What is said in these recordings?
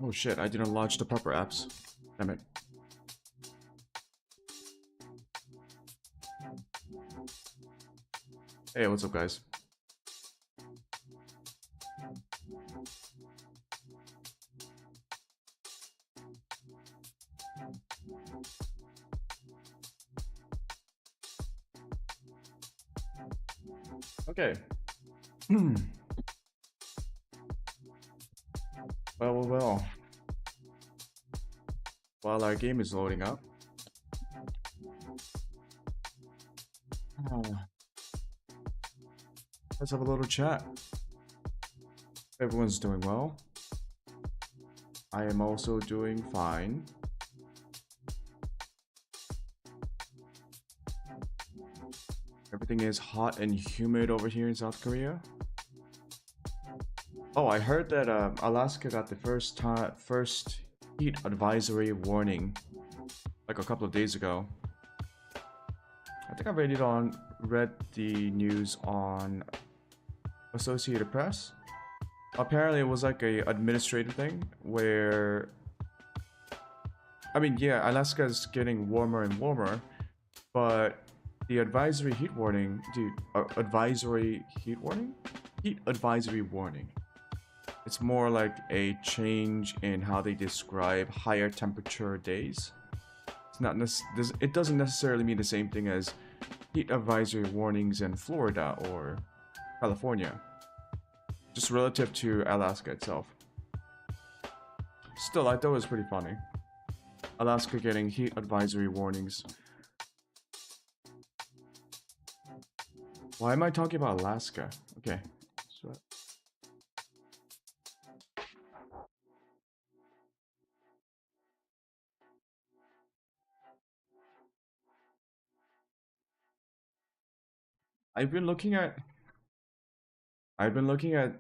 Oh shit, I didn't launch the proper apps. Damn it. Hey, what's up, guys? Okay. Well. While our game is loading up. Let's have a little chat. Everyone's doing well. I am also doing fine. Everything is hot and humid over here in South Korea. Oh, I heard that Alaska got the first heat advisory warning like a couple of days ago. I think I read the news on Associated Press. Apparently it was like a administrative thing where, I mean, yeah, Alaska is getting warmer and warmer, but the advisory heat warning, heat advisory warning. It's more like a change in how they describe higher temperature days. It's not it doesn't necessarily mean the same thing as heat advisory warnings in Florida or California. Just relative to Alaska itself. Still, I thought it was pretty funny. Alaska getting heat advisory warnings. Why am I talking about Alaska? Okay. So I've been looking at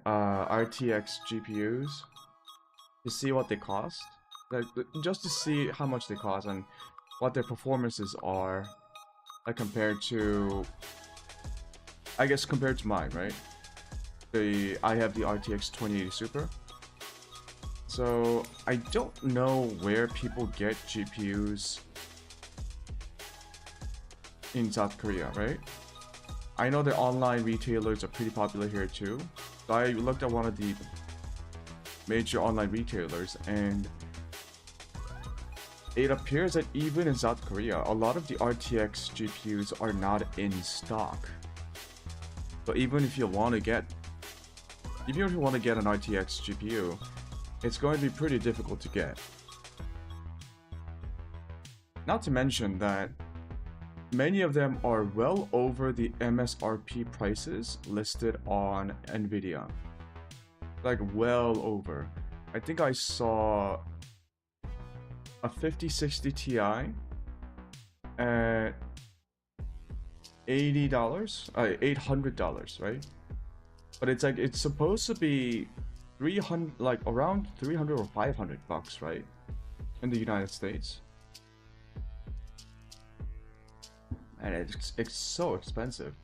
RTX GPUs to see what they cost, like just to see how much they cost and what their performances are, like compared to, I guess compared to mine, right? I have the RTX 2080 Super. So I don't know where people get GPUs in South Korea, right? I know the online retailers are pretty popular here too. So I looked at one of the major online retailers and it appears that even in South Korea, a lot of the RTX GPUs are not in stock. So even if you want to get an RTX GPU, it's going to be pretty difficult to get. Not to mention that many of them are well over the MSRP prices listed on Nvidia. Like well over. I think I saw a 5060 Ti at $80, $800, right? But it's like it's supposed to be 300, like around 300 or 500 bucks, right? In the United States. And it's so expensive.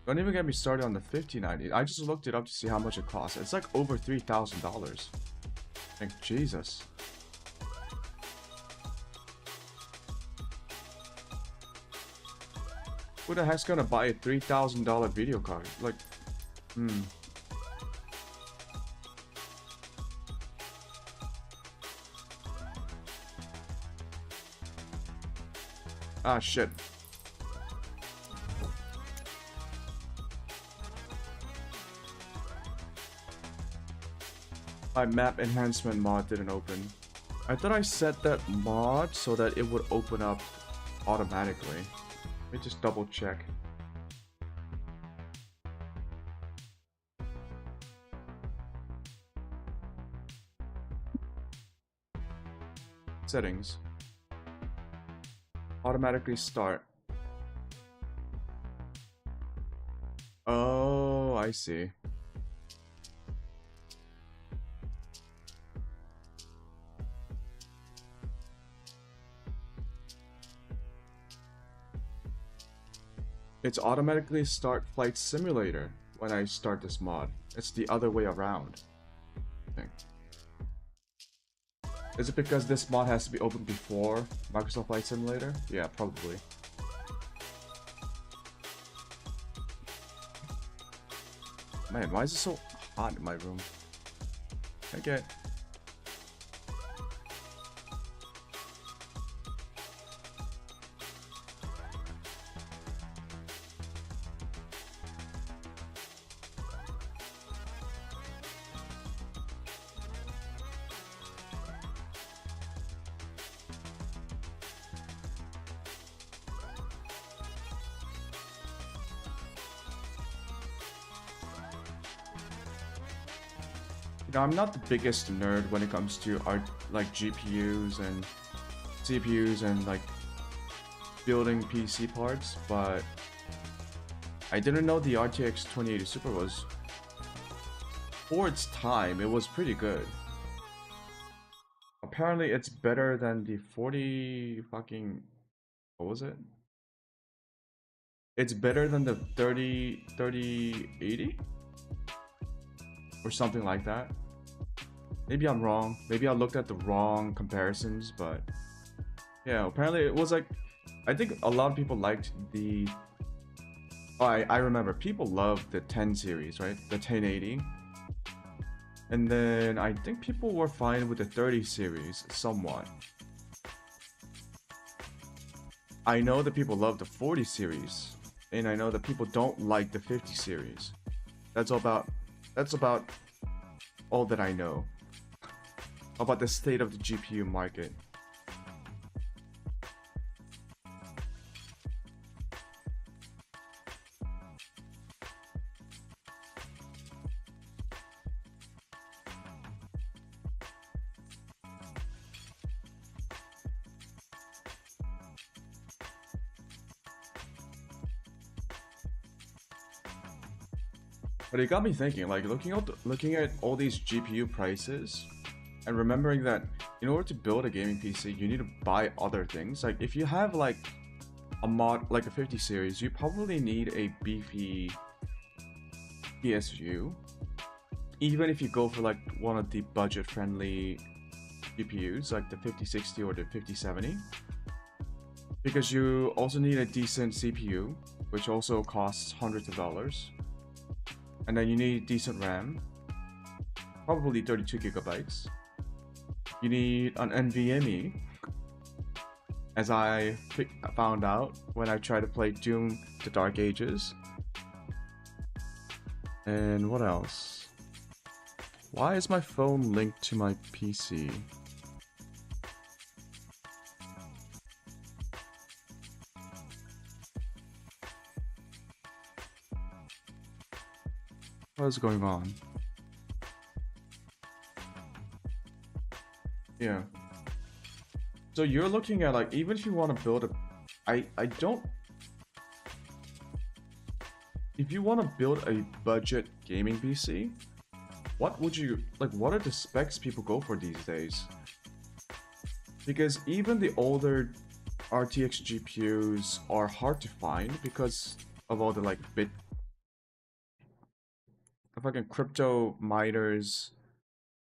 Don't even get me started on the 5090. I just looked it up to see how much it costs. It's like over $3,000. Like Jesus. Who the heck's gonna buy a $3,000 video card? Like, Ah, shit. My map enhancement mod didn't open. I thought I set that mod so that it would open up automatically. Let me just double check. Settings. Automatically start. Oh, I see. It's automatically start Flight Simulator when I start this mod. It's the other way around, I think. Is it because this mod has to be opened before Microsoft Flight Simulator? Yeah, probably. Man, why is it so hot in my room? Okay. You know, I'm not the biggest nerd when it comes to like GPUs and CPUs and like building PC parts, but I didn't know the RTX 2080 Super was, for its time, it was pretty good. Apparently it's better than the 40 fucking, what was it? It's better than the 3080 or something like that. Maybe I'm wrong. Maybe I looked at the wrong comparisons, but yeah, apparently it was like, I think a lot of people liked the, oh, I remember people loved the 10 series, right? The 1080. And then I think people were fine with the 30 series somewhat. I know that people love the 40 series, and I know that people don't like the 50 series. That's about all that I know about the state of the GPU market. But it got me thinking, like looking at all these GPU prices, and remembering that in order to build a gaming PC, you need to buy other things. Like if you have like a mod, like a 50 series, you probably need a beefy PSU. Even if you go for like one of the budget-friendly GPUs, like the 5060 or the 5070, because you also need a decent CPU, which also costs hundreds of dollars. And then you need decent RAM, probably 32 gigabytes. You need an NVMe, as I found out when I tried to play Doom: The Dark Ages. And what else? Why is my phone linked to my PC? What is going on? Yeah. So you're looking at like, even if you want to build a, I don't, if you want to build a budget gaming PC, what would you, like what are the specs people go for these days? Because even the older RTX GPUs are hard to find because of all the like fucking crypto miners,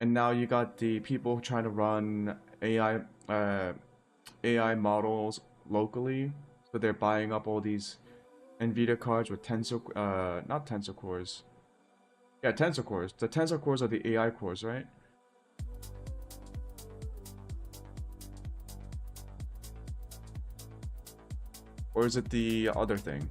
and now you got the people trying to run AI models locally, so they're buying up all these NVIDIA cards with not Tensor cores. Yeah, Tensor cores. The Tensor cores are the AI cores, right? Or is it the other thing?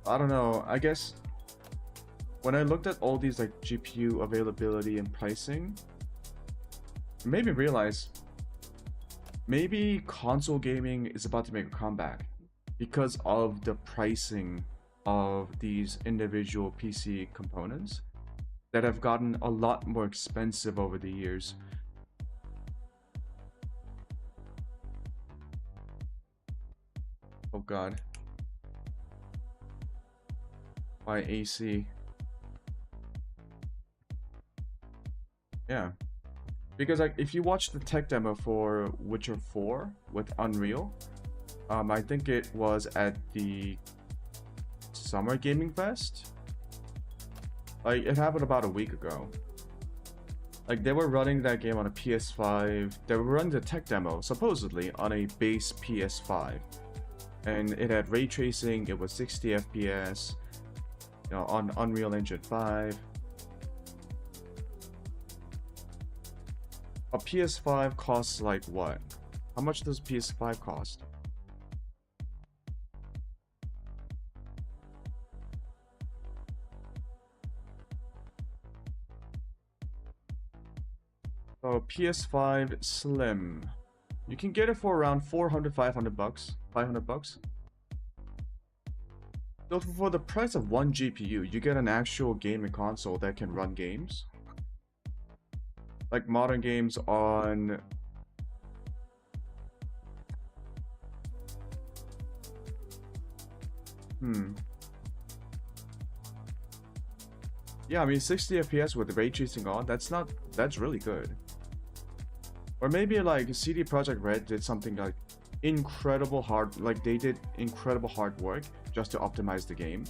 I don't know. I guess when I looked at all these like GPU availability and pricing, it made me realize maybe console gaming is about to make a comeback because of the pricing of these individual PC components that have gotten a lot more expensive over the years. Oh god. My AC. Yeah. Because like if you watch the tech demo for Witcher 4 with Unreal, I think it was at the Summer Gaming Fest. Like it happened about a week ago. Like they were running that game on a PS5. They were running the tech demo supposedly on a base PS5, and it had ray tracing. It was 60 FPS, you know, on Unreal Engine 5. A PS5 costs like what? How much does PS5 cost? So PS5 Slim, you can get it for around 400, 500 bucks, 500 bucks. So for the price of one GPU, you get an actual gaming console that can run games. Like modern games on... Yeah, I mean 60 FPS with ray tracing on, that's really good. Or maybe like CD Projekt Red did something like incredible hard, like they did incredible hard work just to optimize the game,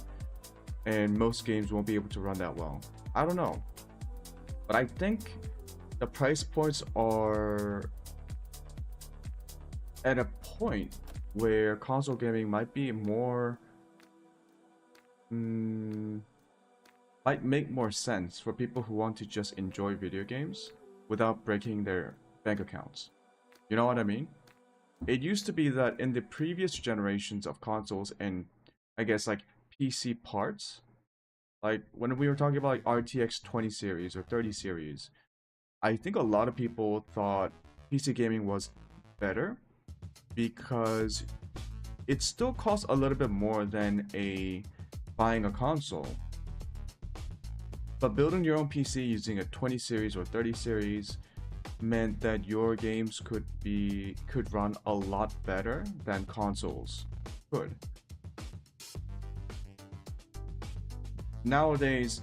and most games won't be able to run that well. I don't know, but I think the price points are at a point where console gaming might be more might make more sense for people who want to just enjoy video games without breaking their bank accounts. You know what I mean? It used to be that in the previous generations of consoles and I guess like PC parts, like when we were talking about like RTX 20 series or 30 series, I think a lot of people thought PC gaming was better because it still costs a little bit more than buying a console. But building your own PC using a 20 series or 30 series meant that your games could run a lot better than consoles could. Nowadays,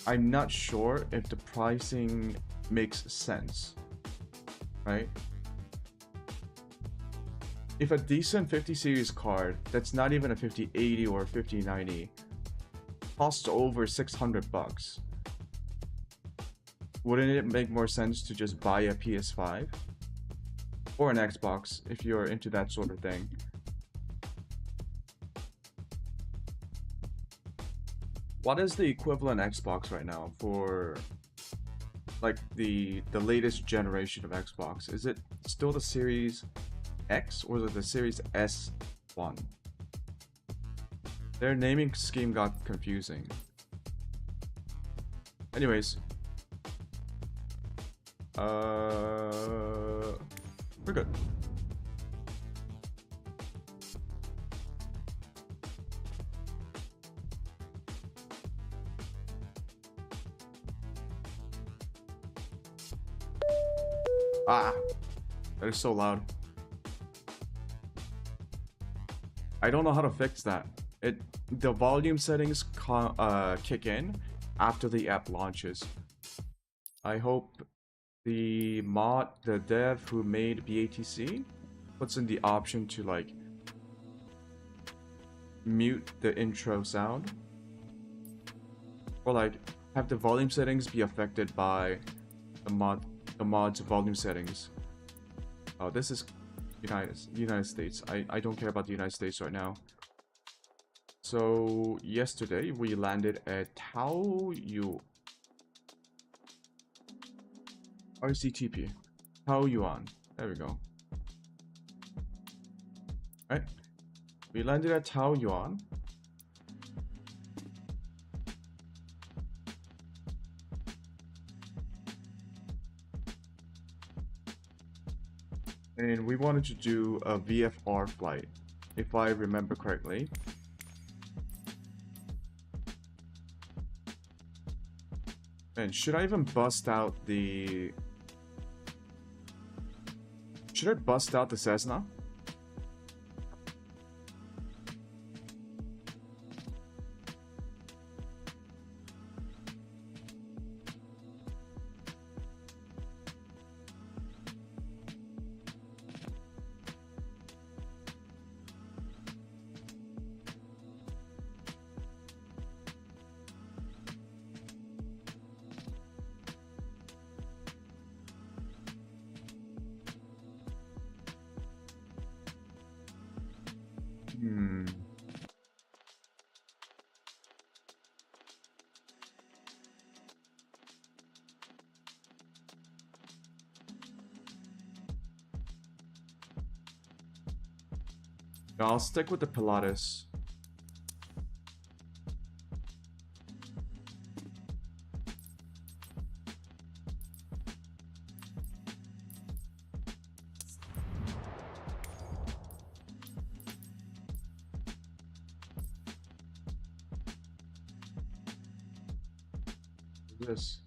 I'm not sure if the pricing makes sense, right? If a decent 50 series card that's not even a 5080 or a 5090 costs over 600 bucks, wouldn't it make more sense to just buy a PS5 or an Xbox if you're into that sort of thing? What is the equivalent Xbox right now for like the latest generation of Xbox? Is it still the Series X or is it the Series S1? Their naming scheme got confusing. Anyways, we're good. Ah, that is so loud. I don't know how to fix that. The volume settings kick in after the app launches. I hope the dev who made BATC puts in the option to like mute the intro sound, or like have the volume settings be affected by the mod's volume settings. Oh, this is United States. I don't care about the United States right now. So yesterday we landed at Taoyuan. RCTP. Taoyuan. There we go. Right. We landed at Taoyuan. And we wanted to do a VFR flight, if I remember correctly. And should I even bust out the... Should I bust out the Cessna? Hmm. No, I'll stick with the Pilates. This.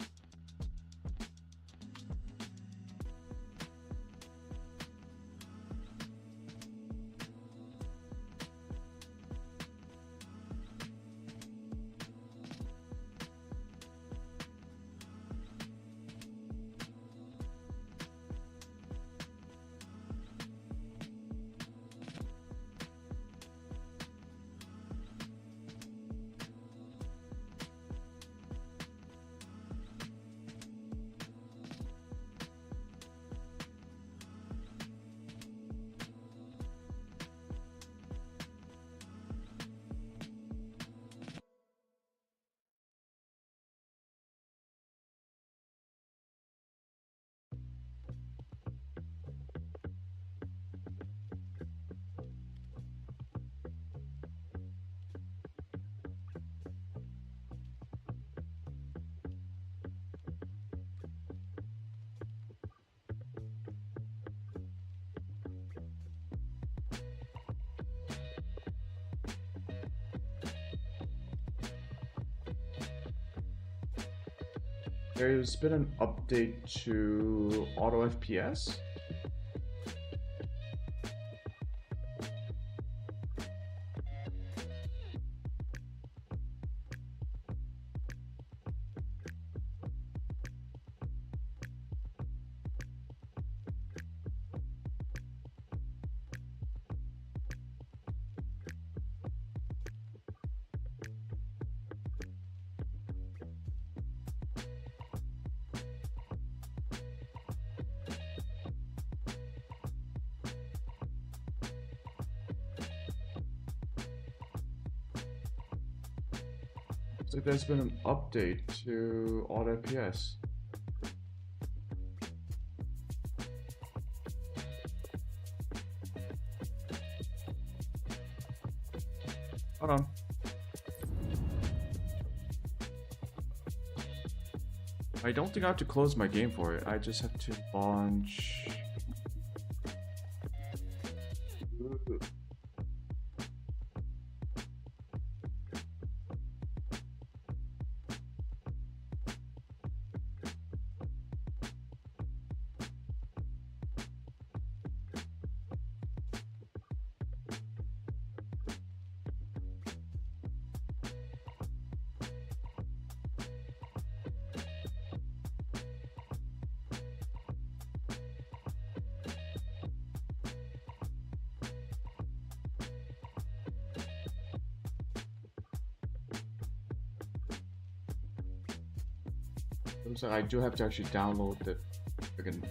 There's been an update to auto FPS. So there's been an update to auto FPS. Hold on. I don't think I have to close my game for it. I just have to launch. So I do have to actually download the friggin'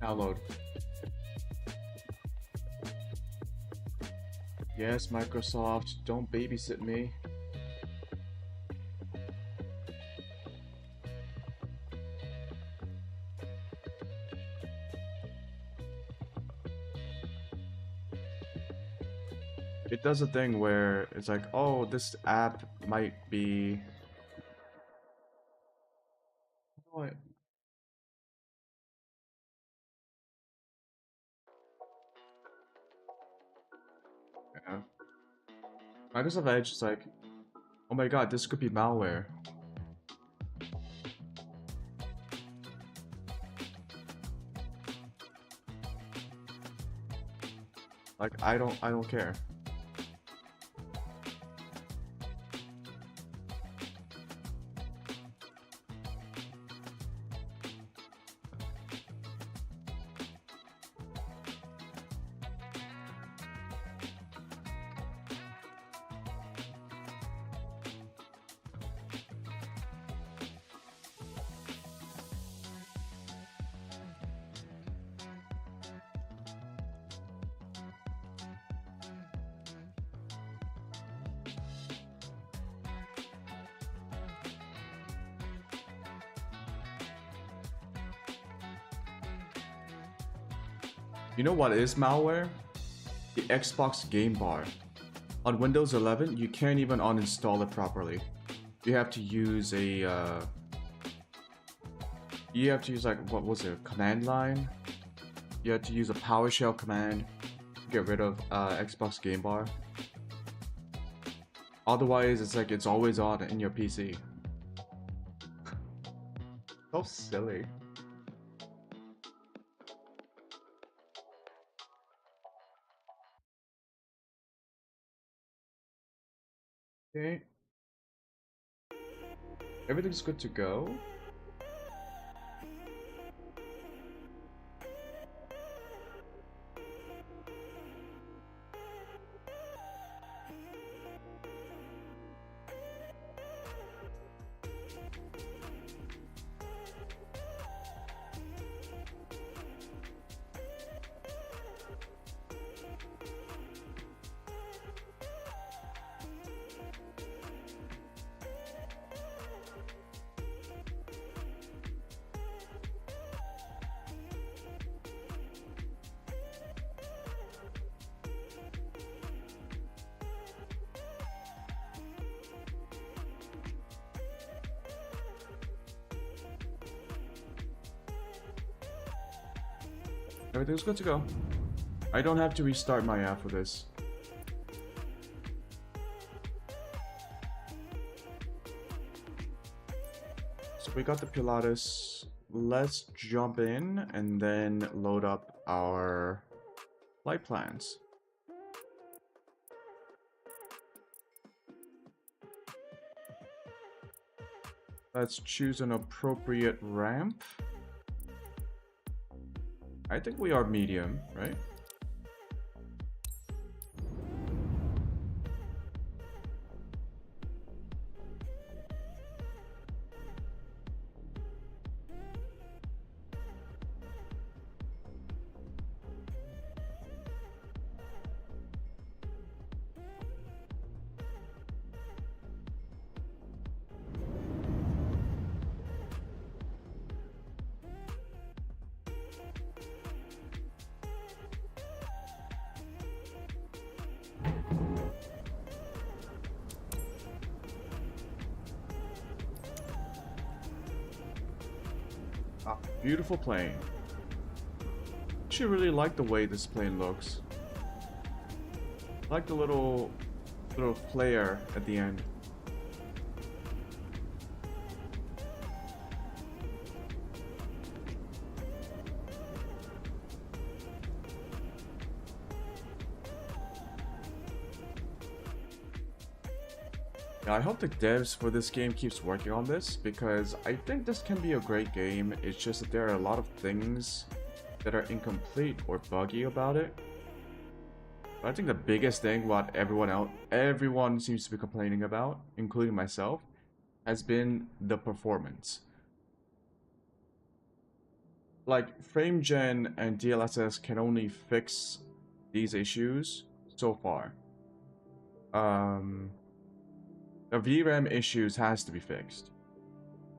download. Yes, Microsoft, don't babysit me. It does a thing where it's like, oh, this app might be. What? Yeah. Microsoft Edge is like, oh my god, this could be malware. Like, I don't care. You know what is malware? The Xbox game bar. On Windows 11, you can't even uninstall it properly. You have to use a like, what was it, command line? You have to use a PowerShell command to get rid of Xbox game bar. Otherwise, it's like it's always on in your PC. So silly. Okay. Everything's good to go. Everything's good to go. I don't have to restart my app for this. So we got the Pilates. Let's jump in and then load up our flight plans. Let's choose an appropriate ramp. I think we are medium, right? Beautiful plane. Actually really like the way this plane looks. I like the little flare at the end. I hope the devs for this game keeps working on this, because I think this can be a great game. It's just that there are a lot of things that are incomplete or buggy about it. But I think the biggest thing what everyone seems to be complaining about, including myself, has been the performance. Like, FrameGen and DLSS can only fix these issues so far. The VRAM issues has to be fixed.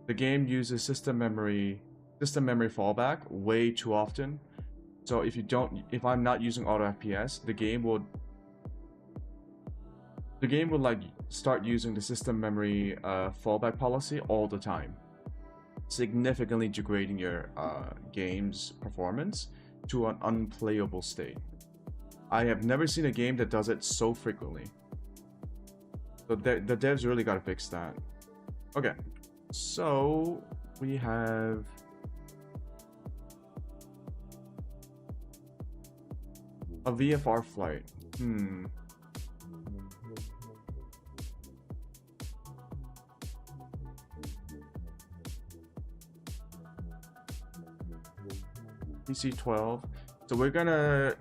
The game uses system memory fallback way too often. So if I'm not using auto FPS, the game will like start using the system memory fallback policy all the time, significantly degrading your game's performance to an unplayable state. I have never seen a game that does it so frequently. So the devs really gotta fix that. Okay, so we have a VFR flight. PC-12. So we're gonna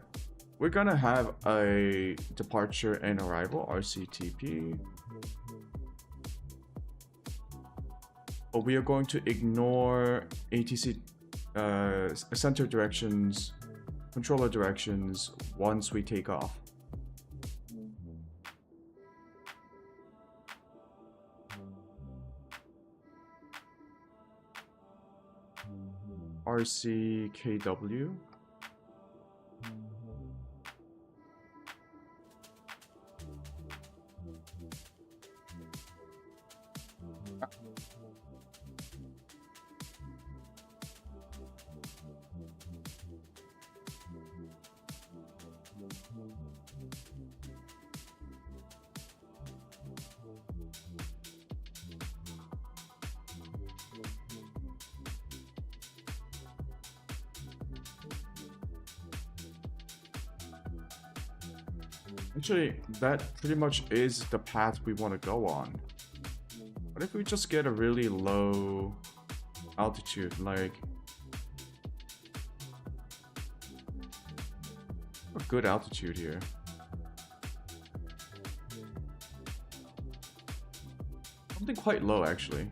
have a departure and arrival, RCTP. But we are going to ignore ATC center directions, controller directions once we take off. RCKW. Actually, that pretty much is the path we want to go on. What if we just get a really low altitude, like a good altitude here? Something quite low, actually.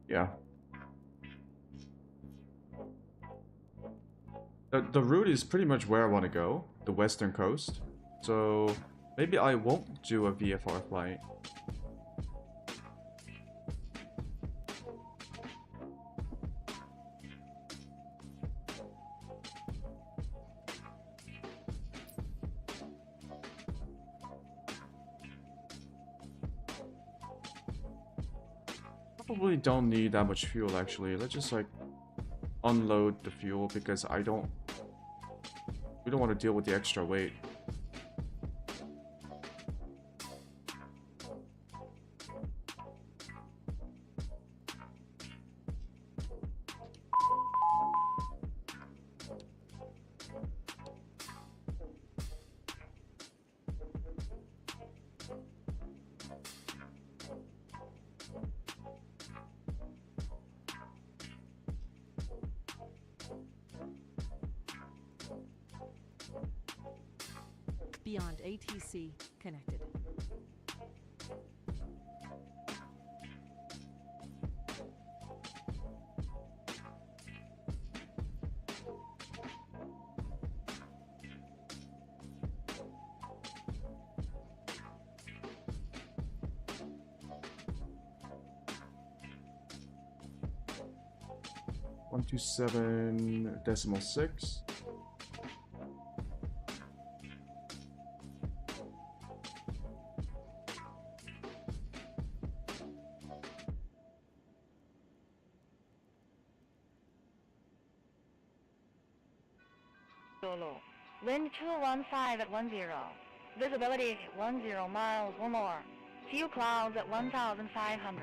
Yeah. The route is pretty much where I want to go, the western coast. So maybe I won't do a VFR flight. Probably don't need that much fuel actually. Let's just like unload the fuel because we don't want to deal with the extra weight. Beyond ATC connected. .127.6. Zulu. Wind 215 at 10. Visibility 10 miles or more. Few clouds at 1,500.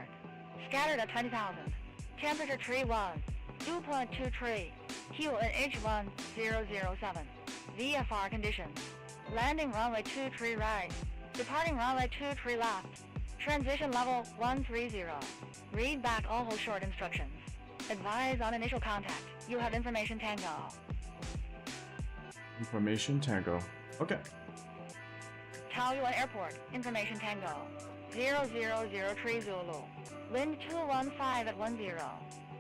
Scattered at 20,000. Temperature tree 1. 2.23. Fuel in H1007. VFR conditions. Landing runway 23 right. Departing runway 23 left. Transition level 130. Read back all hold short instructions. Advise on initial contact. You have information Tango. Information Tango. Okay. Taoyuan Airport. Information Tango. 0003 Zulu. Wind 215 at 10.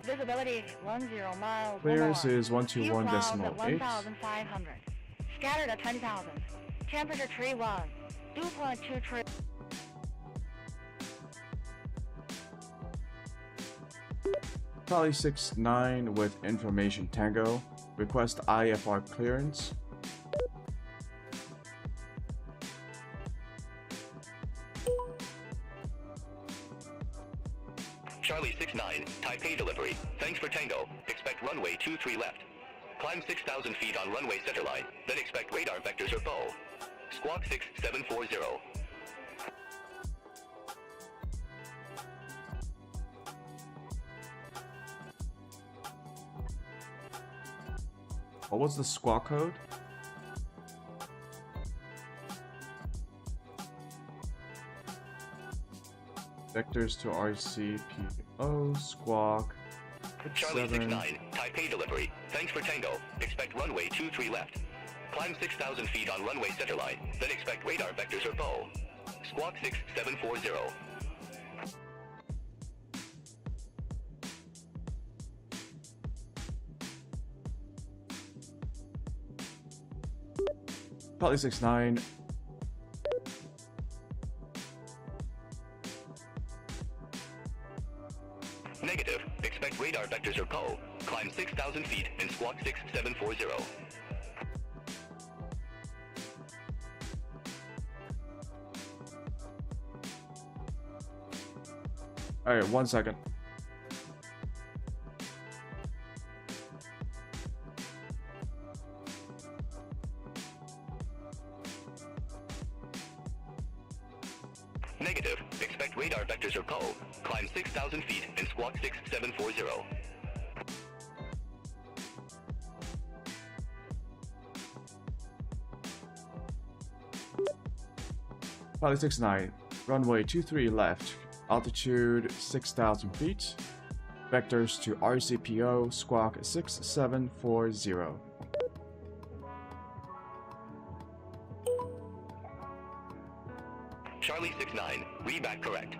Visibility 10 miles. Clearance or more. is 121.8. 1,500. Scattered at 20,000. Temperature tree 1. 2.23. Charlie 69 with Information Tango. Request IFR clearance. Charlie 69, Taipei delivery. Thanks for Tango. Expect runway 23 left. Climb 6,000 feet on runway centerline, then expect radar vectors or bow. Squawk 6740. What was the squawk code? Vectors to RCPO, squawk. Charlie 69, Taipei delivery. Thanks for Tango. Expect runway 23 left. Climb 6,000 feet on runway centerline, then expect radar vectors or bow. Squawk 6740. Charlie 69. Negative. Expect radar vectors or PO. Climb 6,000 feet and squawk 6740. Alright, 1 second. Negative. Expect radar vectors or PO. Climb 6,000 feet and squawk 6740. Charlie 69. Runway 23 left. Altitude 6,000 feet. Vectors to RCPO. Squawk 6740. Charlie 69. Read back correct.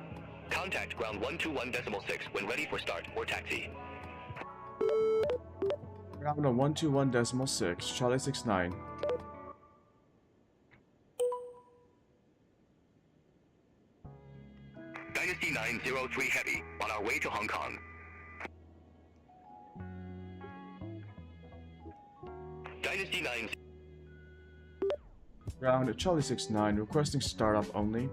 Contact ground 121.6 when ready for start or taxi. Ground on 121.6. Charlie 69. Dynasty 903 Heavy, on our way to Hong Kong. Dynasty 9... Ground Charlie 69. Requesting startup only.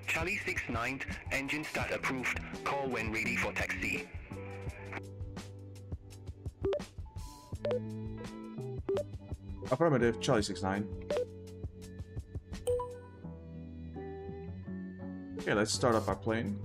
Charlie 69, engine start approved. Call when ready for taxi. Affirmative, Charlie 69. Okay, let's start up our plane.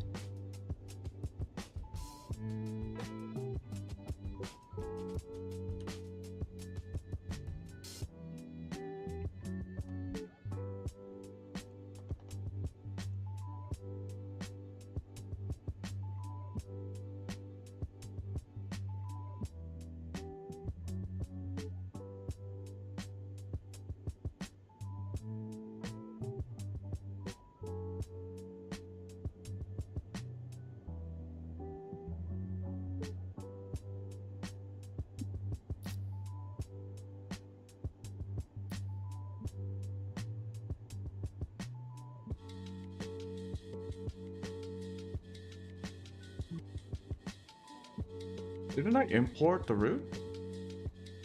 Didn't I import the route?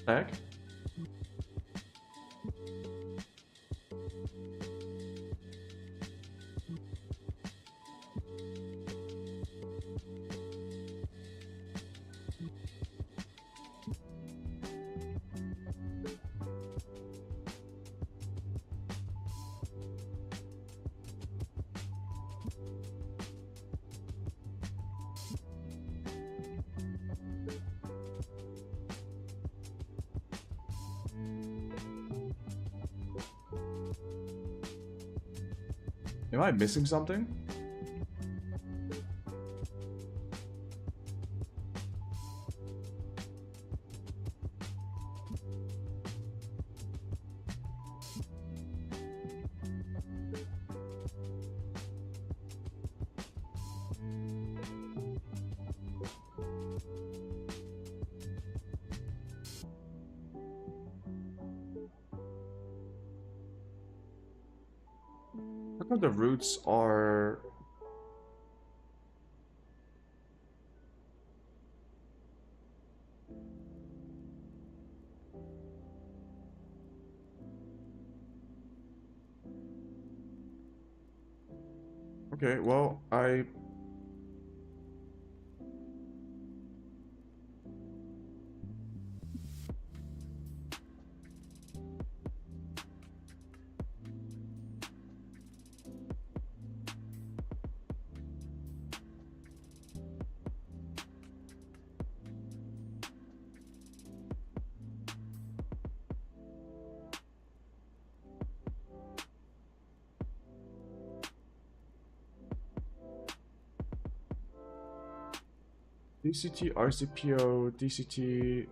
Heck? Am I missing something? How come the routes are... Okay, well, DCT, RCPO, DCT...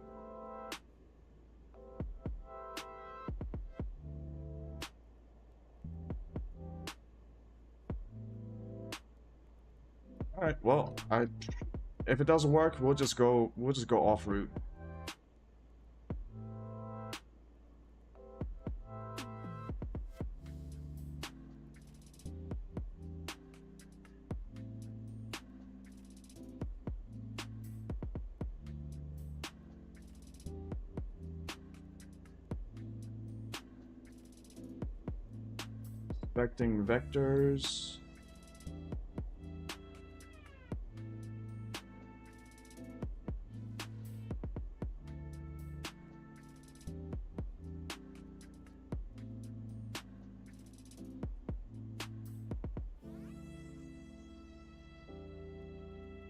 Alright, well, if it doesn't work, we'll just go off route. Inspecting vectors.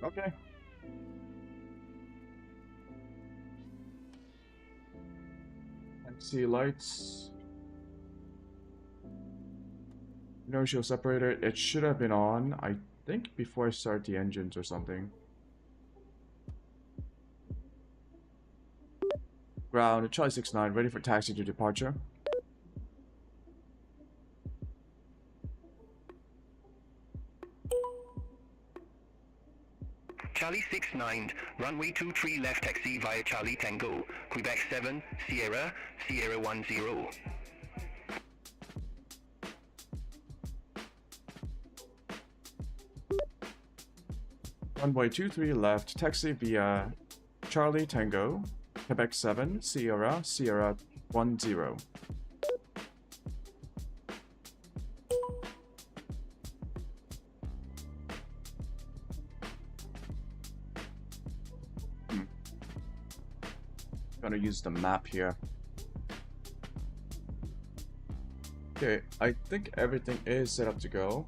Okay. See lights. Inertial separator. It should have been on, I think, before I start the engines or something. Ground, Charlie 69, ready for taxi to departure. Charlie 69, runway 23 left taxi via Charlie Tango, Quebec 7, Sierra, Sierra 10. Runway 23 left, taxi via Charlie Tango, Quebec 7, Sierra, Sierra 10. Gonna use the map here. Okay, I think everything is set up to go.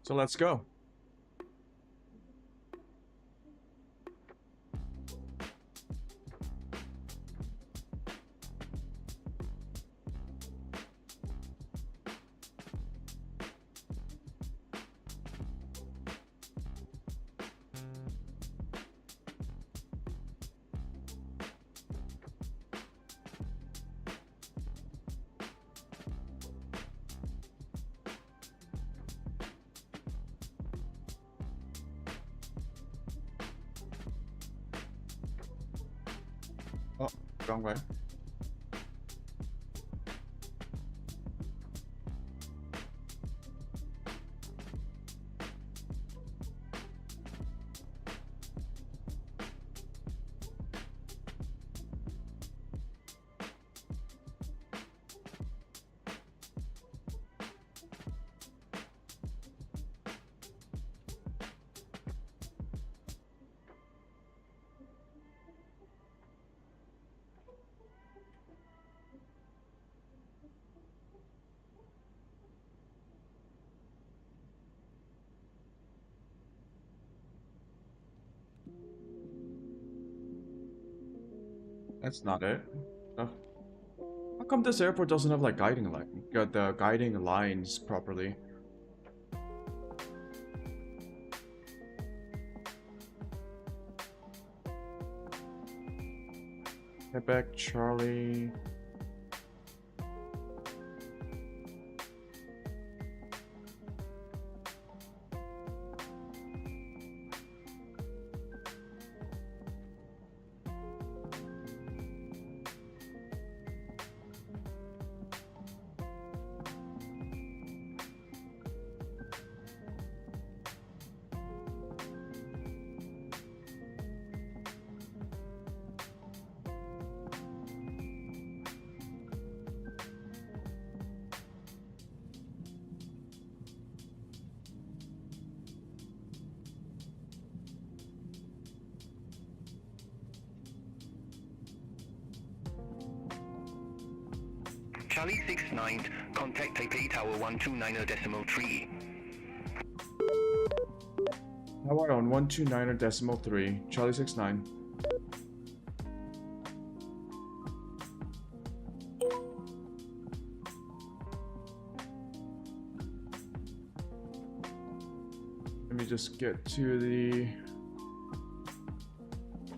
So let's go. Oh, wrong way. That's not it. Oh. How come this airport doesn't have like the guiding lines properly? Quebec, Charlie. Charlie 69, contact Taipei Tower 129.3. Tower on 129.3, Charlie 69. Let me just get to the...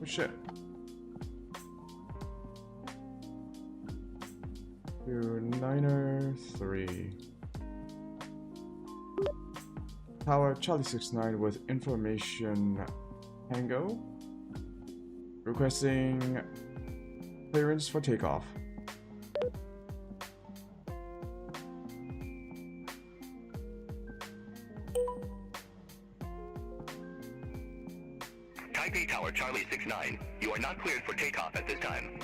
Oh shit. to Niner 3. Tower Charlie 69 with information Tango. Requesting clearance for takeoff. Taipei Tower Charlie 69, you are not cleared for takeoff at this time.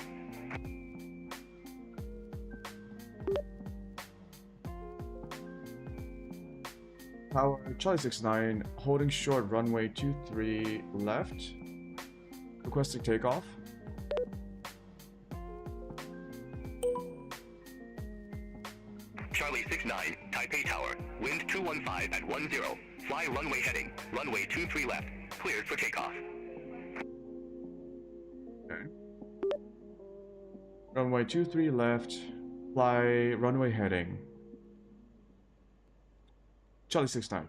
Tower Charlie 69 holding short runway 23 left. Requesting takeoff. Charlie 69, Taipei Tower, wind 215 at 10, fly runway heading, runway 23 left, cleared for takeoff. Okay. Runway 23 left, fly runway heading. Charlie 69.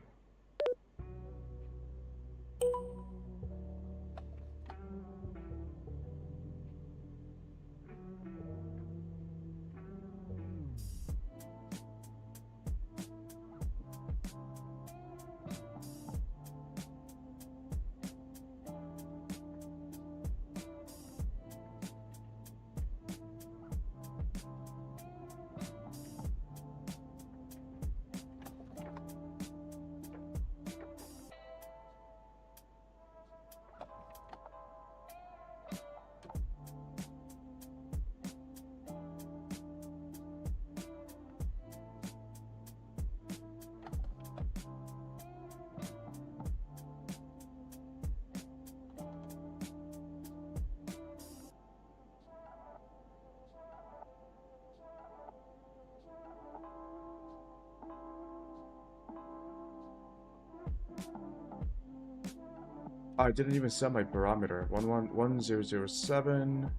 I didn't even set my parameter. 1007,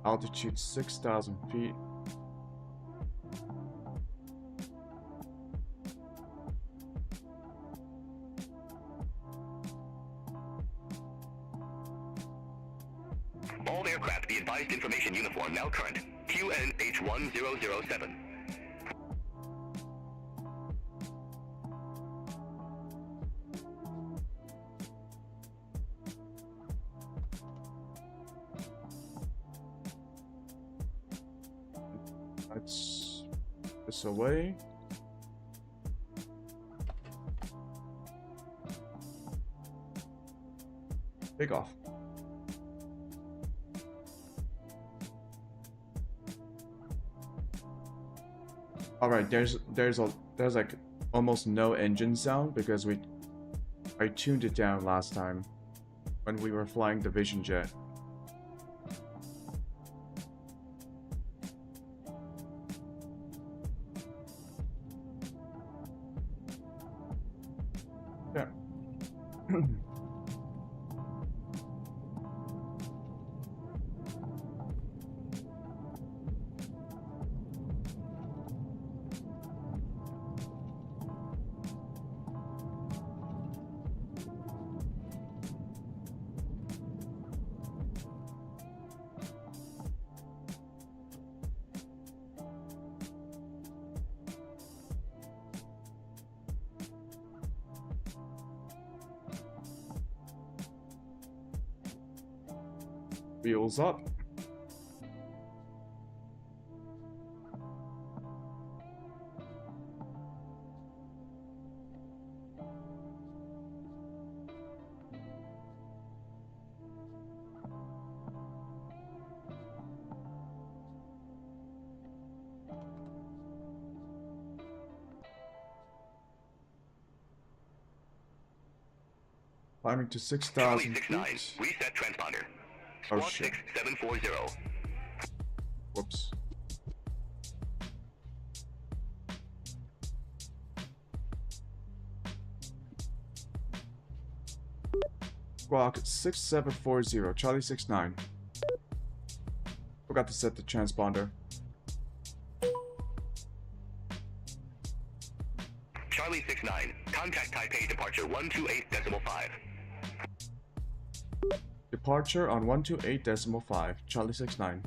altitude 6,000 feet. All aircraft be advised information uniform now current, QNH1007. That's this away. Take off. All right, there's like almost no engine sound because I tuned it down last time when we were flying the Vision Jet. Yeah. Wheels up. Climbing to 6,000 69, feet. reset transponder. Oh, Squawk shit. 6740. Whoops. Squawk 6740, Charlie 69. Forgot to set the transponder. Charlie 69, contact Taipei departure 128.5. Departure on 128.5, Charlie 69.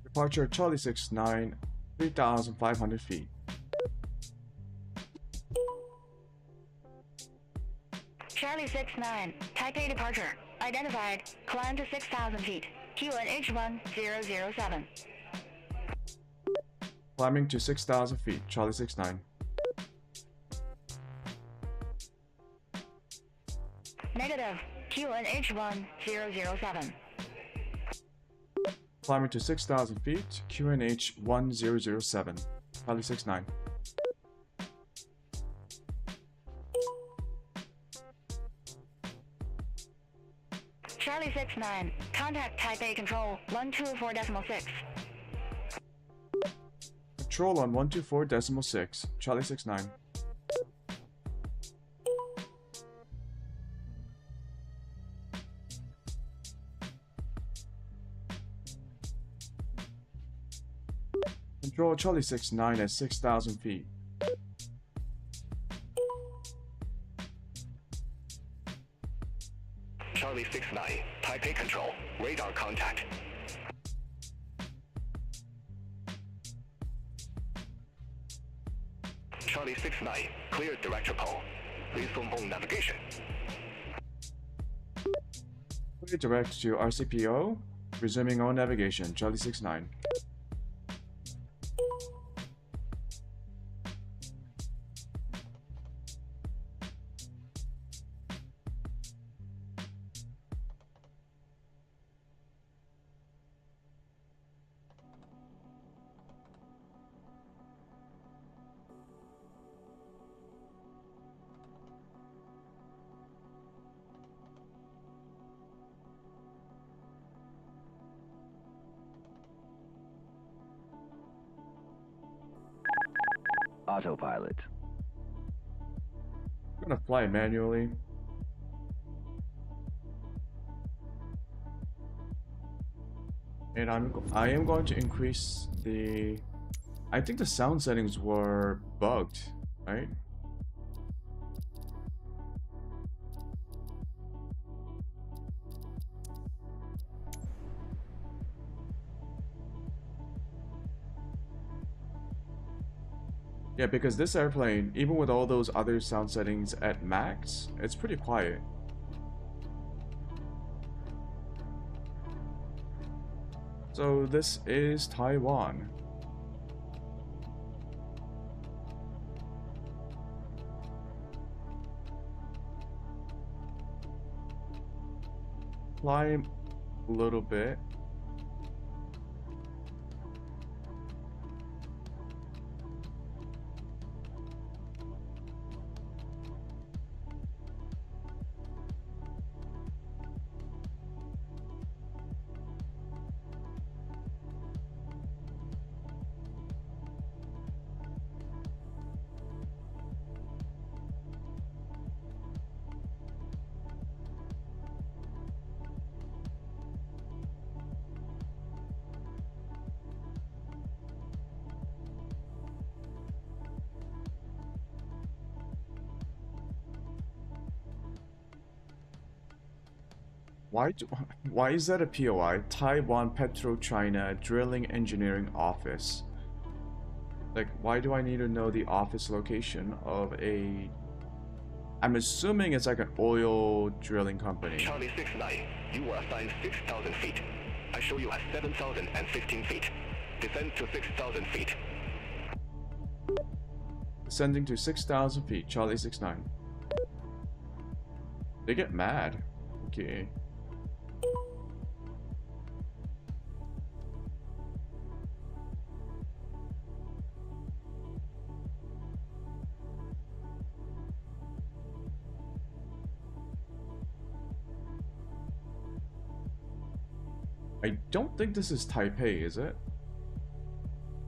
Departure Charlie 69, 3,500 feet. Charlie 69, Taipei departure. Identified. Climb to 6,000 feet. QNH 1007. Climbing to 6,000 feet, Charlie 69. Negative. QNH 1007. Climbing to 6,000 feet, QNH 1007, Charlie 69. Charlie 69, contact Taipei Control 124.6. Control on 124.6, Charlie 69. Control Charlie 69 at 6,000 feet. Charlie 69, Taipei Control, radar contact. Charlie 69, clear direct pole. Resume navigation. Redirect to RCPO, resuming on navigation, Charlie 69. Autopilot. I'm gonna fly manually. And I am going to increase the... I think the sound settings were bugged, right? Yeah, because this airplane, even with all those other sound settings at max, it's pretty quiet. So this is Taiwan. Climb a little bit. Why is that a POI? Taiwan PetroChina Drilling Engineering Office. Like, why do I need to know the office location of a... I'm assuming it's like an oil drilling company. Charlie 69, you were assigned 6,000 feet. I show you at 7,015 feet. Descend to 6,000 feet. Descending to 6,000 feet, Charlie 69. They get mad. Okay. I don't think this is Taipei, is it?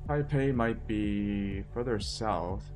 Taipei might be further south.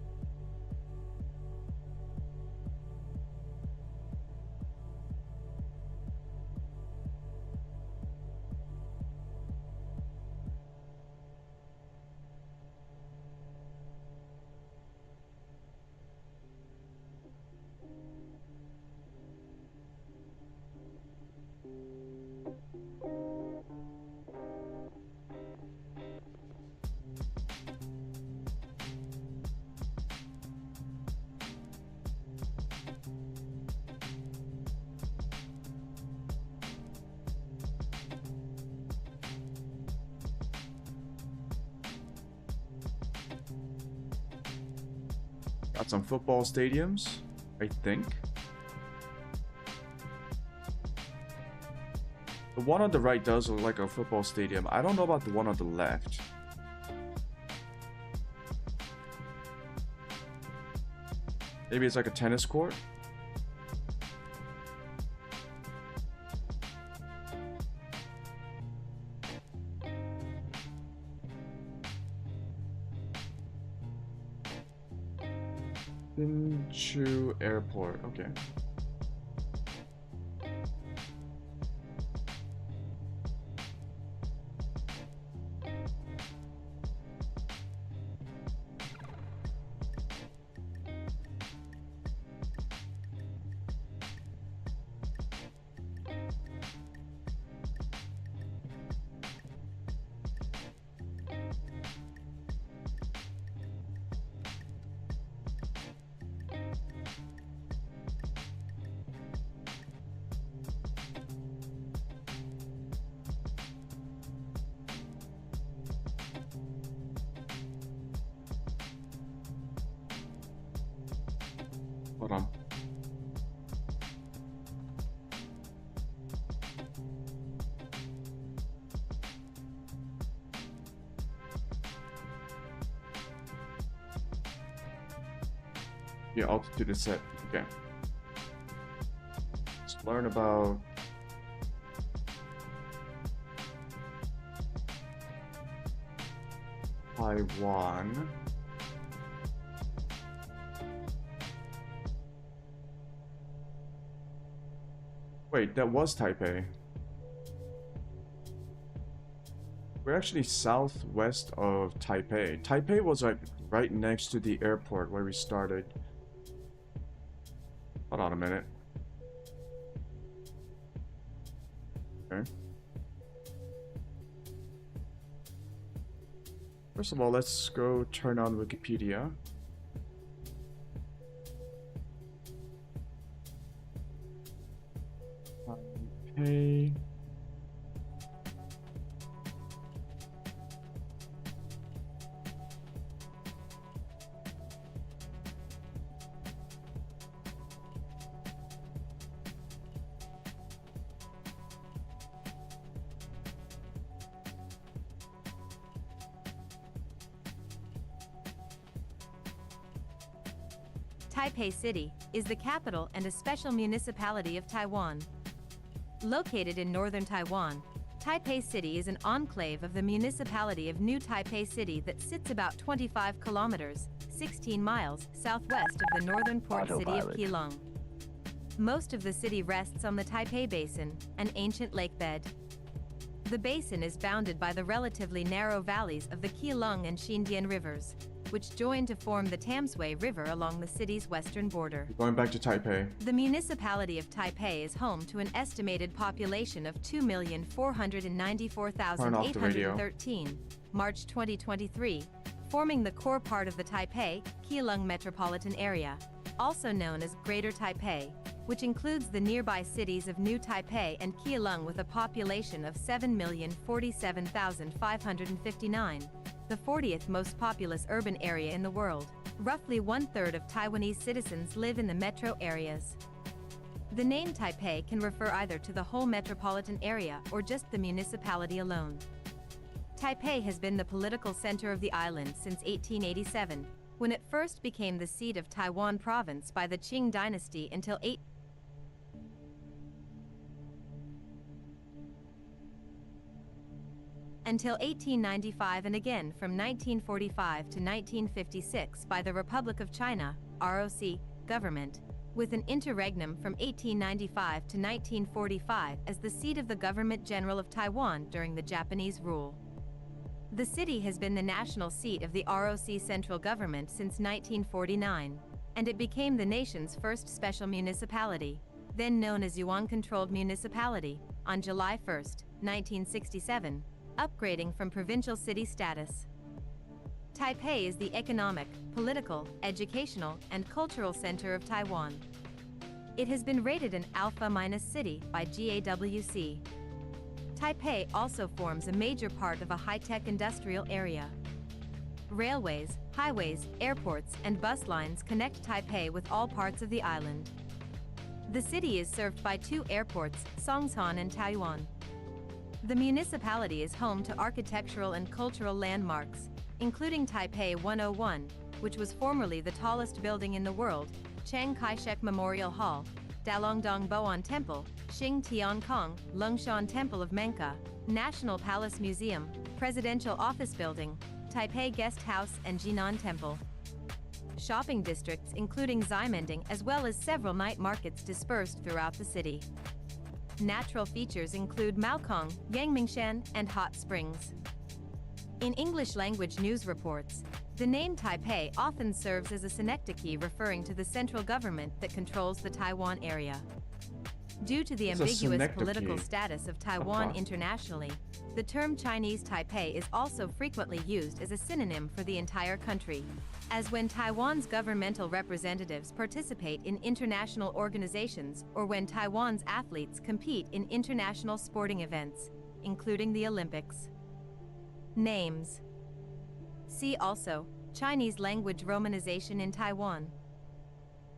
Got some football stadiums, I think. The one on the right does look like a football stadium. I don't know about the one on the left. Maybe it's like a tennis court? Into Airport, okay. Hold on. Yeah, altitude is set. Okay. Let's learn about Taiwan. Wait, that was Taipei. We're actually southwest of Taipei. Taipei was like right next to the airport where we started. Hold on a minute. Okay. First of all, let's go turn on Wikipedia. Taipei. Taipei City is the capital and a special municipality of Taiwan. Located in northern Taiwan, Taipei City is an enclave of the municipality of New Taipei City that sits about 25 kilometers, 16 miles, southwest of the northern port city of Keelung. Most of the city rests on the Taipei Basin, an ancient lake bed. The basin is bounded by the relatively narrow valleys of the Keelung and Xindian rivers, which join to form the Tamsui River along the city's western border. Going back to Taipei. The municipality of Taipei is home to an estimated population of 2,494,813, March 2023, forming the core part of the Taipei, Keelung metropolitan area, also known as Greater Taipei, which includes the nearby cities of New Taipei and Keelung with a population of 7,047,559. The 40th most populous urban area in the world. Roughly one-third of Taiwanese citizens live in the metro areas. The name Taipei can refer either to the whole metropolitan area or just the municipality alone. Taipei has been the political center of the island since 1887, when it first became the seat of Taiwan province by the Qing dynasty until 1895 and again from 1945 to 1956 by the Republic of China, ROC, government, with an interregnum from 1895 to 1945 as the seat of the Government General of Taiwan during the Japanese rule. The city has been the national seat of the ROC central government since 1949, and it became the nation's first special municipality, then known as Yuan-controlled municipality, on July 1, 1967, upgrading from provincial city status. Taipei is the economic, political, educational, and cultural center of Taiwan. It has been rated an Alpha- city by GAWC. Taipei also forms a major part of a high-tech industrial area. Railways, highways, airports, and bus lines connect Taipei with all parts of the island. The city is served by 2 airports, Songshan and Taoyuan. The municipality is home to architectural and cultural landmarks, including Taipei 101, which was formerly the tallest building in the world, Chiang Kai-shek Memorial Hall, Dalongdong Boan Temple, Xing Tiankong, Lungshan Temple of Menka, National Palace Museum, Presidential Office Building, Taipei Guest House and Jinan Temple. Shopping districts including Ximending as well as several night markets dispersed throughout the city. Natural features include Maokong, Yangmingshan, and hot springs. In English-language news reports, the name Taipei often serves as a synecdoche referring to the central government that controls the Taiwan area. Due to the ambiguous political status of Taiwan internationally, the term Chinese Taipei is also frequently used as a synonym for the entire country, as when Taiwan's governmental representatives participate in international organizations or when Taiwan's athletes compete in international sporting events, including the Olympics. Names. See also, Chinese language romanization in Taiwan.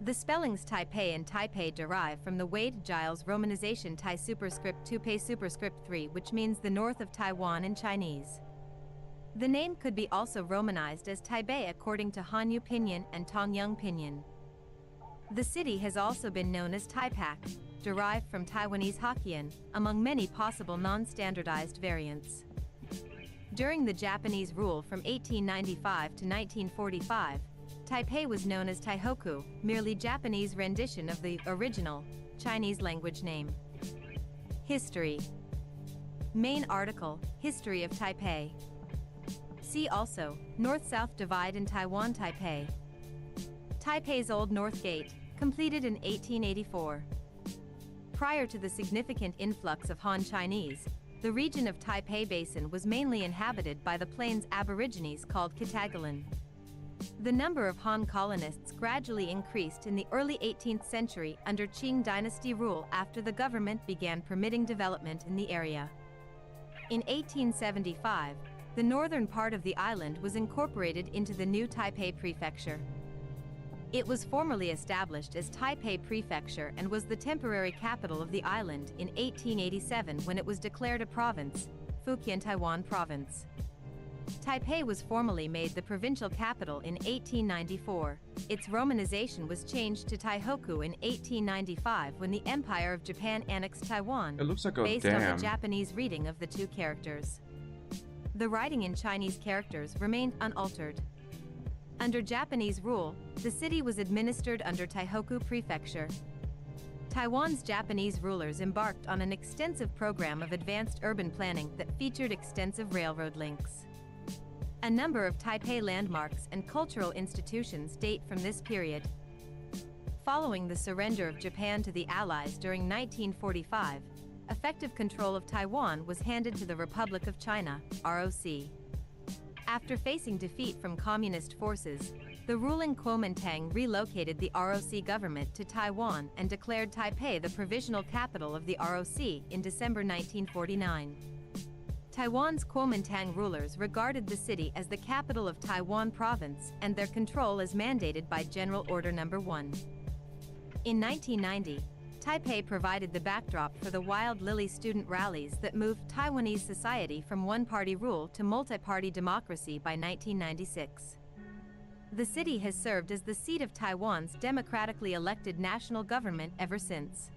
The spellings Taipei and Taipei derive from the Wade-Giles romanization Tai superscript 2 superscript 3, which means the north of Taiwan in Chinese. The name could be also romanized as Taipei according to Hanyu Pinyin and Tongyang Pinyin. The city has also been known as Taipak, derived from Taiwanese Hokkien, among many possible non-standardized variants. During the Japanese rule from 1895 to 1945, Taipei was known as Taihoku, merely Japanese rendition of the original Chinese language name. History. Main article, History of Taipei. See also, North-South Divide in Taiwan Taipei. Taipei's Old North Gate, completed in 1884. Prior to the significant influx of Han Chinese, the region of Taipei Basin was mainly inhabited by the plains aborigines called Kitagalan. The number of Han colonists gradually increased in the early 18th century under Qing dynasty rule after the government began permitting development in the area. In 1875, the northern part of the island was incorporated into the new Taipei Prefecture. It was formally established as Taipei Prefecture and was the temporary capital of the island in 1887 when it was declared a province, Fujian Taiwan Province. Taipei was formally made the provincial capital in 1894. Its romanization was changed to Taihoku in 1895 when the Empire of Japan annexed Taiwan, It looks like a based dam. on the Japanese reading of the 2 characters. The writing in Chinese characters remained unaltered. Under Japanese rule, the city was administered under Taihoku Prefecture. Taiwan's Japanese rulers embarked on an extensive program of advanced urban planning that featured extensive railroad links. A number of Taipei landmarks and cultural institutions date from this period. Following the surrender of Japan to the Allies during 1945, effective control of Taiwan was handed to the Republic of China, ROC. After facing defeat from communist forces, the ruling Kuomintang relocated the ROC government to Taiwan and declared Taipei the provisional capital of the ROC in December 1949. Taiwan's Kuomintang rulers regarded the city as the capital of Taiwan Province and their control as mandated by General Order No. 1. In 1990, Taipei provided the backdrop for the Wild Lily student rallies that moved Taiwanese society from one-party rule to multi-party democracy by 1996. The city has served as the seat of Taiwan's democratically elected national government ever since.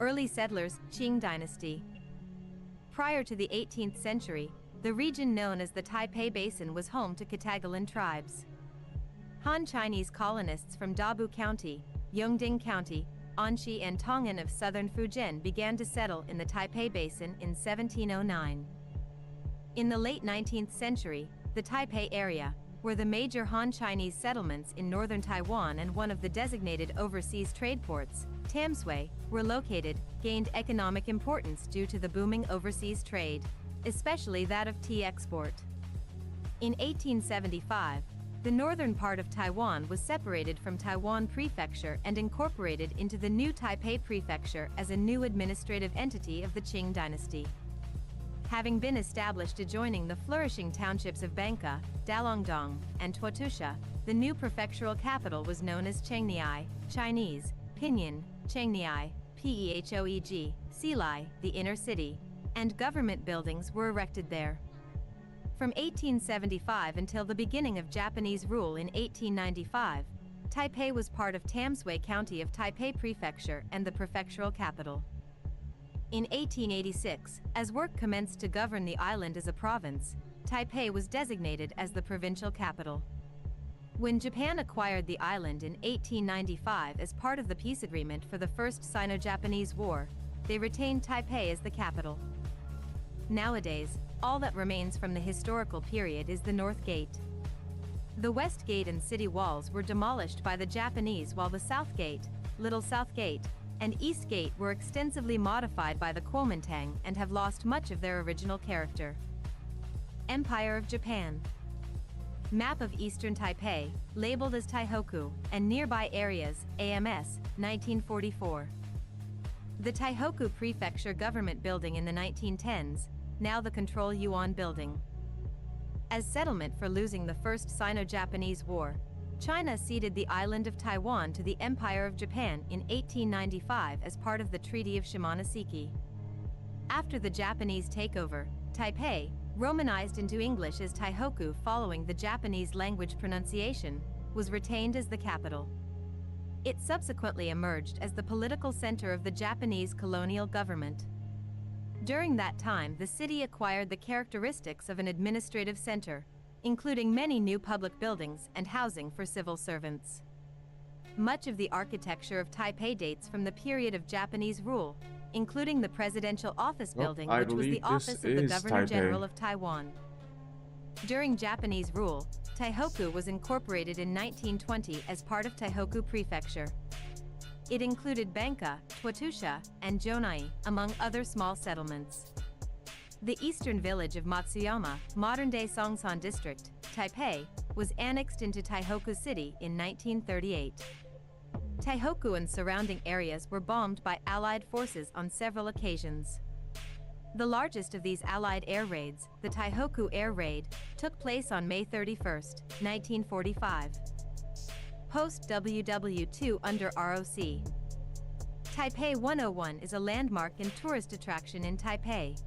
Early settlers, Qing Dynasty. Prior to the 18th century, the region known as the Taipei Basin was home to Kitagalan tribes. Han Chinese colonists from Dabu County, Yongding County, Anxi and Tongan of southern Fujian began to settle in the Taipei Basin in 1709. In the late 19th century, the Taipei area, where the major Han Chinese settlements in northern Taiwan and one of the designated overseas trade ports, Tamsui, were located, gained economic importance due to the booming overseas trade, especially that of tea export. In 1875, the northern part of Taiwan was separated from Taiwan Prefecture and incorporated into the new Taipei Prefecture as a new administrative entity of the Qing dynasty. having been established adjoining the flourishing townships of Banka, Dalongdong, and Tuotusha. The new prefectural capital was known as Chengniai, Chinese, Pinyin, Chengniai, Phehoeg, Silai, the inner city, and government buildings were erected there. From 1875 until the beginning of Japanese rule in 1895, Taipei was part of Tamsui County of Taipei Prefecture and the prefectural capital. In 1886, as work commenced to govern the island as a province, Taipei was designated as the provincial capital. When Japan acquired the island in 1895 as part of the peace agreement for the First Sino-Japanese War, they retained Taipei as the capital. Nowadays, all that remains from the historical period is the North Gate. The West Gate and city walls were demolished by the Japanese, while the South Gate, Little South Gate, and East Gate were extensively modified by the Kuomintang and have lost much of their original character. Empire of Japan. Map of Eastern Taipei, labeled as Taihoku, and nearby areas, AMS, 1944. The Taihoku Prefecture Government Building in the 1910s, now the Control Yuan Building. As settlement for losing the First Sino-Japanese War, China ceded the island of Taiwan to the Empire of Japan in 1895 as part of the Treaty of Shimonoseki. After the Japanese takeover, Taipei, romanized into English as Taihoku following the Japanese language pronunciation, was retained as the capital. It subsequently emerged as the political center of the Japanese colonial government. During that time, the city acquired the characteristics of an administrative center, including many new public buildings and housing for civil servants. Much of the architecture of Taipei dates from the period of Japanese rule, including the Presidential Office Building, which was the office of the Governor-General of Taiwan. During Japanese rule, Taihoku was incorporated in 1920 as part of Taihoku Prefecture. It included Banka, Tuotusha, and Jonai, among other small settlements. The eastern village of Matsuyama, modern-day Songsan District, Taipei, was annexed into Taihoku City in 1938. Taihoku and surrounding areas were bombed by Allied forces on several occasions. The largest of these Allied air raids, the Taihoku Air Raid, took place on May 31, 1945. Post WW2 under ROC. Taipei 101 is a landmark and tourist attraction in Taipei.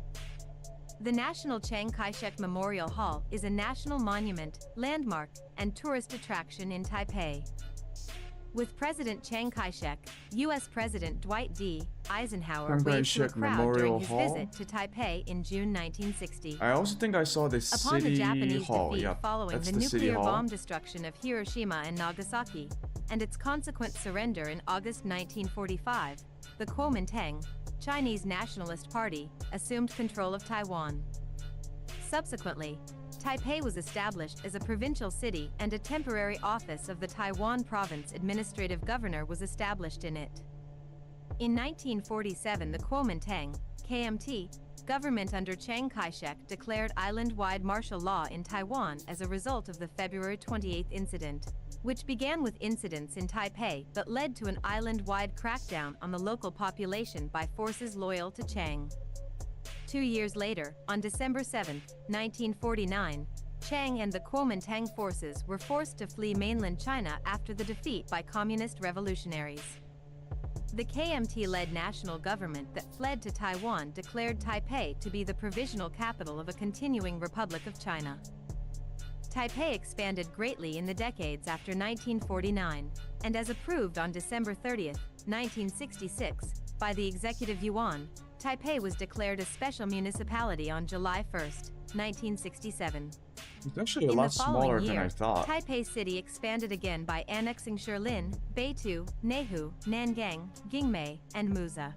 The National Chiang Kai-shek Memorial Hall is a national monument, landmark, and tourist attraction in Taipei. With President Chiang Kai-shek, U.S. President Dwight D. Eisenhower waved to a crowd during his visit to Taipei in June 1960. I also think I saw the Upon city the Japanese hall. defeat Yep, following that's the the city nuclear hall. bomb destruction of Hiroshima and Nagasaki, and its consequent surrender in August 1945, the Kuomintang, Chinese Nationalist Party, assumed control of Taiwan. Subsequently, Taipei was established as a provincial city, and a temporary office of the Taiwan Province Administrative Governor was established in it. In 1947, the Kuomintang, KMT, government under Chiang Kai-shek declared island-wide martial law in Taiwan as a result of the February 28 incident, which began with incidents in Taipei but led to an island-wide crackdown on the local population by forces loyal to Chiang. 2 years later, on December 7, 1949, Chiang and the Kuomintang forces were forced to flee mainland China after the defeat by communist revolutionaries. The KMT-led national government that fled to Taiwan declared Taipei to be the provisional capital of a continuing Republic of China. Taipei expanded greatly in the decades after 1949, and as approved on December 30, 1966, by the Executive Yuan, Taipei was declared a special municipality on July 1, 1967. It's actually a In lot the following smaller than year, I thought. Taipei City expanded again by annexing Shilin, Beitou, Nehu, Nangang, Gingmei, and Muza.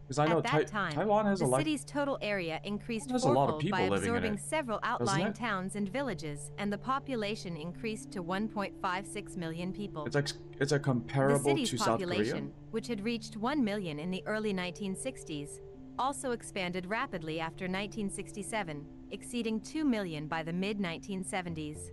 Because I know At that time, Taiwan has the a lot. city's total area increased There's a lot of fourfold people by living in absorbing it, several doesn't outlying it? towns and villages, and the population increased to 1.56 million people. It's a The comparable city's to South Korea. population, which had reached 1 million in the early 1960s, also expanded rapidly after 1967, exceeding 2 million by the mid-1970s.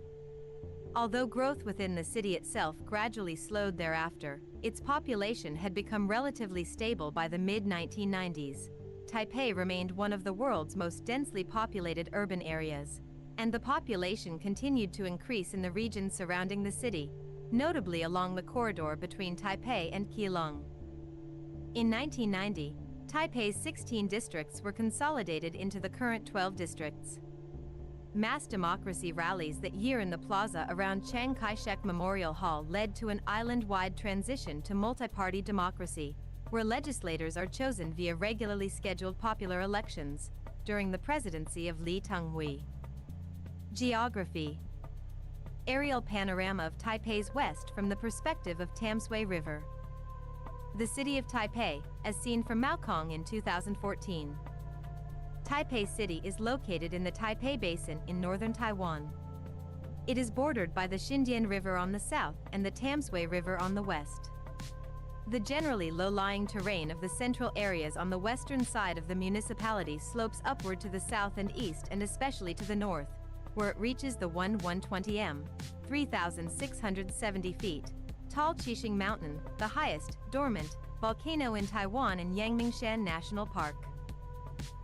Although growth within the city itself gradually slowed thereafter, its population had become relatively stable by the mid-1990s. Taipei remained one of the world's most densely populated urban areas, and the population continued to increase in the regions surrounding the city, notably along the corridor between Taipei and Keelung. In 1990, Taipei's 16 districts were consolidated into the current 12 districts. Mass democracy rallies that year in the plaza around Chiang Kai-shek Memorial Hall led to an island-wide transition to multi-party democracy, where legislators are chosen via regularly scheduled popular elections during the presidency of Lee Teng-hui. Geography. Aerial panorama of Taipei's west from the perspective of Tamsui River. The city of Taipei, as seen from Maokong in 2014. Taipei City is located in the Taipei Basin in northern Taiwan. It is bordered by the Xindian River on the south and the Tamsui River on the west. The generally low-lying terrain of the central areas on the western side of the municipality slopes upward to the south and east and especially to the north, where it reaches the 120 m, 3,670 feet, tall Qixing Mountain, the highest, dormant, volcano in Taiwan in Yangmingshan National Park.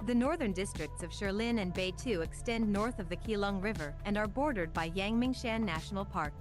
The northern districts of Shilin and Beitou extend north of the Keelung River and are bordered by Yangmingshan National Park.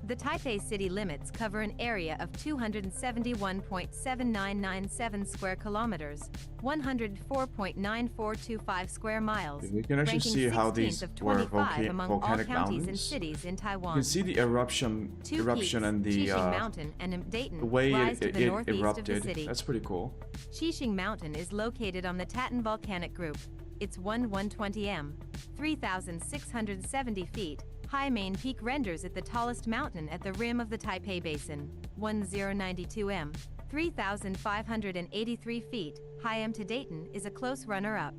The Taipei city limits cover an area of 271.7997 square kilometers, 104.9425 square miles, We can actually ranking see how 16th these of were 25 among all volcanic counties and mountains. cities in Taiwan. You can see the eruption Two peaks, and the Qixing Mountain and Dayton, the way rise to it the northeast erupted. of the city. That's pretty cool. Qixing Mountain is located on the Tatan Volcanic Group. Its 120 m, 3,670 feet, high main peak renders it the tallest mountain at the rim of the Taipei Basin. 1092 m, 3,583 feet, high m to Dayton is a close runner-up.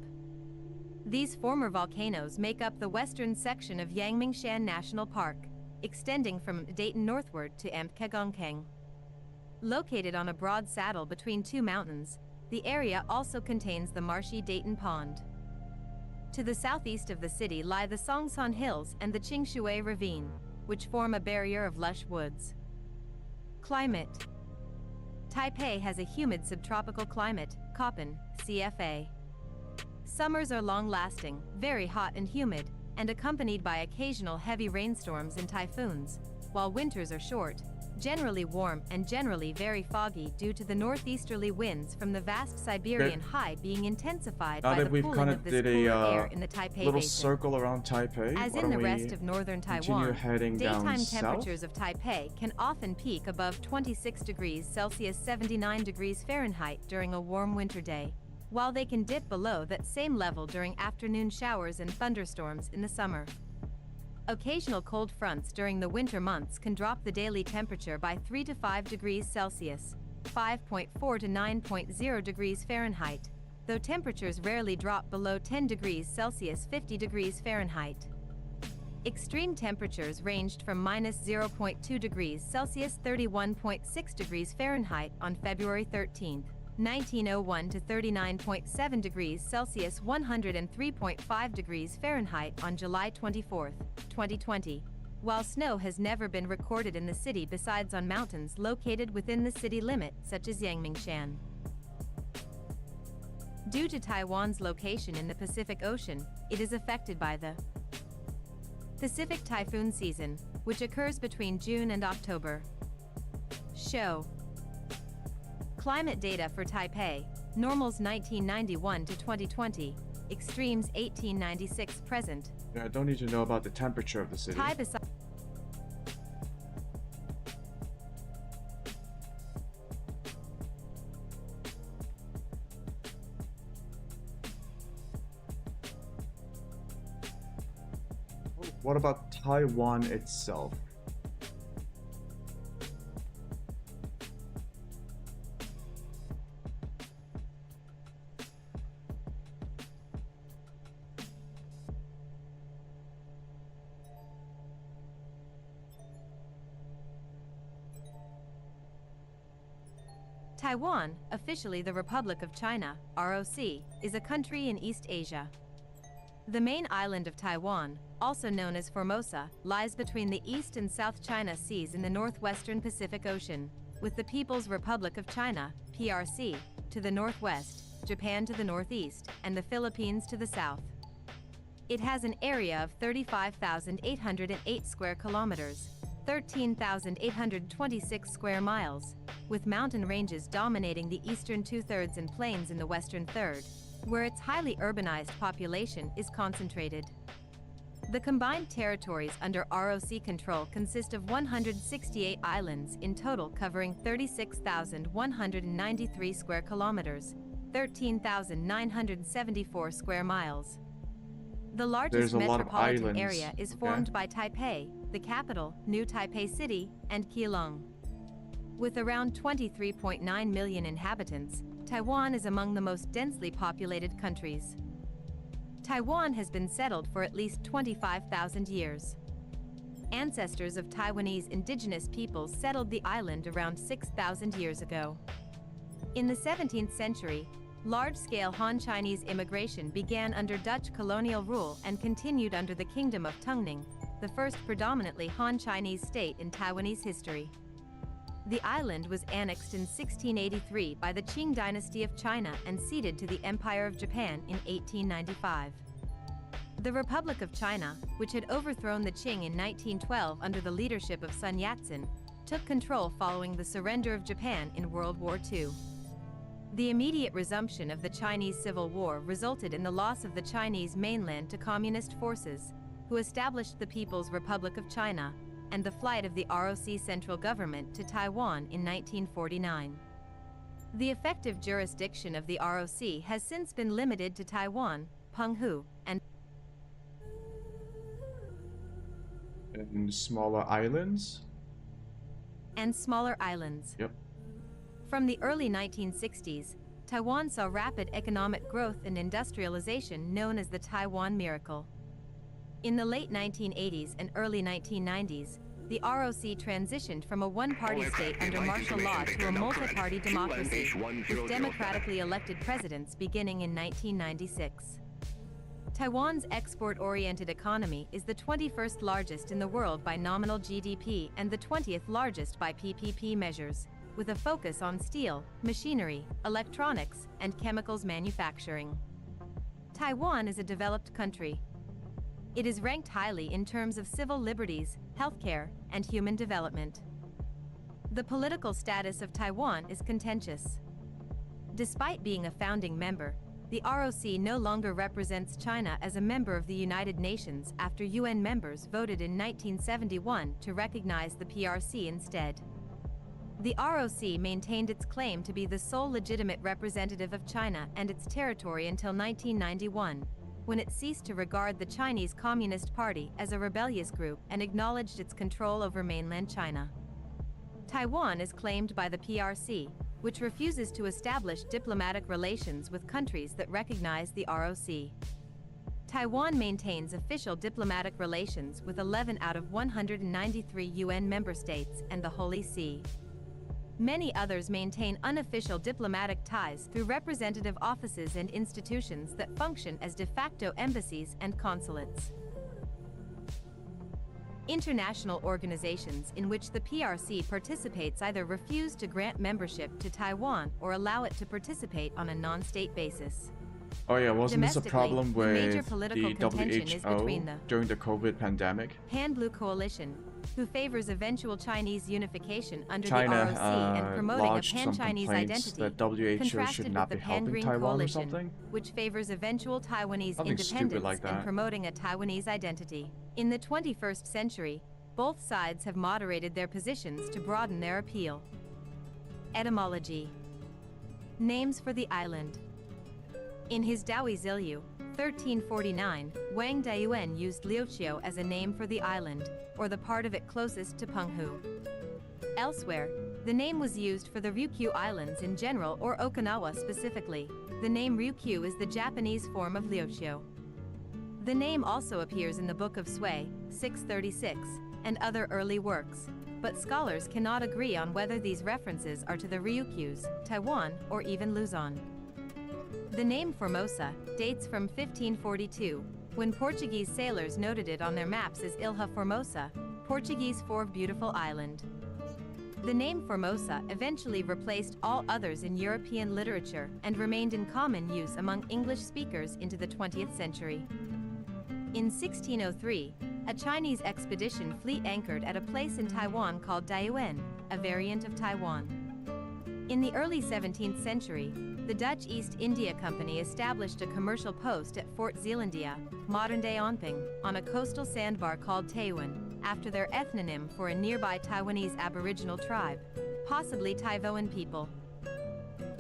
These former volcanoes make up the western section of Yangmingshan National Park, extending from Dayton northward to Kegongkeng. Located on a broad saddle between two mountains, the area also contains the marshy Dayton Pond. To the southeast of the city lie the Songsan Hills and the Qingshui Ravine, which form a barrier of lush woods. Climate. Taipei has a humid subtropical climate, Köppen, CFA. Summers are long-lasting, very hot and humid, and accompanied by occasional heavy rainstorms and typhoons, while winters are short, generally warm and generally very foggy due to the northeasterly winds from the vast Siberian high being intensified Now by that the we've cooling kind of of this did cooler a air in the Taipei little Basin. circle around Taipei, As why in the don't rest we of northern continue Taiwan, heading down daytime south? temperatures of Taipei can often peak above 26 degrees Celsius 79 degrees Fahrenheit during a warm winter day, while they can dip below that same level during afternoon showers and thunderstorms in the summer. Occasional cold fronts during the winter months can drop the daily temperature by 3 to 5 degrees Celsius, 5.4 to 9.0 degrees Fahrenheit, though temperatures rarely drop below 10 degrees Celsius 50 degrees Fahrenheit. Extreme temperatures ranged from minus 0.2 degrees Celsius 31.6 degrees Fahrenheit on February 13, 1901 to 39.7 degrees Celsius 103.5 degrees Fahrenheit on July 24, 2020, while snow has never been recorded in the city besides on mountains located within the city limit such as Yangmingshan. Due to Taiwan's location in the Pacific Ocean, it is affected by the Pacific typhoon season, which occurs between June and October. Show climate data for Taipei, normals 1991 to 2020, extremes 1896 present. Yeah, I don't need to know about the temperature of the city. What about Taiwan itself? Taiwan, officially the Republic of China, ROC, is a country in East Asia. The main island of Taiwan, also known as Formosa, lies between the East and South China Seas in the northwestern Pacific Ocean, with the People's Republic of China, PRC, to the northwest, with Japan to the northeast and the Philippines to the south. It has an area of 35,808 square kilometers, 13,826 square miles, with mountain ranges dominating the eastern two-thirds and plains in the western third, where its highly urbanized population is concentrated. The combined territories under ROC control consist of 168 islands in total, covering 36,193 square kilometers, 13,974 square miles. The largest metropolitan area is formed by Taipei, the capital, New Taipei City, and Keelung. With around 23.9 million inhabitants, Taiwan is among the most densely populated countries. Taiwan has been settled for at least 25,000 years. Ancestors of Taiwanese indigenous peoples settled the island around 6,000 years ago. In the 17th century, large-scale Han Chinese immigration began under Dutch colonial rule and continued under the Kingdom of Tungning, the first predominantly Han Chinese state in Taiwanese history. The island was annexed in 1683 by the Qing dynasty of China and ceded to the Empire of Japan in 1895. The Republic of China, which had overthrown the Qing in 1912 under the leadership of Sun Yat-sen, took control following the surrender of Japan in World War II. The immediate resumption of the Chinese Civil War resulted in the loss of the Chinese mainland to communist forces, who established the People's Republic of China, and the flight of the ROC central government to Taiwan in 1949. The effective jurisdiction of the ROC has since been limited to Taiwan, Penghu, and smaller islands. Yep. From the early 1960s, Taiwan saw rapid economic growth and industrialization known as the Taiwan Miracle. In the late 1980s and early 1990s, the ROC transitioned from a one-party state under martial law to a multi-party democracy, with democratically elected presidents beginning in 1996. Taiwan's export-oriented economy is the 21st largest in the world by nominal GDP and the 20th largest by PPP measures, with a focus on steel, machinery, electronics, and chemicals manufacturing. Taiwan is a developed country. It is ranked highly in terms of civil liberties, healthcare, and human development. The political status of Taiwan is contentious. Despite being a founding member, the ROC no longer represents China as a member of the United Nations after UN members voted in 1971 to recognize the PRC instead. The ROC maintained its claim to be the sole legitimate representative of China and its territory until 1991, when it ceased to regard the Chinese Communist Party as a rebellious group and acknowledged its control over mainland China. Taiwan is claimed by the PRC, which refuses to establish diplomatic relations with countries that recognize the ROC. Taiwan maintains official diplomatic relations with 11 out of 193 UN member states and the Holy See. Many others maintain unofficial diplomatic ties through representative offices and institutions that function as de facto embassies and consulates. International organizations in which the PRC participates either refuse to grant membership to Taiwan or allow it to participate on a non-state basis. Oh yeah, wasn't this a problem with major political the contention is between WHO the during the COVID pandemic? Pan-Blue Coalition, who favors eventual Chinese unification under China the ROC and promoting a lodged some pan-Chinese complaints identity, that WHO contrasted should with not the be helping Pan-Green Taiwan or Coalition, something? which favors eventual Taiwanese Something stupid independence like that. and promoting a Taiwanese identity. In the 21st century, both sides have moderated their positions to broaden their appeal. Etymology. Names for the island. In his Dawi Zilyu, 1349, Wang Dayuan used Liuqiu as a name for the island, or the part of it closest to Penghu. Elsewhere, the name was used for the Ryukyu Islands in general or Okinawa specifically. The name Ryukyu is the Japanese form of Liuqiu. The name also appears in the Book of Sui, 636, and other early works, but scholars cannot agree on whether these references are to the Ryukyus, Taiwan, or even Luzon. The name Formosa dates from 1542, when Portuguese sailors noted it on their maps as Ilha Formosa, Portuguese for beautiful island. The name Formosa eventually replaced all others in European literature and remained in common use among English speakers into the 20th century. In 1603, a Chinese expedition fleet anchored at a place in Taiwan called Diaoyuan, a variant of Taiwan. In the early 17th century, the Dutch East India Company established a commercial post at Fort Zeelandia, modern-day Onping, on a coastal sandbar called Taoyuan, after their ethnonym for a nearby Taiwanese Aboriginal tribe, possibly Taiwan people.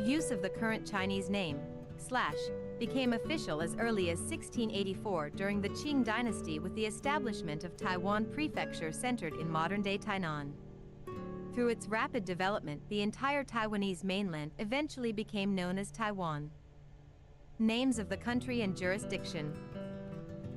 Use of the current Chinese name, / became official as early as 1684 during the Qing dynasty with the establishment of Taiwan Prefecture centered in modern-day Tainan. Through its rapid development, the entire Taiwanese mainland eventually became known as Taiwan. Names of the country and jurisdiction.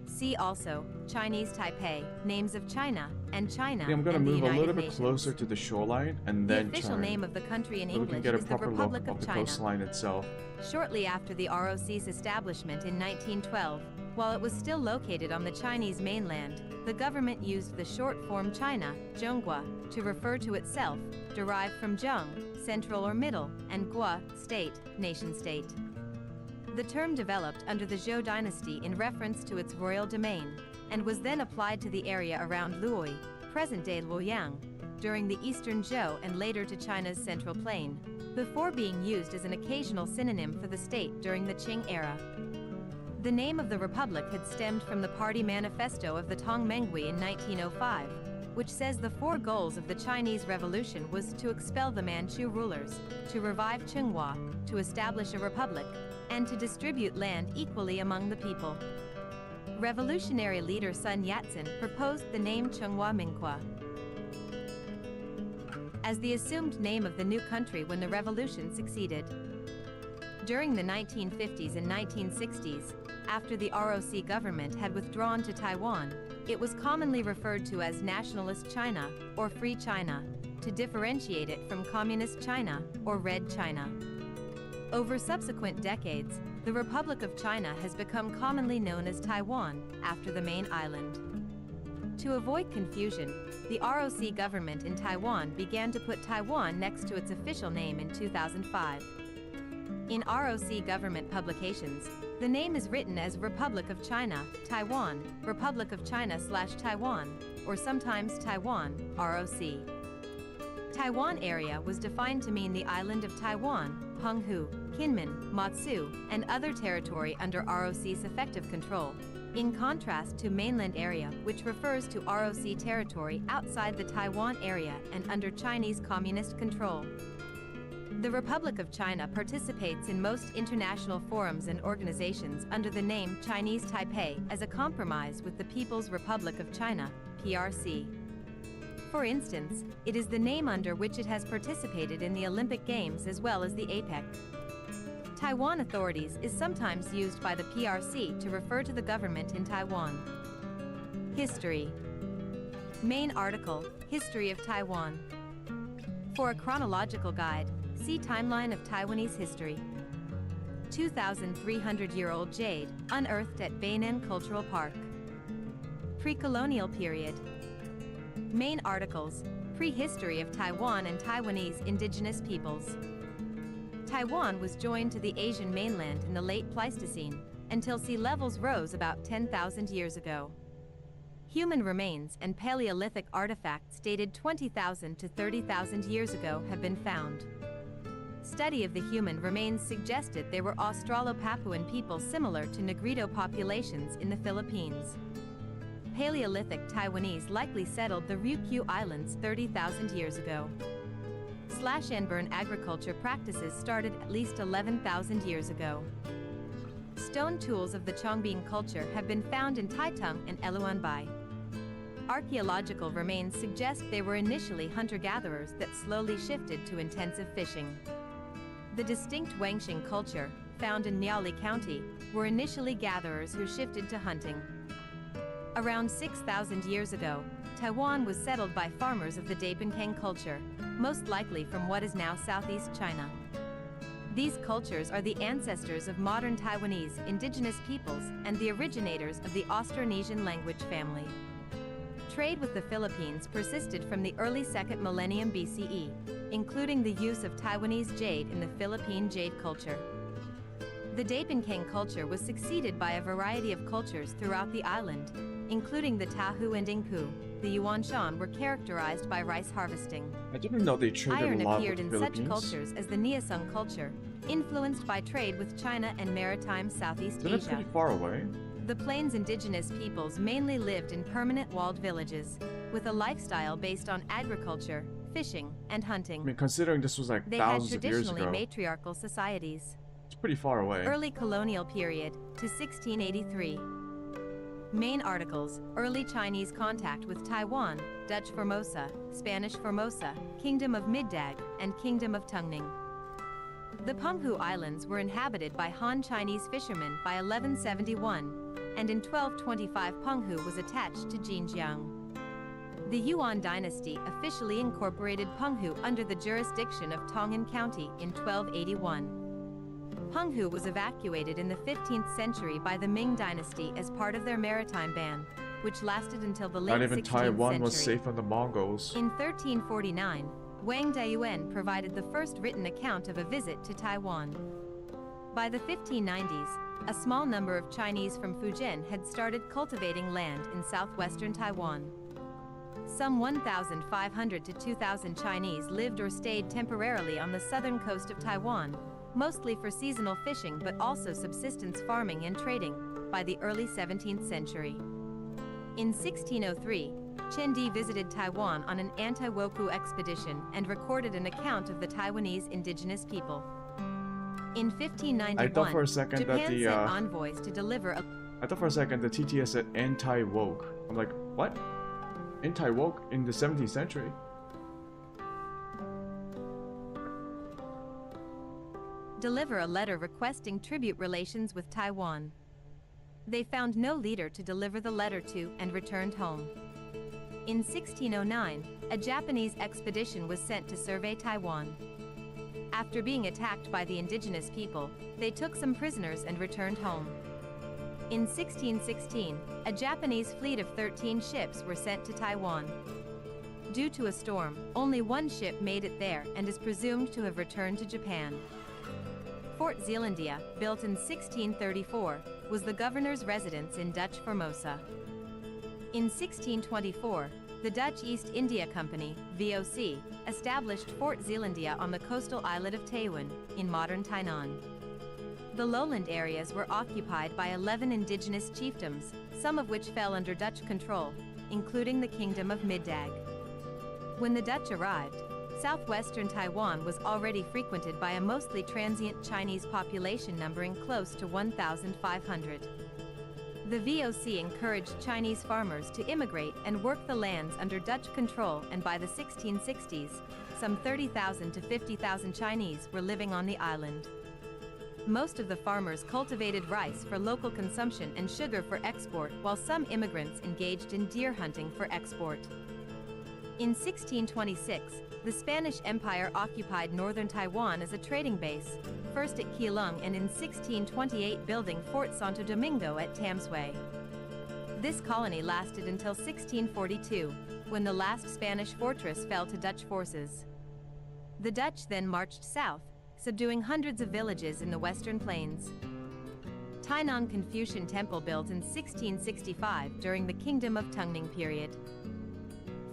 See also, Chinese Taipei, names of China, and China, I'm gonna and the move a United little bit Nations. closer to the shoreline and The then official turn, name of the country in so we can English get a is the proper look Republic of of the China. coastline itself. Shortly after the ROC's establishment in 1912, while it was still located on the Chinese mainland, the government used the short form China, Zhonghua, to refer to itself, derived from Zheng, central or middle, and Gua, state, nation-state. The term developed under the Zhou dynasty in reference to its royal domain, and was then applied to the area around Luoyi, present-day Luoyang, during the eastern Zhou and later to China's central plain, before being used as an occasional synonym for the state during the Qing era. The name of the republic had stemmed from the party manifesto of the Tongmenghui in 1905, which says the 4 goals of the Chinese Revolution was to expel the Manchu rulers, to revive Tsinghua, to establish a republic, and to distribute land equally among the people. Revolutionary leader Sun Yat-sen proposed the name Tsinghua Minghua as the assumed name of the new country when the revolution succeeded. During the 1950s and 1960s, after the ROC government had withdrawn to Taiwan, it was commonly referred to as Nationalist China, or Free China, to differentiate it from Communist China, or Red China. Over subsequent decades, the Republic of China has become commonly known as Taiwan, after the main island. To avoid confusion, the ROC government in Taiwan began to put Taiwan next to its official name in 2005. In ROC government publications, the name is written as Republic of China, Taiwan, Republic of China/Taiwan, or sometimes Taiwan, ROC. Taiwan area was defined to mean the island of Taiwan, Penghu, Kinmen, Matsu, and other territory under ROC's effective control, in contrast to mainland area, which refers to ROC territory outside the Taiwan area and under Chinese communist control. The Republic of China participates in most international forums and organizations under the name Chinese Taipei as a compromise with the People's Republic of China, PRC. For instance, it is the name under which it has participated in the Olympic Games as well as the APEC. Taiwan authorities is sometimes used by the PRC to refer to the government in Taiwan. History. Main article, History of Taiwan. For a chronological guide, see Timeline of Taiwanese History. 2,300-year-old jade, unearthed at Bainan Cultural Park. Pre-colonial period. Main articles, Prehistory of Taiwan and Taiwanese indigenous peoples. Taiwan was joined to the Asian mainland in the late Pleistocene, until sea levels rose about 10,000 years ago. Human remains and Paleolithic artifacts dated 20,000 to 30,000 years ago have been found. Study of the human remains suggested they were Australo-Papuan people similar to Negrito populations in the Philippines. Paleolithic Taiwanese likely settled the Ryukyu Islands 30,000 years ago. Slash-and-burn agriculture practices started at least 11,000 years ago. Stone tools of the Chongbin culture have been found in Taitung and Eluanbai. Archaeological remains suggest they were initially hunter-gatherers that slowly shifted to intensive fishing. The distinct Wangxing culture, found in Niali County, were initially gatherers who shifted to hunting. Around 6,000 years ago, Taiwan was settled by farmers of the Daepankang culture, most likely from what is now southeast China. These cultures are the ancestors of modern Taiwanese indigenous peoples and the originators of the Austronesian language family. Trade with the Philippines persisted from the early 2nd millennium BCE, including the use of Taiwanese jade in the Philippine jade culture. The Dapinkang culture was succeeded by a variety of cultures throughout the island, including the Tahu and Ingpu. The Yuanshan were characterized by rice harvesting. I didn't know they traded Iron a lot appeared with in the such Philippines. cultures as the Niasong culture, influenced by trade with China and maritime Southeast Isn't it Asia. pretty far away? The plains' indigenous peoples mainly lived in permanent walled villages, with a lifestyle based on agriculture, fishing, and hunting. I mean, considering this was like They had thousands of years traditionally ago, matriarchal societies. it's pretty far away. Early colonial period to 1683. Main articles: Early Chinese contact with Taiwan, Dutch Formosa, Spanish Formosa, Kingdom of Middag, and Kingdom of Tungning. The Penghu Islands were inhabited by Han Chinese fishermen by 1171, and in 1225 Penghu was attached to Xinjiang. The Yuan dynasty officially incorporated Penghu under the jurisdiction of Tongan County in 1281. Penghu was evacuated in the 15th century by the Ming dynasty as part of their maritime ban, which lasted until the late Not even 16th Taiwan century. was safe from the Mongols. In 1349, Wang Dayuan provided the first written account of a visit to Taiwan. By the 1590s, a small number of Chinese from Fujian had started cultivating land in southwestern Taiwan. Some 1,500 to 2,000 Chinese lived or stayed temporarily on the southern coast of Taiwan, mostly for seasonal fishing but also subsistence farming and trading, by the early 17th century. In 1603, Chen Di visited Taiwan on an anti-Wokou expedition and recorded an account of the Taiwanese indigenous people. In 1591, I thought for a second Japan that the sent envoys to deliver a I thought for a second the TTS said anti-woke. I'm like, what? Anti-woke in the 17th century? letter requesting tribute relations with Taiwan. They found no leader to deliver the letter to and returned home. In 1609, a Japanese expedition was sent to survey Taiwan. After being attacked by the indigenous people, they took some prisoners and returned home. In 1616, a Japanese fleet of 13 ships were sent to Taiwan. Due to a storm, only one ship made it there and is presumed to have returned to Japan. Fort Zeelandia, built in 1634, was the governor's residence in Dutch Formosa. In 1624, the Dutch East India Company, VOC, established Fort Zeelandia on the coastal islet of Taiwan, in modern Tainan. The lowland areas were occupied by 11 indigenous chiefdoms, some of which fell under Dutch control, including the Kingdom of Middag. When the Dutch arrived, southwestern Taiwan was already frequented by a mostly transient Chinese population numbering close to 1,500. The VOC encouraged Chinese farmers to immigrate and work the lands under Dutch control, and by the 1660s, some 30,000 to 50,000 Chinese were living on the island. Most of the farmers cultivated rice for local consumption and sugar for export, while some immigrants engaged in deer hunting for export. In 1626, the Spanish Empire occupied northern Taiwan as a trading base, first at Keelung and in 1628 building Fort Santo Domingo at Tamsui. This colony lasted until 1642, when the last Spanish fortress fell to Dutch forces. The Dutch then marched south, subduing hundreds of villages in the western plains. Tainan Confucian Temple built in 1665 during the Kingdom of Tungning period.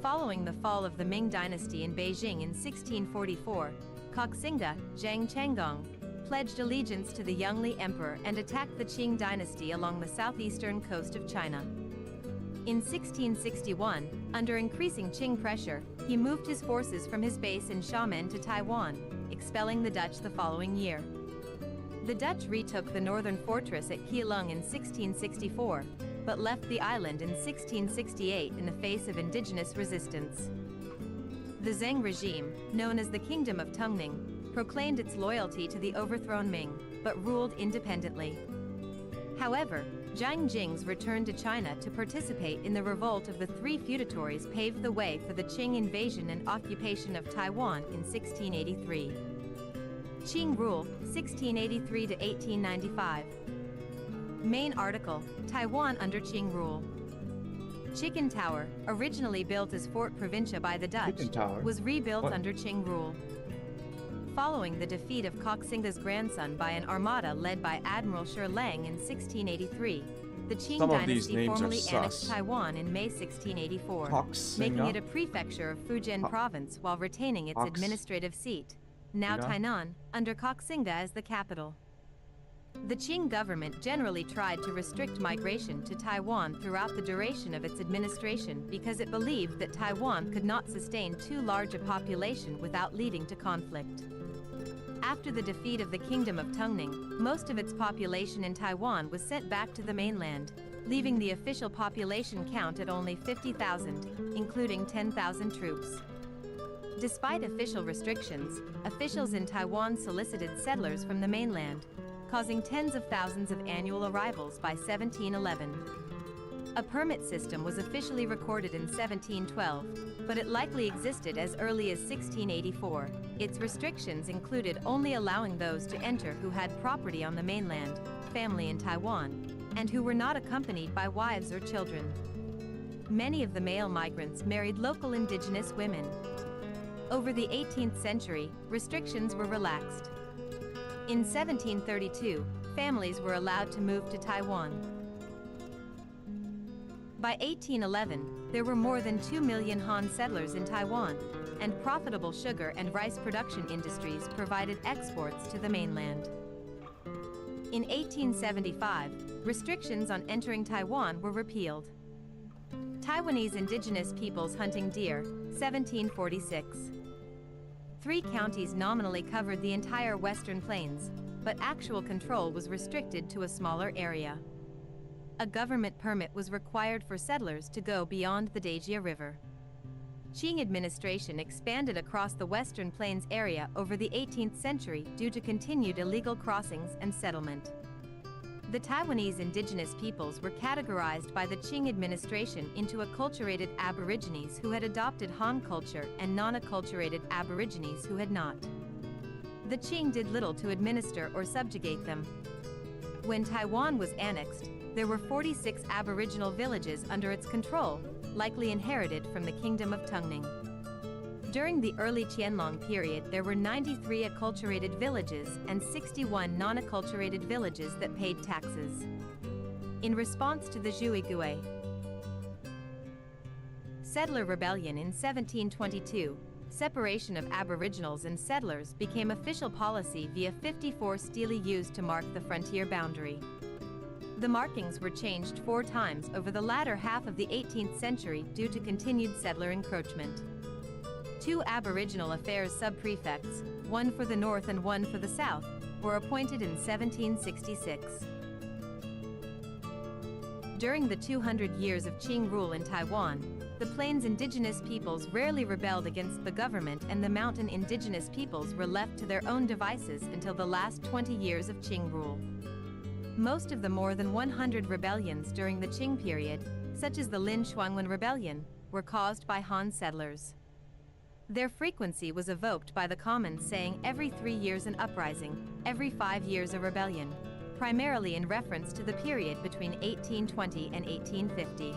Following the fall of the Ming dynasty in Beijing in 1644, Koxinga, Zhang Chenggong, pledged allegiance to the Yongle Emperor and attacked the Qing dynasty along the southeastern coast of China. In 1661, under increasing Qing pressure, he moved his forces from his base in Xiamen to Taiwan, expelling the Dutch the following year. The Dutch retook the northern fortress at Keelung in 1664, but left the island in 1668 in the face of indigenous resistance. The Zheng regime, known as the Kingdom of Tungning, proclaimed its loyalty to the overthrown Ming, but ruled independently. However, Zhang Jing's return to China to participate in the revolt of the three feudatories paved the way for the Qing invasion and occupation of Taiwan in 1683. Qing rule, 1683 to 1895. Main article, Taiwan under Qing rule. Chicken Tower, originally built as Fort Provincia by the Dutch, Chicken Tower? was rebuilt What? under Qing rule. Following the defeat of Koxinga's grandson by an armada led by Admiral Shi Lang in 1683, the Qing Some of these dynasty names are formally annexed sus. Taiwan in May 1684, Koxinga? making it a prefecture of Fujian province while retaining its Kox- administrative seat, now Inga? Tainan, under Koxinga as the capital. The Qing government generally tried to restrict migration to Taiwan throughout the duration of its administration because it believed that Taiwan could not sustain too large a population without leading to conflict. After the defeat of the Kingdom of Tungning, most of its population in Taiwan was sent back to the mainland, leaving the official population count at only 50,000, including 10,000 troops. Despite official restrictions, officials in Taiwan solicited settlers from the mainland, causing tens of thousands of annual arrivals by 1711. A permit system was officially recorded in 1712, but it likely existed as early as 1684. Its restrictions included only allowing those to enter who had property on the mainland, family in Taiwan, and who were not accompanied by wives or children. Many of the male migrants married local indigenous women. Over the 18th century, restrictions were relaxed. In 1732, families were allowed to move to Taiwan. By 1811, there were more than 2 million Han settlers in Taiwan, and profitable sugar and rice production industries provided exports to the mainland. In 1875, restrictions on entering Taiwan were repealed. Taiwanese indigenous peoples hunting deer, 1746. 3 counties nominally covered the entire Western Plains, but actual control was restricted to a smaller area. A government permit was required for settlers to go beyond the Dajia River. Qing administration expanded across the Western Plains area over the 18th century due to continued illegal crossings and settlement. The Taiwanese indigenous peoples were categorized by the Qing administration into acculturated Aborigines who had adopted Han culture and non-acculturated Aborigines who had not. The Qing did little to administer or subjugate them. When Taiwan was annexed, there were 46 Aboriginal villages under its control, likely inherited from the Kingdom of Tungning. During the early Qianlong period, there were 93 acculturated villages and 61 non-acculturated villages that paid taxes. In response to the Zhuigui settler rebellion in 1722, separation of Aboriginals and settlers became official policy via 54 stelae used to mark the frontier boundary. The markings were changed 4 times over the latter half of the 18th century due to continued settler encroachment. 2 Aboriginal Affairs sub-prefects, one for the north and one for the south, were appointed in 1766. During the 200 years of Qing rule in Taiwan, the Plains indigenous peoples rarely rebelled against the government, and the mountain indigenous peoples were left to their own devices until the last 20 years of Qing rule. Most of the more than 100 rebellions during the Qing period, such as the Lin Shuangwen Rebellion, were caused by Han settlers. Their frequency was evoked by the commons saying every 3 years an uprising, every 5 years a rebellion, primarily in reference to the period between 1820 and 1850.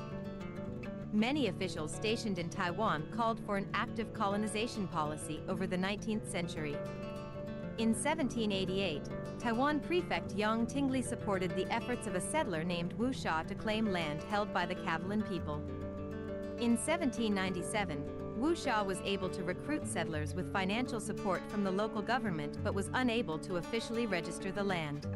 Many officials stationed in Taiwan called for an active colonization policy over the 19th century. In 1788, Taiwan Prefect Yang Tingli supported the efforts of a settler named Wu Sha to claim land held by the Kavalan people. In 1797, Wu Sha was able to recruit settlers with financial support from the local government but was unable to officially register the land.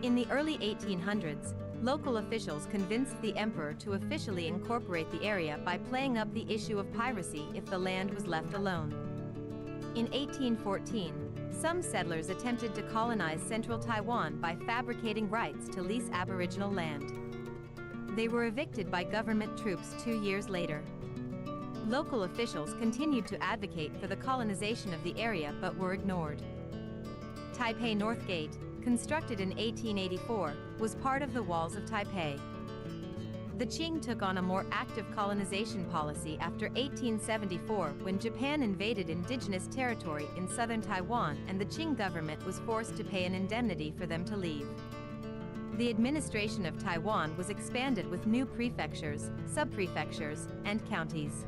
In the early 1800s, local officials convinced the emperor to officially incorporate the area by playing up the issue of piracy if the land was left alone. In 1814, some settlers attempted to colonize central Taiwan by fabricating rights to lease Aboriginal land. They were evicted by government troops 2 years later. Local officials continued to advocate for the colonization of the area but were ignored. Taipei North Gate, constructed in 1884, was part of the walls of Taipei. The Qing took on a more active colonization policy after 1874 when Japan invaded indigenous territory in southern Taiwan and the Qing government was forced to pay an indemnity for them to leave. The administration of Taiwan was expanded with new prefectures, sub-prefectures, and counties.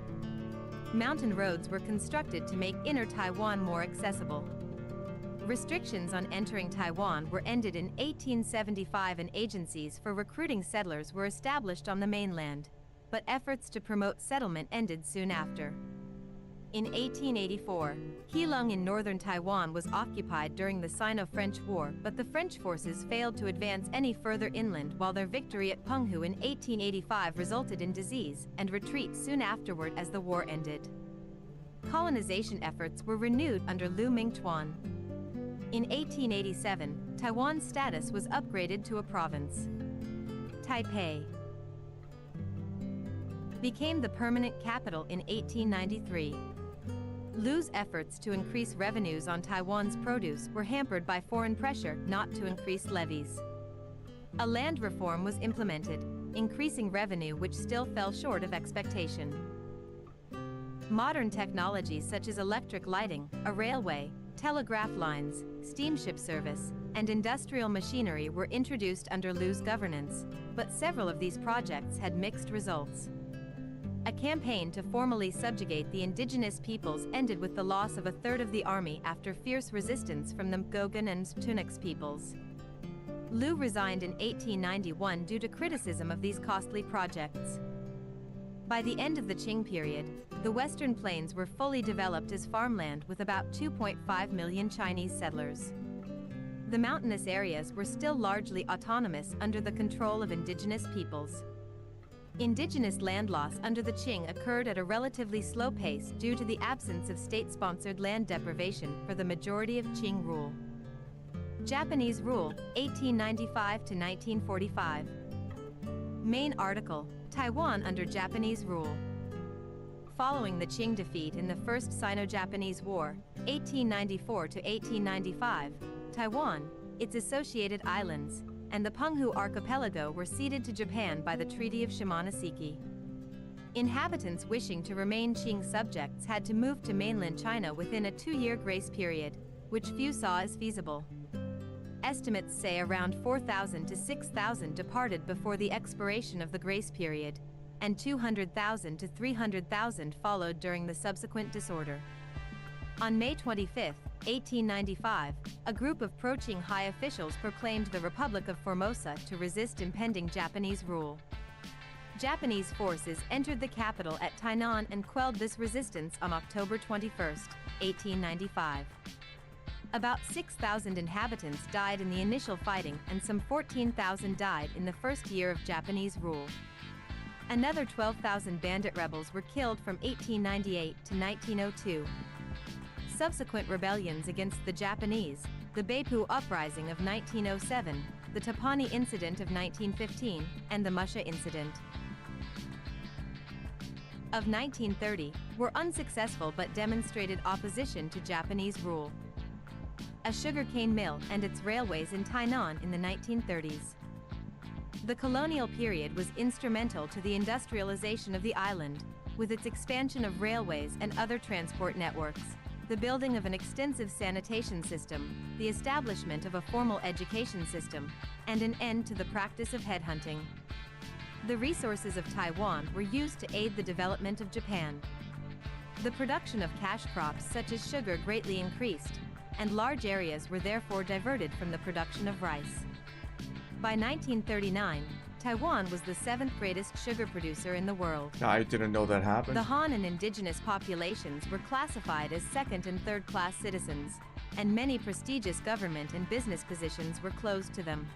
Mountain roads were constructed to make inner Taiwan more accessible. Restrictions on entering Taiwan were ended in 1875 and agencies for recruiting settlers were established on the mainland, but efforts to promote settlement ended soon after. In 1884, Keelung in northern Taiwan was occupied during the Sino-French War, but the French forces failed to advance any further inland while their victory at Penghu in 1885 resulted in disease and retreat soon afterward as the war ended. Colonization efforts were renewed under Lu Mingtuan. In 1887, Taiwan's status was upgraded to a province. Taipei became the permanent capital in 1893. Lu's efforts to increase revenues on Taiwan's produce were hampered by foreign pressure not to increase levies. A land reform was implemented, increasing revenue which still fell short of expectation. Modern technologies such as electric lighting, a railway, telegraph lines, steamship service, and industrial machinery were introduced under Lu's governance, but several of these projects had mixed results. A campaign to formally subjugate the indigenous peoples ended with the loss of a third of the army after fierce resistance from the Mgogan and Tunix peoples. Lu resigned in 1891 due to criticism of these costly projects. By the end of the Qing period, the Western Plains were fully developed as farmland with about 2.5 million Chinese settlers. The mountainous areas were still largely autonomous under the control of indigenous peoples. Indigenous land loss under the Qing occurred at a relatively slow pace due to the absence of state-sponsored land deprivation for the majority of Qing rule. Japanese rule, 1895 to 1945. Main article, Taiwan under Japanese rule. Following the Qing defeat in the First Sino-Japanese War, 1894 to 1895, Taiwan, its associated islands, and the Penghu archipelago were ceded to Japan by the Treaty of Shimonoseki. Inhabitants wishing to remain Qing subjects had to move to mainland China within a 2-year grace period, which few saw as feasible. Estimates say around 4,000 to 6,000 departed before the expiration of the grace period, and 200,000 to 300,000 followed during the subsequent disorder. On May 25, 1895, a group of pro-Qing high officials proclaimed the Republic of Formosa to resist impending Japanese rule. Japanese forces entered the capital at Tainan and quelled this resistance on October 21, 1895. About 6,000 inhabitants died in the initial fighting and some 14,000 died in the first year of Japanese rule. Another 12,000 bandit rebels were killed from 1898 to 1902. Subsequent rebellions against the Japanese, the Beipu Uprising of 1907, the Tapani Incident of 1915, and the Musha Incident of 1930, were unsuccessful but demonstrated opposition to Japanese rule. A sugarcane mill and its railways in Tainan in the 1930s. The colonial period was instrumental to the industrialization of the island, with its expansion of railways and other transport networks, the building of an extensive sanitation system, the establishment of a formal education system, and an end to the practice of headhunting. The resources of Taiwan were used to aid the development of Japan. The production of cash crops such as sugar greatly increased, and large areas were therefore diverted from the production of rice. By 1939, Taiwan was the 7th greatest sugar producer in the world. I didn't know that happened. The Han and indigenous populations were classified as second- and third-class citizens, and many prestigious government and business positions were closed to them.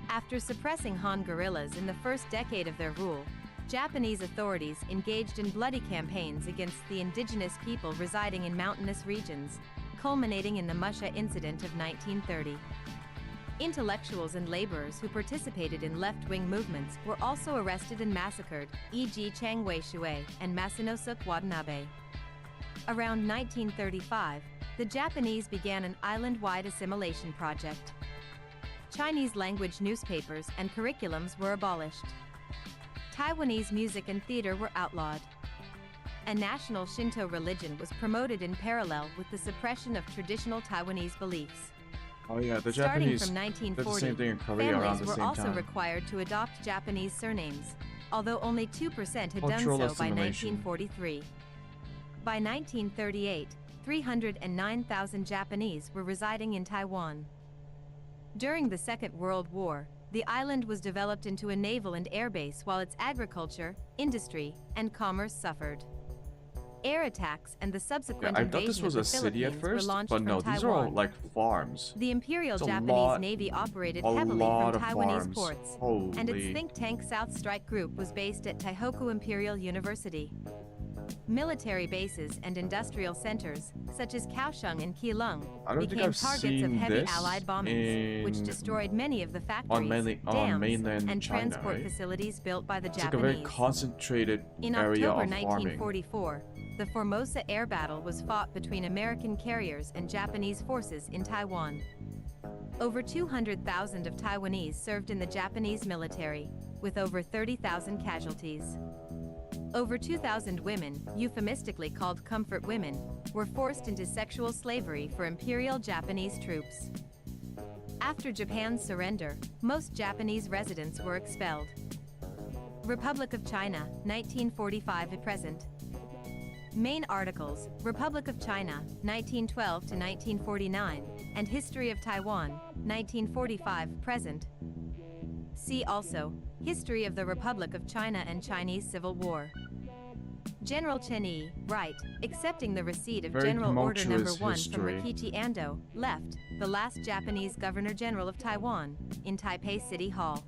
After suppressing Han guerrillas in the first decade of their rule, Japanese authorities engaged in bloody campaigns against the indigenous people residing in mountainous regions, culminating in the Musha Incident of 1930. Intellectuals and laborers who participated in left-wing movements were also arrested and massacred, e.g. Chiang Wei-shui and Masanosuke Watanabe. Around 1935, the Japanese began an island-wide assimilation project. Chinese-language newspapers and curriculums were abolished. Taiwanese music and theater were outlawed. A national Shinto religion was promoted in parallel with the suppression of traditional Taiwanese beliefs. Oh yeah, the Starting Japanese from did the 1940, same thing in Korea around families the were same also time. required to adopt Japanese surnames, although only 2% had done Cultural so by assimilation. 1943. By 1938, 309,000 Japanese were residing in Taiwan. During the Second World War, the island was developed into a naval and air base while its agriculture, industry, and commerce suffered. Air attacks and the Yeah, subsequent I thought this invasion was of a the city at Philippines were first, launched but from no, these are all Taiwan. like farms. The Imperial It's a Japanese lot- Navy operated a heavily lot from of Taiwanese farms. ports, and its Holy. think tank South Strike Group was based at Taihoku Imperial University. Military bases and industrial centers, such as Kaohsiung and Keelung, I don't think became I've targets of seen heavy this Allied bombings, which in- destroyed many of the factories, on dams, mainland and China, transport right? facilities built by the It's like a Japanese. very concentrated In area October of farming. 1944, the Formosa air battle was fought between American carriers and Japanese forces in Taiwan. Over 200,000 of Taiwanese served in the Japanese military, with over 30,000 casualties. Over 2,000 women, euphemistically called comfort women, were forced into sexual slavery for Imperial Japanese troops. After Japan's surrender, most Japanese residents were expelled. Republic of China, 1945 to present. Main articles: Republic of China, 1912 to 1949, and History of Taiwan, 1945 present. See also, History of the Republic of China and Chinese Civil War. General Chen Yi, right, accepting the receipt of Very General Order No. tumultuous 1 history. from Rikichi Ando, left, the last Japanese Governor-General of Taiwan, in Taipei City Hall.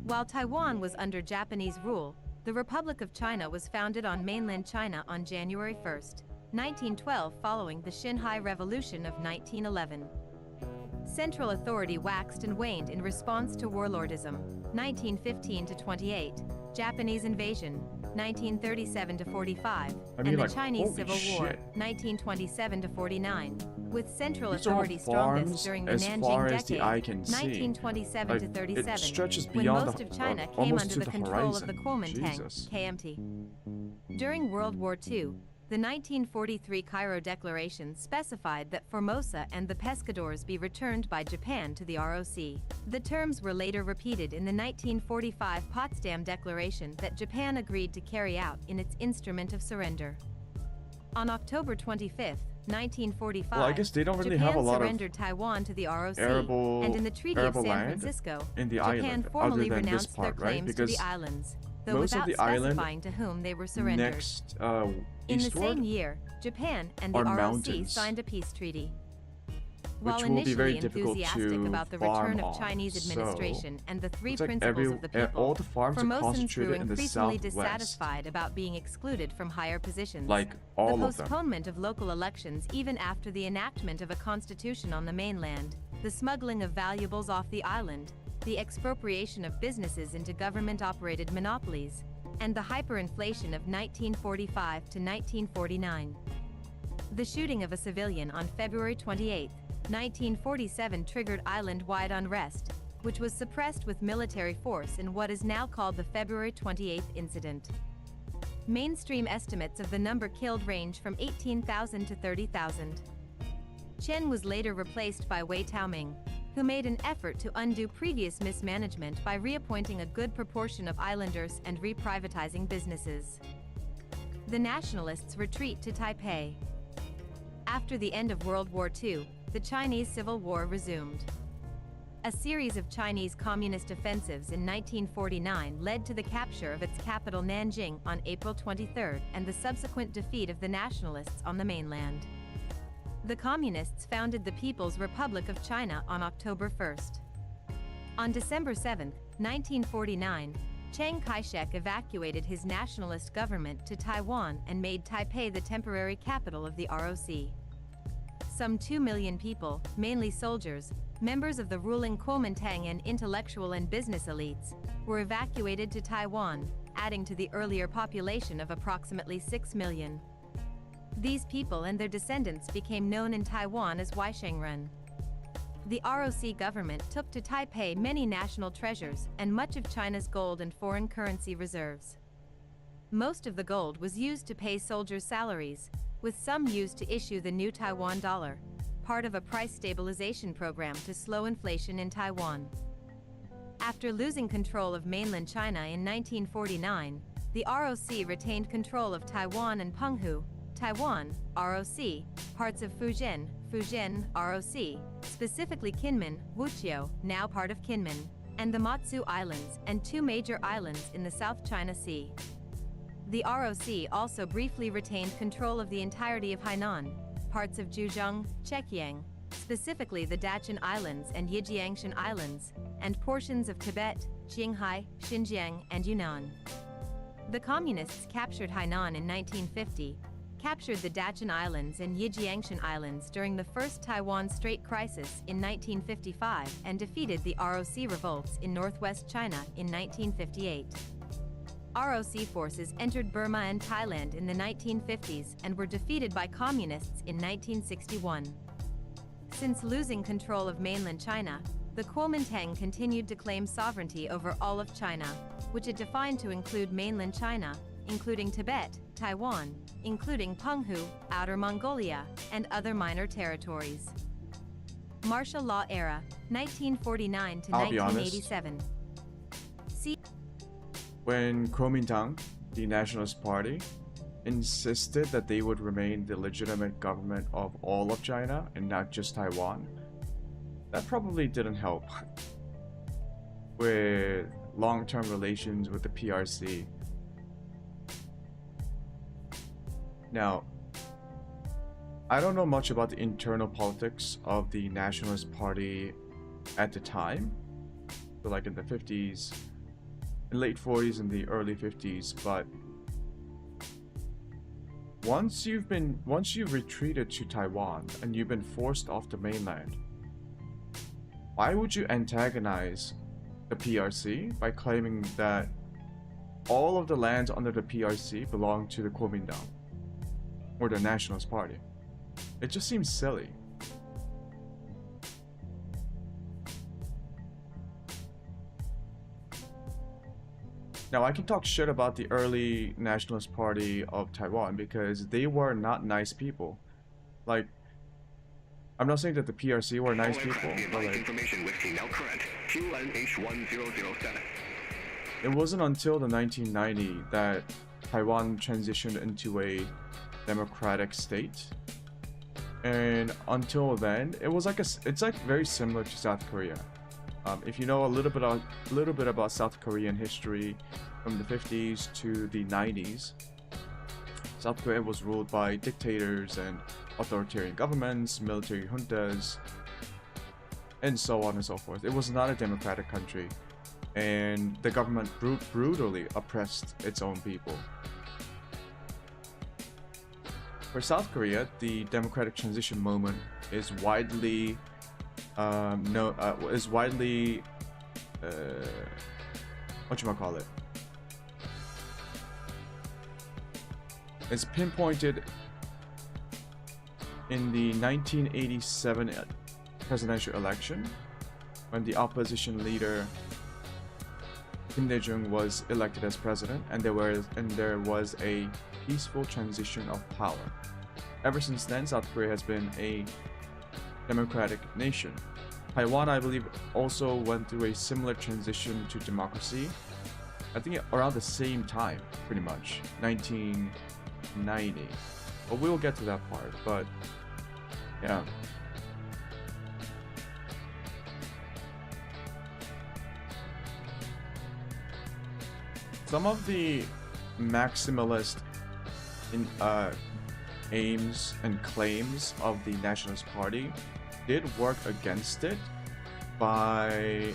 While Taiwan was under Japanese rule, the Republic of China was founded on mainland China on January 1, 1912, following the Xinhai Revolution of 1911. Central authority waxed and waned in response to warlordism, 1915 to 28, Japanese invasion, 1937 to 45, I mean, and the like, Chinese holy Civil War, shit. 1927 to 49, with central These are all authority strongest farms during the as Nanjing far decade, as the eye can see. 1927 Like, to it 37, stretches when beyond most the- of China came almost under to the the control of the horizon. Kuomintang, Jesus. KMT. During World War II, the 1943 Cairo Declaration specified that Formosa and the Pescadores be returned by Japan to the ROC. The terms were later repeated in the 1945 Potsdam Declaration that Japan agreed to carry out in its instrument of surrender. On October 25, 1945, Well, I guess they don't really Japan have a lot of surrendered Taiwan to the ROC, arable- and in the Treaty of arable San land Francisco, in the Japan island, formally other than this renounced part, their right? claims to the Because islands, though most of without the island specifying to whom they were surrendered. next In the eastward, same year, Japan and the are ROC mountains, signed a peace treaty. While will be very initially difficult enthusiastic to about the farm return of on. Chinese So, administration and the three it's like principles of the people, all the farms are Formosans grew concentrated in the increasingly southwest. dissatisfied about being excluded from higher positions. Like all the of them. postponement of local elections even after the enactment of a constitution on the mainland, the smuggling of valuables off the island, the expropriation of businesses into government-operated monopolies, and the hyperinflation of 1945 to 1949. The shooting of a civilian on February 28, 1947 triggered island-wide unrest, which was suppressed with military force in what is now called the February 28 incident. Mainstream estimates of the number killed range from 18,000 to 30,000. Chen was later replaced by Wei Taoming, who made an effort to undo previous mismanagement by reappointing a good proportion of islanders and reprivatizing businesses. The nationalists retreat to Taipei. After the end of World War II, the Chinese Civil War resumed. A series of Chinese communist offensives in 1949 led to the capture of its capital Nanjing on April 23 and the subsequent defeat of the nationalists on the mainland. The Communists founded the People's Republic of China on October 1. On December 7, 1949, Chiang Kai-shek evacuated his nationalist government to Taiwan and made Taipei the temporary capital of the ROC. Some 2 million people, mainly soldiers, members of the ruling Kuomintang and intellectual and business elites, were evacuated to Taiwan, adding to the earlier population of approximately 6 million. These people and their descendants became known in Taiwan as Waishengren. The ROC government took to Taipei many national treasures and much of China's gold and foreign currency reserves. Most of the gold was used to pay soldiers' salaries, with some used to issue the new Taiwan dollar, part of a price stabilization program to slow inflation in Taiwan. After losing control of mainland China in 1949, the ROC retained control of Taiwan and Penghu, Taiwan, ROC, parts of Fujian, Fujian, ROC, specifically Kinmen, Wuqiu, now part of Kinmen, and the Matsu Islands, and 2 major islands in the South China Sea. The ROC also briefly retained control of the entirety of Hainan, parts of Zhejiang, Zhejiang, specifically the Dachin Islands and Yijiangshan Islands, and portions of Tibet, Qinghai, Xinjiang, and Yunnan. The Communists captured Hainan in 1950, captured the Dachin Islands and Yijiangshan Islands during the First Taiwan Strait Crisis in 1955 and defeated the ROC revolts in northwest China in 1958. ROC forces entered Burma and Thailand in the 1950s and were defeated by Communists in 1961. Since losing control of mainland China, the Kuomintang continued to claim sovereignty over all of China, which it defined to include mainland China, including Tibet, Taiwan, including Penghu, Outer Mongolia, and other minor territories. Martial law era, 1949 to I'll be honest. 1987. When Kuomintang, the Nationalist Party, insisted that they would remain the legitimate government of all of China and not just Taiwan, that probably didn't help with long-term relations with the PRC. Now, I don't know much about the internal politics of the Nationalist Party at the time, so like in the 50s, in late 40s and the early 50s, but once you've retreated to Taiwan and you've been forced off the mainland, why would you antagonize the PRC by claiming that all of the lands under the PRC belong to the Kuomintang or the Nationalist Party? It just seems silly. Now, I can talk shit about the early Nationalist Party of Taiwan because they were not nice people. Like, I'm not saying that the PRC were nice people, but like, information whiskey now current. QNH1007. it wasn't until the 1990 that Taiwan transitioned into a democratic state. And until then, it was like it's like very similar to South Korea. If you know a little bit about South Korean history from the 50s to the 90s, South Korea was ruled by dictators and authoritarian governments, military juntas, and so on and so forth. It was not a democratic country, and the government brutally oppressed its own people. For South Korea, the democratic transition movement is widely whatchamacallit, it's pinpointed in the 1987 presidential election when the opposition leader Kim Dae-jung was elected as president, and there was a peaceful transition of power. Ever since then, South Korea has been a democratic nation. Taiwan, I believe, also went through a similar transition to democracy. I think around the same time, pretty much, 1990. But we'll get to that part, but yeah. Some of the maximalist aims and claims of the Nationalist Party did work against it by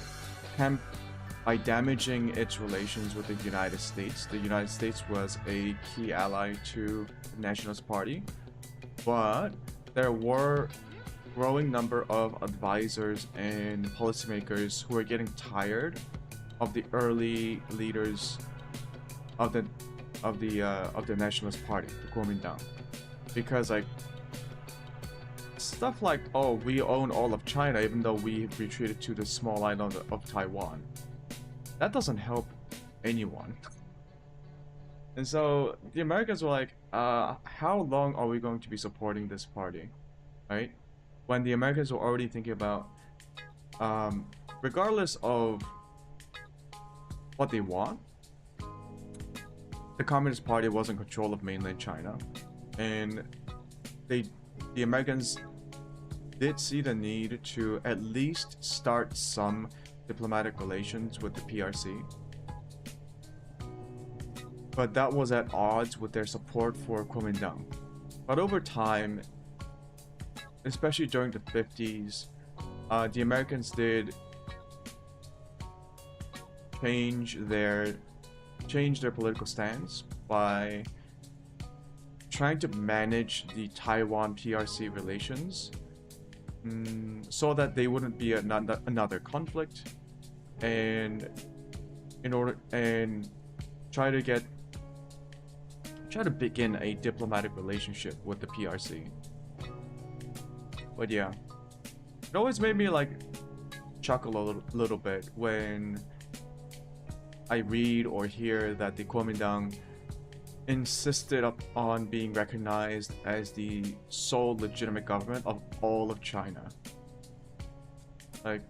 damaging its relations with the United States. The United States was a key ally to the Nationalist Party, but there were growing number of advisors and policymakers who were getting tired of the early leaders of the Nationalist Party, the Kuomintang, because like stuff like, oh, we own all of China even though we retreated to the small island of Taiwan, that doesn't help anyone. And so the Americans were like, how long are we going to be supporting this party, right? when the Americans were already thinking about, regardless of what they want, the Communist Party was in control of mainland China, and the Americans did see the need to at least start some diplomatic relations with the PRC. But that was at odds with their support for Kuomintang. But over time, especially during the 50s, the Americans did change their political stance by trying to manage the Taiwan PRC relations so that they wouldn't be another conflict, and try to begin a diplomatic relationship with the PRC. But yeah, it always made me like chuckle a little bit when I read or hear that the Kuomintang insisted on being recognized as the sole legitimate government of all of China. Like,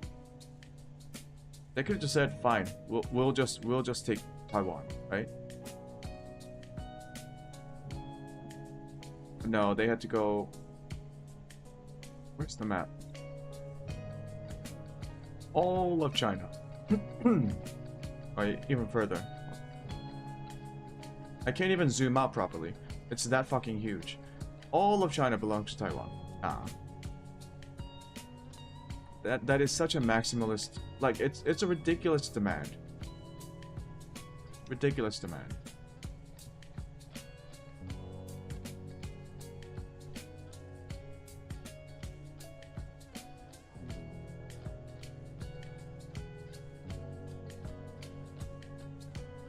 they could have just said, "Fine, we'll just take Taiwan," right? No, they had to go. Where's the map? All of China. Right, even further. I can't even zoom out properly. It's that fucking huge. All of China belongs to Taiwan. That is such a maximalist. Like, it's a ridiculous demand. Ridiculous demand.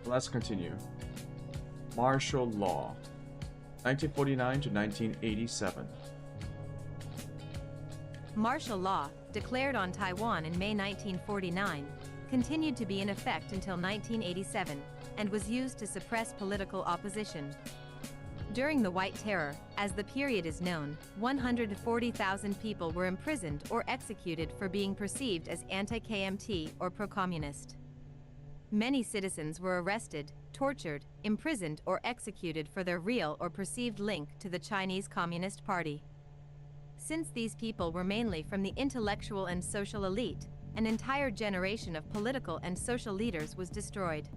Let's continue. Martial law, 1949 to 1987. Martial law, declared on Taiwan in May 1949, continued to be in effect until 1987 and was used to suppress political opposition. During the White Terror, as the period is known, 140,000 people were imprisoned or executed for being perceived as anti-KMT or pro-communist. Many citizens were arrested, tortured, imprisoned, or executed for their real or perceived link to the Chinese Communist Party. Since these people were mainly from the intellectual and social elite, an entire generation of political and social leaders was destroyed.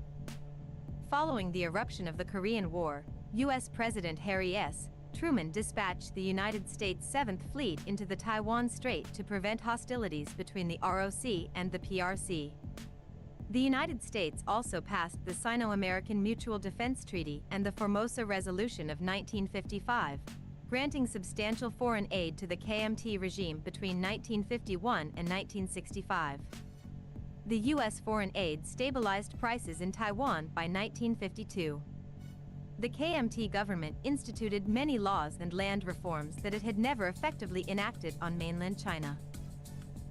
Following the eruption of the Korean War, U.S. President Harry S. Truman dispatched the United States 7th Fleet into the Taiwan Strait to prevent hostilities between the ROC and the PRC. The United States also passed the Sino-American Mutual Defense Treaty and the Formosa Resolution of 1955, granting substantial foreign aid to the KMT regime between 1951 and 1965. The U.S. foreign aid stabilized prices in Taiwan by 1952. The KMT government instituted many laws and land reforms that it had never effectively enacted on mainland China.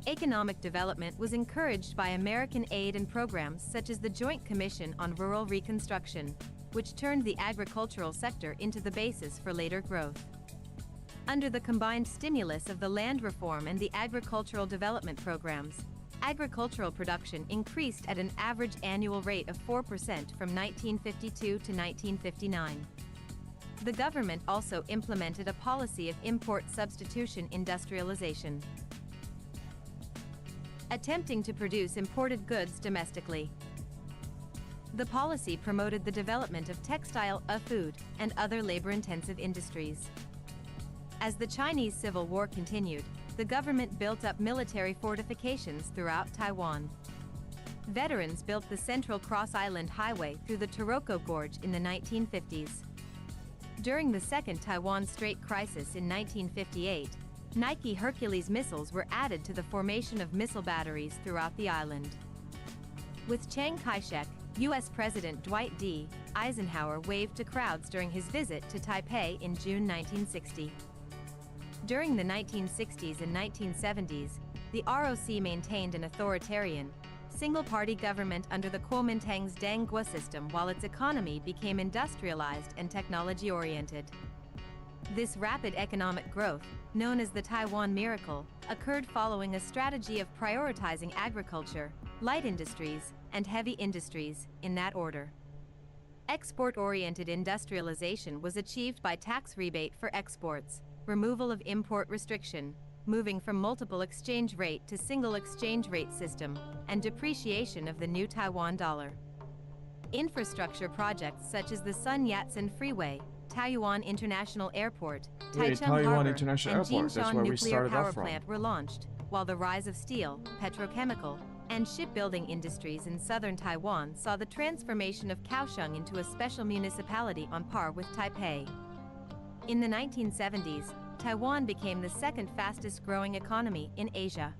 Economic development was encouraged by American aid and programs such as the Joint Commission on Rural Reconstruction, which turned the agricultural sector into the basis for later growth. Under the combined stimulus of the land reform and the agricultural development programs, agricultural production increased at an average annual rate of 4% from 1952 to 1959. The government also implemented a policy of import substitution industrialization, attempting to produce imported goods domestically. The policy promoted the development of textile, food, and other labor-intensive industries. As the Chinese Civil War continued, the government built up military fortifications throughout Taiwan. Veterans built the Central Cross Island Highway through the Taroko Gorge in the 1950s. During the Second Taiwan Strait Crisis in 1958, Nike Hercules missiles were added to the formation of missile batteries throughout the island. With Chiang Kai-shek, U.S. President Dwight D. Eisenhower waved to crowds during his visit to Taipei in June 1960. During the 1960s and 1970s, the ROC maintained an authoritarian, single-party government under the Kuomintang's Deng Guo system while its economy became industrialized and technology-oriented. This rapid economic growth, known as the Taiwan Miracle, occurred following a strategy of prioritizing agriculture, light industries, and heavy industries, in that order. Export-oriented industrialization was achieved by tax rebate for exports, removal of import restriction, moving from multiple exchange rate to single exchange rate system, and depreciation of the new Taiwan dollar. Infrastructure projects such as the Sun Yat-sen Freeway, Taiyuan International Airport, Wait, Taichung Taiyuan Harbor, International and Airport, that's Jinshan where we Nuclear started Power off from. Plant were launched, while the rise of steel, petrochemical, and shipbuilding industries in southern Taiwan saw the transformation of Kaohsiung into a special municipality on par with Taipei. In the 1970s, Taiwan became the second fastest growing economy in Asia.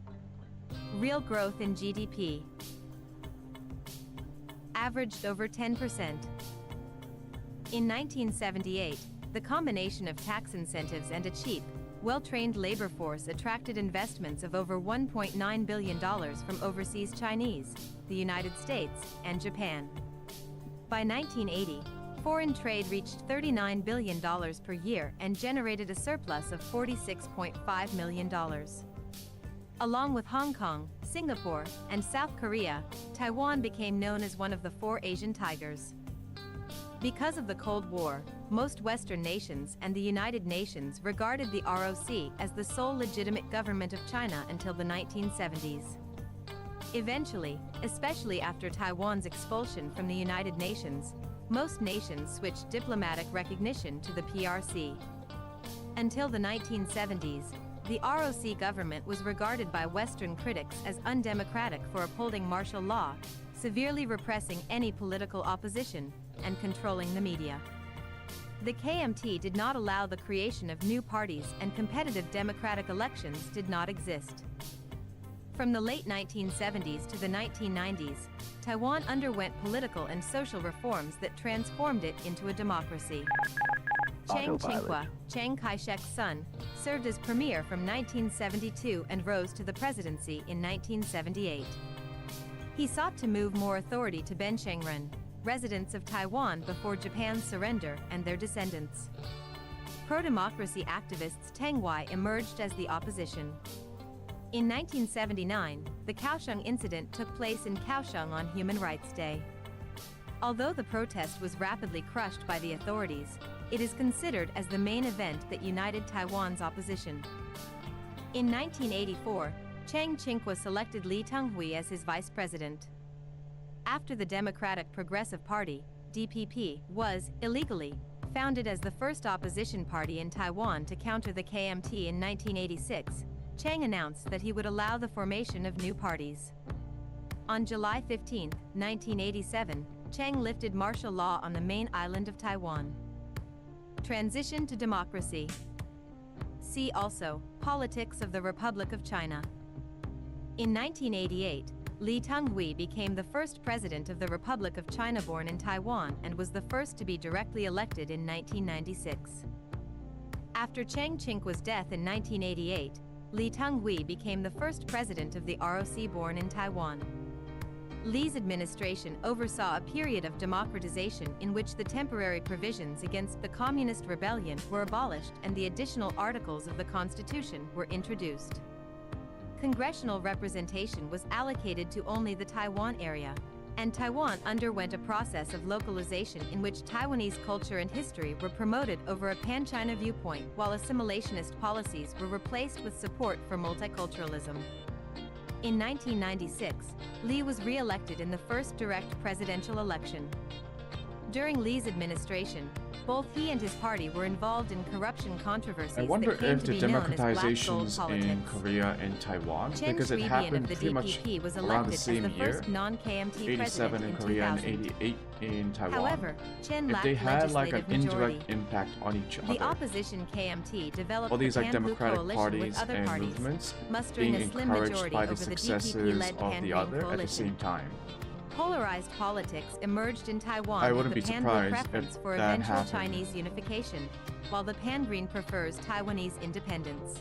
Real growth in GDP averaged over 10%. In 1978, the combination of tax incentives and a cheap, well-trained labor force attracted investments of over $1.9 billion from overseas Chinese, the United States, and Japan. By 1980, foreign trade reached $39 billion per year and generated a surplus of $46.5 million. Along with Hong Kong, Singapore, and South Korea, Taiwan became known as one of the 4 Asian tigers. Because of the Cold War, most Western nations and the United Nations regarded the ROC as the sole legitimate government of China until the 1970s. Eventually, especially after Taiwan's expulsion from the United Nations, most nations switched diplomatic recognition to the PRC. Until the 1970s, the ROC government was regarded by Western critics as undemocratic for upholding martial law, severely repressing any political opposition, and controlling the media. The KMT did not allow the creation of new parties, and competitive democratic elections did not exist. From the late 1970s to the 1990s, Taiwan underwent political and social reforms that transformed it into a democracy. Chiang Ching-kuo, Chiang Kai-shek's son, served as premier from 1972 and rose to the presidency in 1978. He sought to move more authority to Benchengren, residents of Taiwan before Japan's surrender, and their descendants. Pro-democracy activists Teng Wai emerged as the opposition. In 1979, the Kaohsiung incident took place in Kaohsiung on Human Rights Day. Although the protest was rapidly crushed by the authorities, it is considered as the main event that united Taiwan's opposition. In 1984, Chiang Ching-kuo selected Lee Teng-hui as his vice president. After the Democratic Progressive Party, DPP, was, illegally, founded as the first opposition party in Taiwan to counter the KMT in 1986, Chiang announced that he would allow the formation of new parties. On July 15, 1987, Chiang lifted martial law on the main island of Taiwan. Transition to democracy. See also, Politics of the Republic of China. In 1988, Lee Teng-hui became the first president of the Republic of China born in Taiwan and was the first to be directly elected in 1996. After Chiang Ching-kuo's death in 1988, Lee Teng-hui became the first president of the ROC born in Taiwan. Lee's administration oversaw a period of democratization in which the temporary provisions against the Communist rebellion were abolished and the additional articles of the Constitution were introduced. Congressional representation was allocated to only the Taiwan area, and Taiwan underwent a process of localization in which Taiwanese culture and history were promoted over a pan-China viewpoint, while assimilationist policies were replaced with support for multiculturalism. In 1996, Lee was re-elected in the first direct presidential election. During Lee's administration, both he and his party were involved in corruption controversies I wonder that came if to the be known as black gold democratizations politics. in Korea and Taiwan, Chen because it Shui-bian happened of the pretty much DPP was around elected the as same the year, first non-KMT 87 president in in Korea and 2000. 88 in Taiwan. However, Chen If lacked they had like an legislative majority. indirect impact on each The other, opposition KMT developed all these the like Pan-Blue democratic coalition parties with other and parties, movements mustering being a slim encouraged majority by the over the successes DPP-led of the Pan-Green other at the coalition. same time. Polarized politics emerged in Taiwan I with wouldn't the be Pan-Blue surprised preference if for that eventual happened. Chinese unification, while the Pan-Green prefers Taiwanese independence.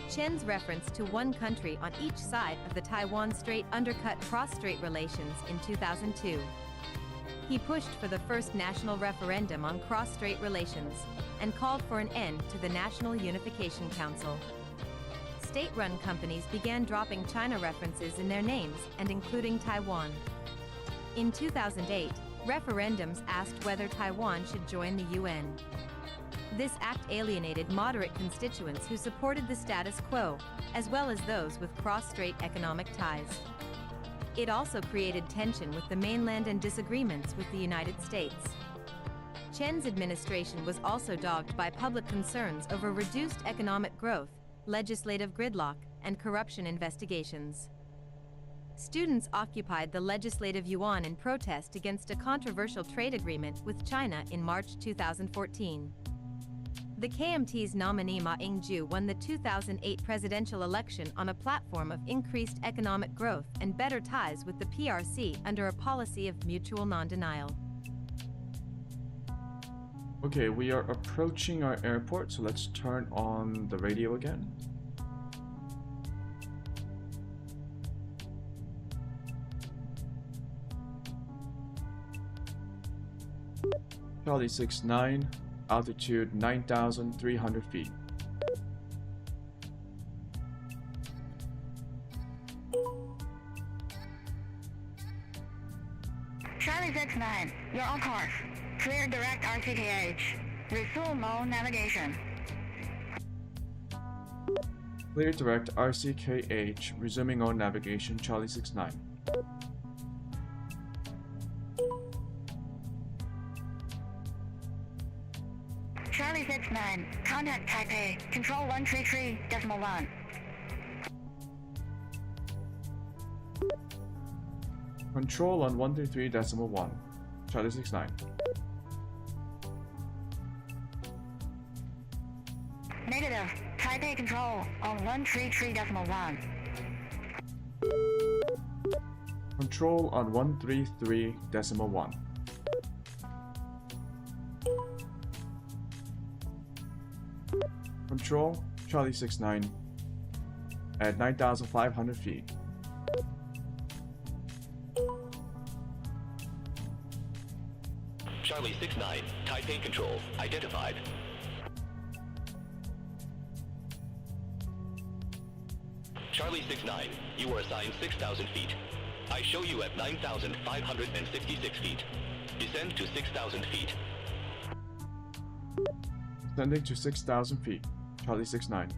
Chen's reference to one country on each side of the Taiwan Strait undercut cross-strait relations in 2002. He pushed for the first national referendum on cross-strait relations and called for an end to the National Unification Council. State-run companies began dropping China references in their names and including Taiwan. In 2008, referendums asked whether Taiwan should join the UN. This act alienated moderate constituents who supported the status quo, as well as those with cross-strait economic ties. It also created tension with the mainland and disagreements with the United States. Chen's administration was also dogged by public concerns over reduced economic growth, legislative gridlock, and corruption investigations. Students occupied the Legislative Yuan in protest against a controversial trade agreement with China in March 2014. The KMT's nominee Ma Ying-jeou won the 2008 presidential election on a platform of increased economic growth and better ties with the PRC under a policy of mutual non-denial. Okay, we are approaching our airport, so let's turn on the radio again. Charlie 69, altitude 9,300 feet. Charlie 69, you're on course. Clear direct RCKH. Resume mode navigation. Clear direct RCKH, resuming on navigation, Charlie 69. Charlie 69, contact Taipei, control 133.1. Control on 133.1, Charlie 69. Negative, Taipei control on 133.1. Control on 133.1. Control, Charlie 69, at 9,500 feet. Charlie 69, Taipei control, identified. Charlie 69, you are assigned 6,000 feet. I show you at 9,566 feet. Descend to 6,000 feet. Descending to 6,000 feet, Charlie 69.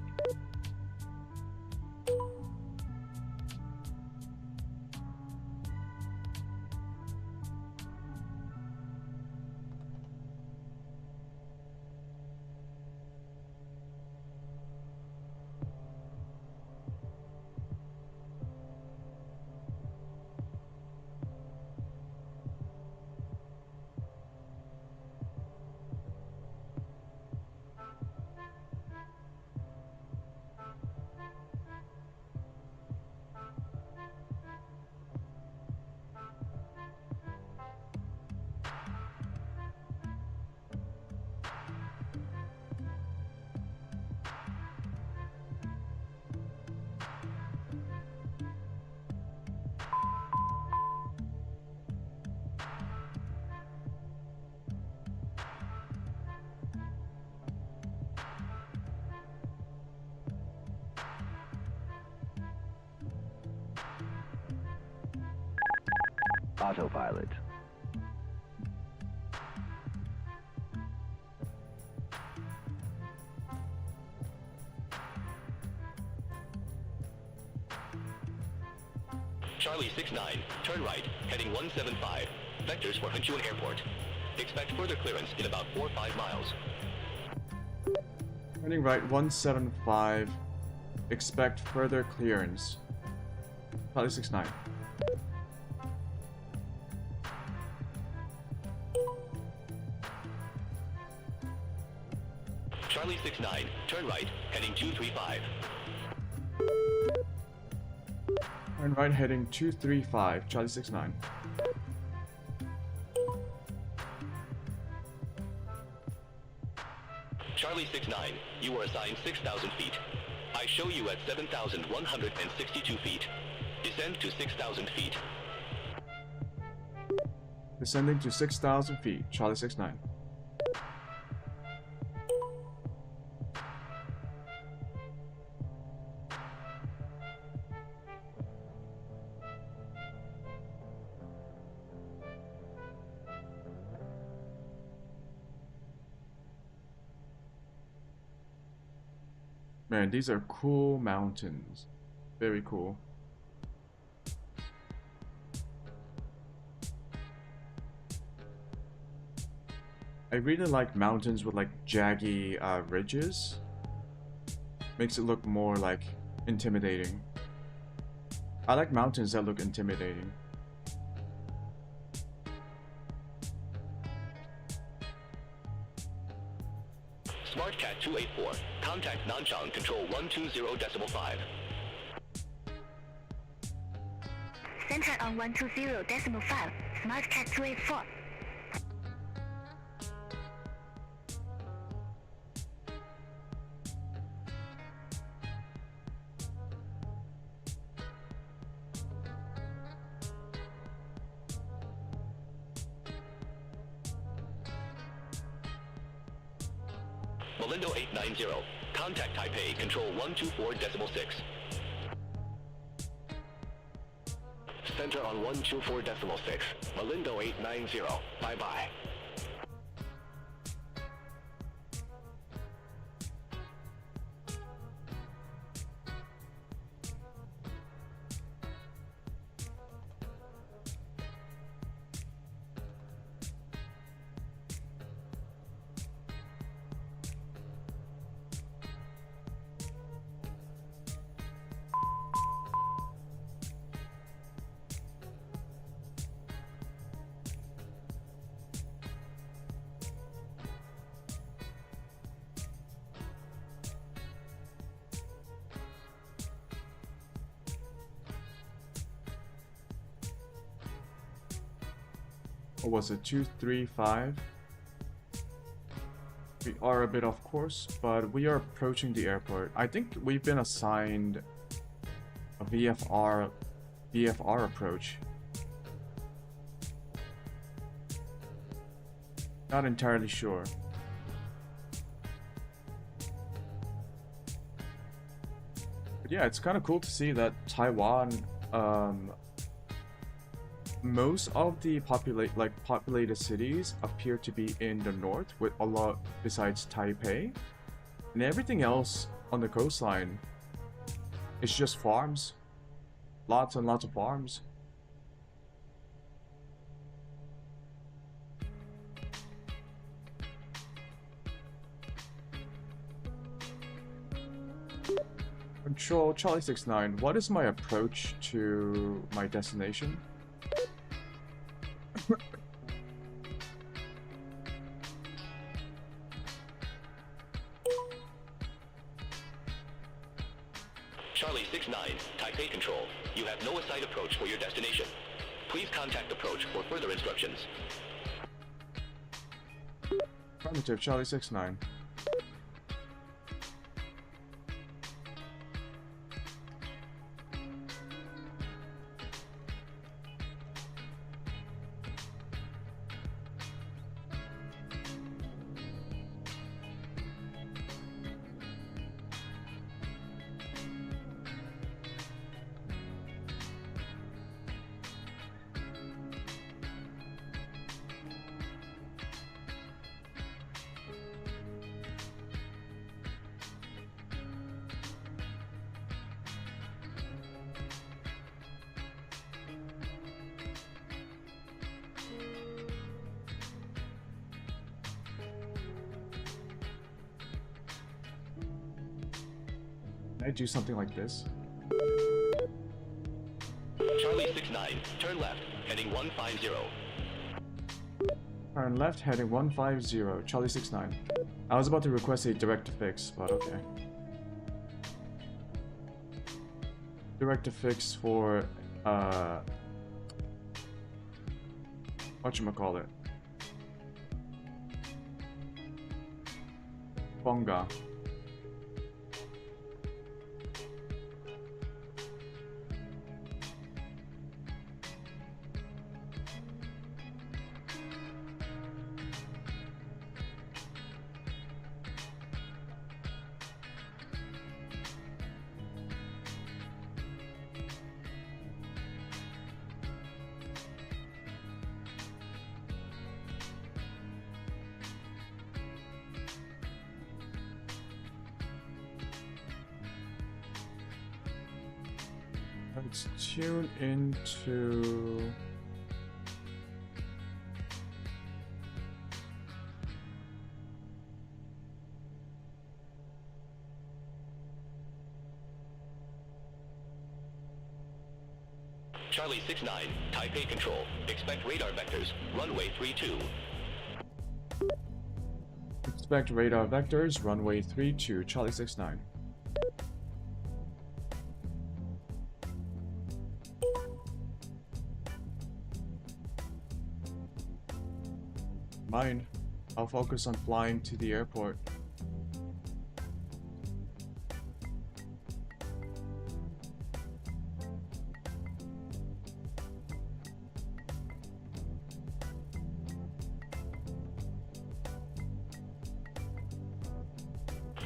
Autopilot. Charlie 69, turn right, heading 175. Vectors for Hunchuan Airport. Expect further clearance in about 4 or 5 miles. Turning right 175. Expect further clearance. Charlie 69. Charlie 69, turn right, heading 235. Turn right heading 235, Charlie 69. Charlie 69, you are assigned 6,000 feet. I show you at 7,162 feet. Descend to 6,000 feet. Descending to 6,000 feet. Charlie 69. Man, these are cool mountains. Very cool. I really like mountains with like jaggy ridges. Makes it look more like intimidating. I like mountains that look intimidating. SmartCat 284. Contact Nanchang Control 120.5. Center on 120.5. SmartCat 284. Malindo 890. Contact Taipei Control 124.6. Center on 124.6. Malindo 890. Bye-bye. What was it? 235? We are a bit off course, but we are approaching the airport. I think we've been assigned a VFR approach. Not entirely sure. But yeah, it's kind of cool to see that Taiwan, most of the populated cities appear to be in the north, with a lot besides Taipei, and everything else on the coastline is just farms. Lots and lots of farms. Control Charlie 69. What is my approach to my destination? Charlie 69, Taipei Control. You have no assigned approach for your destination. Please contact approach for further instructions. Affirmative, Charlie 69. Can I do something like this? Charlie 69, turn left, heading 150. Turn left, heading 150, Charlie 69. I was about to request a direct fix, but okay. Direct fix for, whatchamacallit? Bonga. Let's tune into... Charlie 69, Taipei Control. Expect radar vectors. Runway 32. Expect radar vectors, runway 32, Charlie 69. Mine. I'll focus on flying to the airport.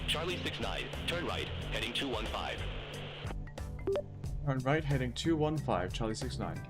Charlie 69, turn right, heading 215. Turn right, heading 215, Charlie 69.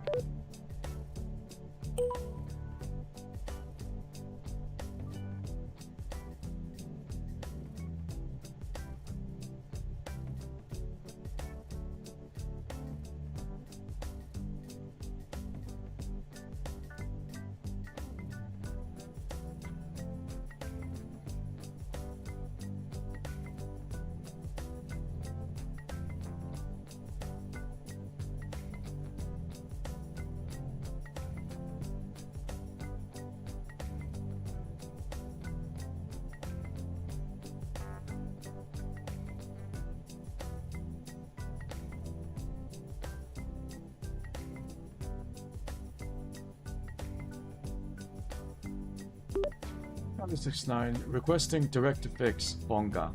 Charlie 69, requesting direct to fix, Bonga.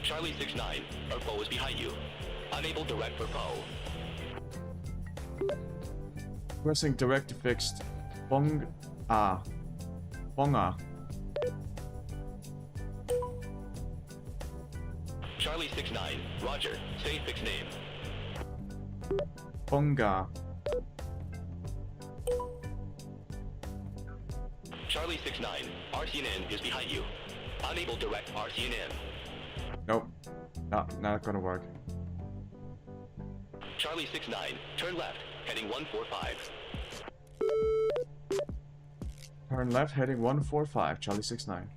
Charlie 69, our foe is behind you. Unable direct for foe. Requesting direct to fixed, Bonga. Bonga. Charlie 69, roger. Say fix name. Bonga. Charlie 69, RCNN is behind you. Unable direct RCNN. Nope. Not gonna work. Charlie 69, turn left, heading 145. Turn left, heading 145, Charlie 69.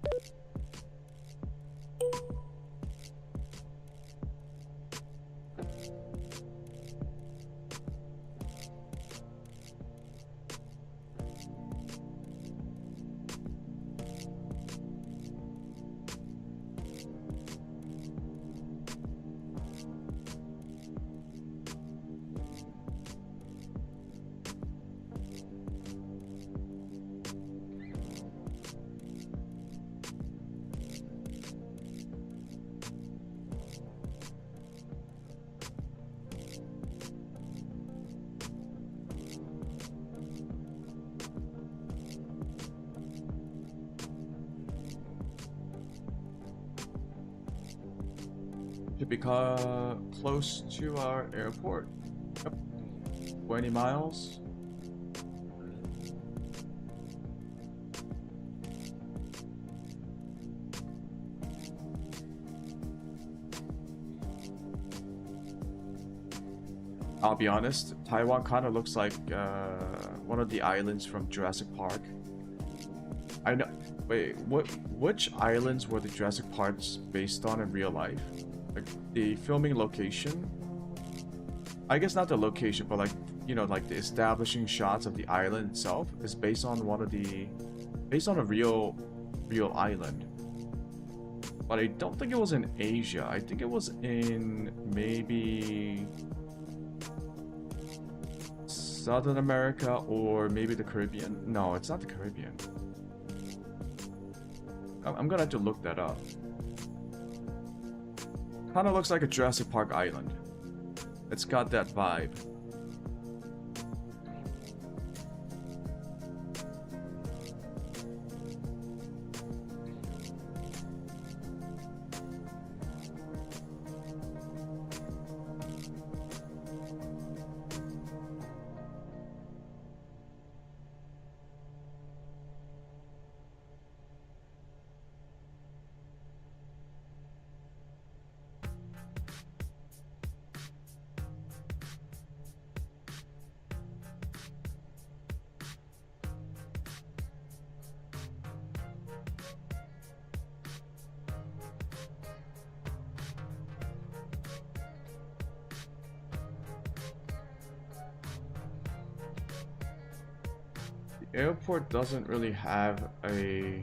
Should be close to our airport. Yep. 20 miles. I'll be honest, Taiwan kind of looks like one of the islands from Jurassic Park. I know. Wait, which islands were the Jurassic Parks based on in real life? Like the filming location? I guess not the location, but like, you know, like the establishing shots of the island itself is based on a real island. But I don't think it was in Asia. I think it was in maybe Southern America or maybe the Caribbean. No, it's not the Caribbean. I'm gonna have to look that up. Kinda looks like a Jurassic Park island. It's got that vibe. airport doesn't really have a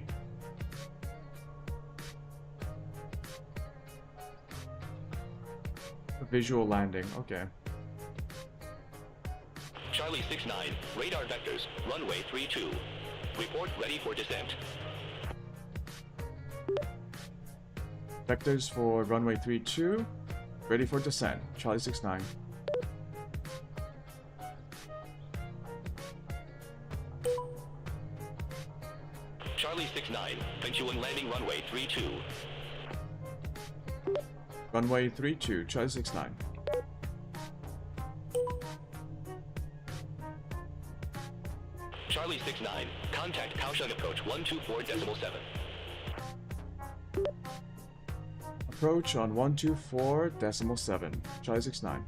visual landing. Okay. Charlie 69, radar vectors, runway 32. Report ready for descent. Vectors for runway 32. Ready for descent. Charlie 69. Charlie 69, Ventuen landing runway 32. Runway 32. Charlie 69. Charlie 69, contact Kaohsiung approach 124.7. Approach on 124.7. Charlie 69.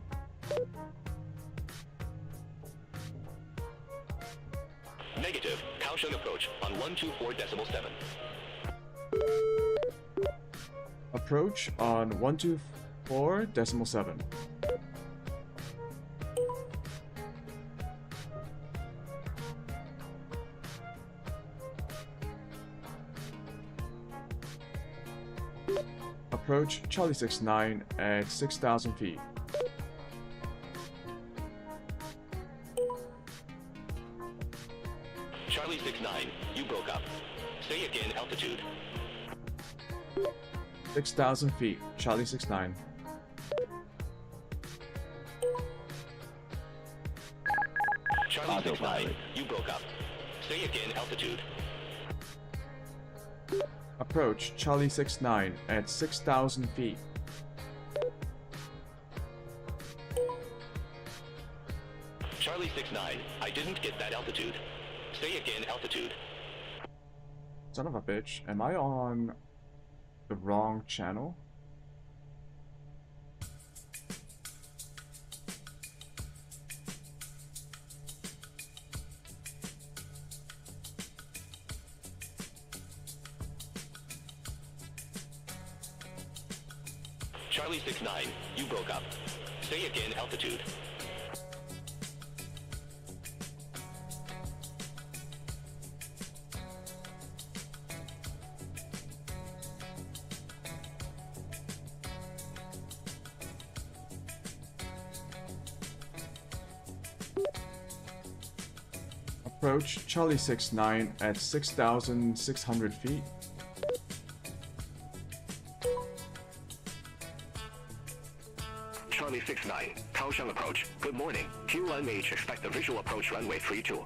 Negative, Kaohsiung approach on 124.7. Approach on 124.7. Approach Charlie 69 at 6,000 feet. Charlie 69, you broke up. Say again altitude. 6,000 feet. Charlie 69. Charlie 69, you broke up. Say again altitude. Approach Charlie 69 at 6,000 feet. Charlie 69, I didn't get that altitude. Say again altitude. Son of a bitch, am I on the wrong channel? Charlie 69, you broke up. Say again altitude. Approach Charlie 69 at 6,600 feet. Charlie 69, Kaohsiung approach. Good morning. QNH expect the visual approach runway 32.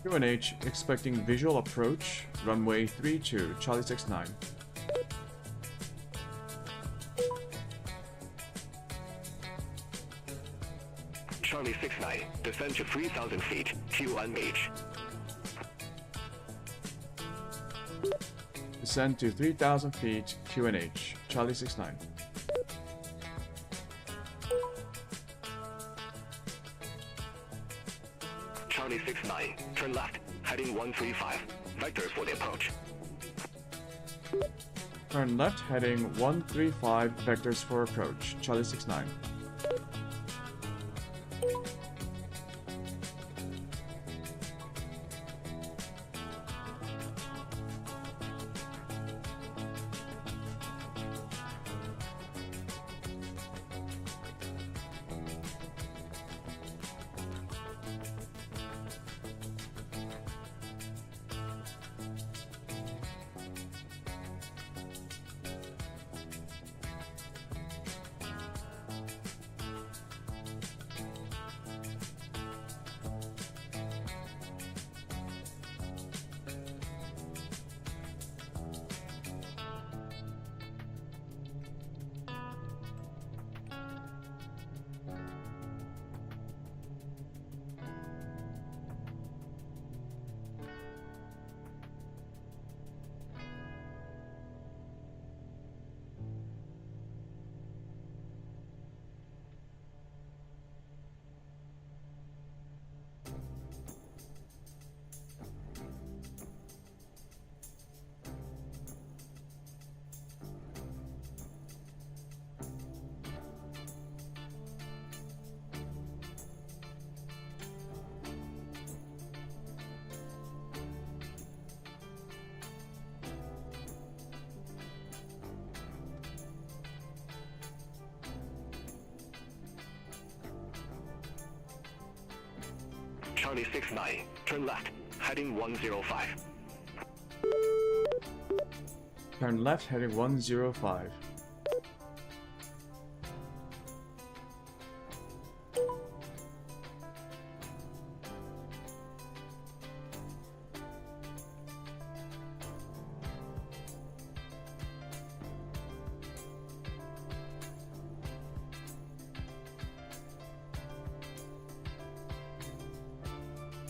QNH expecting visual approach runway 32. Charlie 69. Charlie 69, descend to 3,000 feet. QNH. Descend to 3,000 feet. QNH. Charlie 69. Charlie 69, turn left, heading 135. Vectors for the approach. Turn left heading 135. Vectors for approach. Charlie 69. Charlie 69, turn left, heading 105. Turn left heading 105.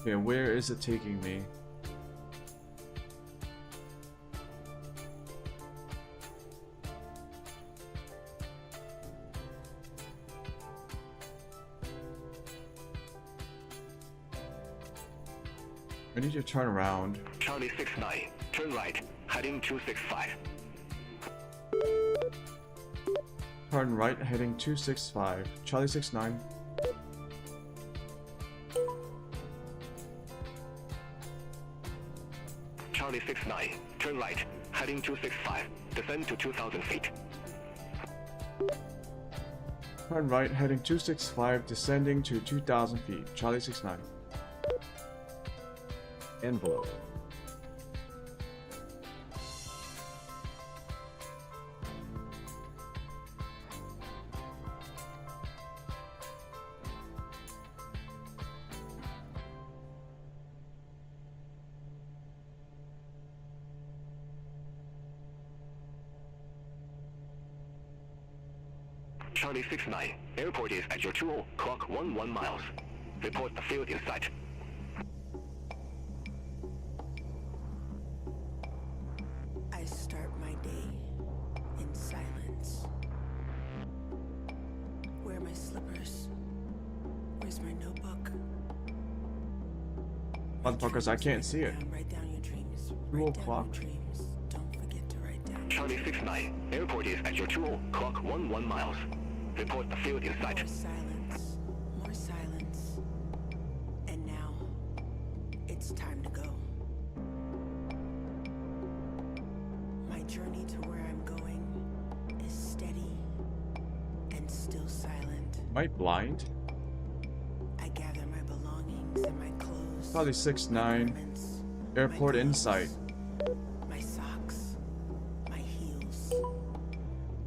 Okay, where is it taking me? I need to turn around. Charlie 69, turn right, heading 265. Turn right heading 265. Charlie 69. Charlie 69, turn right, heading 265, descend to 2,000 feet. Turn right heading 265, descending to 2,000 feet. Charlie 69. Envelope. Charlie 69, airport is at your 20, clock 11 miles. Report the field in sight. I start my day in silence. Where are my slippers? Where's my notebook? Motherfuckers, I can't see it. Write down your dreams. 2 Write down o'clock. your dreams. Don't forget to write down. Charlie 69, airport is at your 20, clock 11 miles. Report the field in sight. More silence. More silence. And now, it's time to go. My journey to where I'm going is steady and still silent. Am I blind? I gather my belongings and my clothes. Charlie 69. garments, Airport my in gloves, sight. My socks, my heels,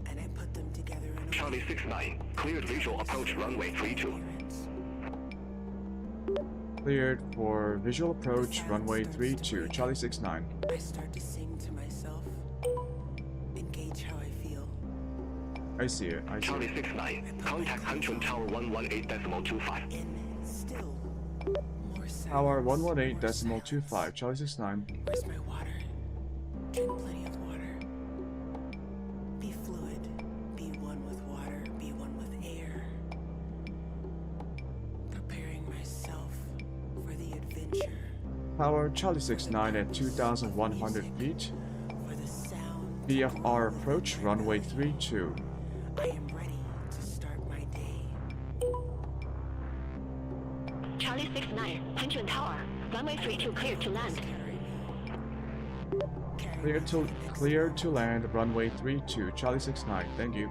and I put them together in a Charlie 69, cleared visual approach runway 32. appearance. Cleared for visual approach runway 32. Charlie 69. I start to sing to myself and gauge how I feel. I see it. I see Charlie it. 69, contact Hanchun Tower 118.25. And still more silence. Tower more 118.25. silence. Charlie 69. Where's my water? Drink plenty of water. Be fluid. Be one with water. Be one with air. Preparing myself for the adventure. Tower Charlie 69 at 2,100 feet. For the sound. VFR approach runway 32. I am ready to start my day. Charlie 69, Hanchun Tower, runway 32 cleared to land. Clear to land runway 32. Charlie 69. Thank you.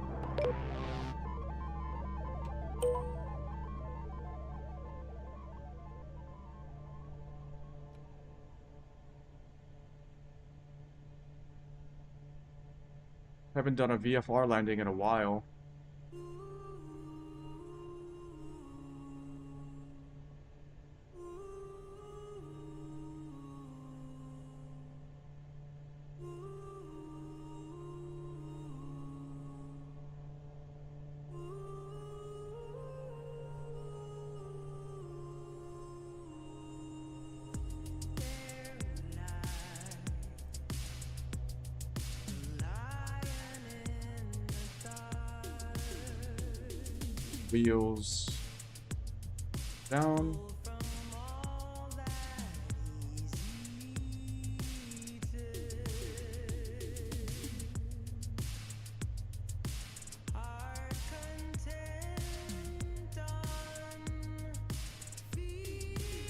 Haven't done a VFR landing in a while. Wheels down.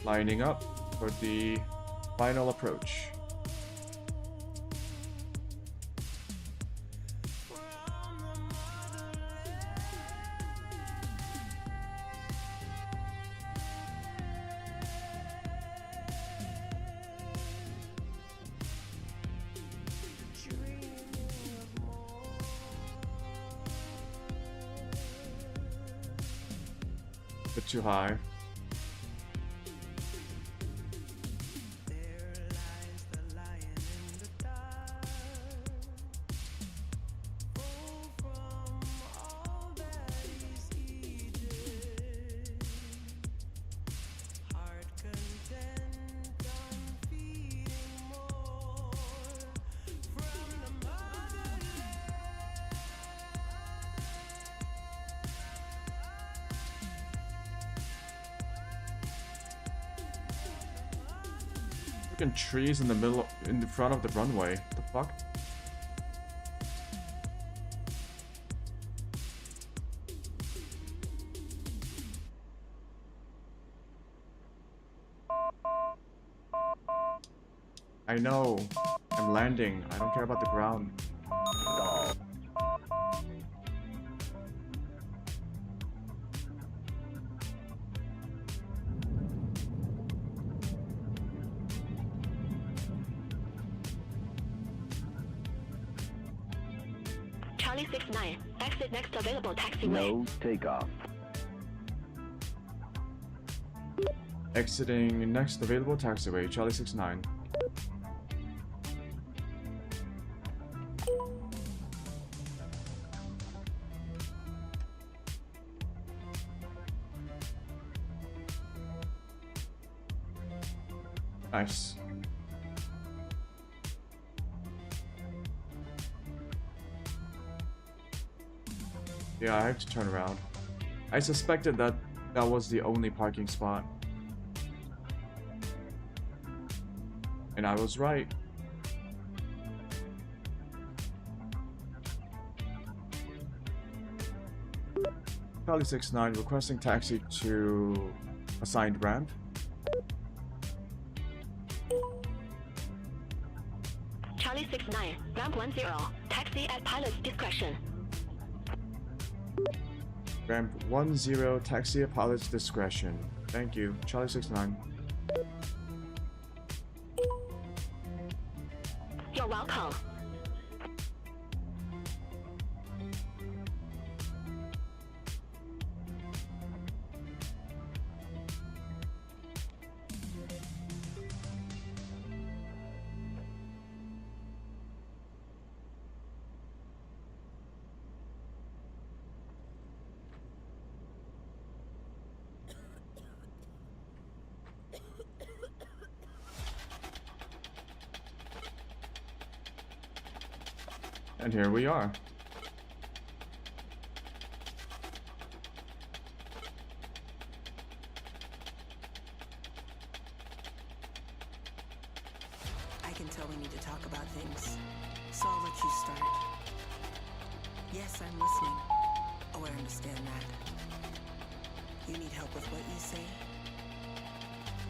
Lining up for the final approach. bit too high. Freaking trees in the middle, in the front of the runway. What the fuck? I know. I'm landing. I don't care about the ground. Charlie 69, exit next available taxiway. No takeoff. Exiting next available taxiway, Charlie 69. Nice. Yeah, I have to turn around. I suspected that that was the only parking spot. And I was right. Charlie 69 requesting taxi to assigned ramp. Charlie 69, ramp 10, taxi at pilot's discretion. Ramp 10, taxi at pilot's discretion. Thank you, Charlie 69. You're welcome. And here we are. I can tell we need to talk about things, so I'll let you start. Yes, I'm listening. Oh, I understand that. You need help with what you say?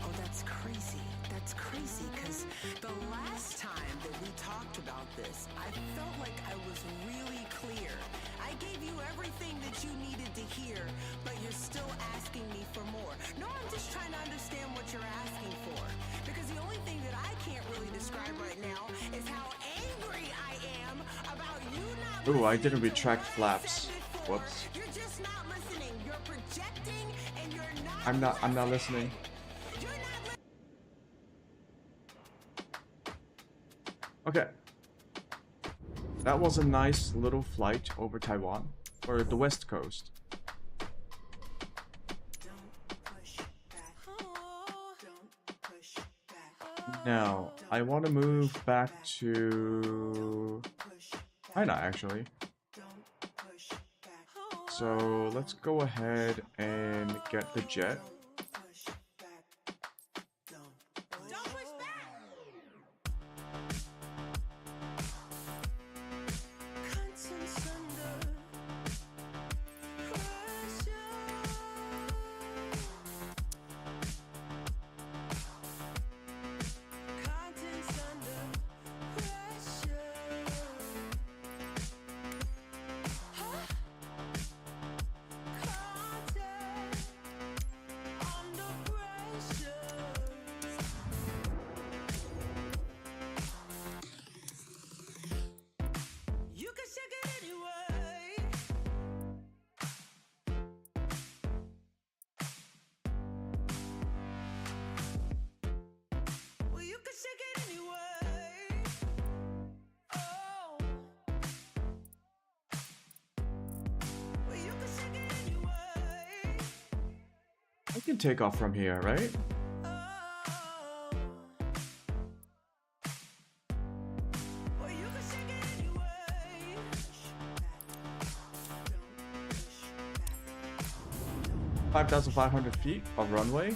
Oh, that's crazy. That's crazy, because the last time that we talked about this, I felt like I was really clear. I gave you everything that you needed to hear, but you're still asking me for more. No, I'm just trying to understand what you're asking for. Because the only thing that I can't really describe right now is how angry I am about you not Ooh, I listening didn't to retract what I flaps. said before. Whoops. You're just not listening. You're projecting and you're not I'm not listening. You're not Okay. That was a nice little flight over Taiwan, or the west coast. Now, I want to move back to China, actually. So let's go ahead and get the jet. can take off from here, right? $5,500 feet of runway.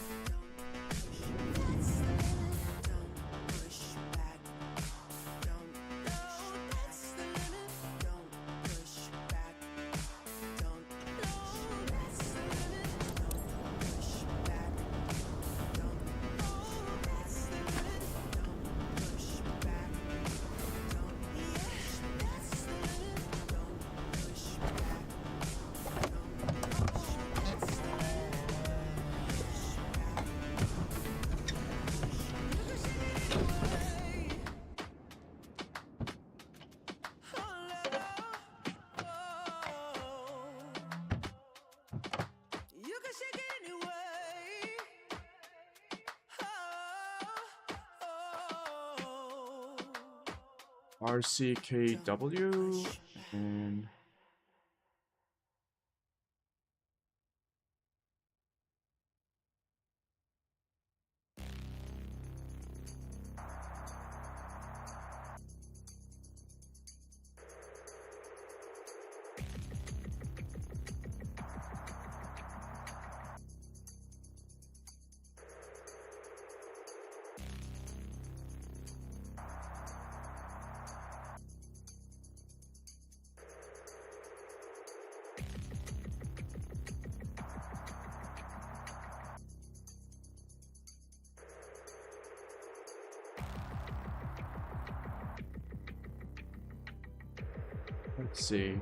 RCKW and let's see.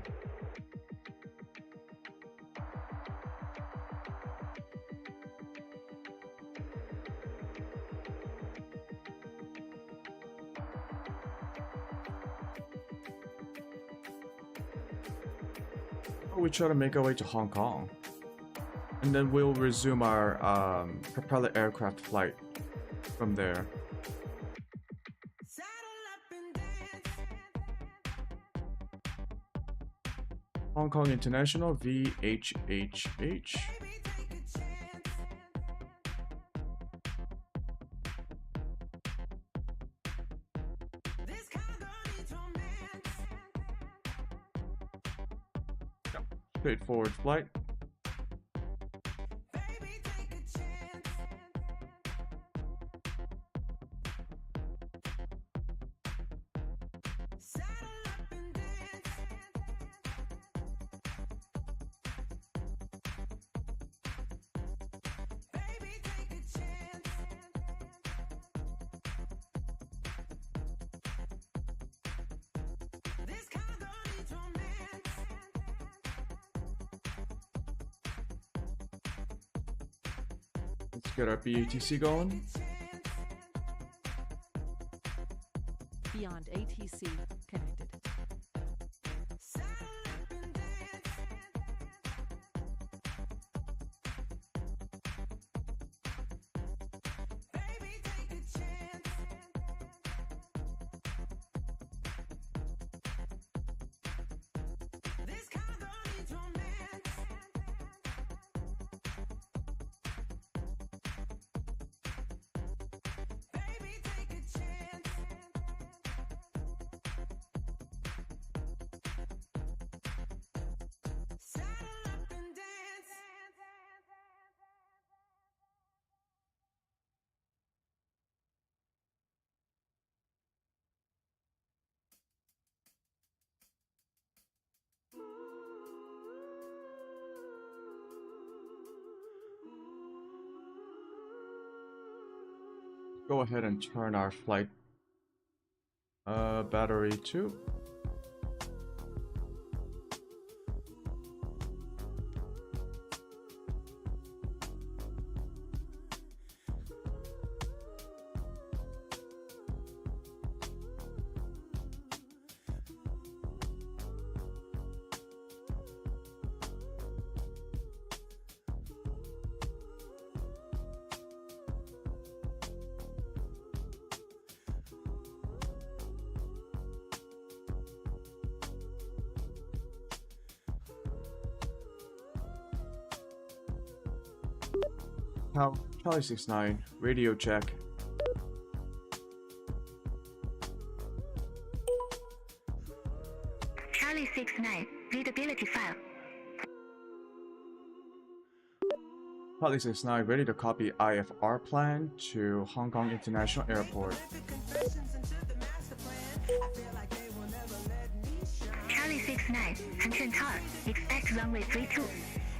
We try to make our way to Hong Kong, and then we'll resume our propeller aircraft flight from there. Hong Kong International VHHH. Straightforward flight. Let's get our BATC going. Beyond ATC connected. Go ahead and turn our flight battery to. Charlie 69, radio check. Charlie 69, readability file. Charlie 69, ready to copy IFR plan to Hong Kong International Airport. Charlie 69, Hanchen Tower, expect runway 32.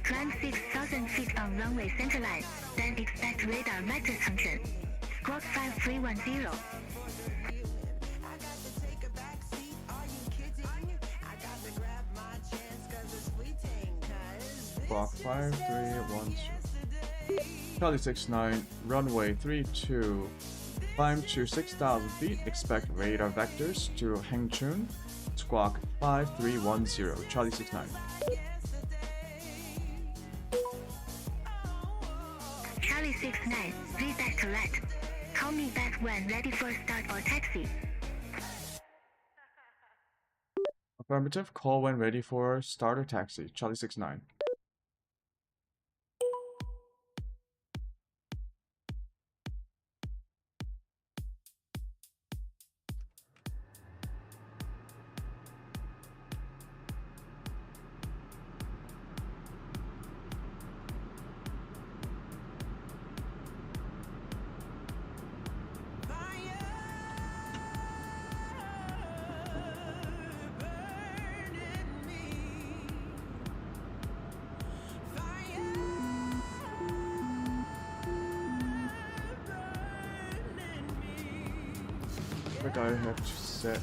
Climb 6,000 feet on runway centerline, then expect radar vector function. Squawk 5310. Block 5310. Charlie 69, runway 32. Climb to 6,000 feet, expect radar vectors to Hengchun. Squawk 5310. Charlie 69. Charlie 69, read back to let. Call me back when ready for start or taxi. Affirmative, call when ready for start or taxi. Charlie 69. I think I have to set.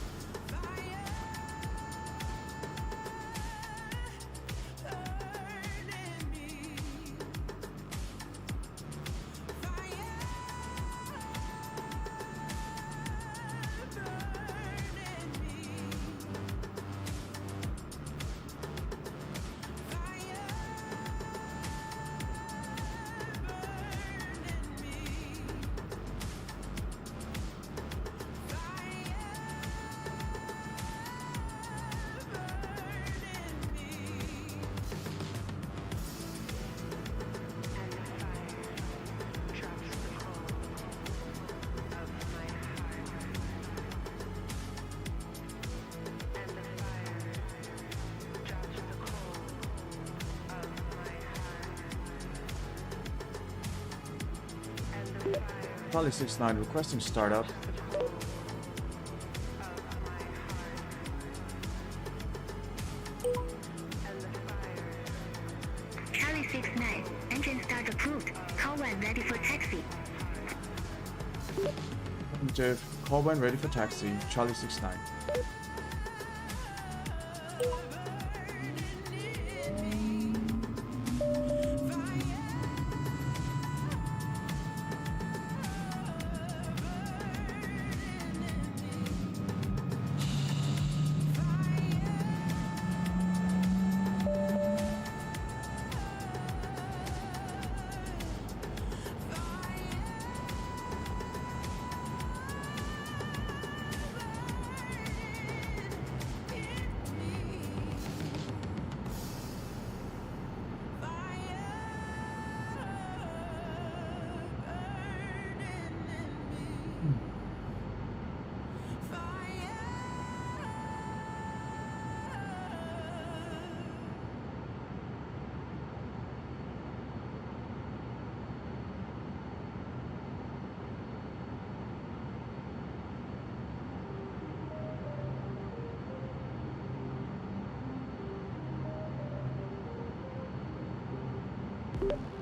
Charlie 69 requesting startup. Charlie 69, engine start approved. Call when ready for taxi. Affirmative, call when ready for taxi. Charlie 69.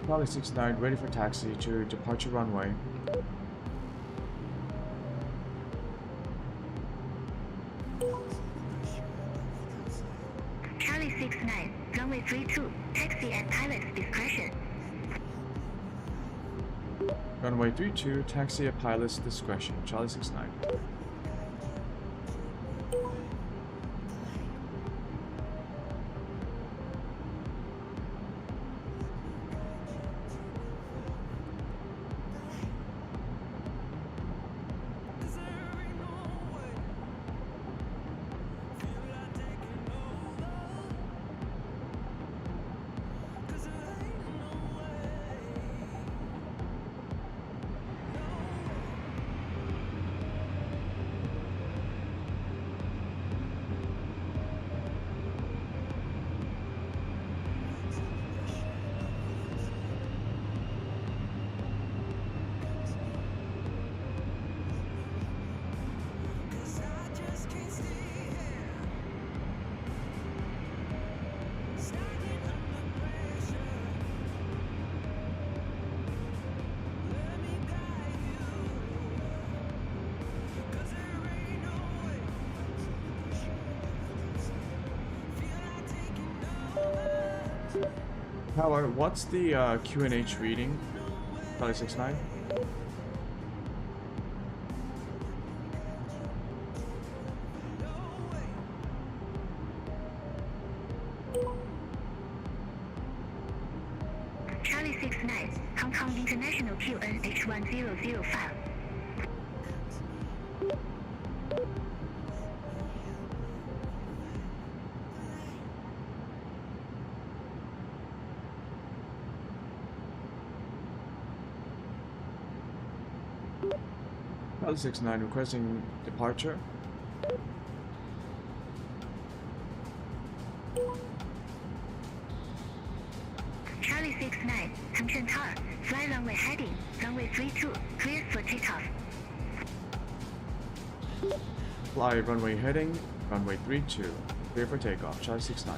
Charlie 69 ready for taxi to departure runway. Charlie 69, runway 32, taxi at pilot's discretion. Runway 32, taxi at pilot's discretion. Charlie 69. However, what's the QNH reading? Charlie 69. Charlie 69, Hong Kong International QNH 1005. Charlie 69 requesting departure. Charlie 69, Changchun Tower, fly runway heading, runway 32, clear for takeoff. Fly runway heading, runway 32, clear for takeoff. Charlie 69.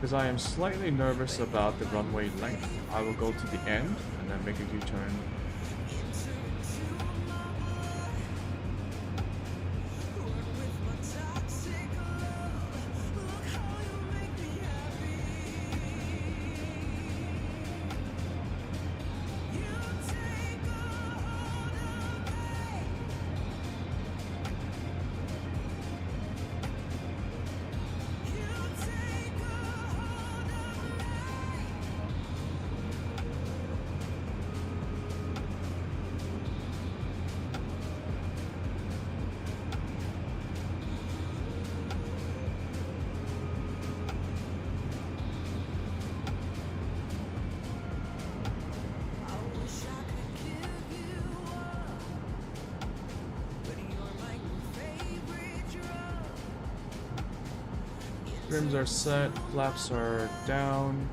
Because I am slightly nervous about the runway length, I will go to the end and then make a U-turn. Rims are set, flaps are down.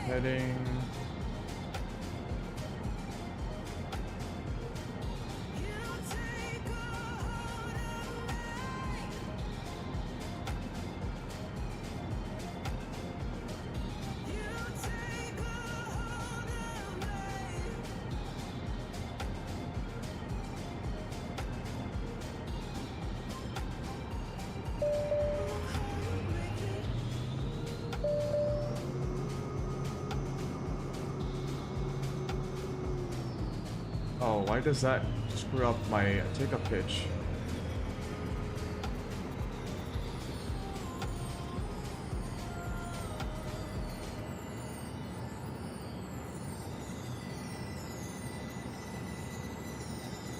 Heading. Oh, why does that screw up my takeoff pitch?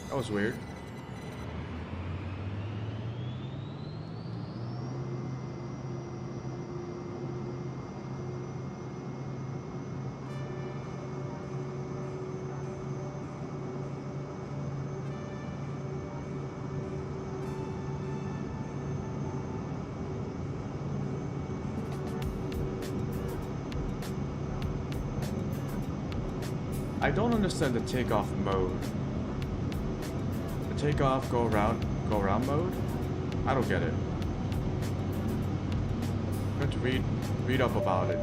That was weird. I don't understand the takeoff mode. The takeoff go around mode? I don't get it. I'm going to read up about it.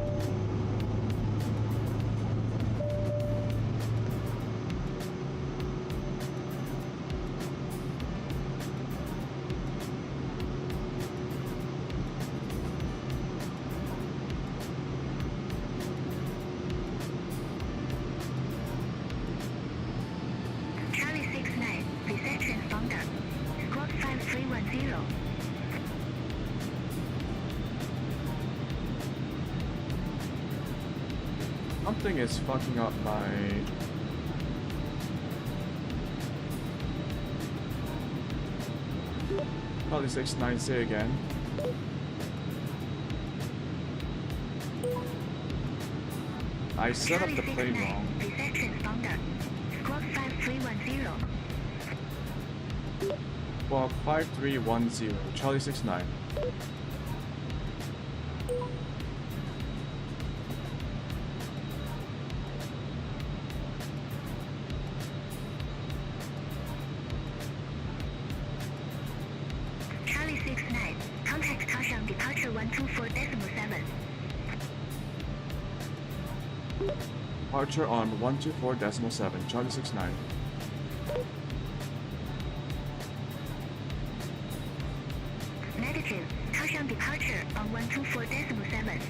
Something is fucking up my... Probably 69, say again. I set up the plane wrong. Reception founder. Squawk 5310. Squawk 5310, Charlie 69. Charlie 69. Contact caution departure 124.7. Departure on 124.7, Charlie 69. Negative. Caution departure on 124.7.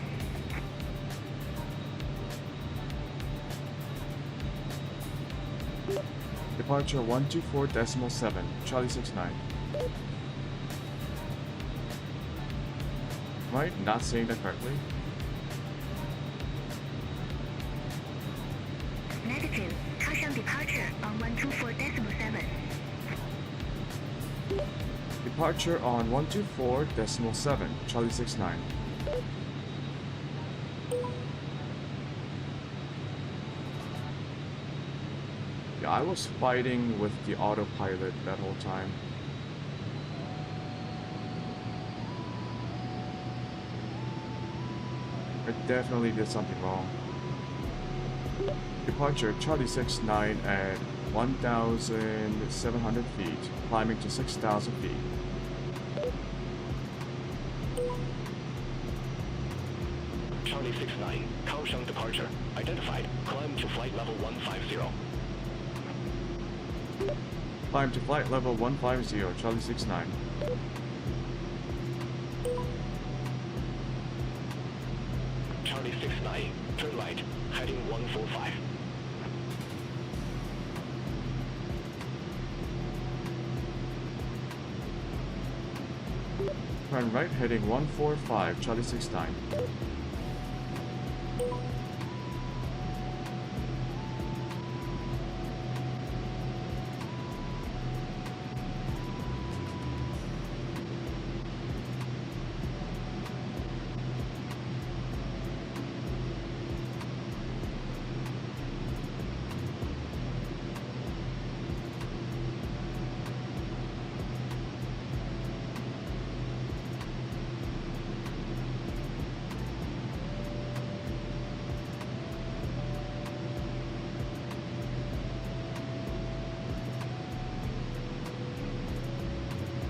Departure 124.7, Charlie 69. Am I not saying that correctly? Negative. Caution departure on 124.7. Departure on 124.7, Charlie 69. Yeah, I was fighting with the autopilot that whole time. I definitely did something wrong. Departure Charlie 69 at 1,700 feet, climbing to 6,000 feet. Charlie 69, Kaohsiung departure. Identified. Climb to flight level 150. Climb to flight level 150, Charlie 69. Charlie 69, turn right, heading 145. Turn right, heading 145, Charlie 69.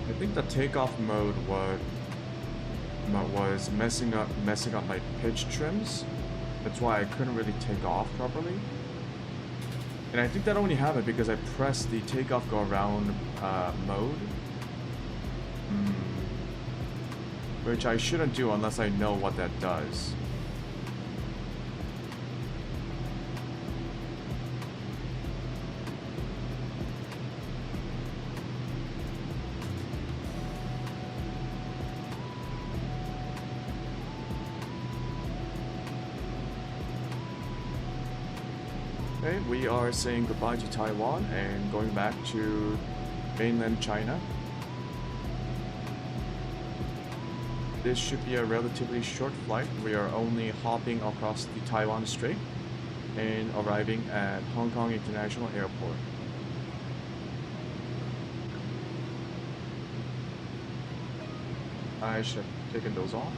I think the takeoff mode was messing up my pitch trims. That's why I couldn't really take off properly. And I think that only happened because I pressed the takeoff go around mode. Which I shouldn't do unless I know what that does. Okay, we are saying goodbye to Taiwan and going back to mainland China. This should be a relatively short flight. We are only hopping across the Taiwan Strait and arriving at Hong Kong International Airport. I should have taken those off.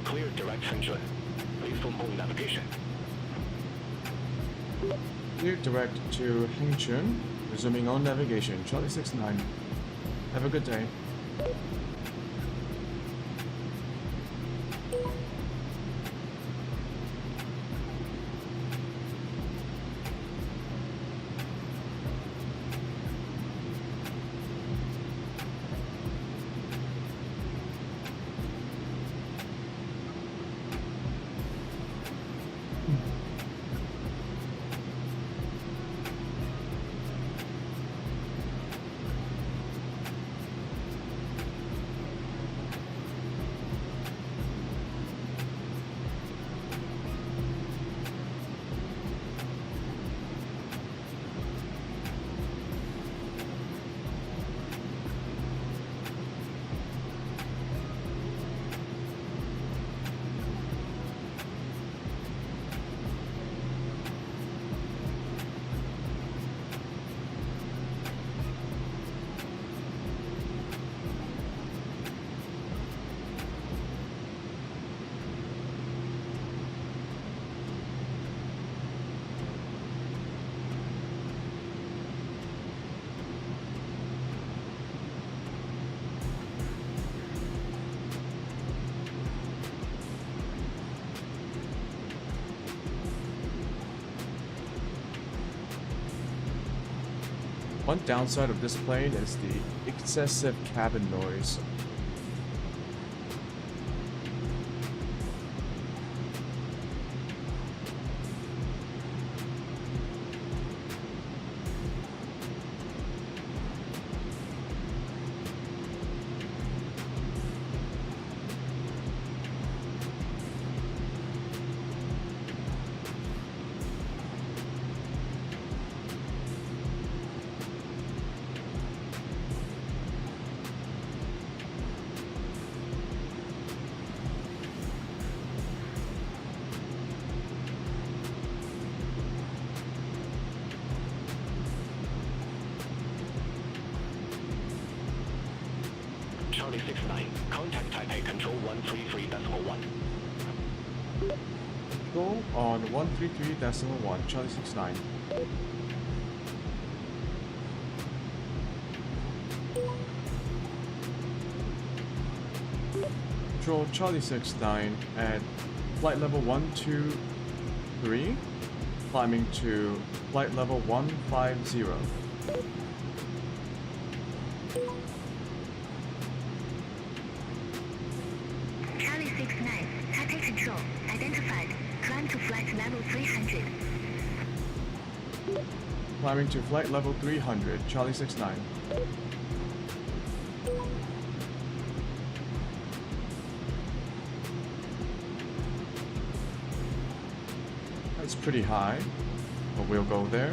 clear direct Hengchun. Please follow navigation. Clear direct to Hengchun. Resuming on navigation. Charlie 69. Have a good day. One downside of this plane is the excessive cabin noise. Charlie 69, contact Taipei Control 133.1. Control on 133.1, Charlie 69. Control Charlie 69 at flight level 123, climbing to flight level 150. Charlie 69, Taipei Control, identified. Climb to flight level 300. Climbing to flight level 300, Charlie 69. That's pretty high, but we'll go there.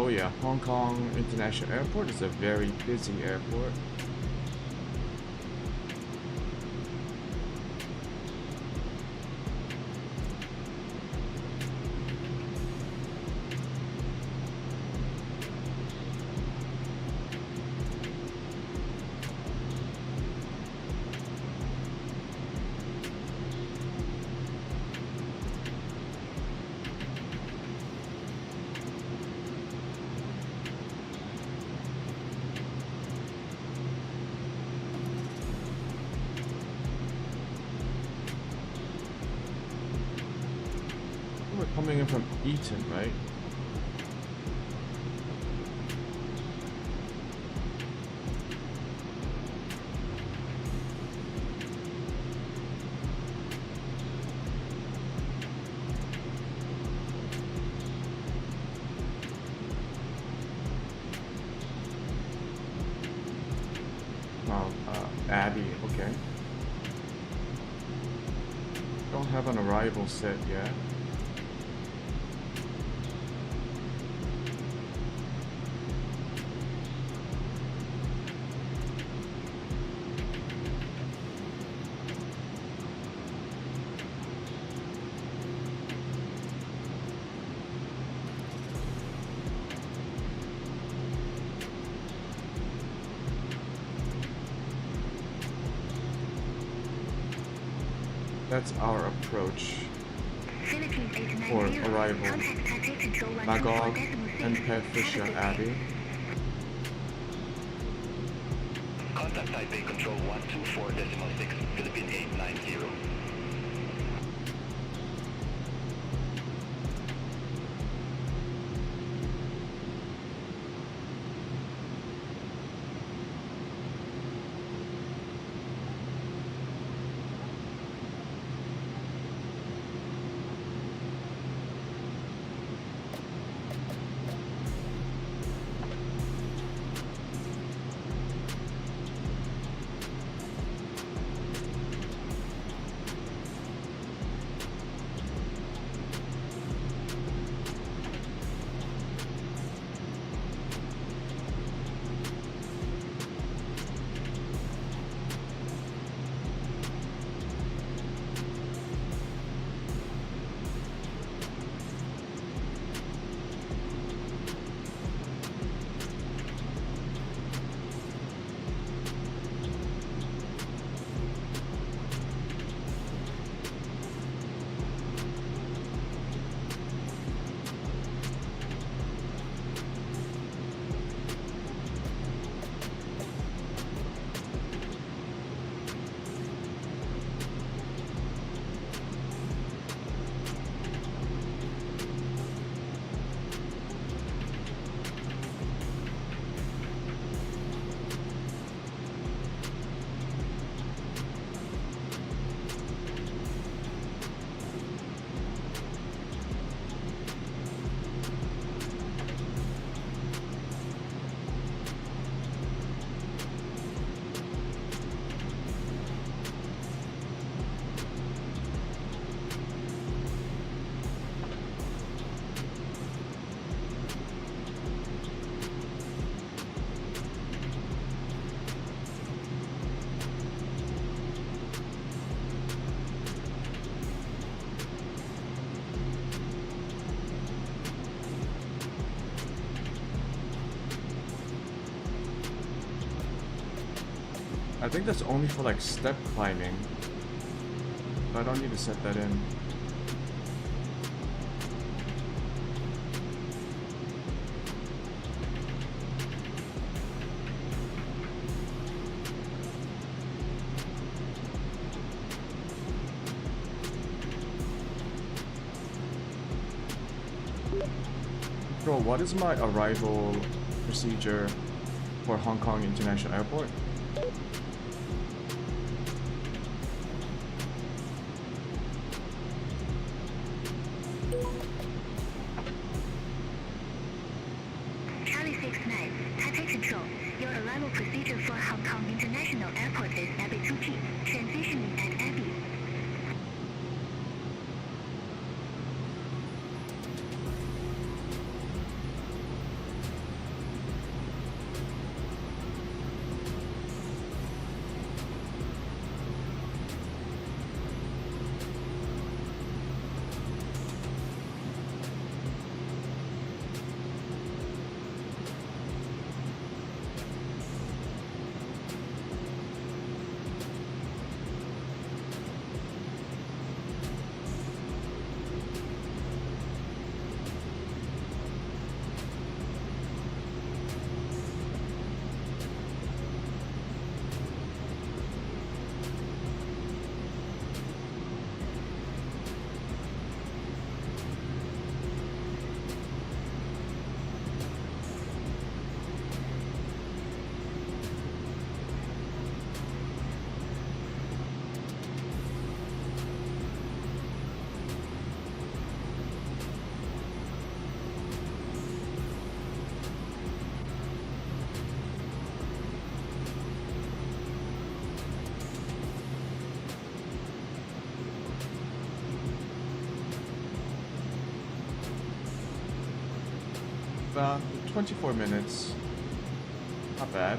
Oh yeah, Hong Kong International Airport is a very busy airport. We're coming in from Eton, right? Oh, Abby, okay. Don't have an arrival set yet. That's our approach for arrival. Magog and Fisher Abbey. Contact Taipei Control 124.6, Philippine 890. I think that's only for like step climbing. But I don't need to set that in. Bro, what is my arrival procedure for Hong Kong International Airport? Charlie 69, Taipei Control. Your arrival procedure for Hong Kong International Airport is Abbey 2P, transitioning at Abbey. About 24 minutes. Not bad.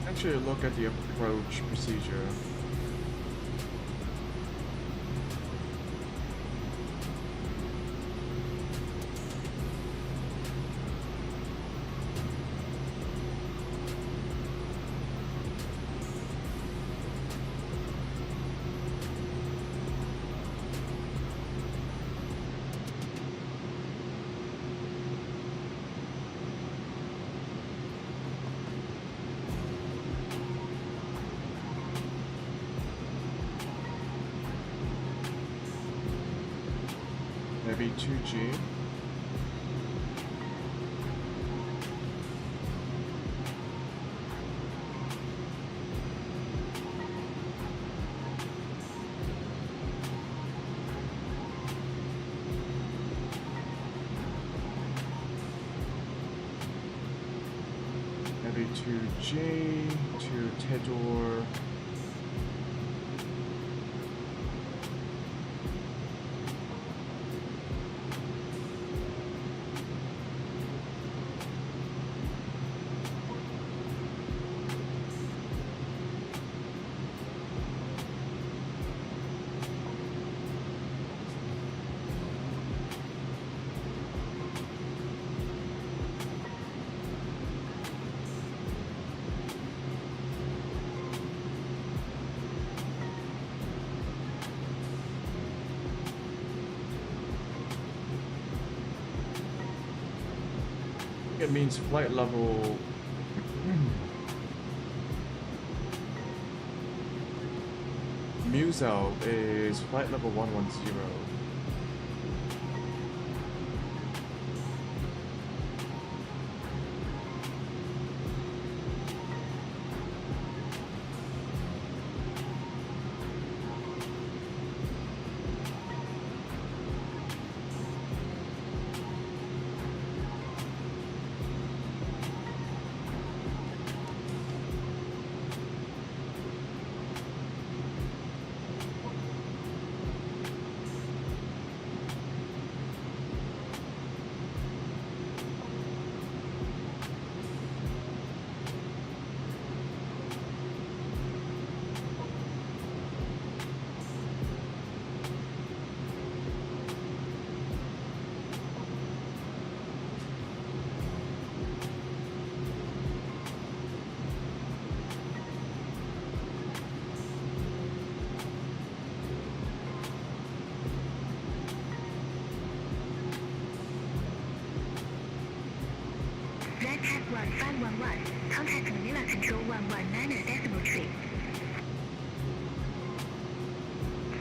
Actually, look at the approach procedure. Maybe 2G. Maybe 2G, to Tedor. It means flight level. Muso is flight level 110. Red Hat 1511, contact Manila Control 119.3.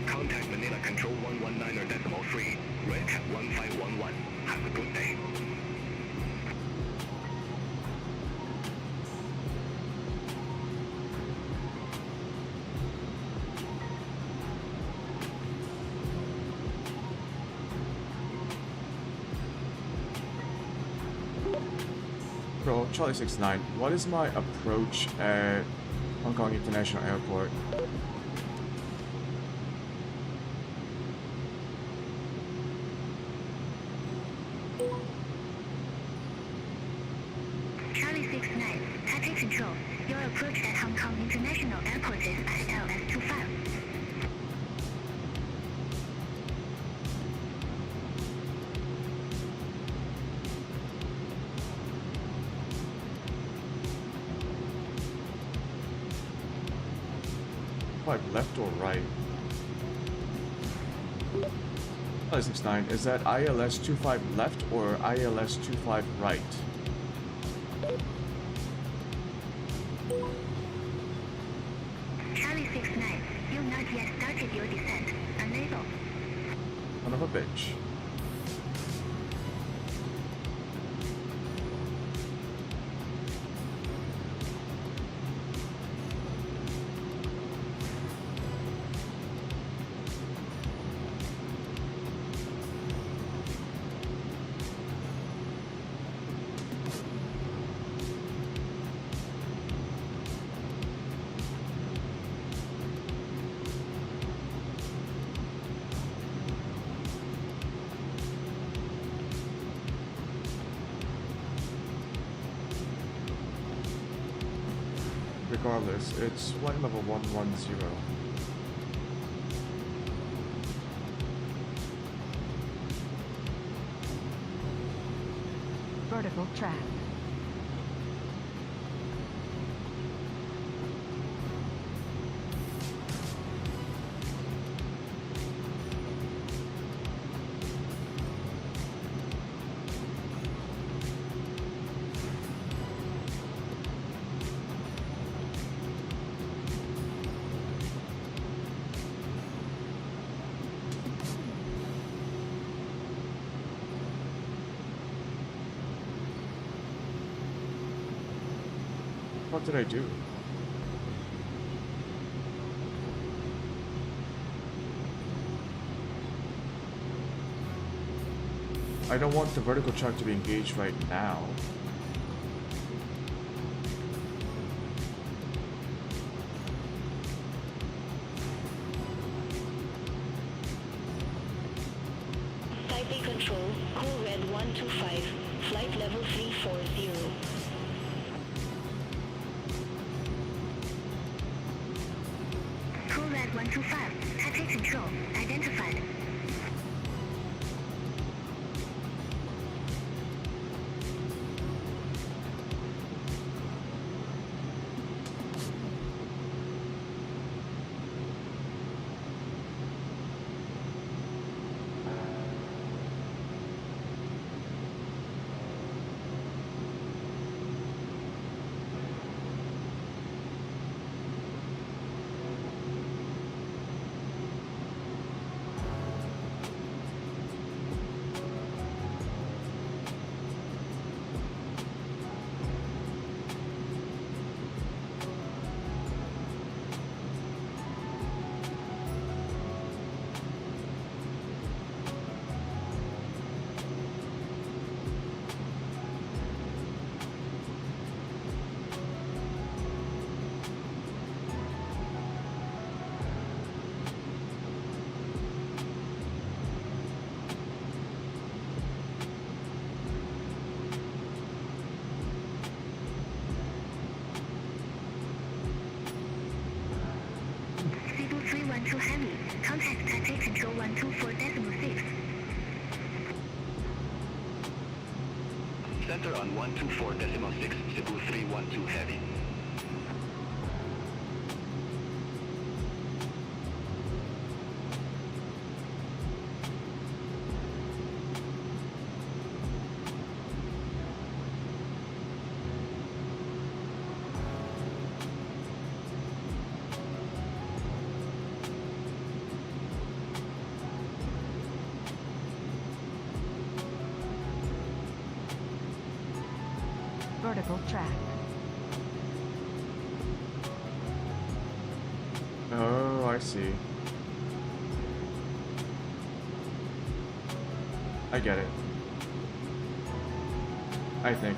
Contact Manila Control 119.3. Red Hat 1511. Have a good day. Bro, Charlie 69, what is my approach at Hong Kong International Airport? Charlie 69, Taipei Control. Your approach at Hong Kong International Airport is ILS25. Like left or right? Charlie 69, is that ILS 25 left or ILS 25 right? Charlie 69, you've not yet started your descent. Unable. Son of a bitch. regardless, it's flight level 110. Vertical track. What did I do? I don't want the vertical track to be engaged right now. Taipei Control, Cool Red 125, flight level 340. Cool Red 125, Taipei Control, identified. Signal 312 Heavy, contact Taipei Control 124.6. Center on 124.6, Cebu 312 Heavy. Vertical track. Oh, I see. I get it. I think.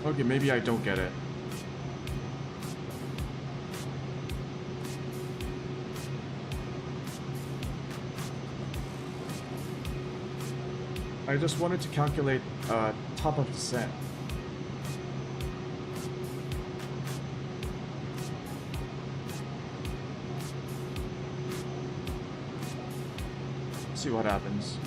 Okay, maybe I don't get it. I just wanted to calculate top of descent. See what happens.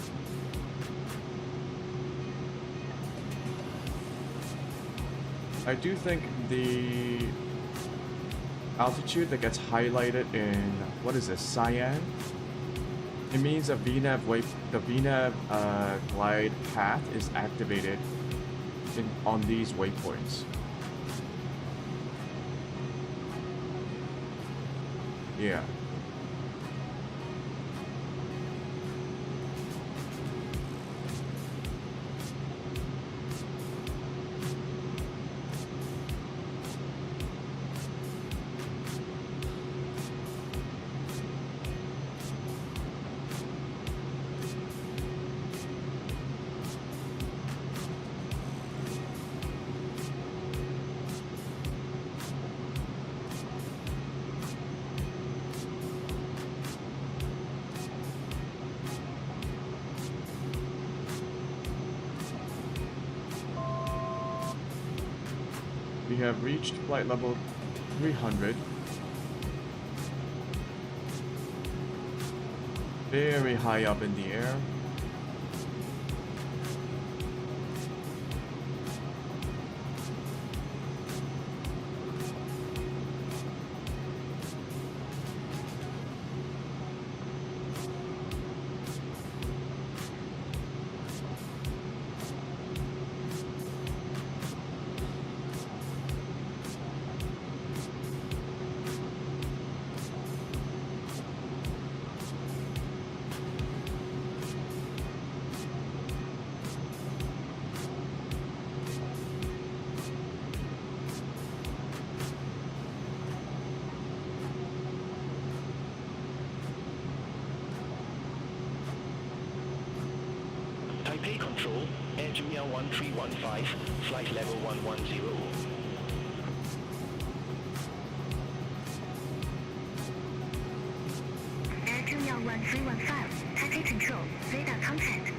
I do think the altitude that gets highlighted in, what is this, cyan? It means the VNAV glide path is activated on these waypoints. Yeah. We have reached flight level 300. Very high up in the air. Taipei Control, Air Junior 1315, flight level 110. Air Junior 1315, Taipei Control, radar contact.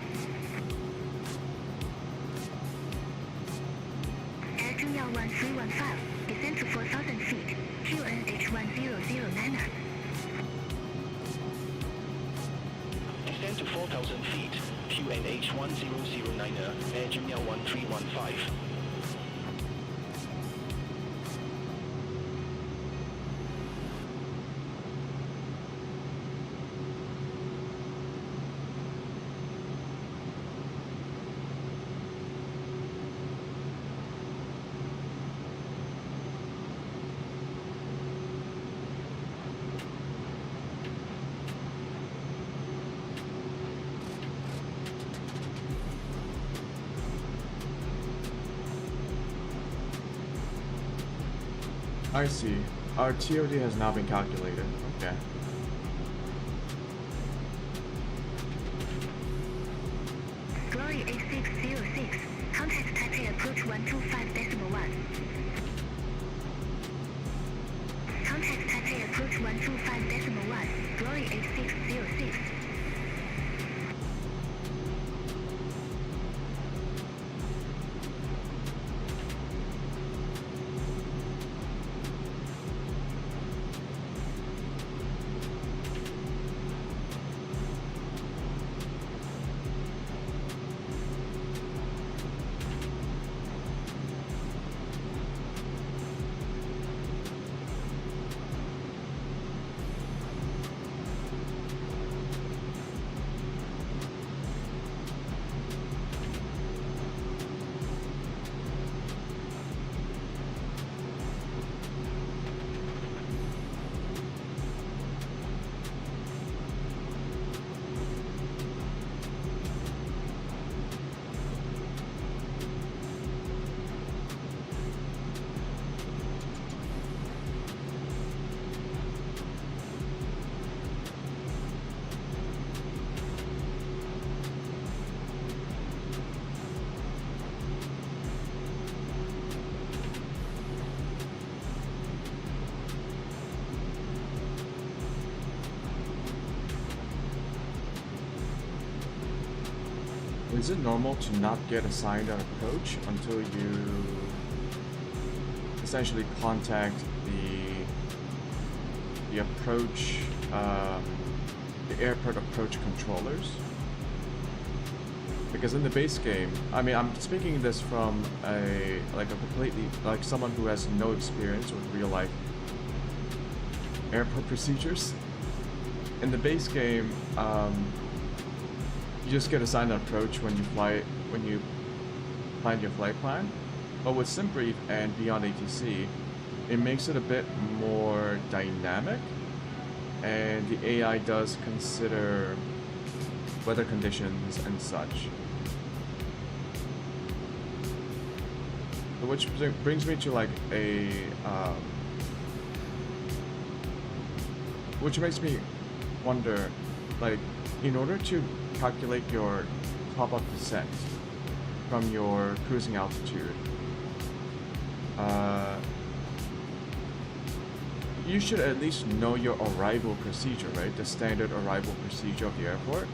Air Junior 1315, descend to 4,000 feet, QNH 1009. Descend to 4,000 feet, QNH 1009, Air Junior 1315. I see. Our TOD has now been calculated. Okay. Glory 8606, contact Taipei approach 125.1. Contact Taipei approach 125.1, Glory 8606. Is it normal to not get assigned an approach until you essentially contact the approach, the airport approach controllers? Because in the base game, I mean, I'm speaking this from a completely, like someone who has no experience with real life airport procedures. In the base game, you just get assigned an approach when you plan your flight plan. But with SimBrief and Beyond ATC, it makes it a bit more dynamic, and the AI does consider weather conditions and such. Which brings me to like which makes me wonder, like, in order to calculate your top-up descent from your cruising altitude, you should at least know your arrival procedure, right? The standard arrival procedure of the airport,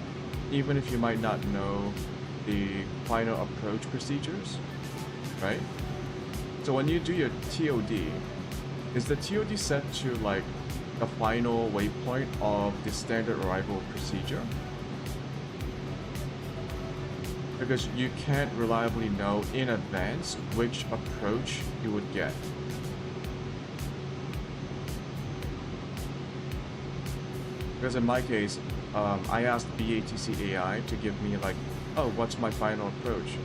even if you might not know the final approach procedures, right? So when you do your TOD, is the TOD set to like the final waypoint of the standard arrival procedure? Because you can't reliably know in advance which approach you would get. Because in my case, I asked BATC AI to give me like, oh, what's my final approach?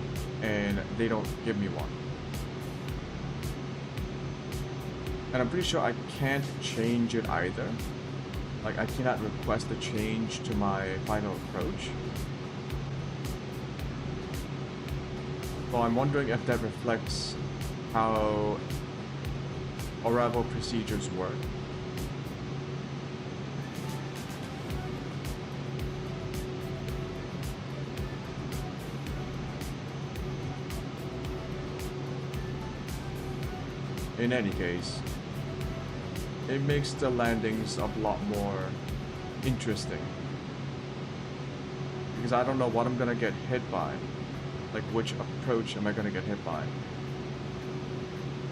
And they don't give me one. And I'm pretty sure I can't change it either. Like, I cannot request a change to my final approach. So I'm wondering if that reflects how arrival procedures work. In any case, it makes the landings a lot more interesting. Because I don't know what I'm gonna get hit by. Like, which approach am I gonna get hit by?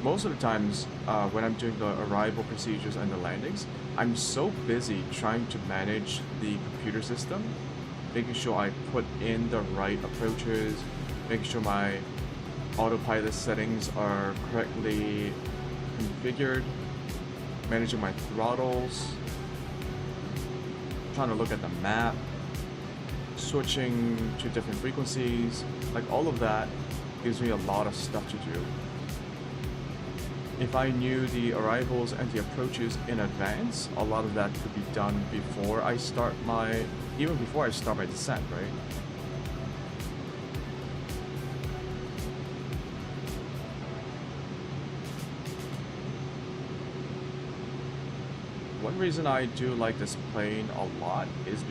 Most of the times, when I'm doing the arrival procedures and the landings, I'm so busy trying to manage the computer system, making sure I put in the right approaches, making sure my autopilot settings are correctly configured, managing my throttles, trying to look at the map, switching to different frequencies, like all of that gives me a lot of stuff to do. If I knew the arrivals and the approaches in advance, a lot of that could be done before I start even before I start my descent, right? One reason I do like this plane a lot is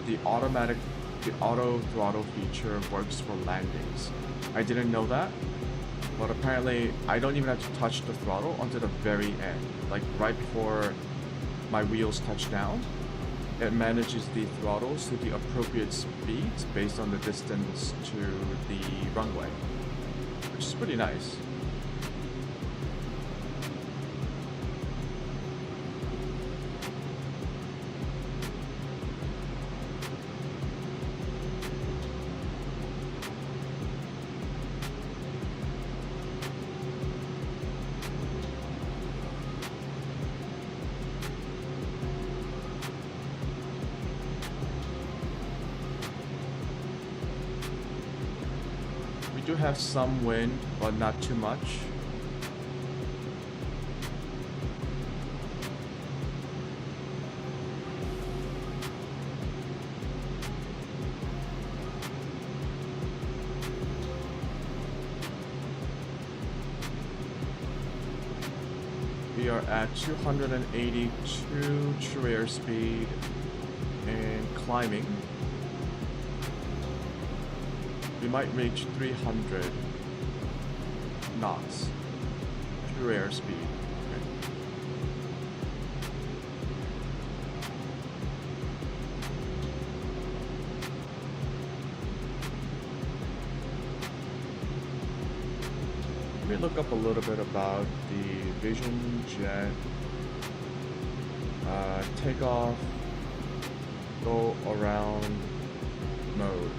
the auto throttle feature works for landings. I didn't know that, but apparently I don't even have to touch the throttle until the very end, like right before my wheels touch down. It manages the throttles to the appropriate speeds based on the distance to the runway, which is pretty nice. We do have some wind, but not too much. We are at 282 true airspeed and climbing. We might reach 300 knots true airspeed. Okay. Let me look up a little bit about the Vision Jet takeoff, go around mode.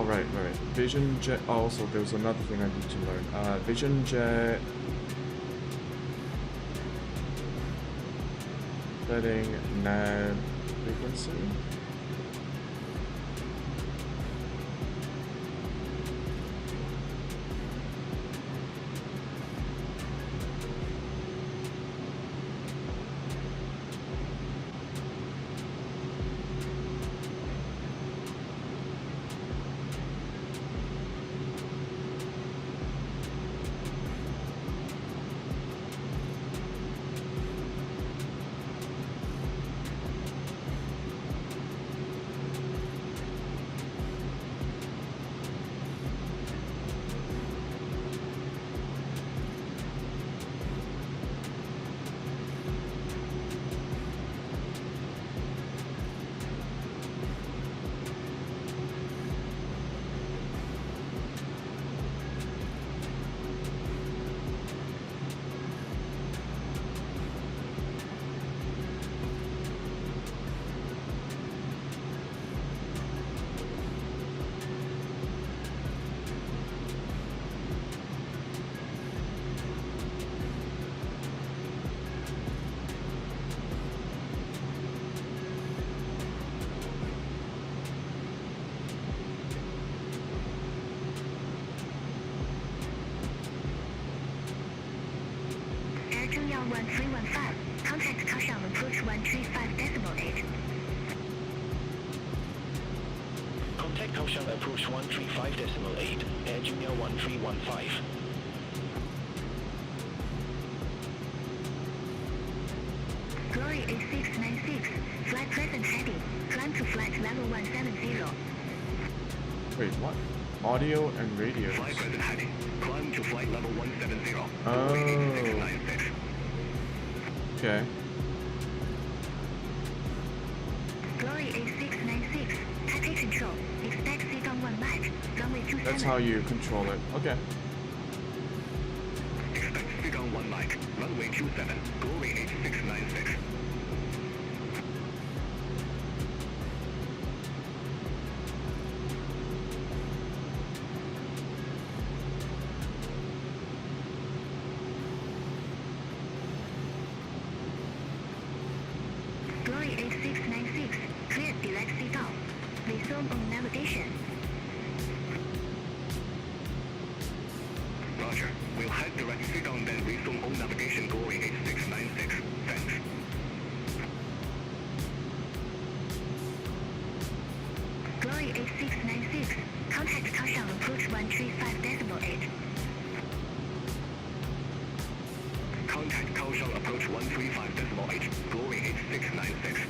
right. Vision jet. Oh, also, there's another thing I need to learn. Vision jet. Setting nav frequency. Air 21315. Contact touchdown approach 135.8. Contact touchdown approach 135.8, Air Junior 1315. Glory 8696. Flight present heading. Climb to flight level 170. Wait, what? Audio and radio. Flight present heading. Climb to flight level 170. Oh. 8696. Okay. Glory 8696. Taipei control. Expect seat on 1 mic. Runway 27. That's how you control it. Okay. Expect speed on 1 mic. Runway 27. Glory 8696. Glory 8696. Clear direct seat out. Resume on navigation. Roger. We'll head direct seat on then resume on navigation Glory 8696. Thanks. Glory 8696. Contact touchdown approach 135.8. Contact touchdown approach 135.8. Glory 8696.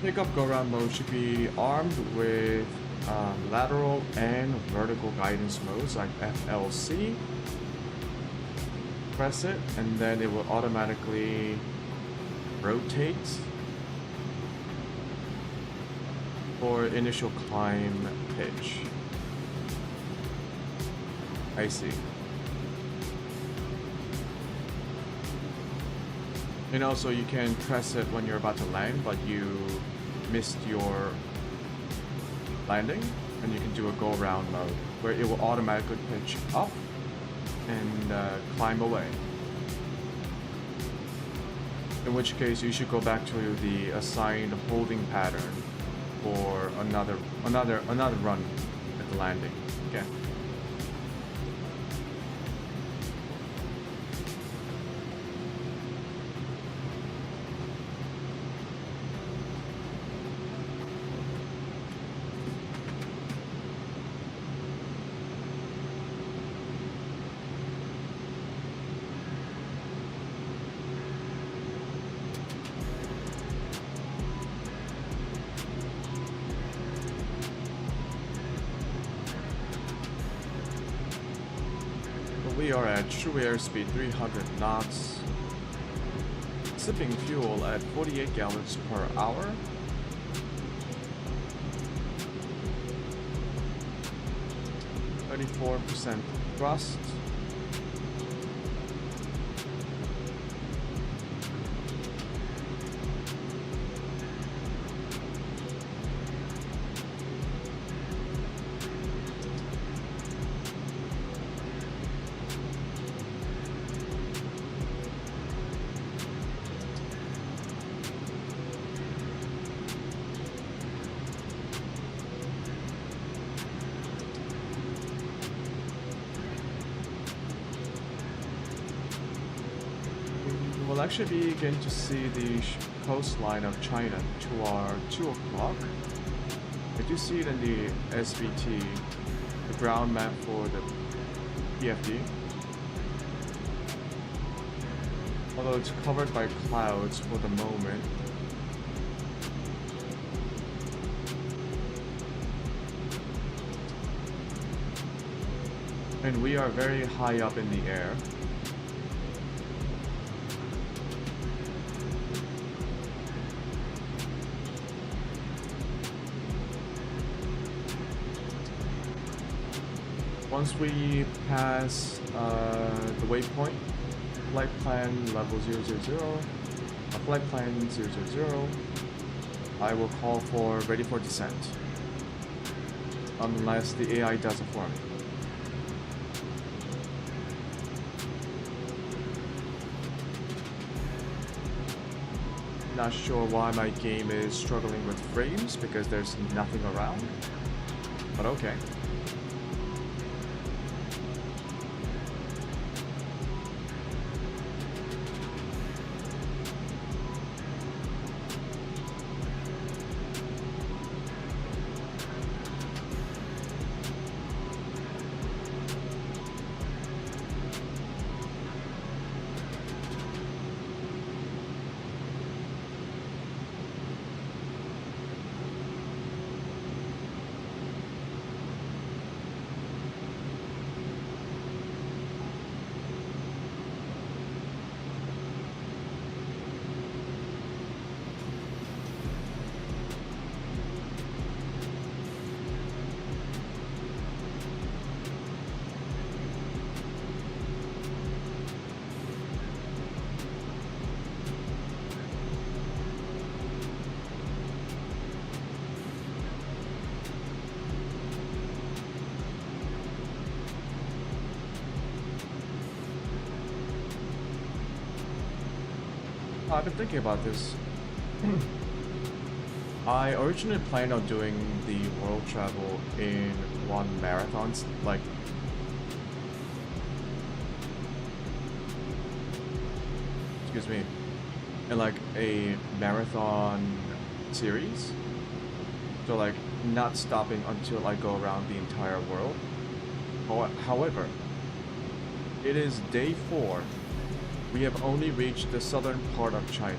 Pickup go-round mode should be armed with lateral and vertical guidance modes like FLC. Press it and then it will automatically rotate for initial climb pitch. I see. And also you can press it when you're about to land, but you missed your landing, and you can do a go-round mode where it will automatically pitch up and climb away. In which case you should go back to the assigned holding pattern for another run at the landing. Okay. we are at true airspeed 300 knots, sipping fuel at 48 gallons per hour. .34% thrust. We'll actually begin to see the coastline of China to our 2 o'clock. I do see it in the SVT, the ground map for the PFD. Although it's covered by clouds for the moment. And we are very high up in the air. Once we pass the waypoint, flight plan level 000, flight plan 000, I will call for ready for descent. Unless the AI does it for me. Not sure why my game is struggling with frames because there's nothing around, but okay. I've been thinking about this. I originally planned on doing the world travel in one marathon, like excuse me, in like a marathon series. So like not stopping until I go around the entire world. However, it is day 4. We have only reached the southern part of China.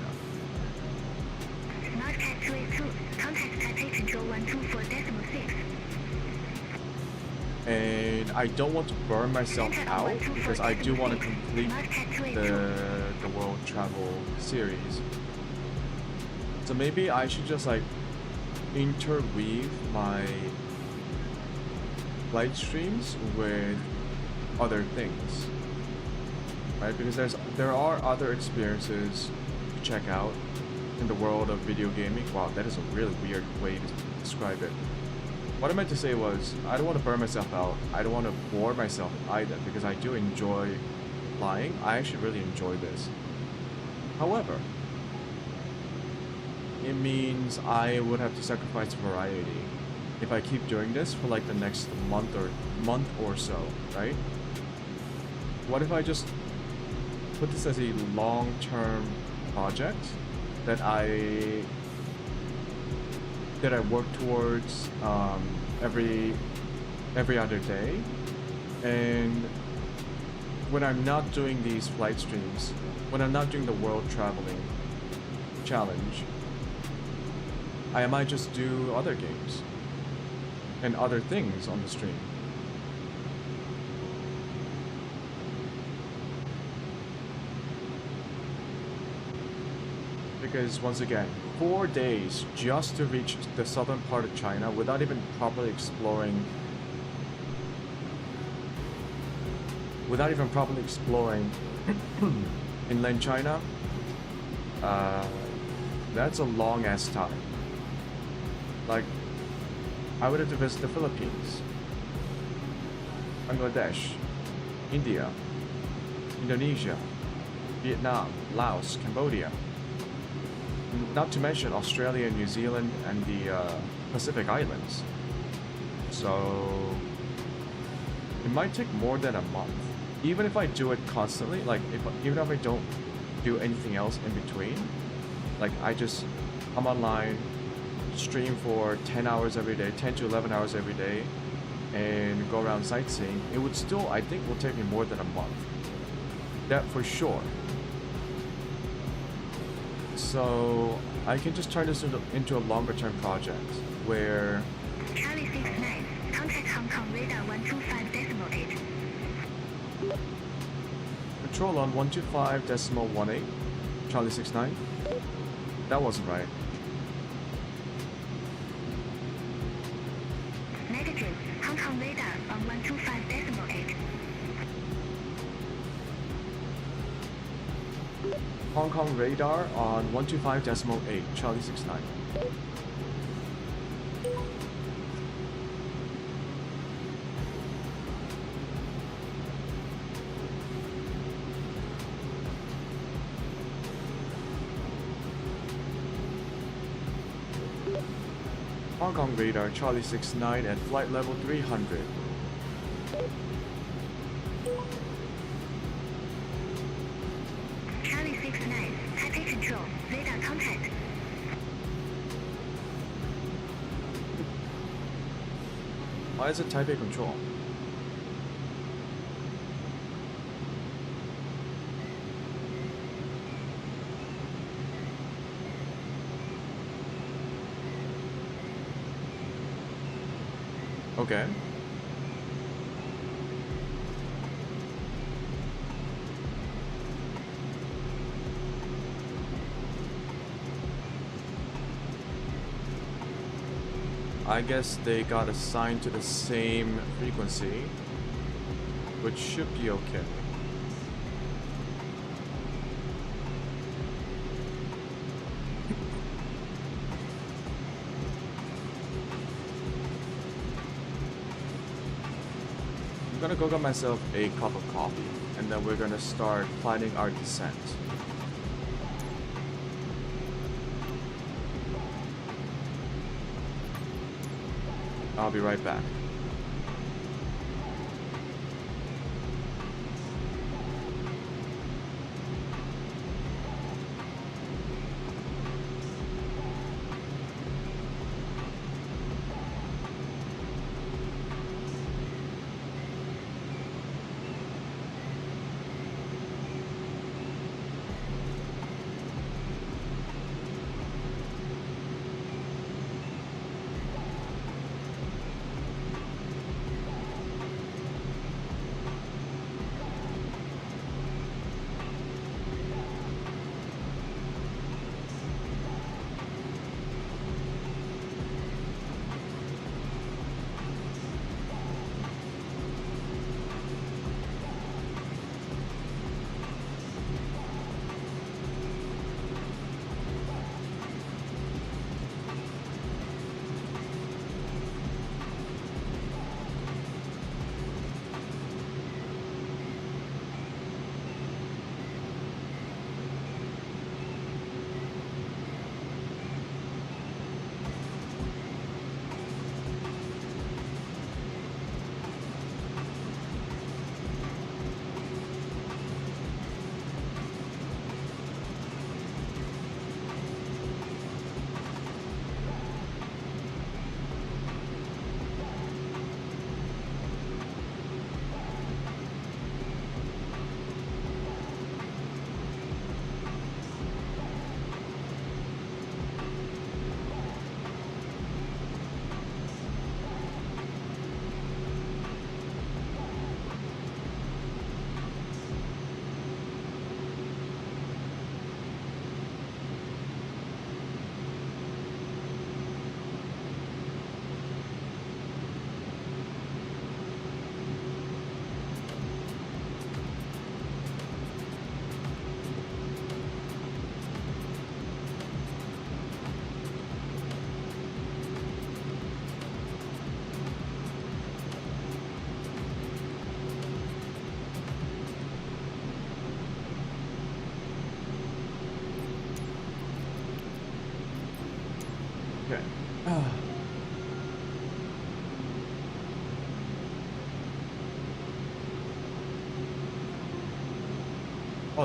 Smart Taxiway 2, contact Taipei Control 124.6. And I don't want to burn myself out because I do want to complete the world travel series. So maybe I should just like interweave my flight streams with other things. Right? Because there are other experiences to check out in the world of video gaming. Wow, that is a really weird way to describe it. What I meant to say was, I don't want to burn myself out. I don't want to bore myself either, because I do enjoy flying. I actually really enjoy this. However, it means I would have to sacrifice variety if I keep doing this for like the next month or so, right? What if I just put this as a long-term project that I work towards every other day, and when I'm not doing these flight streams, when I'm not doing the world traveling challenge, I might just do other games and other things on the stream. Because once again, 4 days just to reach the southern part of China without even properly exploring inland China, that's a long ass time. Like, I would have to visit the Philippines, Bangladesh, India, Indonesia, Vietnam, Laos, Cambodia. Not to mention Australia, New Zealand, and the Pacific Islands. So it might take more than a month. Even if I do it constantly, like even if I don't do anything else in between, like I just come online, stream for 10 hours every day, 10 to 11 hours every day, and go around sightseeing, it would still, I think, will take me more than a month. That for sure. So I can just turn this into a longer term project where Charlie 69, contact Hong Kong radar 125.8. control on 125.18, Charlie 69. That wasn't right. Negative, Hong Kong radar on 125.8. Hong Kong radar on 125.8, Charlie 69. Hong Kong radar, Charlie 69 at flight level 300. Charlie 69, Taipei control, radar contact. Why is it Taipei control? Okay. I guess they got assigned to the same frequency, which should be okay. I'm gonna go get myself a cup of coffee, and then we're gonna start planning our descent. I'll be right back. Oh,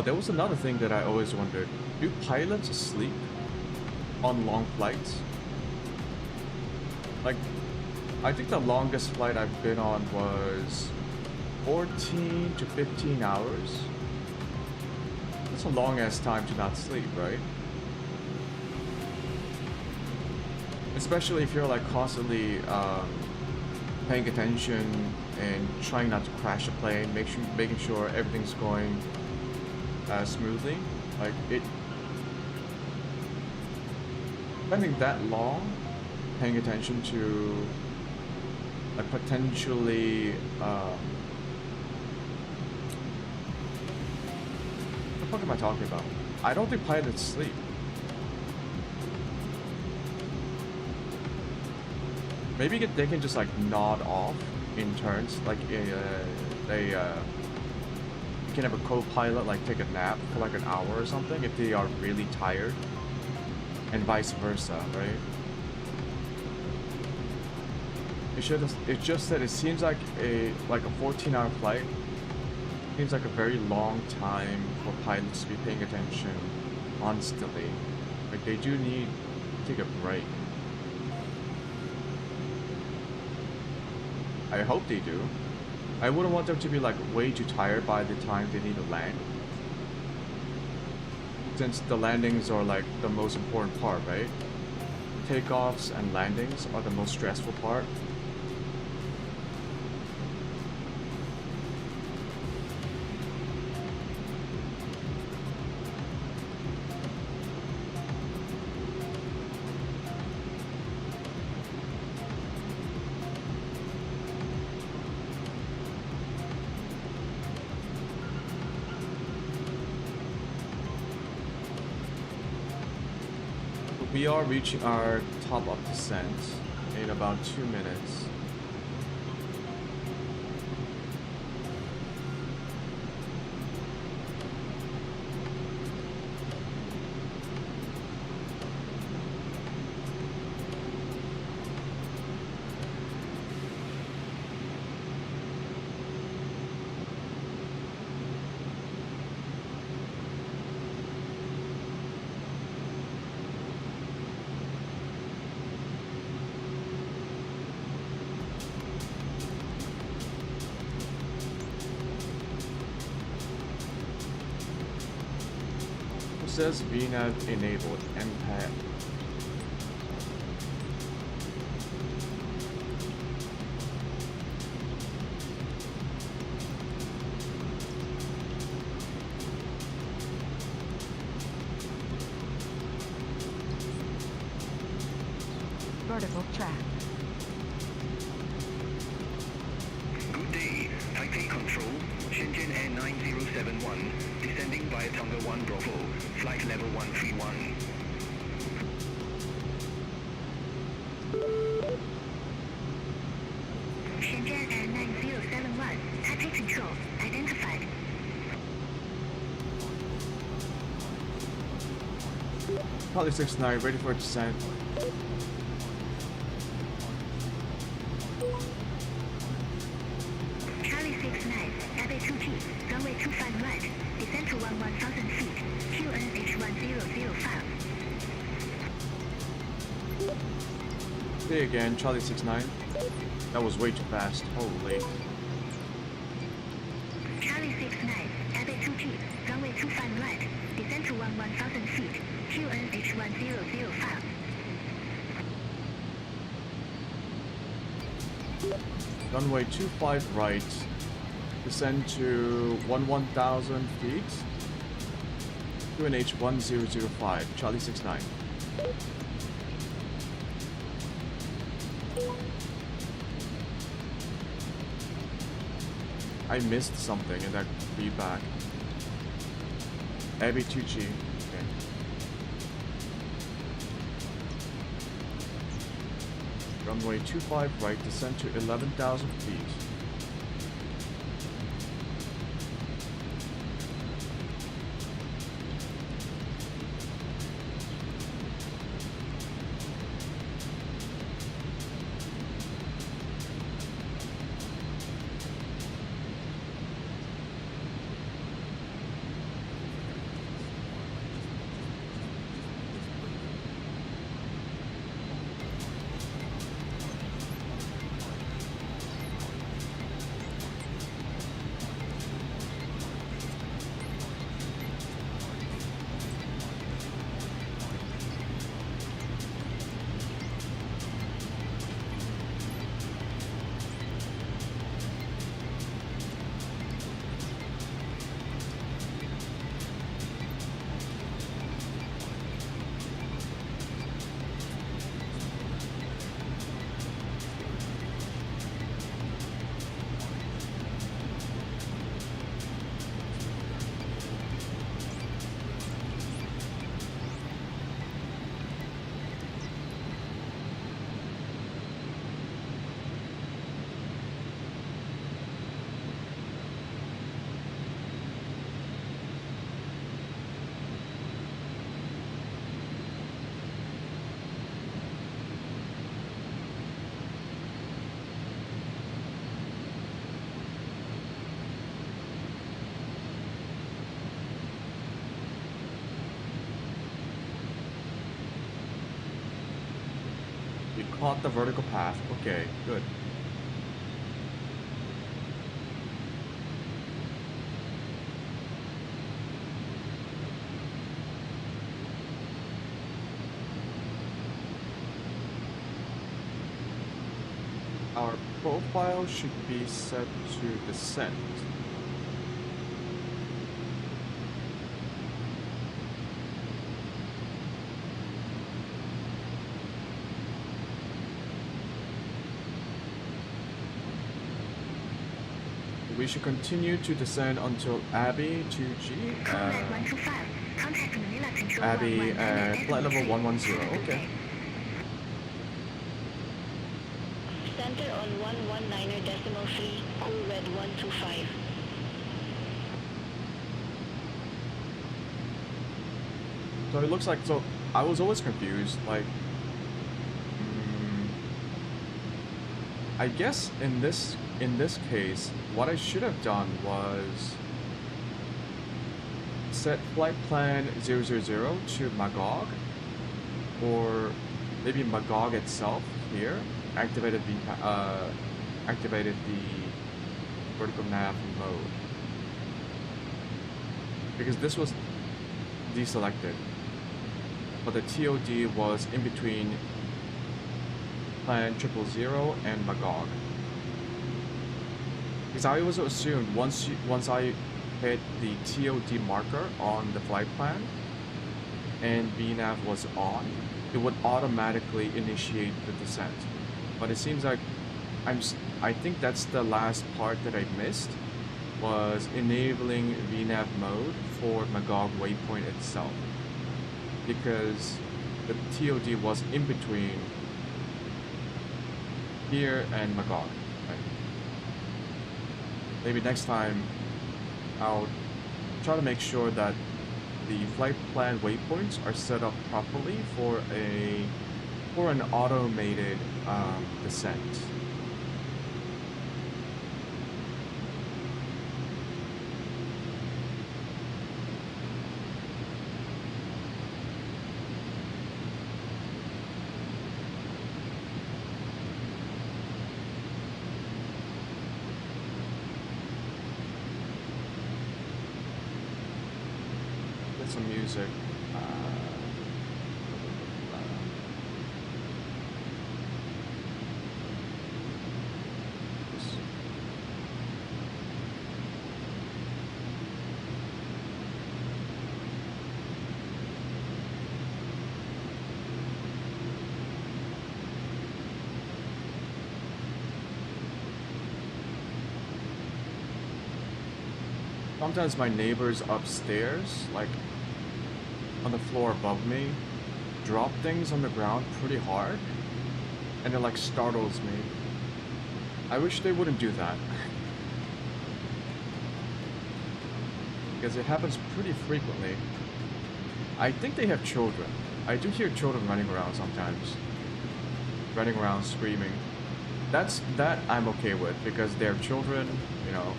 there was another thing that I always wondered. Do pilots sleep on long flights? Like, I think the longest flight I've been on was 14 to 15 hours. That's a long ass time to not sleep, right? Especially if you're like constantly paying attention and trying not to crash a plane, making sure everything's going smoothly. Like it, spending that long paying attention to like potentially what the fuck am I talking about? I don't think pilots sleep. Maybe they can just like nod off in turns, like they can have a co-pilot like take a nap for like an hour or something if they are really tired, and vice versa, right? It's just that it seems like a 14-hour flight seems like a very long time for pilots to be paying attention constantly. Like they do need to take a break. I hope they do. I wouldn't want them to be like way too tired by the time they need to land. Since the landings are like the most important part, right? Takeoffs and landings are the most stressful part. We are reaching our top of descent in about 2 minutes. Says VNAV enabled MPAT. Vertical track. Good day, Taipei Control, Shenzhen Air 9071, descending via Tonga 1 Bravo, flight level 131. Shenzhen Air 9071, Taipei Control, identified. Probably 69, ready for descent. Charlie 69, Abbey 2G, runway 25 right, descent to 11,000 feet, QNH 1005. Say again, Charlie 69. That was way too fast. Holy. Charlie 69, Abbey 2G, runway 25 right, descent to 11,000 feet, QNH 1005. Runway 25 right. Descend to 11,000 feet. QNH 1005. Charlie 69. I missed something in that feedback. Abbey 2G. Okay. Runway 25 right, descend to 11,000 feet. caught the vertical path. Okay, good. Our profile should be set to descent. We should continue to descend until Abbey 2G. Combat 125. Contact Manila Control Abbey 119 at flight level 3. 110. Okay. Center on 119.3, cool red 125. So it looks like, so I was always confused, like, I guess in this case, what I should have done was set flight plan 000 to Magog, or maybe Magog itself here, activated the vertical nav mode, because this was deselected, but the TOD was in between plan 000 and Magog. Because I always assumed once I hit the TOD marker on the flight plan and VNAV was on, it would automatically initiate the descent. But it seems like I think that's the last part that I missed, was enabling VNAV mode for Magog waypoint itself, because the TOD was in between here and Magog. Right? Maybe next time I'll try to make sure that the flight plan waypoints are set up properly for an automated descent. Some music. Sometimes my neighbors upstairs, like on the floor above me, drop things on the ground pretty hard, and it like startles me. I wish they wouldn't do that, because it happens pretty frequently. I think they have children. I do hear children running around sometimes, running around screaming. That I'm okay with, because they're children, you know.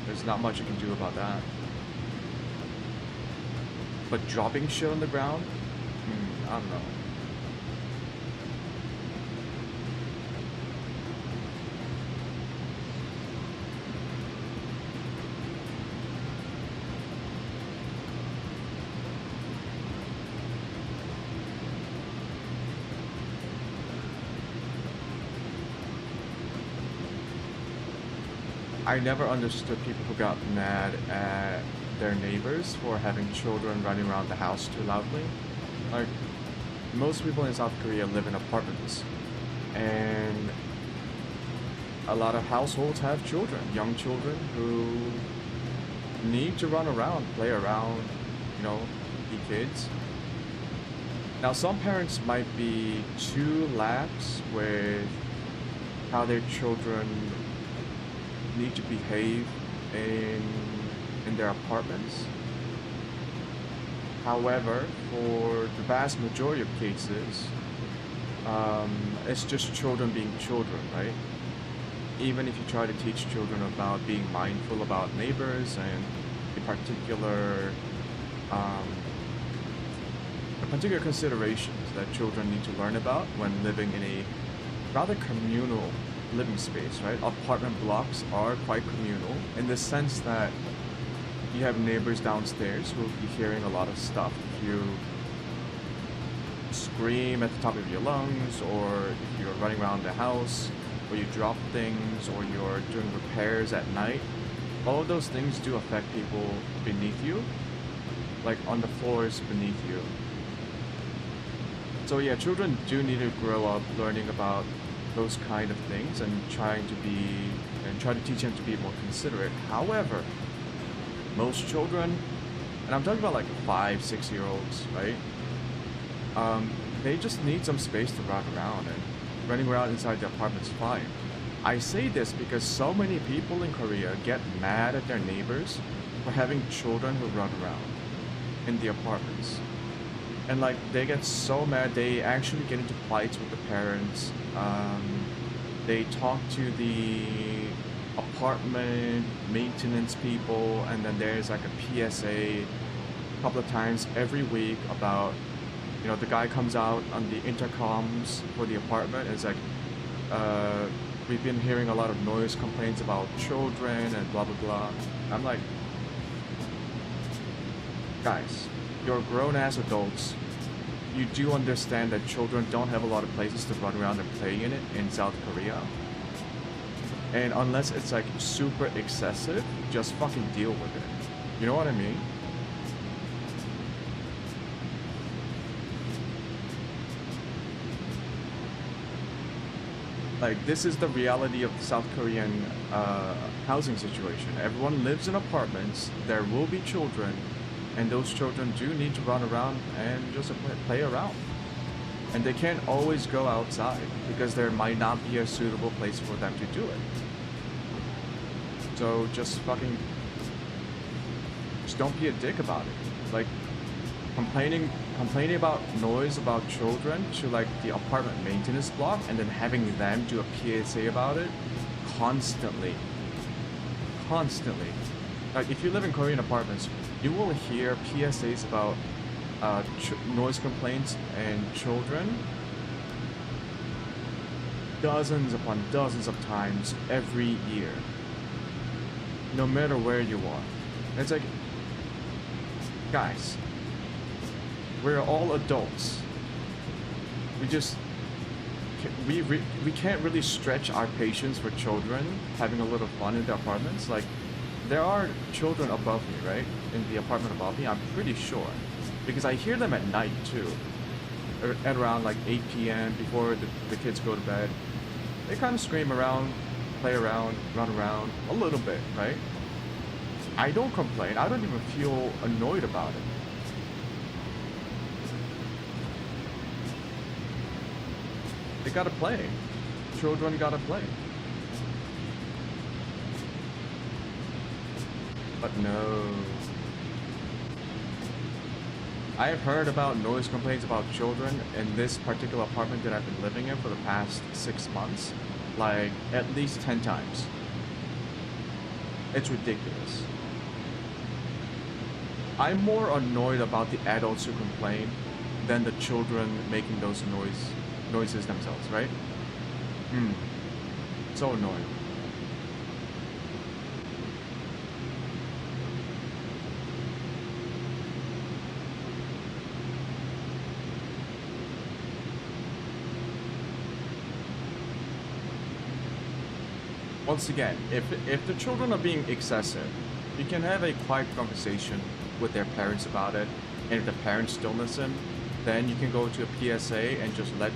There's not much you can do about that. But dropping shit on the ground? I don't know. I never understood people who got mad at their neighbors for having children running around the house too loudly. Like, most people in South Korea live in apartments, and a lot of households have children, young children, who need to run around, play around, you know, be kids. Now, some parents might be too lax with how their children need to behave in their apartments. However, for the vast majority of cases, it's just children being children, right? Even if you try to teach children about being mindful about neighbors and the particular considerations that children need to learn about when living in a rather communal living space, right? Apartment blocks are quite communal in the sense that you have neighbors downstairs who will be hearing a lot of stuff if you scream at the top of your lungs, or if you're running around the house, or you drop things, or you're doing repairs at night. All of those things do affect people beneath you, like on the floors beneath you. So yeah, children do need to grow up learning about those kind of things and try to teach them to be more considerate. However, most children, and I'm talking about like 5-6-year-olds, right? They just need some space to run around, and running around inside the apartment's fine. I say this because so many people in Korea get mad at their neighbors for having children who run around in the apartments. And like, they get so mad, they actually get into fights with the parents. They talk to the apartment maintenance people, and then there's like a PSA a couple of times every week about, you know, the guy comes out on the intercoms for the apartment and it's like, we've been hearing a lot of noise complaints about children and blah blah blah. I'm like, guys, you're grown-ass adults. You do understand that children don't have a lot of places to run around and play in it in South Korea. And unless it's like super excessive, just fucking deal with it. You know what I mean? Like, this is the reality of the South Korean housing situation. Everyone lives in apartments, there will be children, and those children do need to run around and just play around. And they can't always go outside because there might not be a suitable place for them to do it. So just don't be a dick about it. Like, complaining about noise about children to like the apartment maintenance block and then having them do a PSA about it constantly. Like, if you live in Korean apartments, you will hear PSAs about noise complaints and children dozens upon dozens of times every year, no matter where you are. It's like, guys, we're all adults. We can't really stretch our patience for children having a little fun in the apartments. Like, there are children above me, right? In the apartment above me, I'm pretty sure. Because I hear them at night too. At around like 8 p.m. before the kids go to bed. They kind of scream around, play around, run around a little bit, right? I don't complain. I don't even feel annoyed about it. They gotta play. Children gotta play. But no. I have heard about noise complaints about children in this particular apartment that I've been living in for the past 6 months. Like, at least 10 times. It's ridiculous. I'm more annoyed about the adults who complain than the children making those noises themselves, right? So annoying. Once again, if the children are being excessive, you can have a quiet conversation with their parents about it, and if the parents don't listen, then you can go to a PSA and just let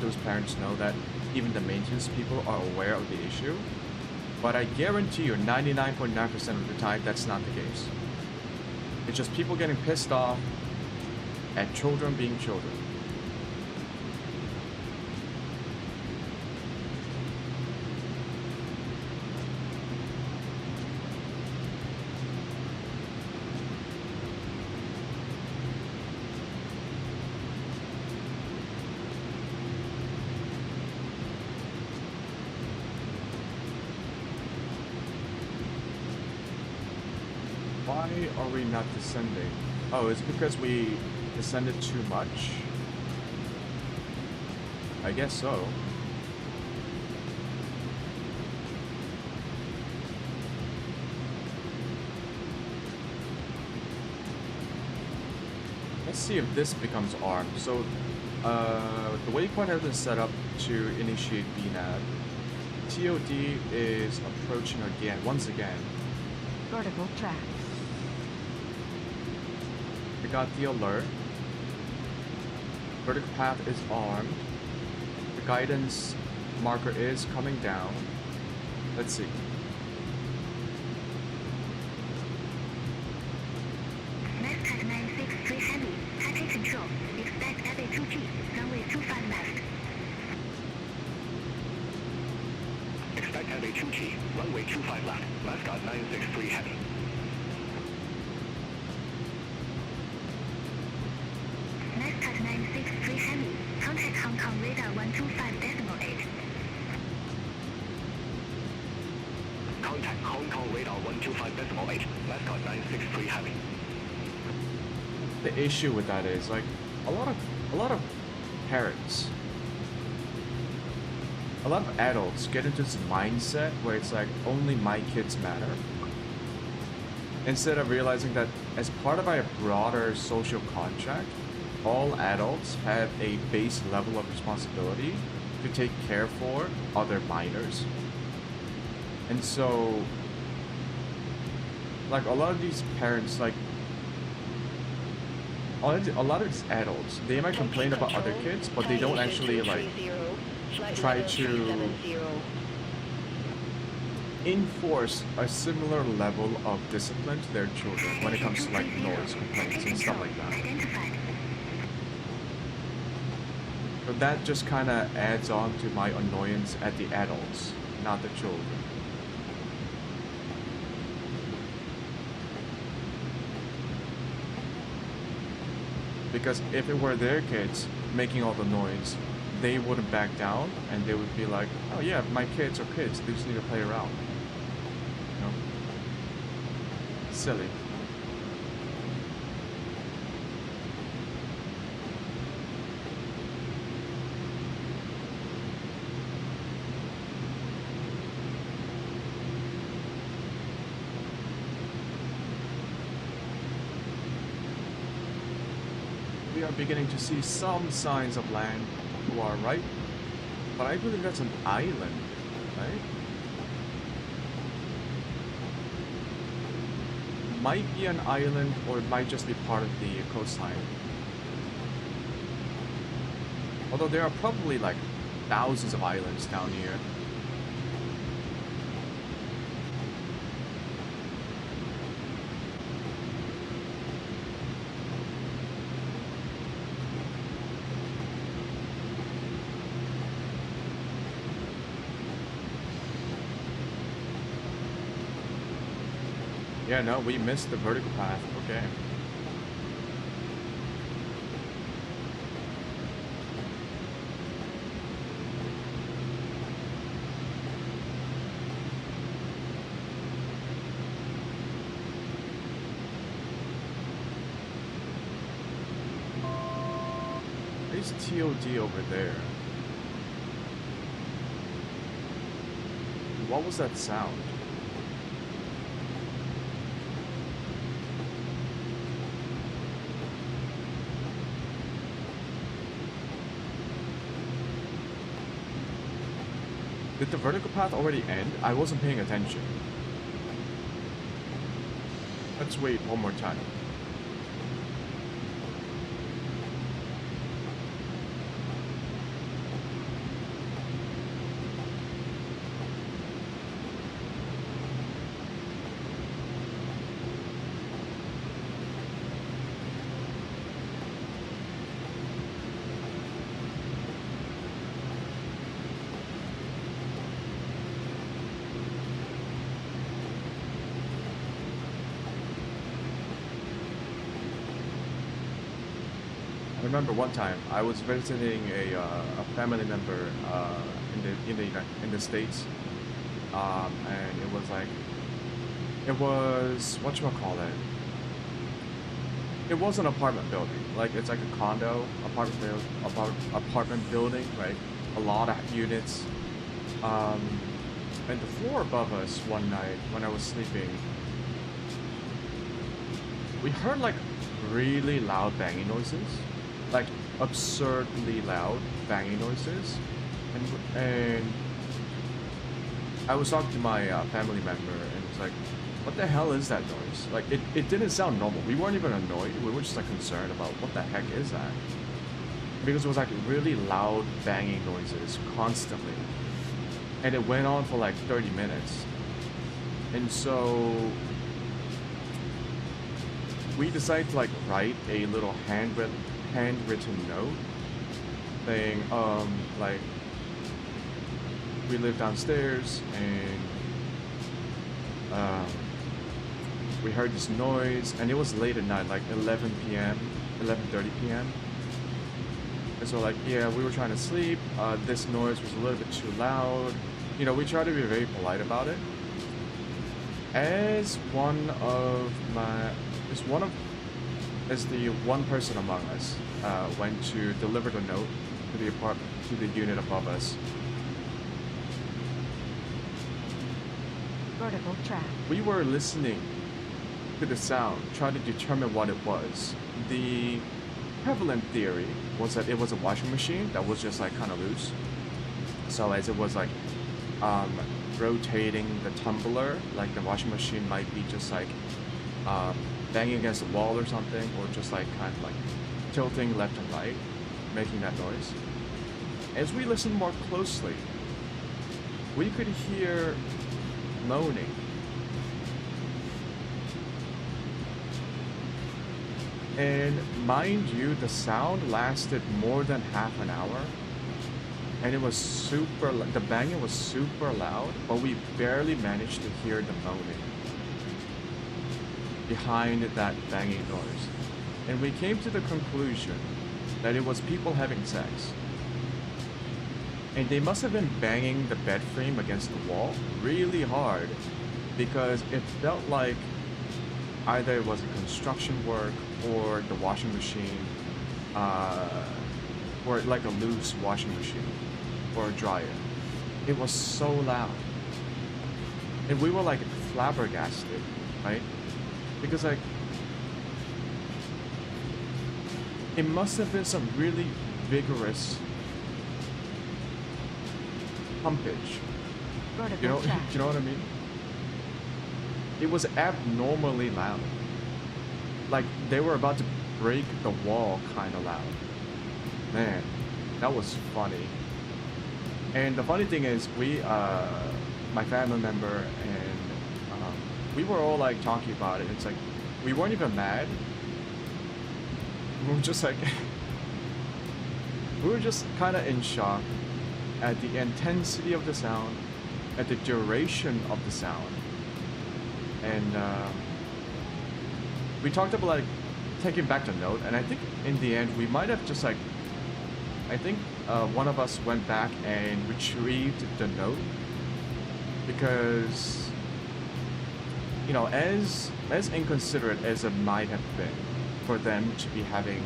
those parents know that even the maintenance people are aware of the issue. But I guarantee you 99.9% of the time that's not the case. It's just people getting pissed off at children being children. Why are we not descending? Oh, it's because we descended too much? I guess so. Let's see if this becomes armed. So, the waypoint has been set up to initiate VNAV. TOD is approaching again, once again. Vertical track. We got the alert. Vertical path is armed. The guidance marker is coming down. Let's see. Mascot 963 Heavy, Taipei Control. Expect FA2G, runway 25 left. Expect FA2G, runway 25 left, Mascot 963 Heavy. Mascot 963 Heavy, contact Hong Kong radar 125.8. Contact Hong Kong radar 125.8, Mascot 963 Heavy. The issue with that is like a lot of parents, a lot of adults get into this mindset where it's like only my kids matter, instead of realizing that as part of a broader social contract, all adults have a base level of responsibility to take care for other minors. And so like a lot of these parents, like a lot of these adults, they might complain about other kids, but they don't actually like try to enforce a similar level of discipline to their children when it comes to like noise complaints and stuff like that. Identified. But that just kind of adds on to my annoyance at the adults, not the children. Because if it were their kids making all the noise, they wouldn't back down, and they would be like, oh yeah, my kids are kids, they just need to play around. You know? Silly. We are beginning to see some signs of land to our right, but I believe that's an island, right? Might be an island, or it might just be part of the coastline. Although there are probably like thousands of islands down here. Yeah, no, we missed the vertical path. Okay. There's TOD over there. What was that sound? Did the vertical path already end? I wasn't paying attention. Let's wait one more time. I remember one time I was visiting a family member in the States, and it was whatchamacallit. it was an apartment building. Like it's like a condo apartment building, right? A lot of units. And the floor above us one night when I was sleeping, we heard like really loud banging noises, like absurdly loud banging noises, and I was talking to my family member and was like, what the hell is that noise? Like it didn't sound normal. We weren't even annoyed. We were just like concerned about what the heck is that? Because it was like really loud banging noises constantly. And it went on for like 30 minutes. And so we decided to like write a little handwritten note saying, like, we live downstairs and we heard this noise, and it was late at night, like 11 p.m., 11:30 p.m. And so like, yeah, we were trying to sleep. This noise was a little bit too loud. You know, we tried to be very polite about it. As the one person among us went to deliver the note to the unit above us. Vertical track. We were listening to the sound, trying to determine what it was. The prevalent theory was that it was a washing machine that was just like kind of loose. So as it was like rotating the tumbler, like the washing machine might be just like banging against the wall or something, or just like kind of like tilting left and right, making that noise. As we listened more closely, we could hear moaning. And mind you, the sound lasted more than half an hour. And it was the banging was super loud, but we barely managed to hear the moaning behind that banging noise. And we came to the conclusion that it was people having sex. And they must have been banging the bed frame against the wall really hard, because it felt like either it was a construction work or the washing machine, or like a loose washing machine or a dryer. It was so loud. And we were like flabbergasted, right? Because like, it must have been some really vigorous pumpage. You know what I mean? It was abnormally loud. Like they were about to break the wall kind of loud. Man, that was funny. And the funny thing is, my family member and we were all like talking about it. It's like, we weren't even mad. We were just like, we were just kind of in shock at the intensity of the sound, at the duration of the sound. And we talked about like taking back the note, and I think in the end we might have just like, I think one of us went back and retrieved the note, because, you know, as inconsiderate as it might have been for them to be having,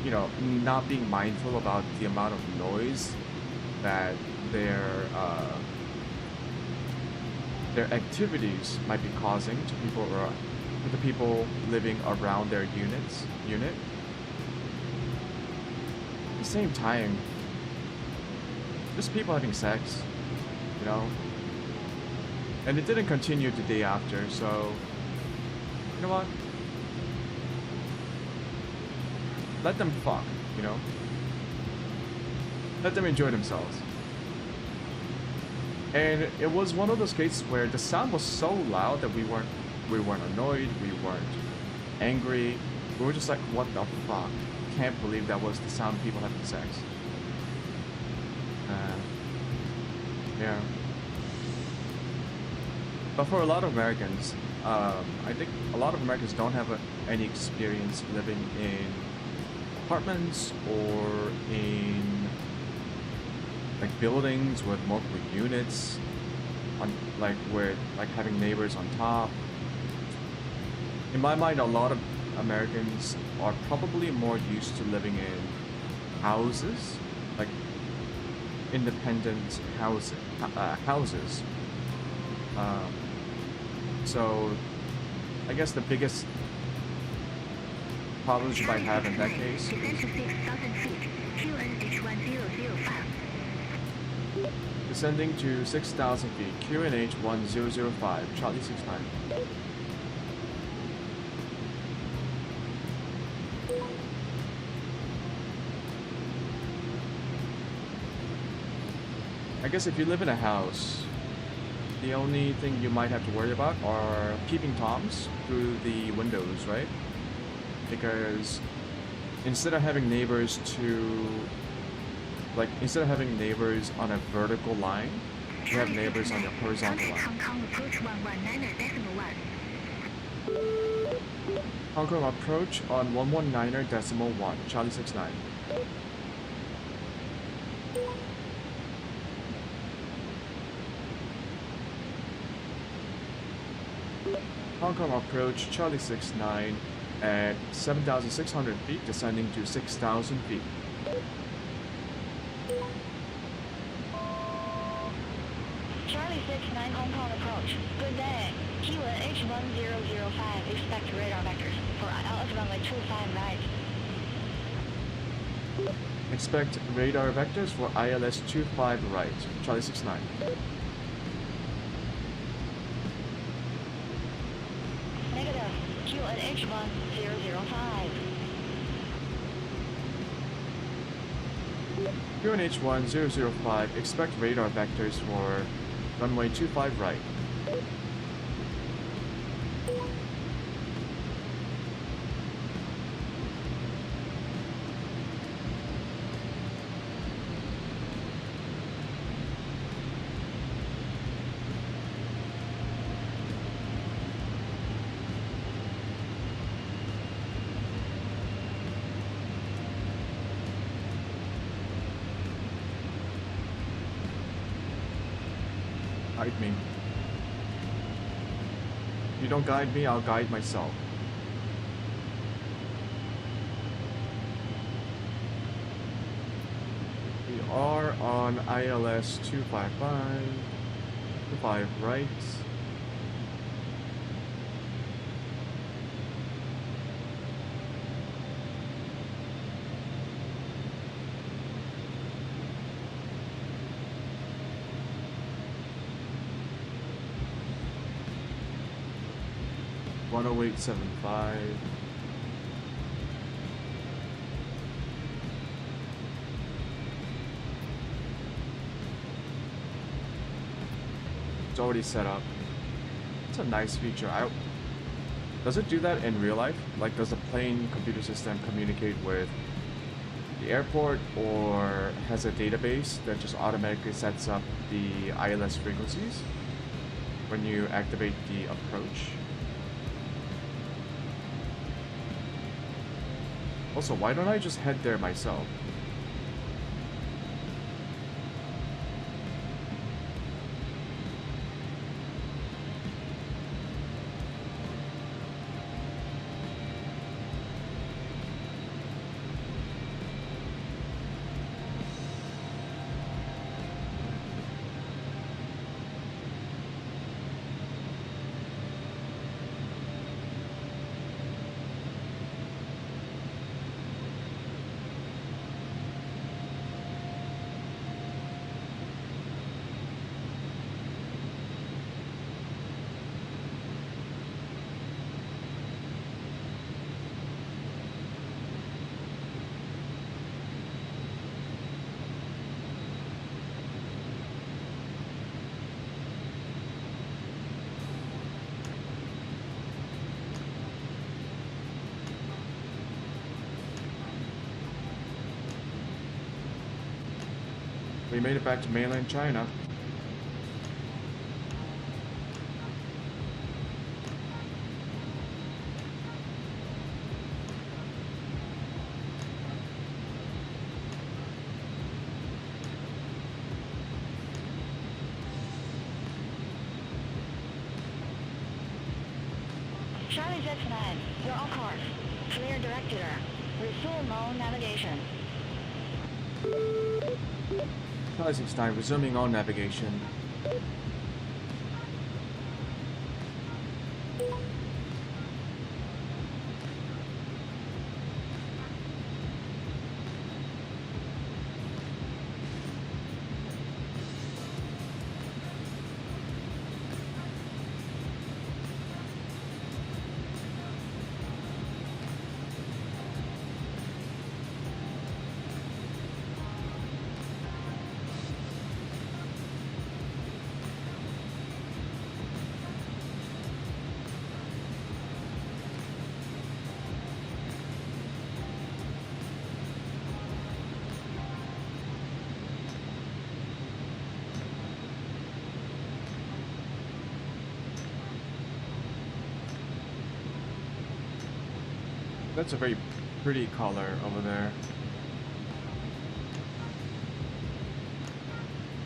you know, not being mindful about the amount of noise that their activities might be causing to people, or to the people living around their unit. At the same time, just people having sex, you know. And it didn't continue the day after, so you know what? Let them fuck, you know? Let them enjoy themselves. And it was one of those cases where the sound was so loud that we weren't annoyed, we weren't angry. We were just like, what the fuck? Can't believe that was the sound of people having sex. Yeah. But for a lot of Americans, I think a lot of Americans don't have any experience living in apartments or in like buildings with multiple units, on like where like having neighbors on top. in my mind, a lot of Americans are probably more used to living in houses, like independent houses. So I guess the biggest problems you might have in that case Descend to 6,000 feet. QNH 1005. descending to 6,000 feet, QNH 1005, Charlie 69. I guess if you live in a house, the only thing you might have to worry about are peeping toms through the windows, right? Because instead of having neighbors instead of having neighbors on a vertical line, you have neighbors on a horizontal Contact line. Hong Kong approach 119.1. Hong Kong approach on 119.1, Charlie 69. Hong Kong approach Charlie 69 at 7,600 feet, descending to 6,000 feet. Charlie 69 Hong Kong approach. Good day. QNH 1005. Expect radar vectors for ILS runway 25 right. Expect radar vectors for ILS 25 right, Charlie 69. Negative. QNH 1005. QNH 1005, expect radar vectors for runway 25 right. Guide me. If you don't guide me, I'll guide myself. We are on ILS 255, 25 right. One 108.75. It's already set up. It's a nice feature. Does it do that in real life? Like, does the plane computer system communicate with the airport, or has a database that just automatically sets up the ILS frequencies when you activate the approach? Also, why don't I just head there myself? We made it back to mainland China. Charlie 69, you're on course. Clear director. Resume on navigation. Charlie 69, resuming on navigation. That's a very pretty color over there.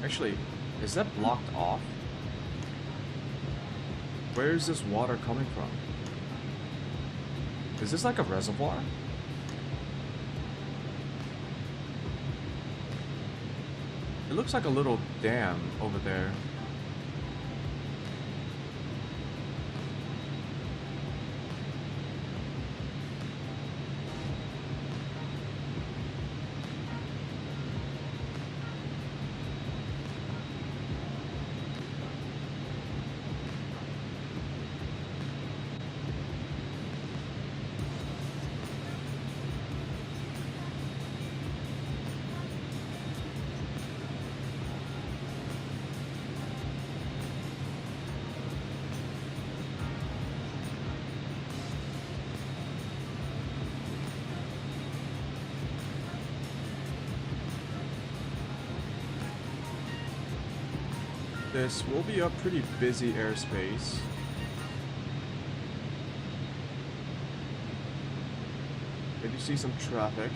Actually, is that blocked off? Where is this water coming from? Is this like a reservoir? It looks like a little dam over there. This will be a pretty busy airspace. Maybe see some traffic.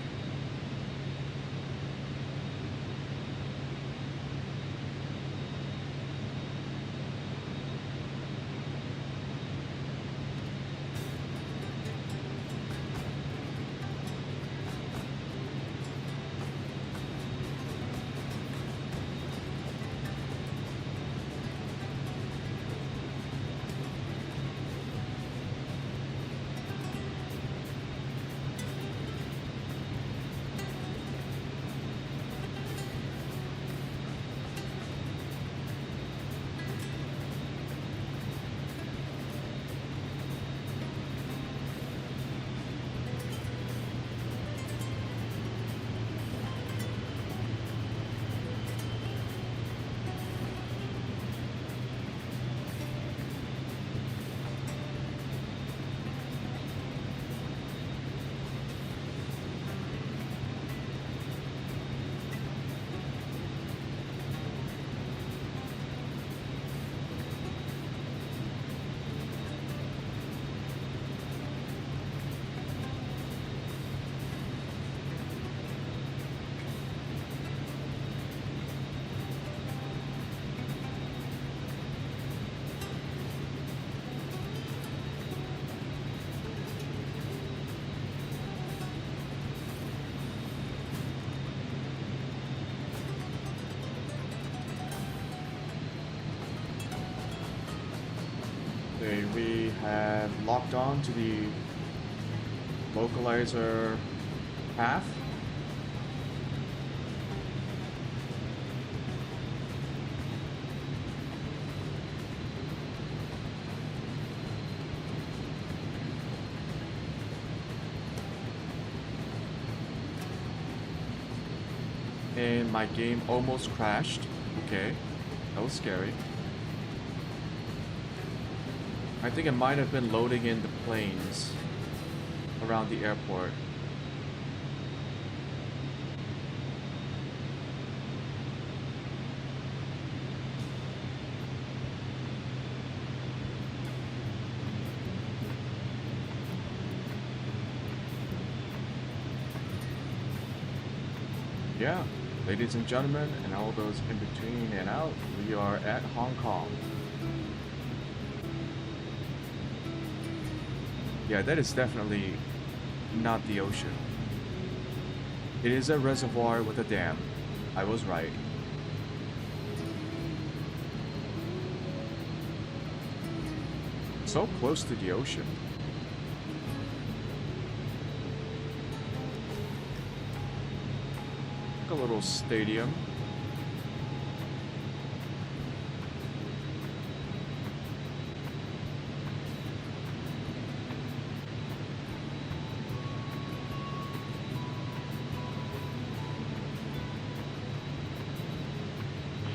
Okay, we have locked on to the localizer path. And my game almost crashed. Okay, that was scary. I think it might have been loading in the planes around the airport. Yeah, ladies and gentlemen, and all those in between and out, we are at Hong Kong. Yeah, that is definitely not the ocean. It is a reservoir with a dam. I was right. So close to the ocean. Like a little stadium.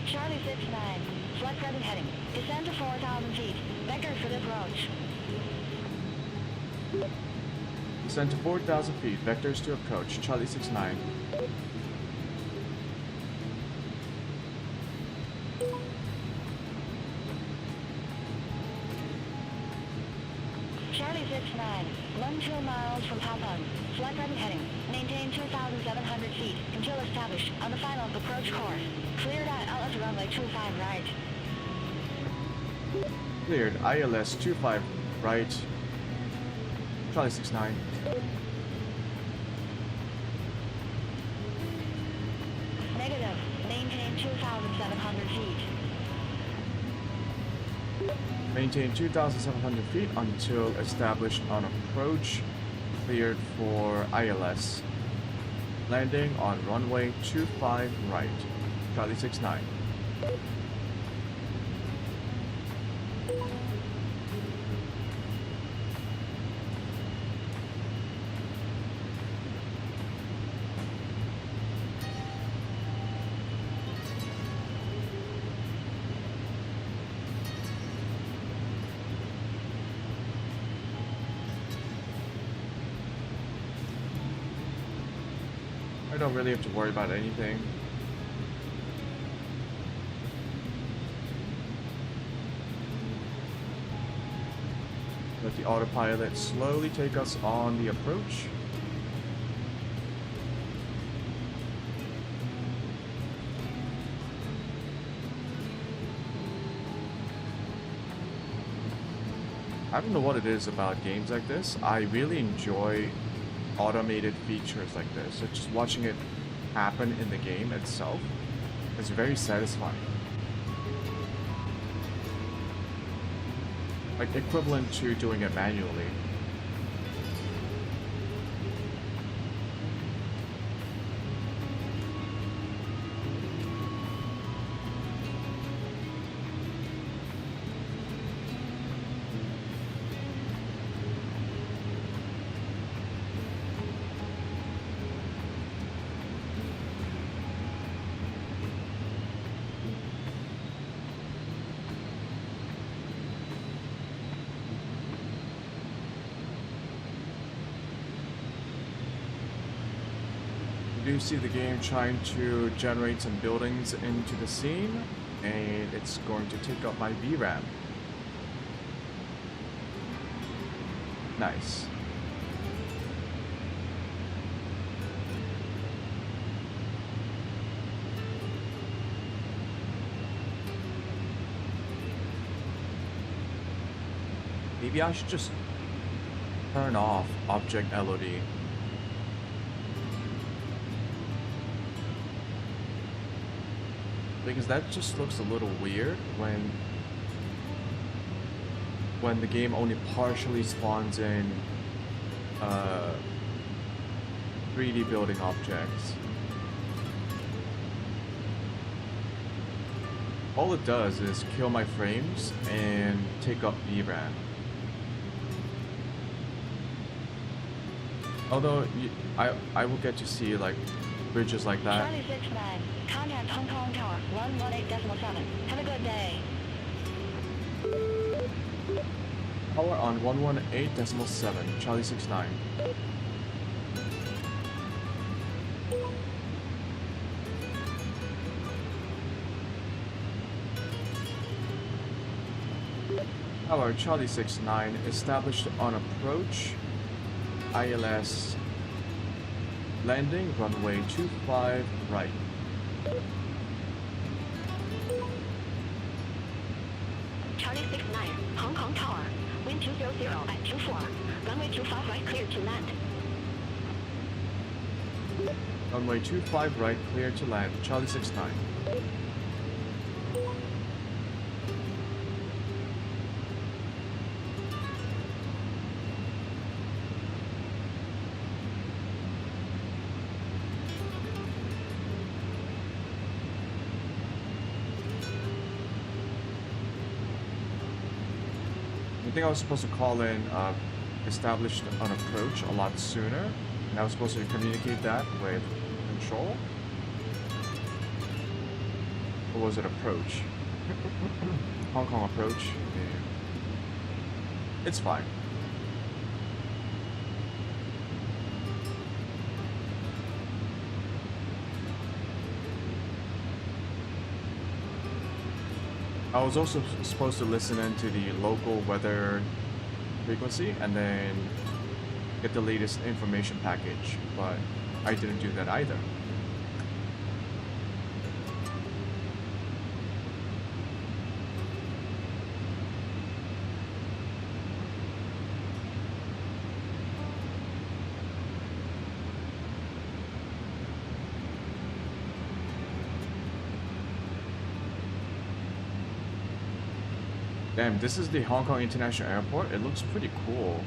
Charlie 69, flight present heading. Descend to 4,000 feet. Vector for the approach. Descend to 4,000 feet. Vectors to approach. Charlie 69. Charlie 69, 12 miles from Hapon. Flight present heading. Maintain 2,700 feet until established on the final approach course. Cleared at ILS runway 25 right. Cleared. ILS 25 right. Charlie 69. Negative. Maintain 2,700 feet. Maintain 2,700 feet until established on approach. Cleared for ILS. Landing on runway 25 right. Charlie 69. I don't really have to worry about anything. Let the autopilot slowly take us on the approach. I don't know what it is about games like this. I really enjoy automated features like this. So just watching it happen in the game itself is very satisfying. Like equivalent to doing it manually. You see the game trying to generate some buildings into the scene, and it's going to take up my VRAM. Nice. Maybe I should just turn off object LOD. Because that just looks a little weird when the game only partially spawns in 3D building objects. All it does is kill my frames and take up VRAM. Although I will get to see like bridges like that. Charlie 69, contact Hong Kong Tower 118.7. Have a good day. Power on 118.7, Charlie 69. Power Charlie 69 established on approach. ILS landing runway 25 right. Charlie 69, Hong Kong Tower, wind 200 at 24. Runway 25 right, clear to land. Runway 25 right, clear to land. Charlie 69. I think I was supposed to call in established an approach a lot sooner, and I was supposed to communicate that with control. Or was it approach? Hong Kong approach. Yeah. It's fine. I was also supposed to listen into the local weather frequency and then get the latest information package, but I didn't do that either. Damn, this is the Hong Kong International Airport. It looks pretty cool.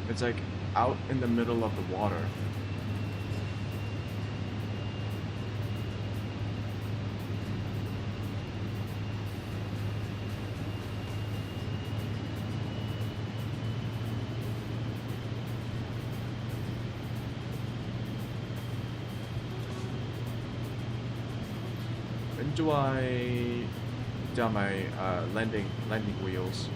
It's like out in the middle of the water. When do I down my landing wheels?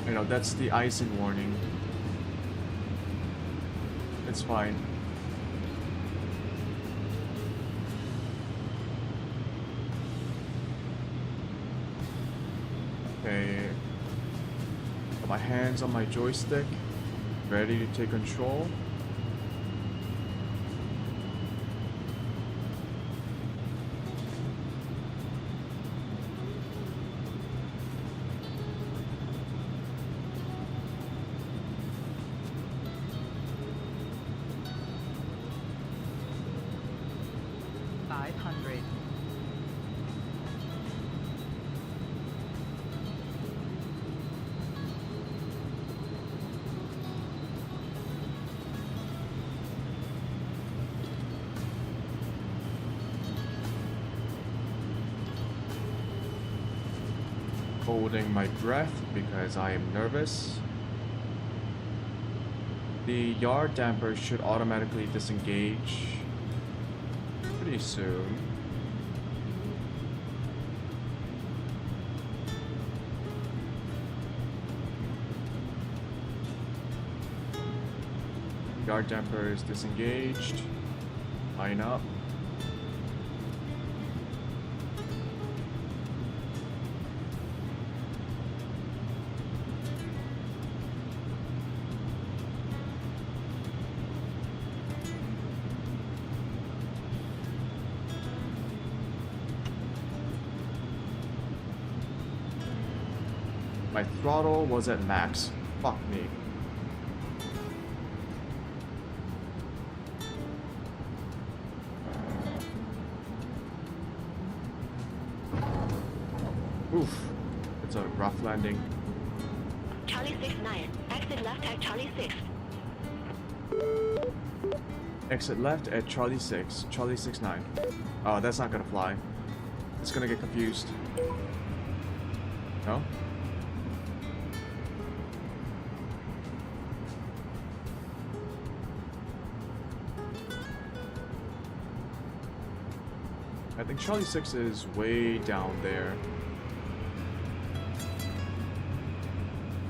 You know, that's the icing warning. It's fine. Okay, got my hands on my joystick, ready to take control. Holding my breath because I am nervous. The yard damper should automatically disengage pretty soon. Yard damper is disengaged. Line up. My throttle was at max. Fuck me. Oof. It's a rough landing. Charlie 69, exit left at Charlie 6. Exit left at Charlie 6. Charlie 69. Oh, that's not gonna fly. It's gonna get confused. No? I think Charlie 6 is way down there.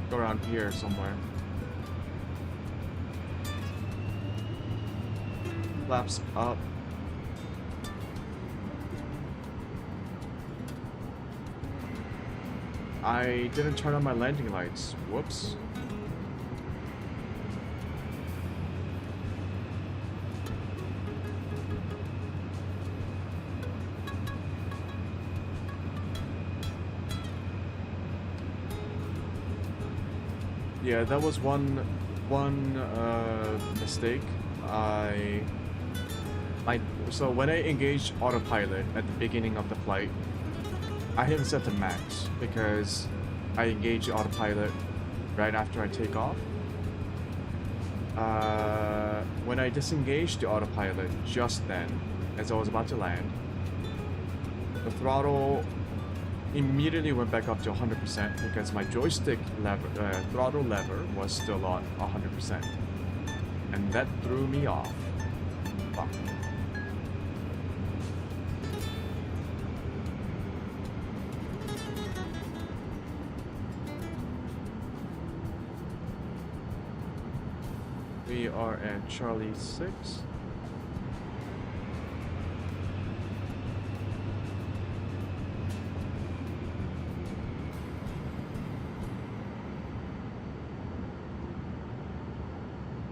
Go around here somewhere. Flaps up. I didn't turn on my landing lights. Whoops. Yeah, that was one mistake. So when I engaged autopilot at the beginning of the flight, I haven't set to max because I engaged autopilot right after I take off. When I disengaged the autopilot just then, as I was about to land, the throttle immediately went back up to 100% because my joystick lever, throttle lever was still on 100%. And that threw me off. Fuck. We are at Charlie 6.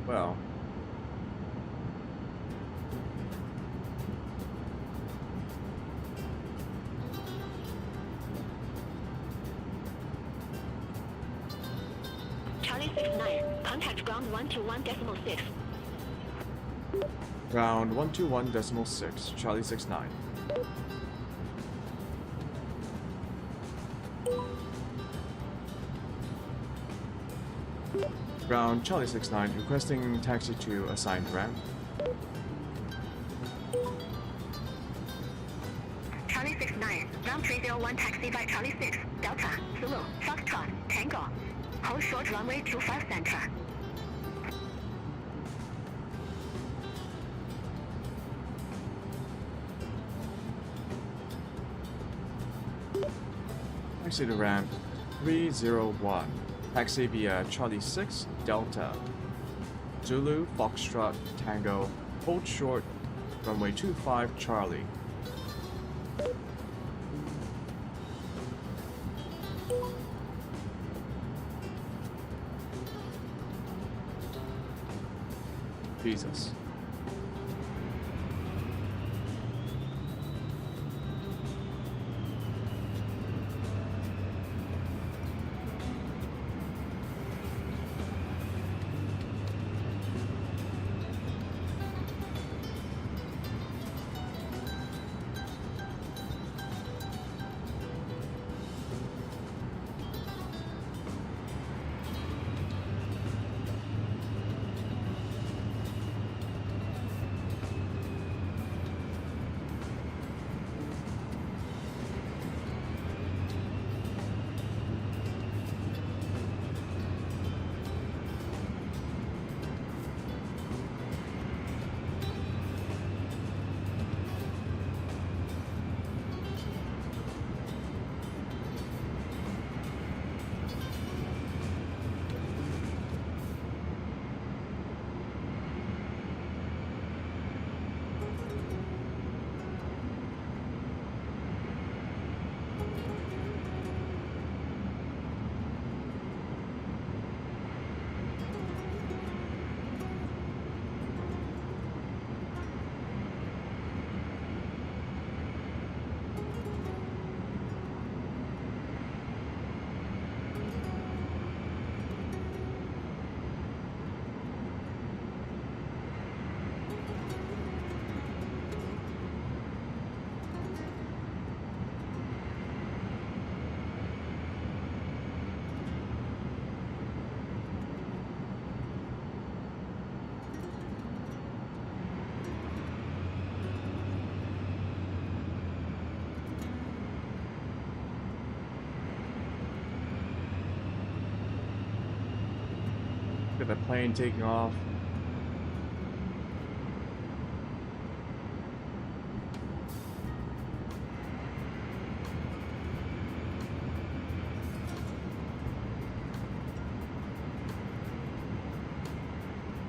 Well, Charlie 69, contact ground 121.6. ground 121.6, Charlie 69. Ground Charlie 69, requesting taxi to assigned ramp. Charlie 69, ground 301 taxi by Charlie 6, Delta, Zulu, Foxtrot, Tango. Hold short runway 25 center. Taxi to ramp 301. Taxi via Charlie 6, Delta, Zulu, Foxtrot, Tango, hold short, runway 25, Charlie. Jesus. Look at the plane taking off.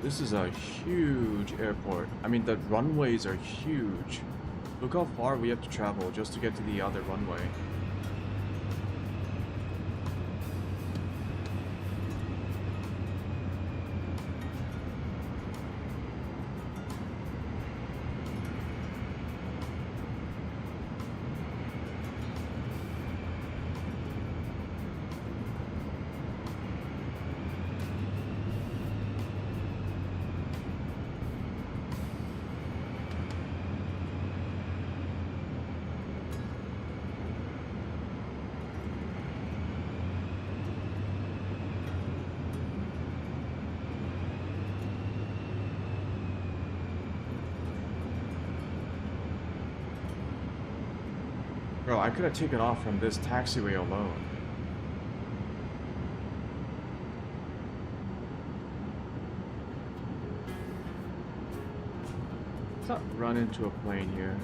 This is a huge airport. I mean, the runways are huge. Look how far we have to travel just to get to the other runway. Bro, I could have taken off from this taxiway alone. Let's not run into a plane here.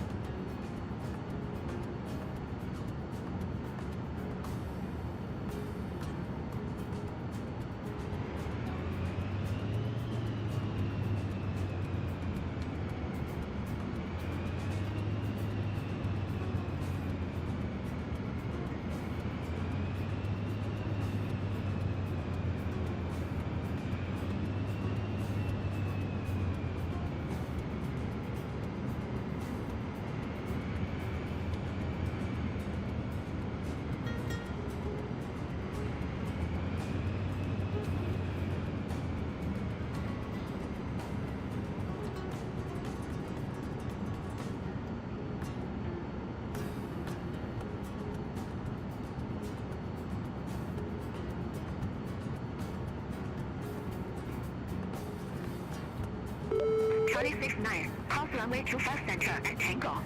Charlie 69, cross runway 25 center at Tango.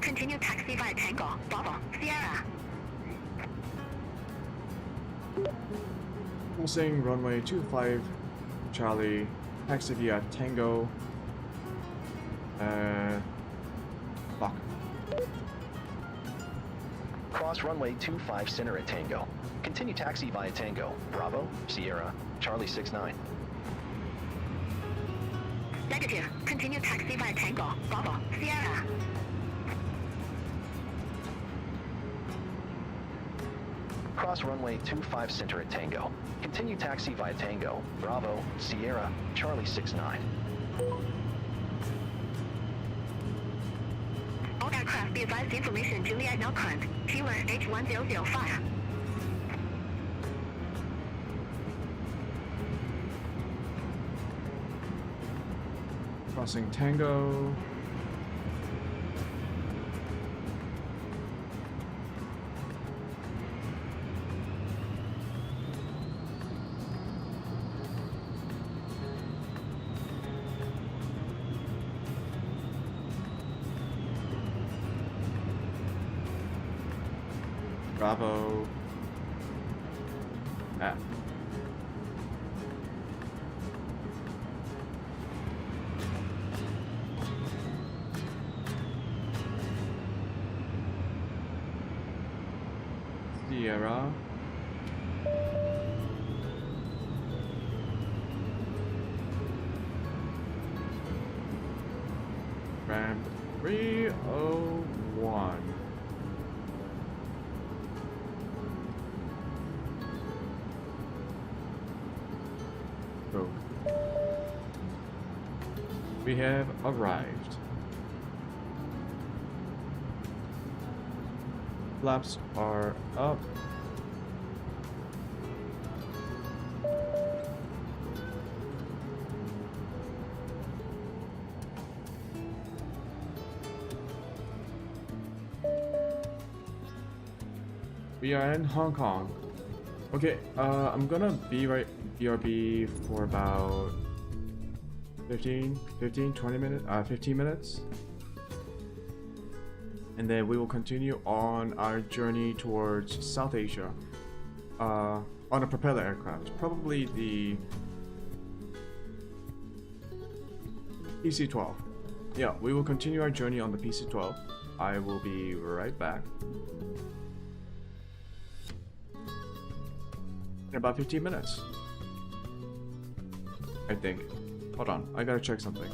Continue taxi via Tango, Bravo, Sierra. Crossing runway 25 Charlie, taxi via Tango. Fuck. Cross runway 25 center at Tango. Continue taxi via Tango, Bravo, Sierra, Charlie 69. Negative. Continue taxi via Tango, Bravo, Sierra. Cross runway 25 center at Tango. Continue taxi via Tango, Bravo, Sierra, Charlie 69. All aircraft be advised information Juliet now current. T1 H1005. Crossing Tango. Bravo. Ah. Sierra. Ramp 301. Go. We have arrived. Flaps are up. We are in Hong Kong. Okay, I'm gonna be BRB for about 15, 20 minutes, 15 minutes. And then we will continue on our journey towards South Asia on a propeller aircraft, probably the PC-12. Yeah, we will continue our journey on the PC-12. I will be right back. In about 15 minutes, I think. Hold on, I gotta check something.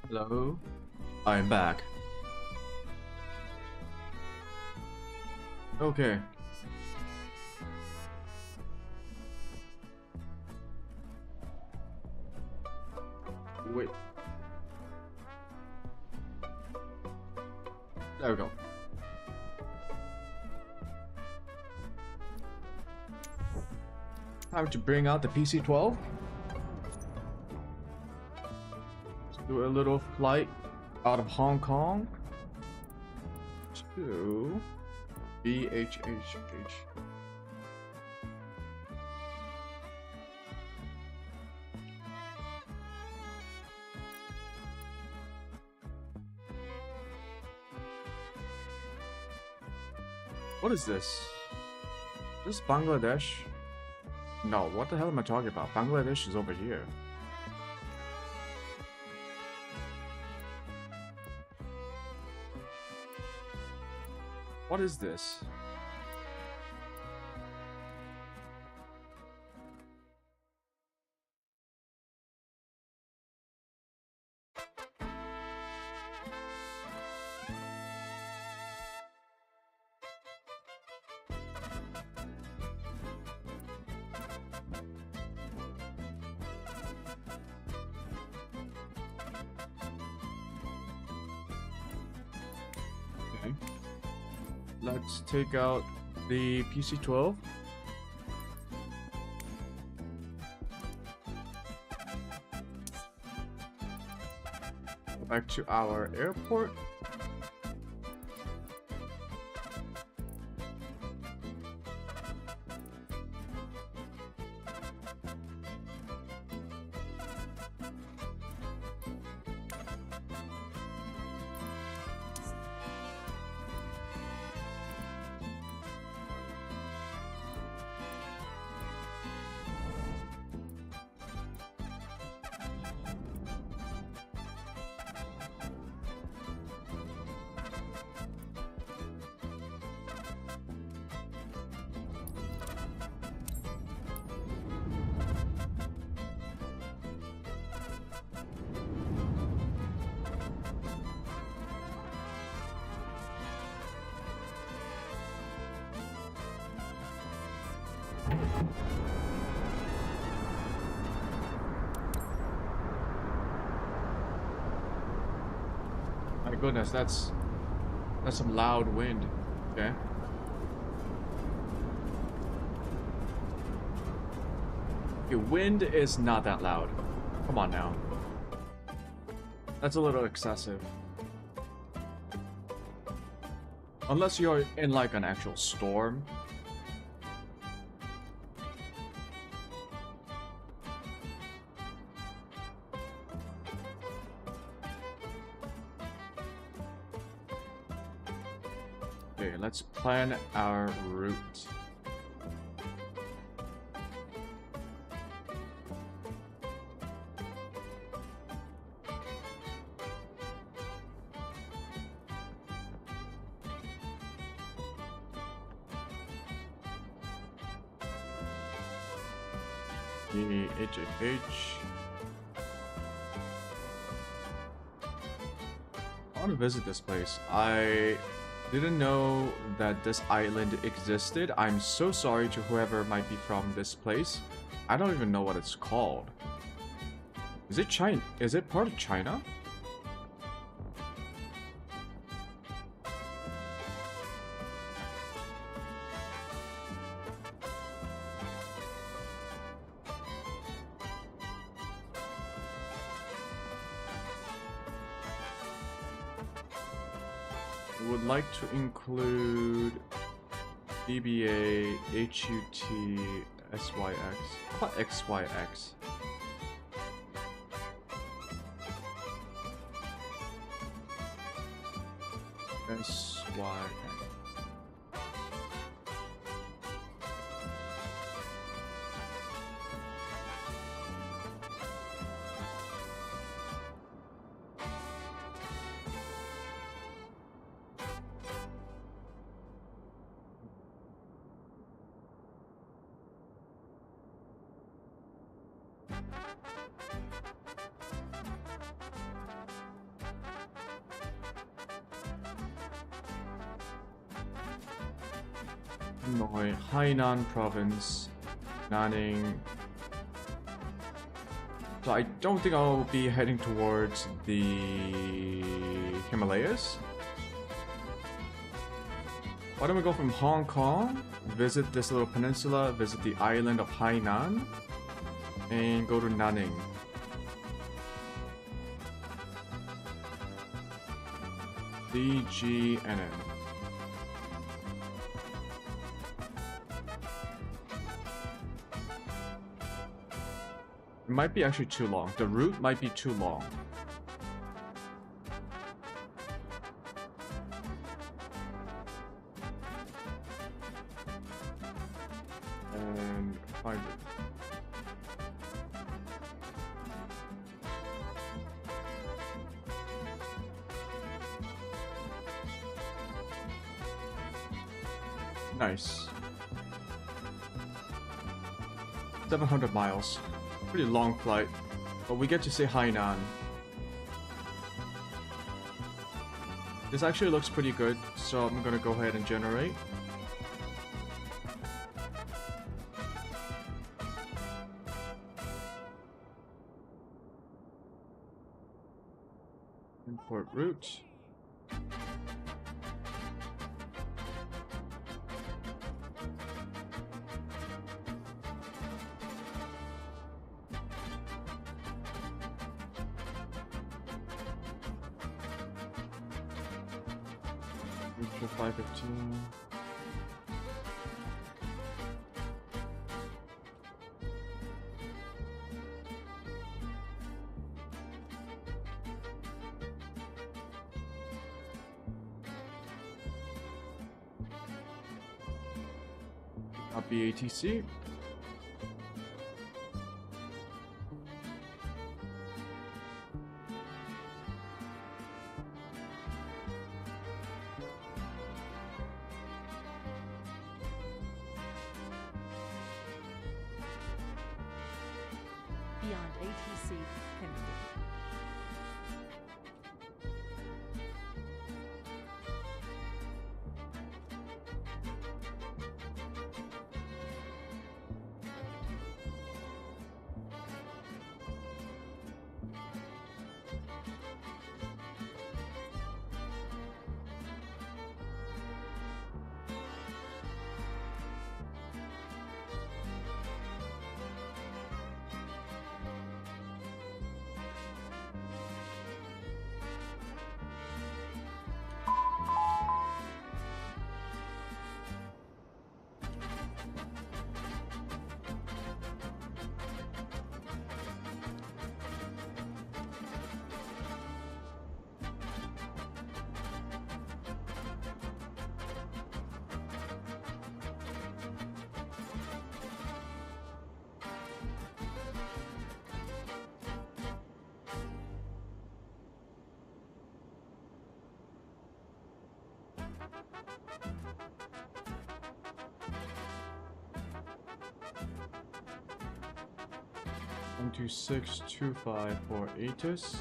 Hello. I'm back. Okay. Wait. There we go. Time to bring out the PC-12. Let's do a little flight out of Hong Kong to BHHH. What is this? This is Bangladesh? No, what the hell am I talking about? Bangladesh is over here. What is this? Okay. Let's take out the PC-12. Go back to our airport. My goodness, that's some loud wind. Okay. Okay, wind is not that loud. Come on now. That's a little excessive. Unless you're in like an actual storm. Okay, let's plan our route. HHH. I want to visit this place. I didn't know that this island existed. I'm so sorry to whoever might be from this place. I don't even know what it's called. Is it China? Is it part of China? Would like to include DBA HUT SYX. How about XYX? SYX. Hanoi, Hainan Province, Nanning. So I don't think I'll be heading towards the Himalayas. Why don't we go from Hong Kong, visit this little peninsula, visit the island of Hainan, and go to Nanning. DGNN. It might be actually too long. The route might be too long. And find it. Nice. 700 miles. Pretty long flight, but we get to see Hainan. This actually looks pretty good, so I'm gonna go ahead and generate. Import route. Route 515. BATC. Beyond ATC connected. One, 2, 6, 2, 5, 4, ATIS.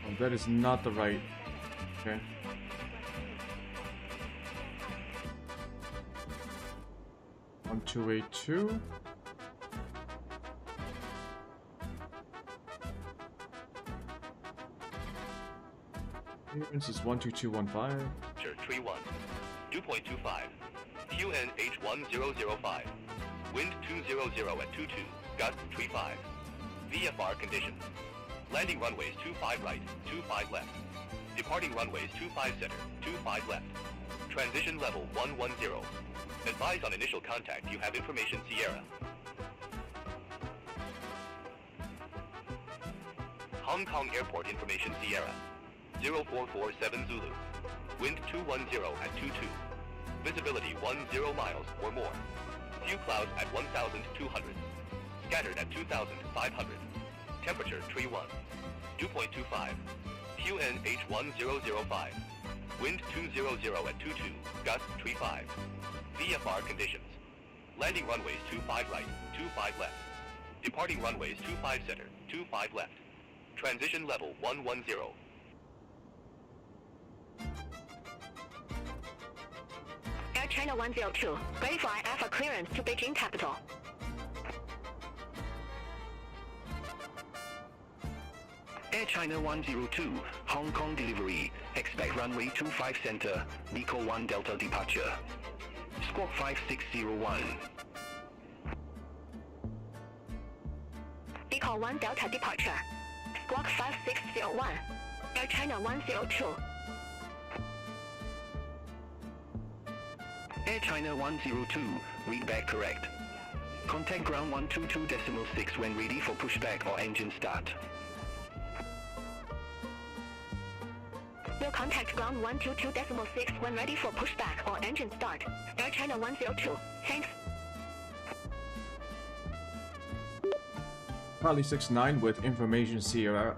Oh, that is not the right. Okay. One, 2, 8, 2. Clearance is 12215. Tree 1, 2.25. QNH1005. Wind 200 at 22. Gust 35. VFR conditions. Landing runways 25 right, 25 left. Departing runways 25 center, 25 left. Transition level 110. Advise on initial contact you have information Sierra. Hong Kong Airport information Sierra. 0447 Zulu. Wind 210 at 22. Visibility 10 miles or more. Few clouds at 1,200. Scattered at 2,500. Temperature Tree 1. 2.25. QNH1005. Wind 200 at 22. Gust Tree 5. VFR conditions. Landing runways 25 right, 25 left. Departing runways 25 center, 25 left. Transition level 110. Air China 102, ready for IFA clearance to Beijing capital. Air China 102, Hong Kong delivery. Expect runway 25 center, Nico 1 Delta departure. Squawk 5601. Nico 1 Delta departure. Squawk 5601. Air China 102. Air China 102, read back correct. Contact ground 122.6 when ready for pushback or engine start. Will contact ground 122.6 when ready for pushback or engine start. Air China 102. Thanks. Charlie 69 with information Sierra,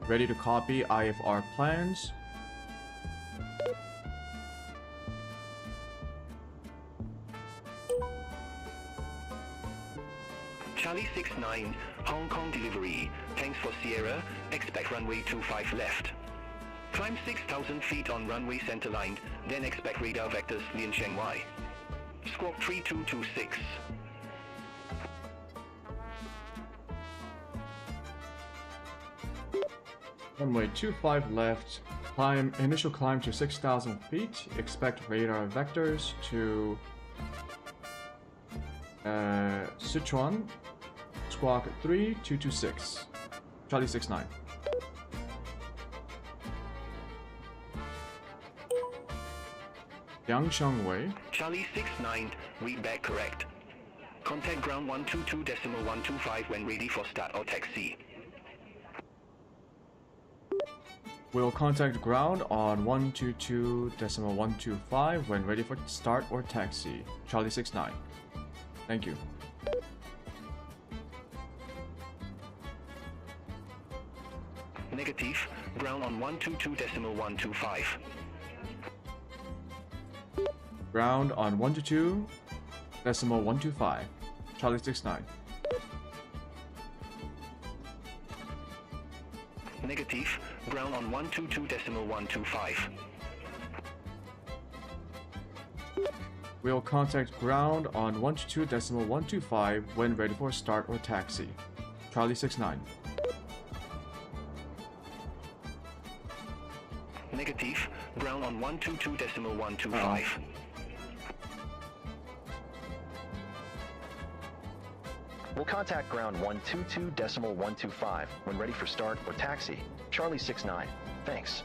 ready to copy IFR plans. Charlie 69, Hong Kong delivery. Thanks for Sierra. Expect runway 25 left. Climb 6,000 feet on runway center line, then expect radar vectors Lin Sheng Y. Squawk 3226. Runway 25 left. Initial climb to 6,000 feet. Expect radar vectors to Sichuan. Squawk 3226. Charlie 69. Yangshan Wei. Charlie 69, read back correct. Contact ground 122.125 when ready for start or taxi. We'll contact ground on 122.125 when ready for start or taxi. Charlie 69. Thank you. Negative, ground on 122.125. Ground on 122.125. Charlie 69. Negative, ground on 122.125. We'll contact ground on 122.125 when ready for start or taxi. Charlie 69. Negative, ground on 122.125. We'll contact ground 122.125 when ready for start or taxi. Charlie 69. Thanks.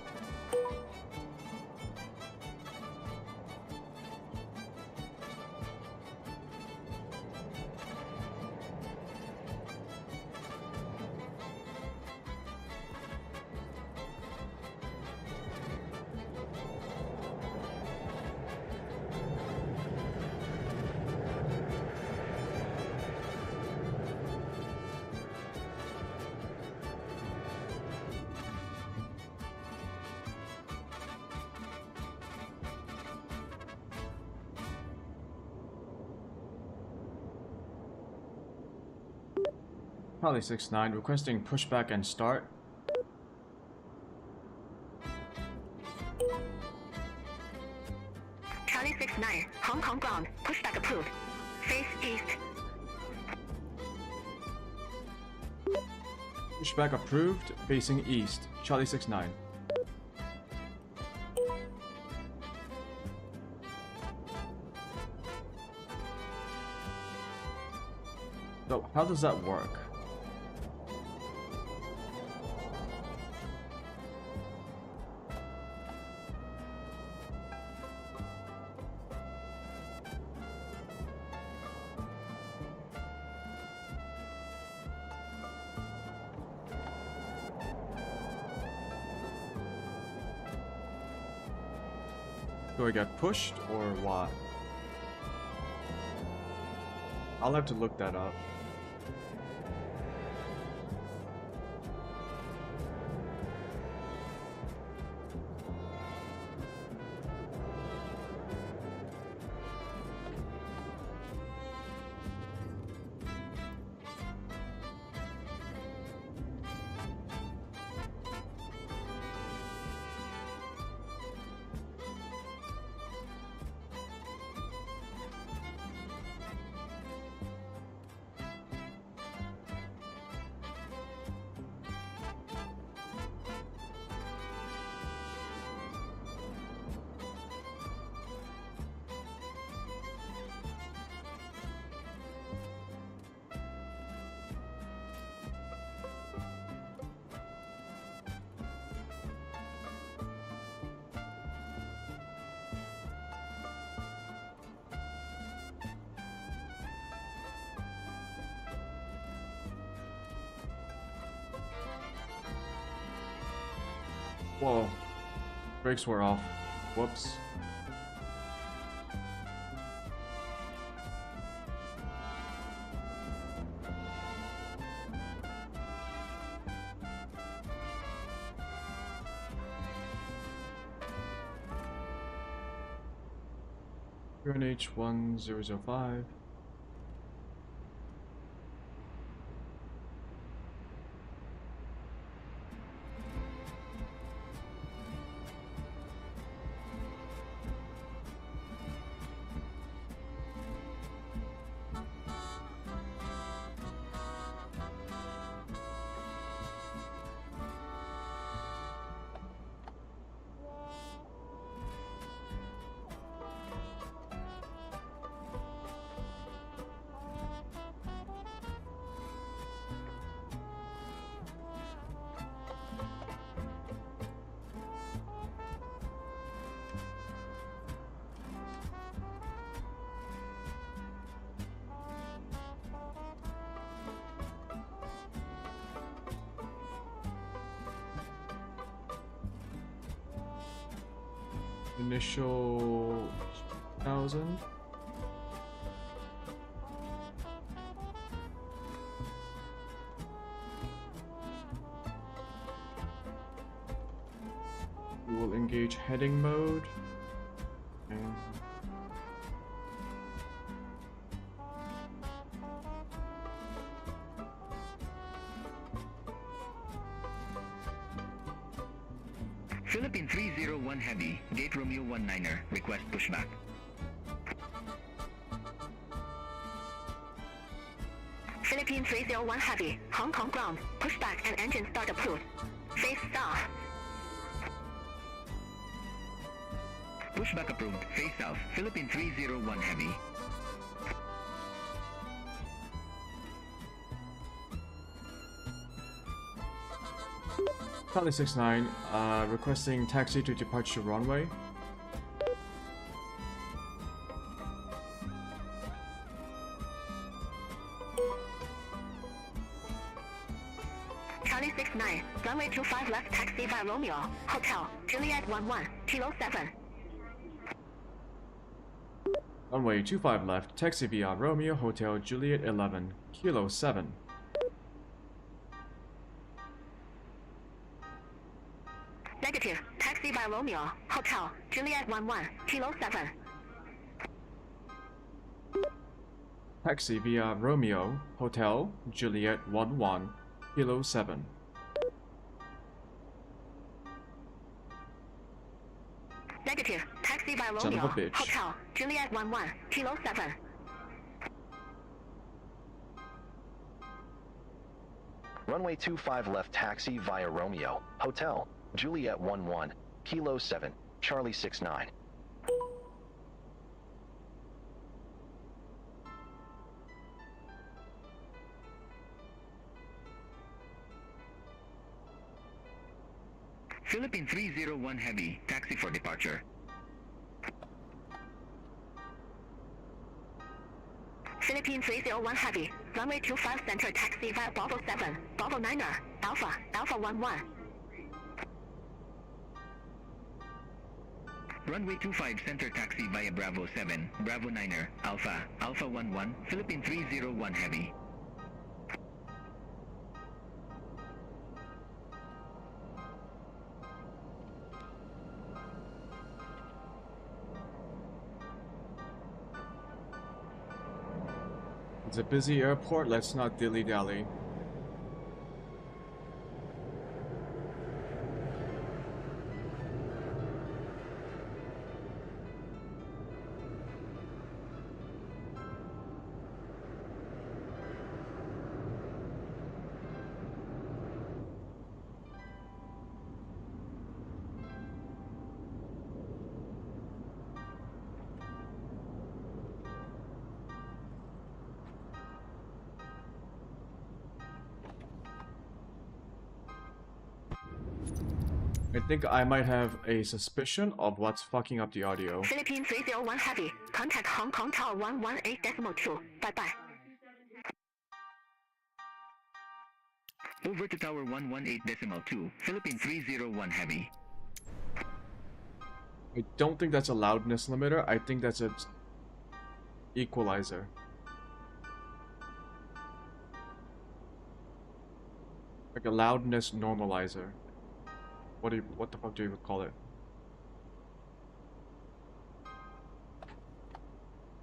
Charlie 69 requesting pushback and start. Charlie 69, Hong Kong ground, pushback approved. Face east. Pushback approved, facing east. Charlie 69. So, how does that work? Do I get pushed or what? I'll have to look that up. Whoa. Brakes were off. Whoops. UNH 1005. Initial 1000. We will engage heading mode. And Philippine 301 Heavy, Gate Romeo 19er, request pushback. Philippine 301 Heavy, Hong Kong ground, pushback and engine start approved. Face south. Pushback approved, face south, Philippine 301 Heavy. Charlie 69, requesting taxi to departure runway. Charlie 69, runway 25 left taxi via Romeo, Hotel, Juliet 11, Kilo 7. Runway 25 left, taxi via Romeo Hotel Juliet 11, Kilo 7. Negative, taxi via Romeo, Hotel, Juliet 11, Kilo 7. Taxi via Romeo Hotel Juliet 11, Kilo 7. Negative, taxi via Son of a Romeo, bitch. Hotel, Juliet 11, Kilo 7. Runway 25 left taxi via Romeo, Hotel, Juliet 11, Kilo 7, Charlie 69. Philippine 301 Heavy, taxi for departure. Philippine 301 Heavy, runway 25 center taxi via Bravo 7, Bravo 9er, Alpha, Alpha 11. Runway 25 center taxi via Bravo 7, Bravo 9er, Alpha, Alpha 11, Philippine 301 Heavy. It's a busy airport, let's not dilly-dally. I think I might have a suspicion of what's fucking up the audio. Philippine 301 Heavy, contact Hong Kong Tower 118.2. Bye-bye. Over to Tower 118.2, Philippine 301 Heavy. I don't think that's a loudness limiter. I think that's a equalizer. Like a loudness normalizer. What the fuck do you call it?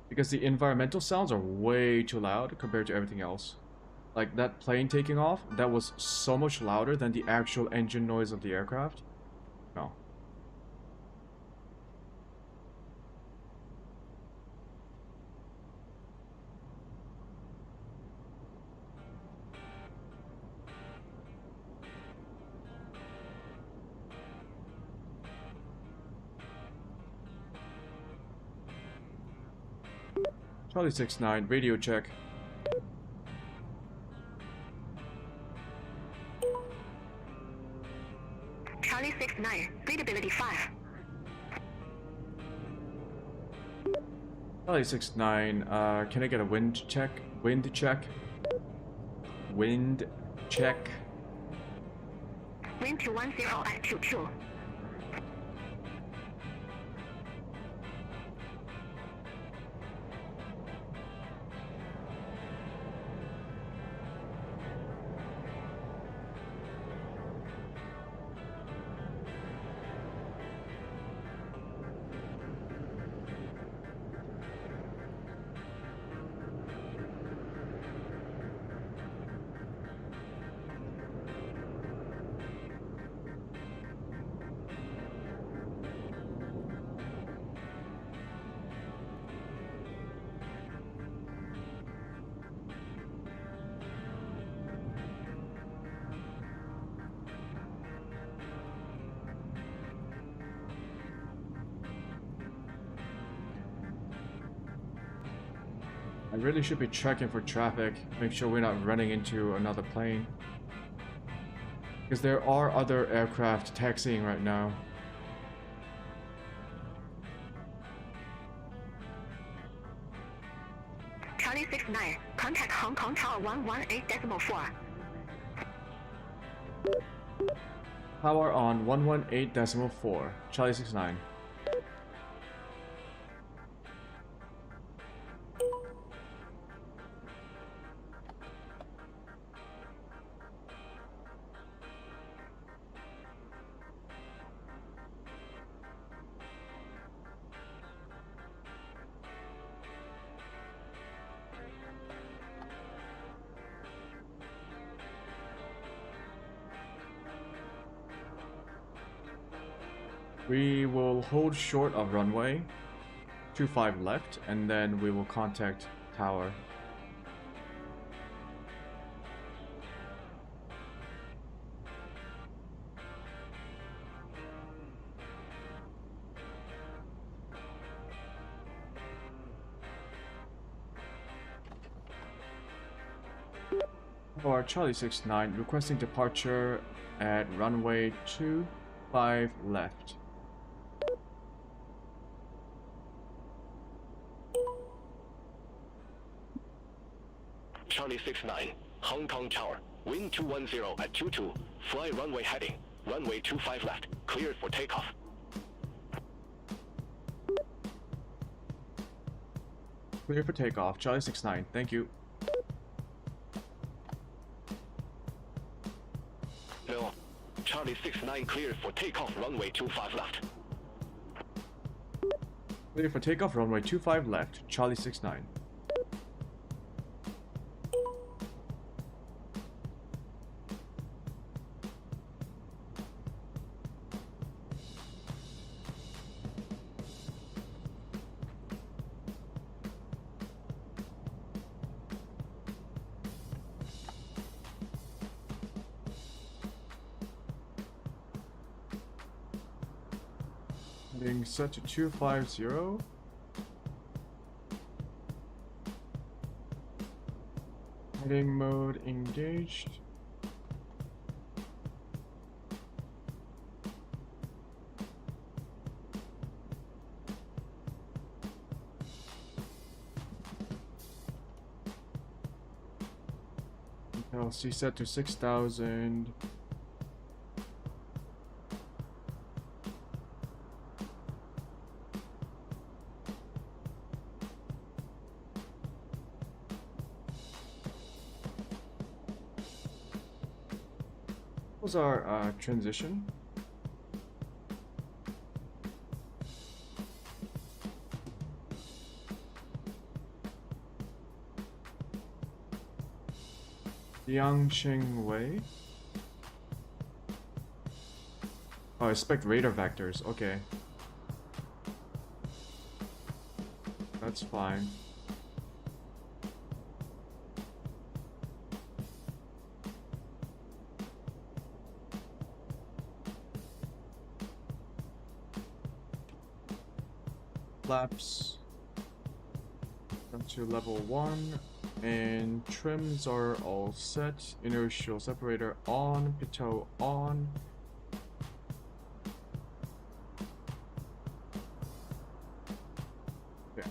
Because the environmental sounds are way too loud compared to everything else. Like that plane taking off, that was so much louder than the actual engine noise of the aircraft. No. Charlie 69, radio check. Charlie 69, readability 5. Charlie 69, can I get a wind check? Wind check? Wind check. Wind 210 at 22. I really should be checking for traffic, make sure we're not running into another plane. Because there are other aircraft taxiing right now. Charlie 69, contact Hong Kong Tower 118.4. Power on 118.4, Charlie 69. We will hold short of runway 25 left, and then we will contact tower. For Charlie 69, requesting departure at runway 25 left. Charlie 69, Hong Kong Tower, wind 210 at 22, fly runway heading, runway 25 left, cleared for takeoff. Clear for takeoff, Charlie 69, thank you. No, Charlie 69 cleared for takeoff, runway 25 left. Clear for takeoff, runway 25 left, Charlie 69. Heading set to 250. Heading mode engaged. LC set to 6,000. was our transition. Liangsheng Wei. Oh, expect radar vectors. Okay. That's fine. Flaps up to level 1, and trims are all set. Inertial separator on, pitot on. Okay.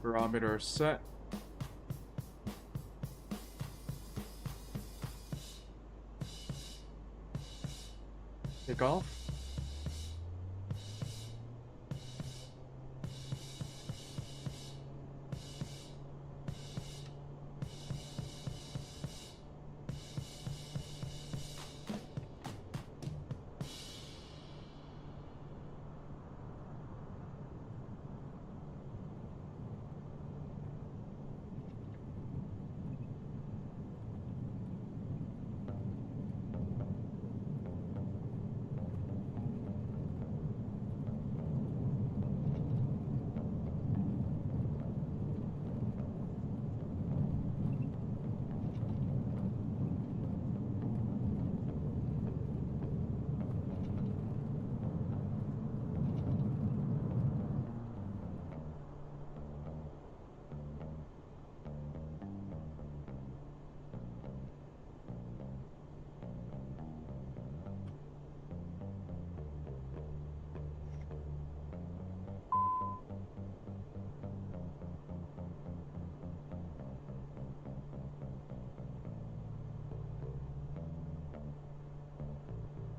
Barometer set. Take off.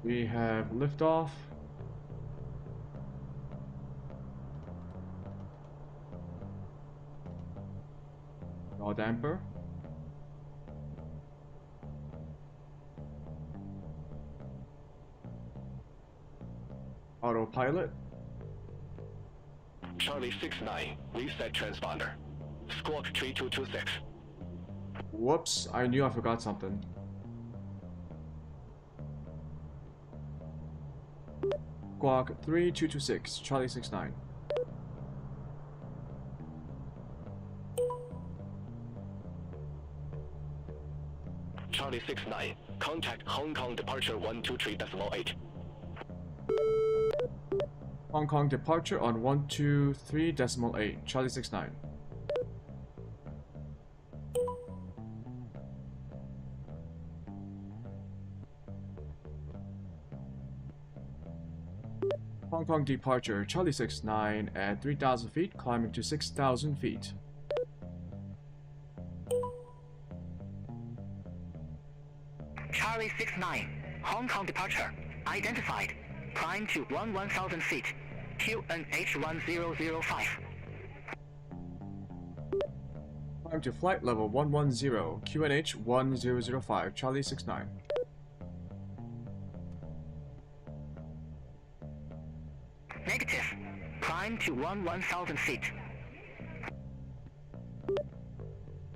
We have liftoff. Yaw damper. Autopilot. Charlie 69, reset transponder. Squawk 3226. Whoops, I knew I forgot something. Squawk 3226, Charlie 69. Charlie 69, contact Hong Kong departure 123.8. Hong Kong departure on 123.8, Charlie 69. Hong Kong departure, Charlie 69 at 3,000 feet, climbing to 6,000 feet. Charlie 69, Hong Kong departure, identified. Climb to 1,000 feet, QNH 1005. Climb to flight level 110, QNH 1005, Charlie 69. Negative. Climb to 1,000 feet.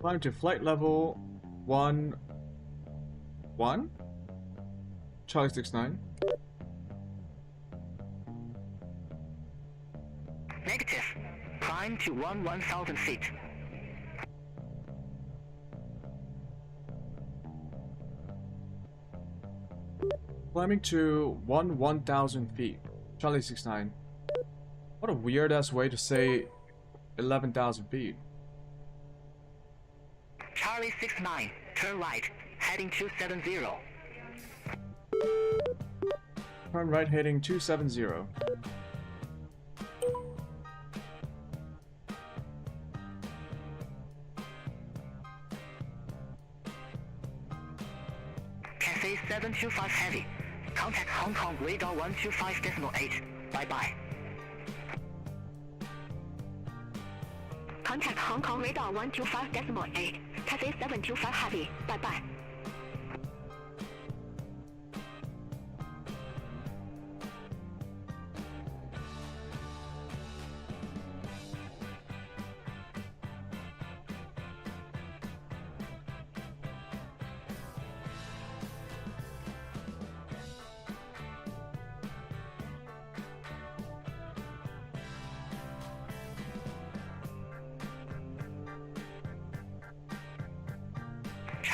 Climb to flight level 1 Charlie 69. Negative. Climb to 1,000 feet. Climbing to 1,000 feet, Charlie 69. What a weird ass way to say 11,000 feet. Charlie 69, turn right, heading 270. Turn right heading 270. Cathay 725 heavy. Contact Hong Kong radar 125.8. Bye-bye. Contact Hong Kong radar 125.8. Cathay 725 heavy. Bye bye.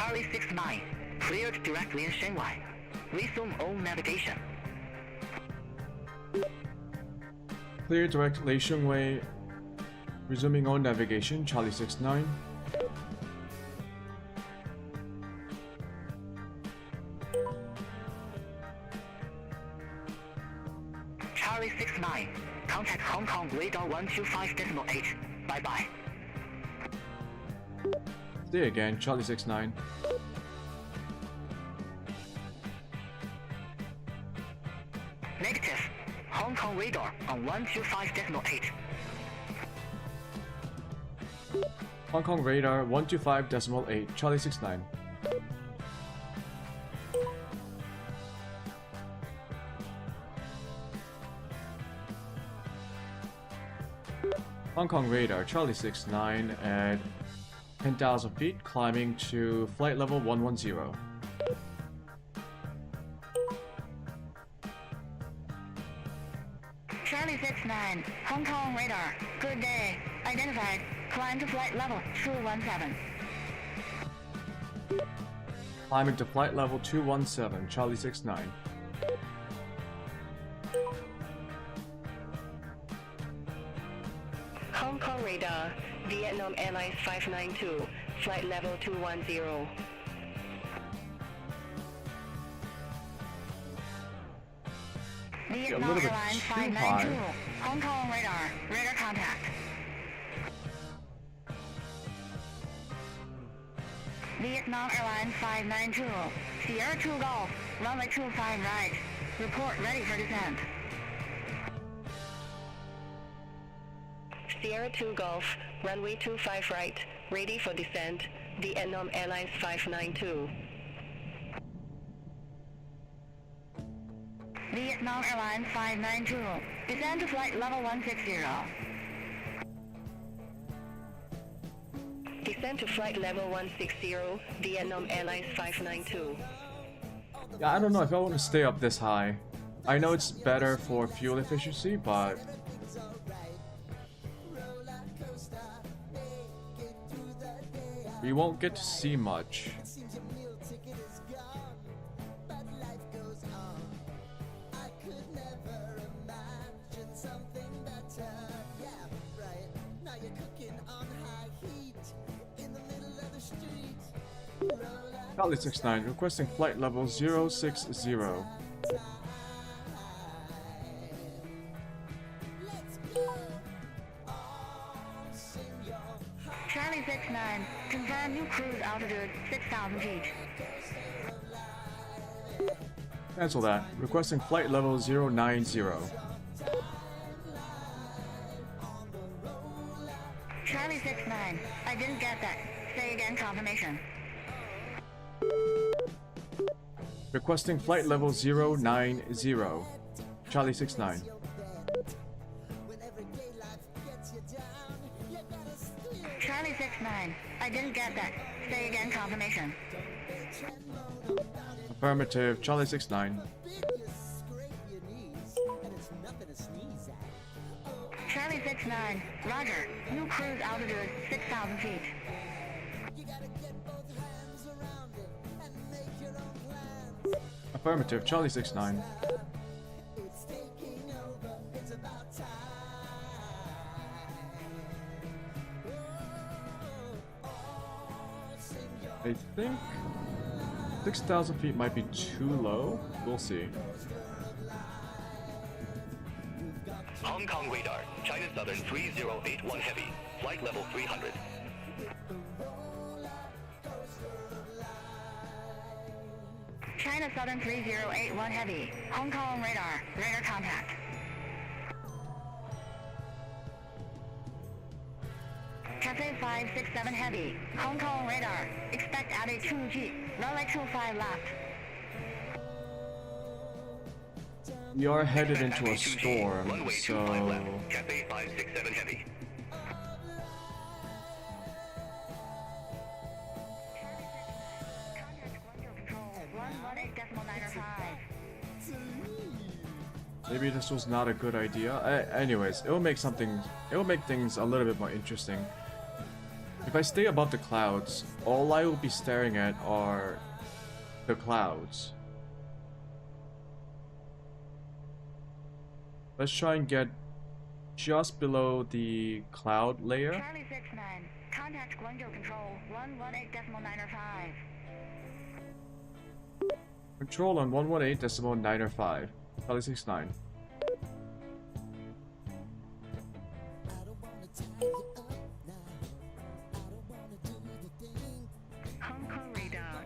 Charlie 69, cleared directly in Shanghai. Resume all navigation. Clear direct Lei Shunwei. Resuming on navigation, Charlie 69. Charlie 69, contact Hong Kong radar 125.8. Bye-bye. Stay again, Charlie 69. Negative. Hong Kong radar on 125.8. Hong Kong radar 125.8, Charlie 69. Hong Kong radar, Charlie 69 at 10,000 feet, climbing to flight level 110. Charlie 69, Hong Kong radar. Good day. Identified. Climb to flight level 217. Climbing to flight level 217, Charlie 69. Hong Kong radar, Vietnam Airlines 592, flight level 210. Vietnam little bit Airlines too 592, high. Hong Kong radar. Radar contact. Vietnam Airlines 592, Sierra 2 Golf, runway 25 right. Report ready for descent. Sierra 2 Golf, runway 25 right, ready for descent, Vietnam Airlines 592. Vietnam Airlines 592, descend to flight level 160. Descend to flight level 160, Vietnam Airlines 592. Yeah, I don't know if I want to stay up this high. I know it's better for fuel efficiency, but we won't get to see much. Charlie 69 requesting flight level 060. Charlie 69, confirm new cruise altitude 6,000 feet. Cancel that. Requesting flight level 090. Charlie 69, I didn't get that. Say again, confirmation. Requesting flight level 090. Charlie 69. Charlie 69, I didn't get that. Say again, confirmation. Affirmative, Charlie 69. Charlie 69, roger. New cruise altitude 6,000 feet. Affirmative, Charlie 69. I think 6,000 feet might be too low. We'll see. Hong Kong radar, China Southern 3081 Heavy, flight level 300. China Southern 3081 Heavy, Hong Kong radar. Radar contact. Cathay 567 Heavy, Hong Kong radar. Expect at a 2G, runway 25 left. We are headed Expect into a at 2G, storm, runway 25 so left, Cathay 567 Heavy. maybe this was not a good idea. Anyways, it will make things a little bit more interesting. If I stay above the clouds, all I will be staring at are the clouds. Let's try and get just below the cloud layer. Charlie 69, contact Guangzhou Control 118.905. Control on 118.905. Charlie 69. Hong Kong radar.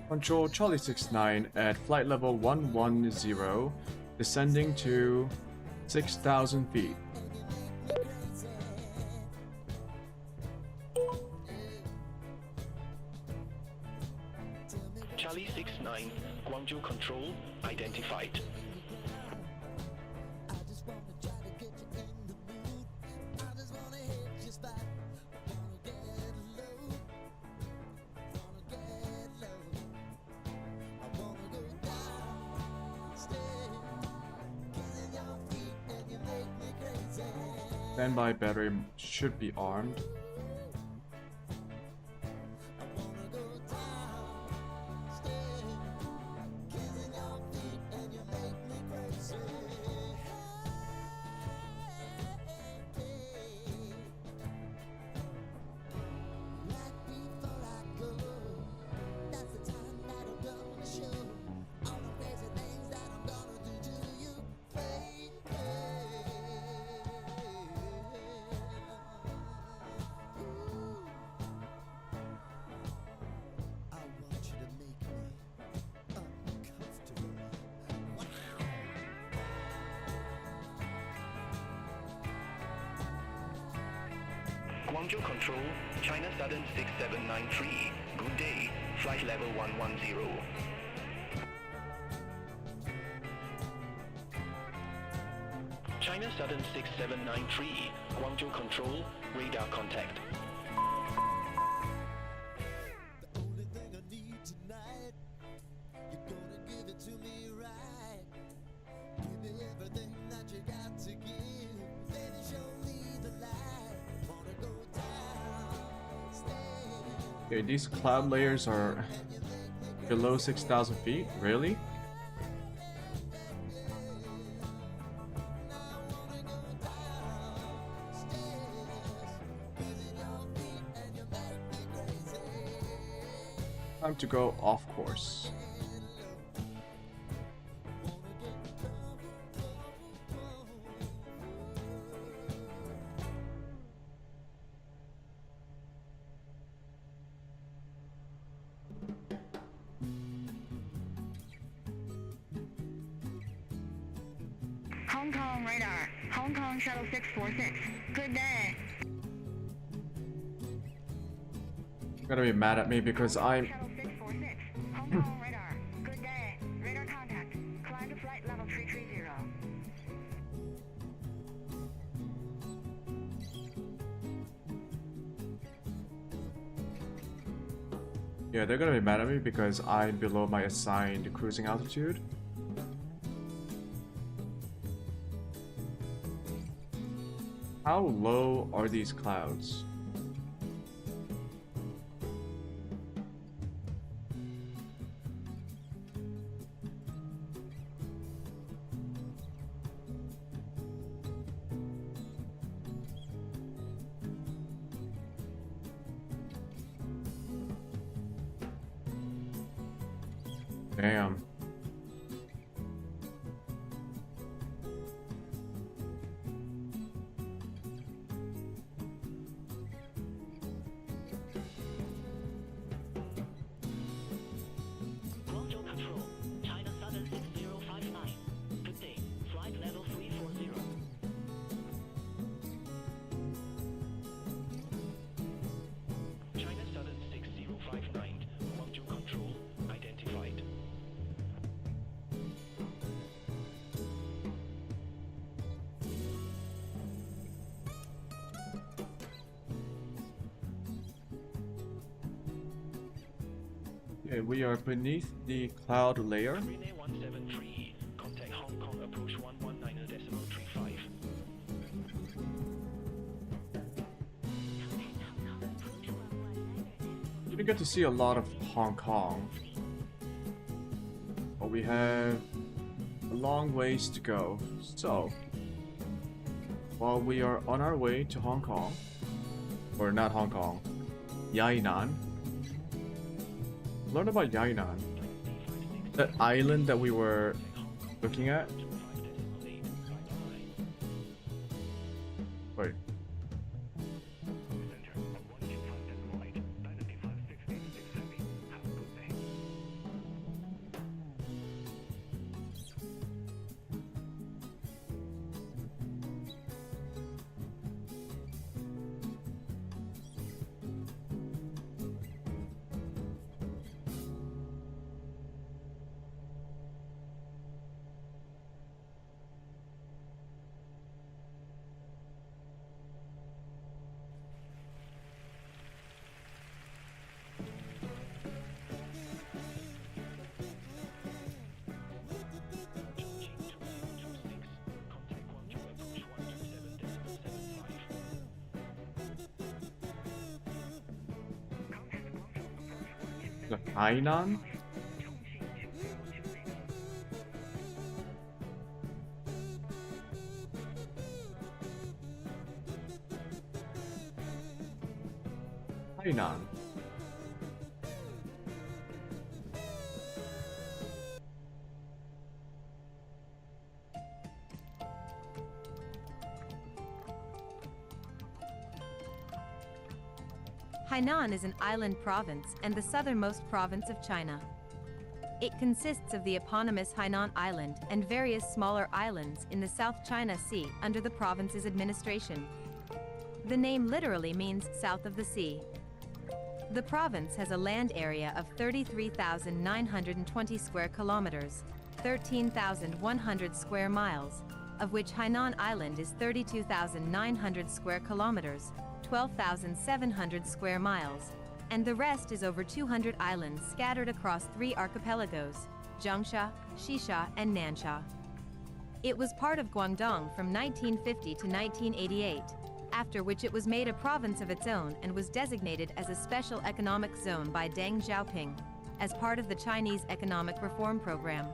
Control Charlie 69 at flight level 110, descending to 6,000 feet. Charlie 69, Guangzhou Control, identified. Standby battery should be armed. Guangzhou Control, China Southern 6793. Good day, flight level 110. China Southern 6793, Guangzhou Control, radar contact. Okay, these cloud layers are below 6,000 feet? Really? Time to go off course. Hong Kong radar. Hong Kong shuttle 646. Good day. You're gonna be mad at me because I'm... Shuttle 646. Hong Kong radar. Good day. Radar contact. Climb to flight level 330. Yeah, they're gonna be mad at me because I'm below my assigned cruising altitude. How low are these clouds? Damn. Guangzhou Control, China Southern 6059. Good day, flight level 340. China Southern 6059, Guangzhou Control, identified. Okay, we are beneath the cloud layer. Renee 173, contact Hong Kong approach 119.35. didn't get to see a lot of Hong Kong, but we have a long ways to go. So, while we are on our way to Hong Kong, or not Hong Kong, Yainan, learn about Yainan. That island that we were looking at. Wait. The Hainan? Hainan. Hainan is an island province and the southernmost province of China. It consists of the eponymous Hainan Island and various smaller islands in the South China Sea under the province's administration. The name literally means south of the sea. The province has a land area of 33,920 square kilometers, 13,100 square miles, of which Hainan Island is 32,900 square kilometers, 12,700 square miles, and the rest is over 200 islands scattered across 3 archipelagos, Zhongsha, Xisha, and Nansha. It was part of Guangdong from 1950 to 1988, after which it was made a province of its own and was designated as a special economic zone by Deng Xiaoping, as part of the Chinese Economic Reform Program.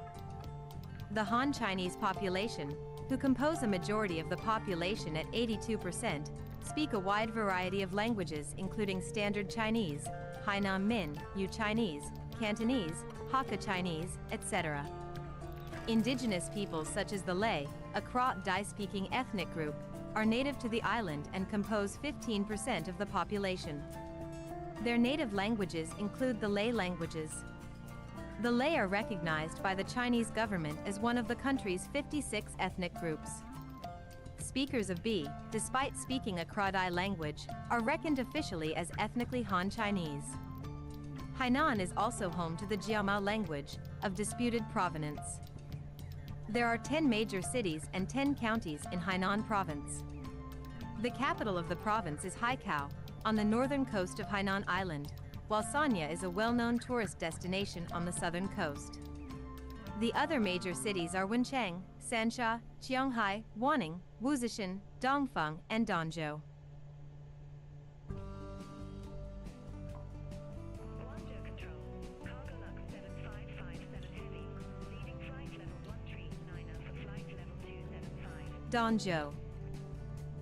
The Han Chinese population, who compose a majority of the population at 82%, speak a wide variety of languages including Standard Chinese, Hainan Min, Yu Chinese, Cantonese, Hakka Chinese, etc. Indigenous peoples such as the Lei, a Kra Dai-speaking ethnic group, are native to the island and compose 15% of the population. Their native languages include the Lei languages. The Lei are recognized by the Chinese government as one of the country's 56 ethnic groups. Speakers of B, despite speaking a Kra Dai language, are reckoned officially as ethnically Han Chinese. Hainan is also home to the Jiamao language, of disputed provenance. There are 10 major cities and 10 counties in Hainan province. The capital of the province is Haikou, on the northern coast of Hainan Island, while Sanya is a well-known tourist destination on the southern coast. The other major cities are Wenchang, Sansha, Qianghai, Wanning, Wuzhishan, Dongfeng, and Danzhou. Guangzhou Control, cargo lux 7557 heavy, leading flight level 139 for flight level 275. Danzhou.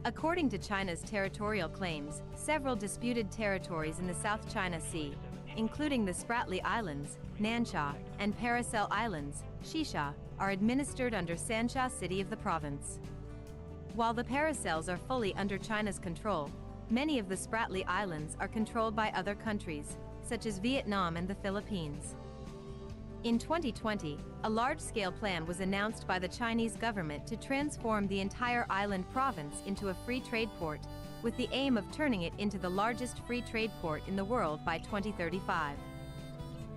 According to China's territorial claims, several disputed territories in the South China Sea, including the Spratly Islands, Nansha, and Paracel Islands, Xisha, are administered under Sansha City of the province. While the Paracels are fully under China's control, many of the Spratly Islands are controlled by other countries, such as Vietnam and the Philippines. In 2020, a large-scale plan was announced by the Chinese government to transform the entire island province into a free trade port, with the aim of turning it into the largest free trade port in the world by 2035.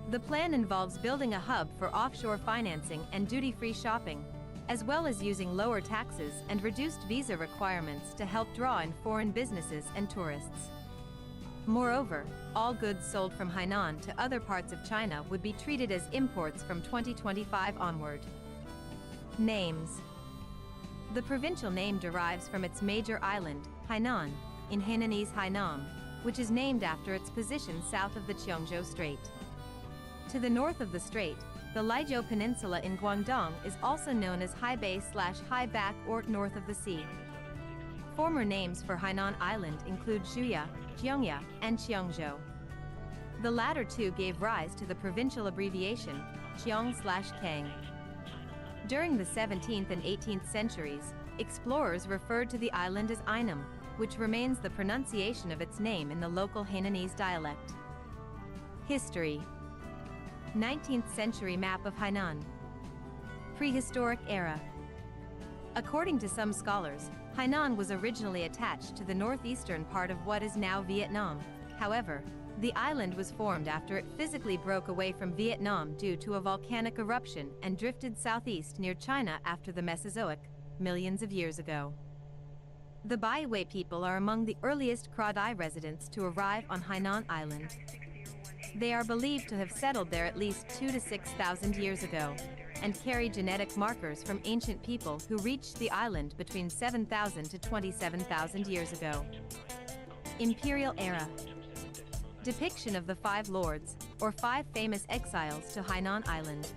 The plan involves building a hub for offshore financing and duty-free shopping, as well as using lower taxes and reduced visa requirements to help draw in foreign businesses and tourists. Moreover, all goods sold from Hainan to other parts of China would be treated as imports from 2025 onward. Names. The provincial name derives from its major island, Hainan, in Hainanese Hainan, which is named after its position south of the Cheongzhou Strait. To the north of the strait, the Lijiao Peninsula in Guangdong is also known as High Bay/High Back or north of the sea. Former names for Hainan Island include Shuya, Jiangya, and Cheongzhou. The latter two gave rise to the provincial abbreviation Cheong/Kang. During the 17th and 18th centuries, explorers referred to the island as Ainam, which remains the pronunciation of its name in the local Hainanese dialect. History. 19th century map of Hainan. Prehistoric era. According to some scholars, Hainan was originally attached to the northeastern part of what is now Vietnam. However, the island was formed after it physically broke away from Vietnam due to a volcanic eruption and drifted southeast near China after the Mesozoic, millions of years ago. The Baihui people are among the earliest Kra-Dai residents to arrive on Hainan Island. They are believed to have settled there at least 2,000 to 6,000 years ago, and carry genetic markers from ancient people who reached the island between 7,000 to 27,000 years ago. Imperial era. Depiction of the five lords, or five famous exiles to Hainan Island.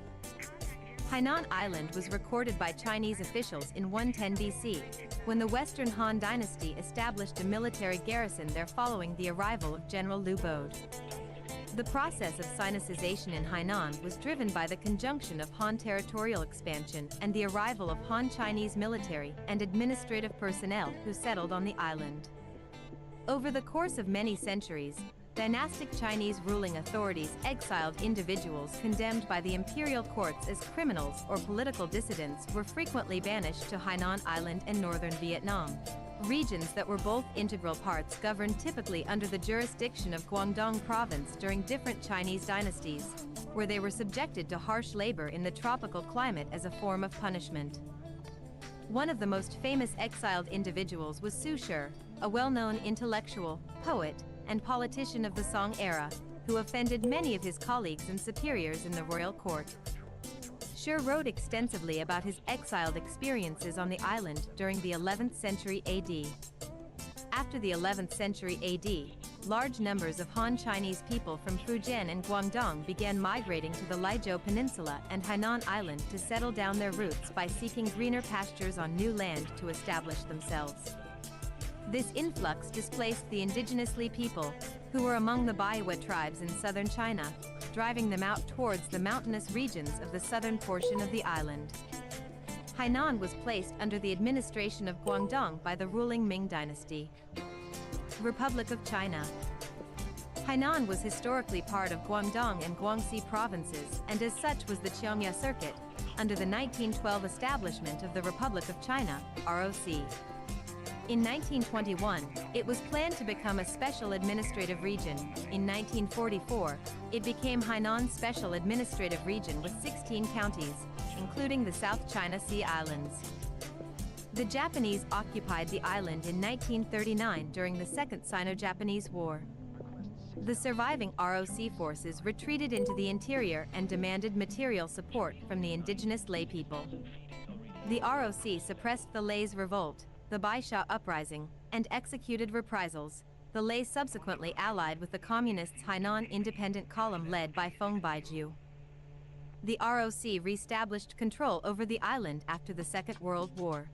Hainan Island was recorded by Chinese officials in 110 BC, when the Western Han Dynasty established a military garrison there following the arrival of General Liu Bode. The process of Sinicization in Hainan was driven by the conjunction of Han territorial expansion and the arrival of Han Chinese military and administrative personnel who settled on the island. Over the course of many centuries, dynastic Chinese ruling authorities exiled individuals condemned by the imperial courts as criminals or political dissidents were frequently banished to Hainan Island and northern Vietnam. Regions that were both integral parts governed typically under the jurisdiction of Guangdong Province during different Chinese dynasties, where they were subjected to harsh labor in the tropical climate as a form of punishment. One of the most famous exiled individuals was Su Shi, a well-known intellectual, poet, and politician of the Song era, who offended many of his colleagues and superiors in the royal court. Shi wrote extensively about his exiled experiences on the island during the 11th century AD. After the 11th century AD, large numbers of Han Chinese people from Fujian and Guangdong began migrating to the Lijiao Peninsula and Hainan Island to settle down their roots by seeking greener pastures on new land to establish themselves. This influx displaced the indigenous Li people, who were among the Baihui tribes in southern China, driving them out towards the mountainous regions of the southern portion of the island. Hainan was placed under the administration of Guangdong by the ruling Ming dynasty. Republic of China. Hainan was historically part of Guangdong and Guangxi provinces, and as such was the Qiangya Circuit, under the 1912 establishment of the Republic of China, ROC. In 1921, it was planned to become a special administrative region. In 1944, it became Hainan Special Administrative Region with 16 counties, including the South China Sea Islands. The Japanese occupied the island in 1939 during the Second Sino-Japanese War. The surviving ROC forces retreated into the interior and demanded material support from the indigenous lay people. The ROC suppressed the Lay's revolt, the Baisha uprising, and executed reprisals. The Lay subsequently allied with the Communists' Hainan Independent Column led by Feng Baijiu. The ROC re-established control over the island after the Second World War.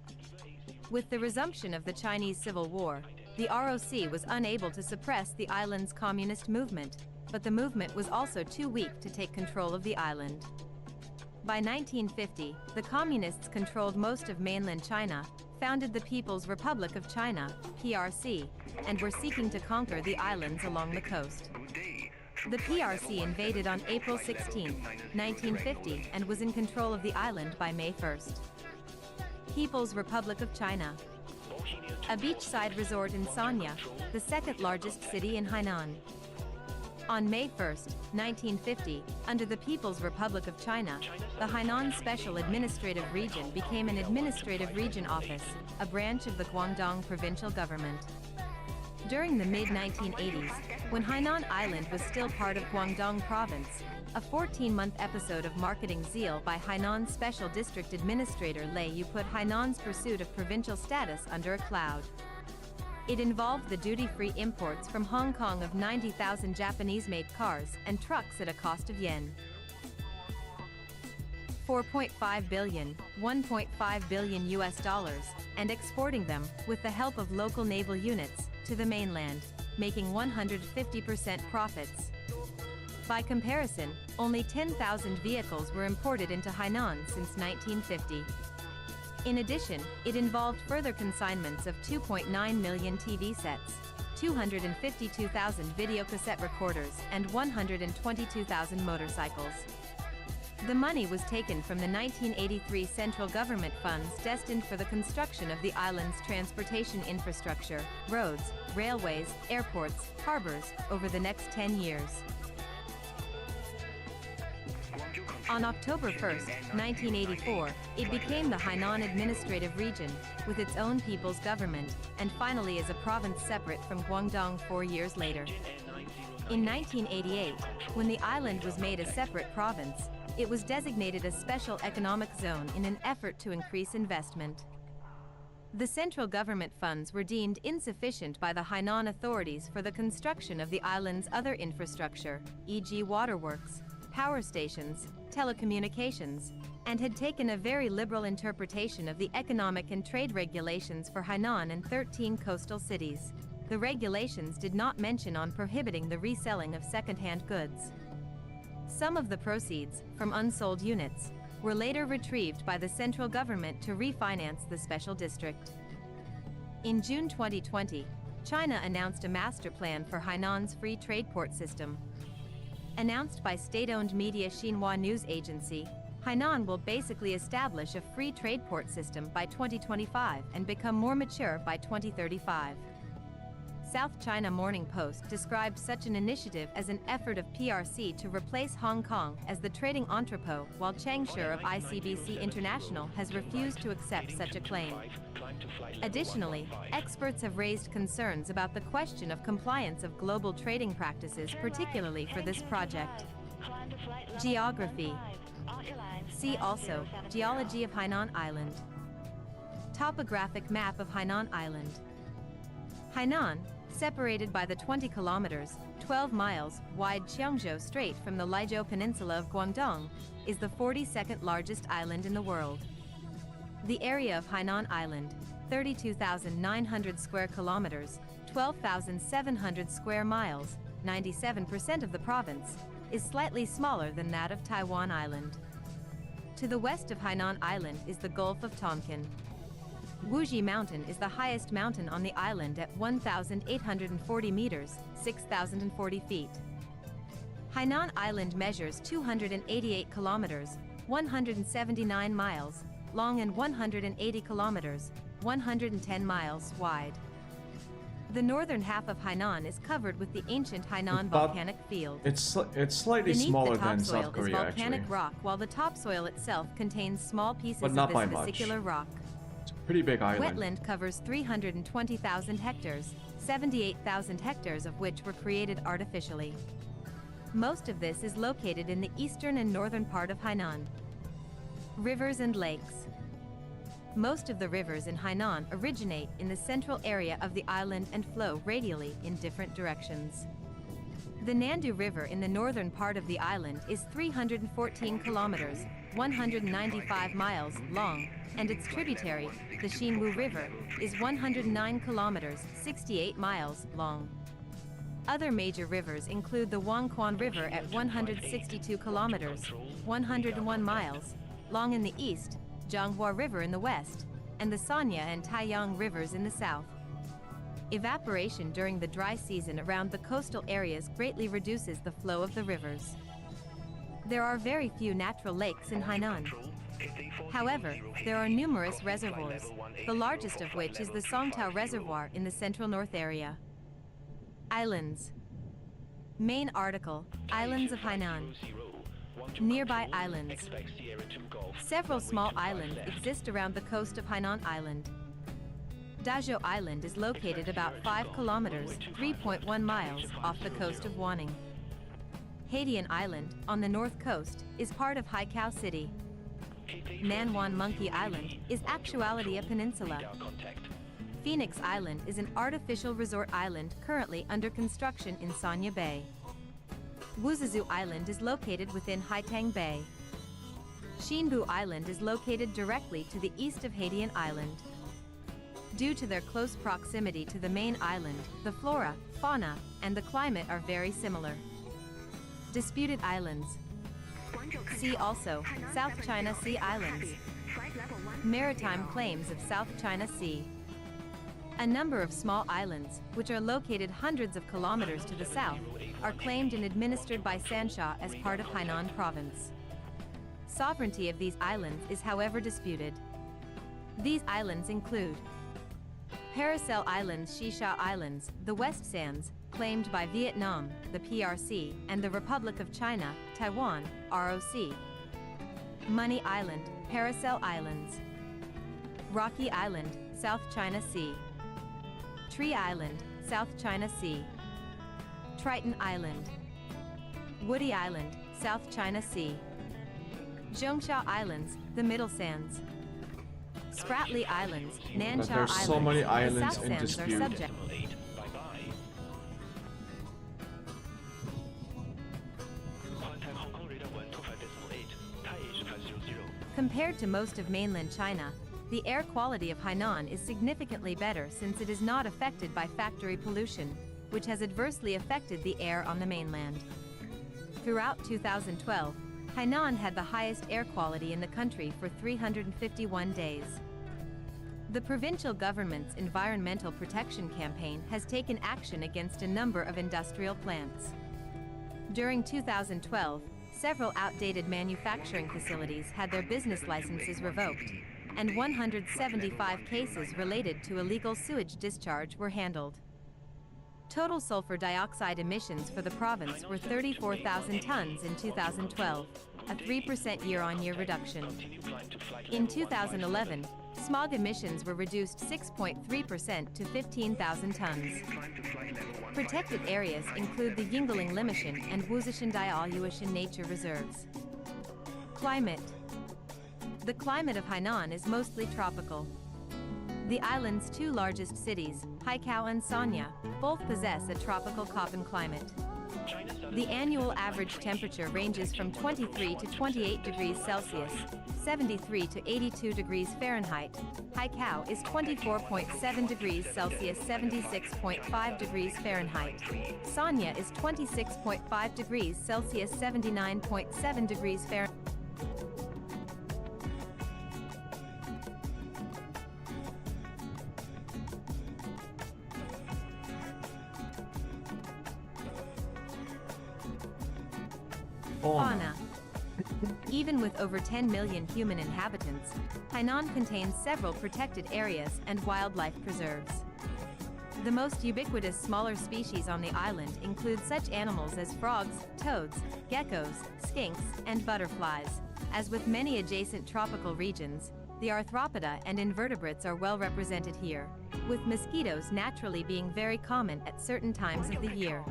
With the resumption of the Chinese Civil War, the ROC was unable to suppress the island's communist movement, but the movement was also too weak to take control of the island. By 1950, the Communists controlled most of mainland China, founded the People's Republic of China, PRC, and were seeking to conquer the islands along the coast. The PRC invaded on April 16, 1950, and was in control of the island by May 1st. People's Republic of China. A beachside resort in Sanya, the second largest city in Hainan. On May 1, 1950, under the People's Republic of China, the Hainan Special Administrative Region became an administrative region office, a branch of the Guangdong provincial government. During the mid-1980s, when Hainan Island was still part of Guangdong Province, a 14-month episode of marketing zeal by Hainan Special District Administrator Lei Yu put Hainan's pursuit of provincial status under a cloud. It involved the duty-free imports from Hong Kong of 90,000 Japanese-made cars and trucks at a cost of yen 4.5 billion, 1.5 billion US dollars, and exporting them, with the help of local naval units, to the mainland, making 150% profits. By comparison, only 10,000 vehicles were imported into Hainan since 1950. In addition, it involved further consignments of 2.9 million TV sets, 252,000 videocassette recorders, and 122,000 motorcycles. The money was taken from the 1983 central government funds destined for the construction of the island's transportation infrastructure, roads, railways, airports, harbors, over the next 10 years. On October 1, 1984, it became the Hainan Administrative Region, with its own people's government, and finally as a province separate from Guangdong 4 years later. In 1988, when the island was made a separate province, it was designated a special economic zone in an effort to increase investment. The central government funds were deemed insufficient by the Hainan authorities for the construction of the island's other infrastructure, e.g. waterworks, power stations, telecommunications, and had taken a very liberal interpretation of the economic and trade regulations for Hainan and 13 coastal cities. The regulations did not mention on prohibiting the reselling of second-hand goods. Some of the proceeds, from unsold units, were later retrieved by the central government to refinance the special district. In June 2020, China announced a master plan for Hainan's free trade port system. Announced by state-owned media Xinhua News Agency, Hainan will basically establish a free trade port system by 2025 and become more mature by 2035. South China Morning Post described such an initiative as an effort of PRC to replace Hong Kong as the trading entrepot, while Changshe of ICBC International has refused to accept such a claim. Additionally, experts have raised concerns about the question of compliance of global trading practices, particularly for this project. Geography. See also, Geology of Hainan Island. Topographic map of Hainan Island. Hainan, separated by the 20 kilometers, 12 miles, wide Qiangzhou Strait from the Lijiao Peninsula of Guangdong, is the 42nd largest island in the world. The area of Hainan Island, 32,900 square kilometers, 12,700 square miles, 97% of the province, is slightly smaller than that of Taiwan Island. To the west of Hainan Island is the Gulf of Tonkin. Wuji Mountain is the highest mountain on the island at 1,840 meters, 6,040 feet. Hainan Island measures 288 kilometers, 179 miles, long and 180 kilometers, 110 miles wide. The northern half of Hainan is covered with the ancient Hainan volcanic field. It's slightly Beneath smaller the than topsoil South Korea, is volcanic actually. rock, while the topsoil itself contains small pieces But of not this by much. vesicular rock. It's a pretty big island. Wetland covers 320,000 hectares, 78,000 hectares of which were created artificially. Most of this is located in the eastern and northern part of Hainan. Rivers and lakes. Most of the rivers in Hainan originate in the central area of the island and flow radially in different directions. The Nandu River in the northern part of the island is 314 kilometers, 195 miles long, and its tributary, the Xinwu River, is 109 kilometers, 68 miles long. Other major rivers include the Wangquan River at 162 kilometers, 101 miles, long in the east, Zhanghua River in the west, and the Sanya and Taiyang rivers in the south. Evaporation during the dry season around the coastal areas greatly reduces the flow of the rivers. There are very few natural lakes in Hainan. However, there are numerous reservoirs, the largest of which is the Songtao Reservoir in the central north area. Islands. Main article, Islands of Hainan. Nearby islands. Several small islands exist around the coast of Hainan Island. Dazhou Island is located about 5 kilometers, 3.1 miles, off the coast of Wanning. Haidian Island, on the north coast, is part of Haikou City. Nanwan Monkey Island is actually a peninsula. Phoenix Island is an artificial resort island currently under construction in Sanya Bay. Wuzizu Island is located within Haitang Bay. Xinbu Island is located directly to the east of Haidian Island. Due to their close proximity to the main island, the flora, fauna, and the climate are very similar. Disputed islands. See also, South China Sea Islands. Maritime claims of South China Sea. A number of small islands, which are located hundreds of kilometers to the south, are claimed and administered by Sansha as part of Hainan province. Sovereignty of these islands is however disputed. These islands include Paracel Islands, Shisha Islands, the West Sands, claimed by Vietnam, the PRC, and the Republic of China, Taiwan, ROC. Money Island, Paracel Islands. Rocky Island, South China Sea. Tree Island, South China Sea. Triton Island. Woody Island, South China Sea. Zhongsha Islands, the Middle Sands. Spratly Islands, Nansha there's Islands, so many the islands South in Sands are dispute. subject. Bye-bye. Contact Hong Kong radar 125.8, Taiyuan 500. Compared to most of mainland China, the air quality of Hainan is significantly better since it is not affected by factory pollution, which has adversely affected the air on the mainland. Throughout 2012, Hainan had the highest air quality in the country for 351 days. The provincial government's environmental protection campaign has taken action against a number of industrial plants. During 2012, several outdated manufacturing facilities had their business licenses revoked, and 175 cases related to illegal sewage discharge were handled. Total sulfur dioxide emissions for the province were 34,000 tons in 2012, a 3% year-on-year reduction. In 2011, smog emissions were reduced 6.3% to 15,000 tons. Protected areas include the Yingling Limishan and Wuzishan Diaoyuishan nature reserves. Climate. The climate of Hainan is mostly tropical. The island's two largest cities, Haikou and Sanya, both possess a tropical Köppen climate. The annual average temperature ranges from 23 to 28 degrees Celsius, 73 to 82 degrees Fahrenheit. Haikou is 24.7 degrees Celsius, 76.5 degrees Fahrenheit. Sanya is 26.5 degrees Celsius, 79.7 degrees Fahrenheit. Fauna. Even with over 10 million human inhabitants, Hainan contains several protected areas and wildlife preserves. The most ubiquitous smaller species on the island include such animals as frogs, toads, geckos, skinks, and butterflies. As with many adjacent tropical regions, the arthropoda and invertebrates are well represented here, with mosquitoes naturally being very common at certain times of the year.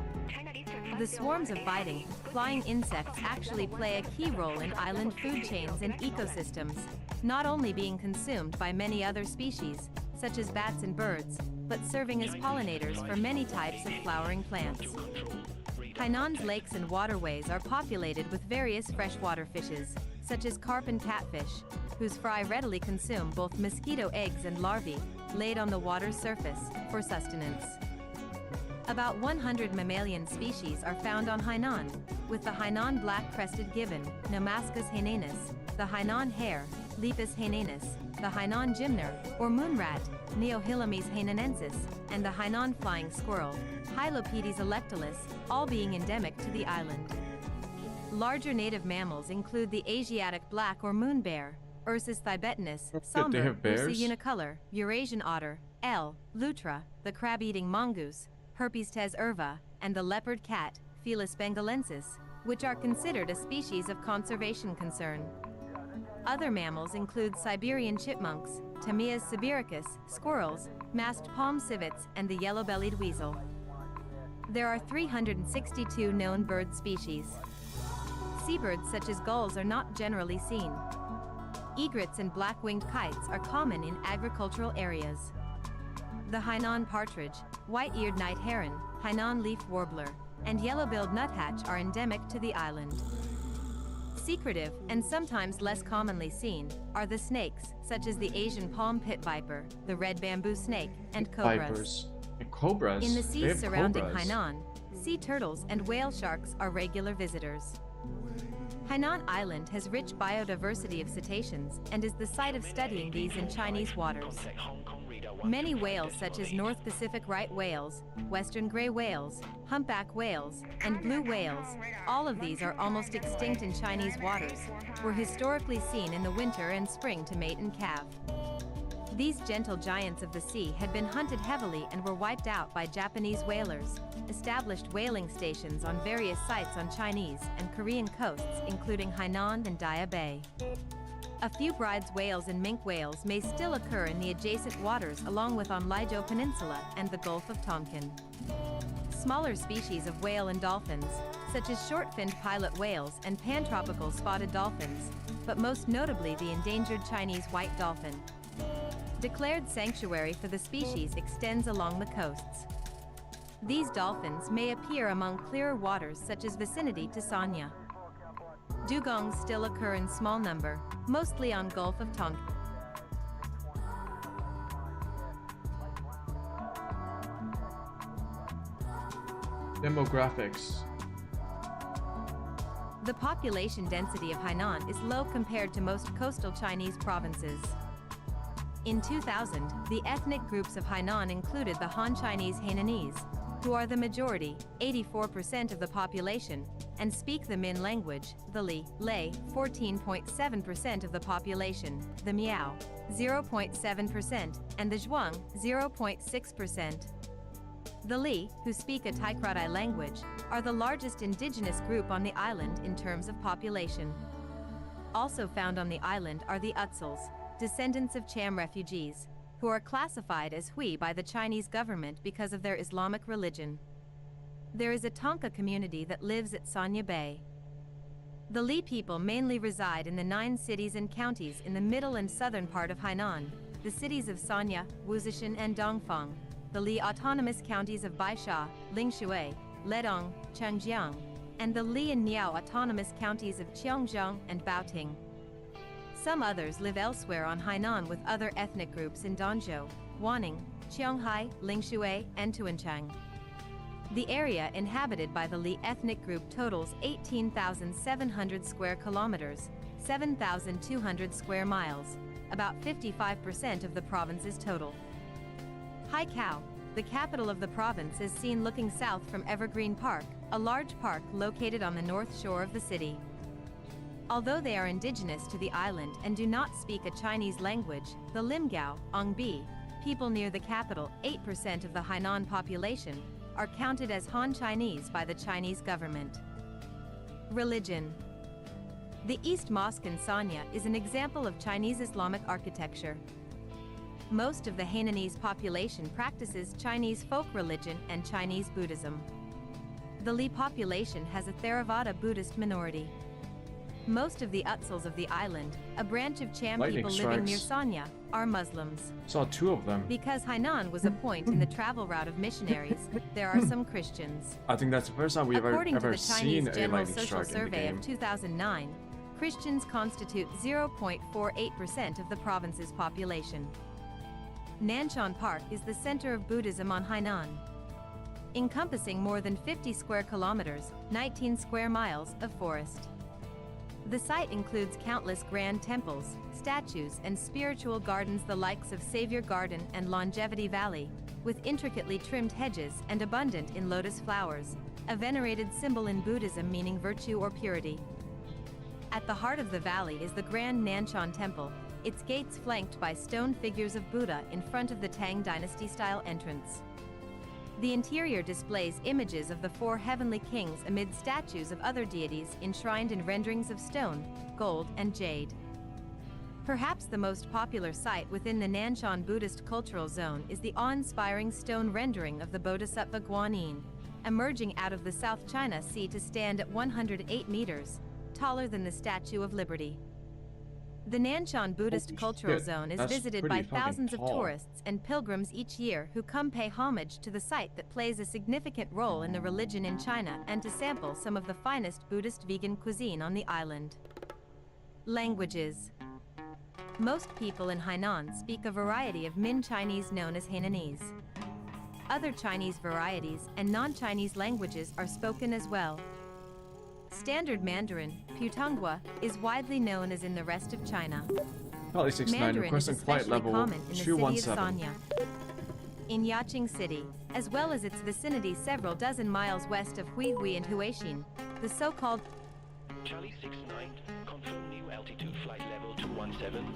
The swarms of biting, flying insects actually play a key role in island food chains and ecosystems, not only being consumed by many other species, such as bats and birds, but serving as pollinators for many types of flowering plants. Hainan's lakes and waterways are populated with various freshwater fishes, such as carp and catfish, whose fry readily consume both mosquito eggs and larvae, laid on the water's surface, for sustenance. About 100 mammalian species are found on Hainan, with the Hainan black-crested gibbon, Nomascus hainanus, the Hainan hare, Lepus hainanus, the Hainan gymnor, or moonrat, Neohylames hainanensis, and the Hainan flying squirrel, Hylopedes electalis, all being endemic to the island. Larger native mammals include the Asiatic black or moon bear, Ursus thibetanus, somber, have bears? Ursa unicolor, Eurasian otter, L. lutra, the crab-eating mongoose, Herpes tes urva, and the leopard cat, Felis bengalensis, which are considered a species of conservation concern. Other mammals include Siberian chipmunks, Tamias sibiricus, squirrels, masked palm civets, and the yellow-bellied weasel. There are 362 known bird species. Seabirds such as gulls are not generally seen. Egrets and black-winged kites are common in agricultural areas. The Hainan partridge, white-eared night heron, Hainan leaf warbler, and yellow-billed nuthatch are endemic to the island. Secretive, and sometimes less commonly seen, are the snakes, such as the Asian palm pit viper, the red bamboo snake, and cobras. Vipers. And cobras. In the They seas have surrounding cobras. Hainan, sea turtles and whale sharks are regular visitors. Hainan Island has rich biodiversity of cetaceans and is the site of studying these in Chinese waters. Many whales such as North Pacific right whales, western gray whales, humpback whales, and blue whales, all of these are almost extinct in Chinese waters, were historically seen in the winter and spring to mate and calve. These gentle giants of the sea had been hunted heavily and were wiped out by Japanese whalers, established whaling stations on various sites on Chinese and Korean coasts including Hainan and Daya Bay. A few Bride's whales and minke whales may still occur in the adjacent waters along with on Lijo Peninsula and the Gulf of Tonkin. Smaller species of whale and dolphins, such as short-finned pilot whales and pantropical spotted dolphins, but most notably the endangered Chinese white dolphin. Declared sanctuary for the species extends along the coasts. These dolphins may appear among clearer waters such as vicinity to Sanya. Dugongs still occur in small number, mostly on Gulf of Tonkin. Demographics. The population density of Hainan is low compared to most coastal Chinese provinces. In 2000, the ethnic groups of Hainan included the Han Chinese Hainanese, who are the majority, 84% of the population, and speak the Min language, the Li, Lei, 14.7% of the population, the Miao, 0.7%, and the Zhuang, 0.6%. The Li, who speak a Taikradai language, are the largest indigenous group on the island in terms of population. Also found on the island are the Utsuls, descendants of Cham refugees, who are classified as Hui by the Chinese government because of their Islamic religion. There is a Tonka community that lives at Sanya Bay. The Li people mainly reside in the 9 cities and counties in the middle and southern part of Hainan, the cities of Sanya, Wuzhishan and Dongfang, the Li autonomous counties of Baisha, Lingshui, Ledong, Changjiang, and the Li and Niao autonomous counties of Cheongjiang and Baoting. Some others live elsewhere on Hainan with other ethnic groups in Danzhou, Wanning, Qionghai, Lingshui, and Tuanchang. The area inhabited by the Li ethnic group totals 18,700 square kilometers, 7,200 square miles, about 55% of the province's total. Haikou, the capital of the province, is seen looking south from Evergreen Park, a large park located on the north shore of the city. Although they are indigenous to the island and do not speak a Chinese language, the Limgao, Ongbi, people near the capital, 8% of the Hainan population, are counted as Han Chinese by the Chinese government. Religion. The East Mosque in Sanya is an example of Chinese Islamic architecture. Most of the Hainanese population practices Chinese folk religion and Chinese Buddhism. The Li population has a Theravada Buddhist minority. Most of the Utsuls of the island, a branch of Cham Lightning people living near strikes. Sanya, are Muslims. Saw 2 of them. Because Hainan was a point in the travel route of missionaries, there are some Christians. I think that's the first time we've According ever to the seen Chinese a General lightning Social strike in the Survey game. of 2009, Christians constitute 0.48% of the province's population. Nanshan Park is the center of Buddhism on Hainan, encompassing more than 50 square kilometers, 19 square miles of forest. The site includes countless grand temples, statues, and spiritual gardens, the likes of Savior Garden and Longevity Valley, with intricately trimmed hedges and abundant in lotus flowers, a venerated symbol in Buddhism meaning virtue or purity. At the heart of the valley is the Grand Nanshan Temple, its gates flanked by stone figures of Buddha in front of the Tang Dynasty-style entrance. The interior displays images of the 4 heavenly kings amid statues of other deities enshrined in renderings of stone, gold, and jade. Perhaps the most popular site within the Nanshan Buddhist cultural zone is the awe-inspiring stone rendering of the Bodhisattva Guanyin, emerging out of the South China Sea to stand at 108 meters, taller than the Statue of Liberty. The Nanshan Buddhist Holy Cultural shit, Zone is that's visited pretty by fucking thousands of tall. tourists and pilgrims each year who come pay homage to the site that plays a significant role in the religion in China and to sample some of the finest Buddhist vegan cuisine on the island. Languages. Most people in Hainan speak a variety of Min Chinese known as Hainanese. Other Chinese varieties and non-Chinese languages are spoken as well. Standard Mandarin, Putonghua, is widely known as in the rest of China. Charlie 69 Mandarin is requesting flight especially level common in the city of 217. Sanya. In Yaqing City, as well as its vicinity several dozen miles west of Huihui and Huixin, the so-called Charlie 69, confirm new altitude flight level 217.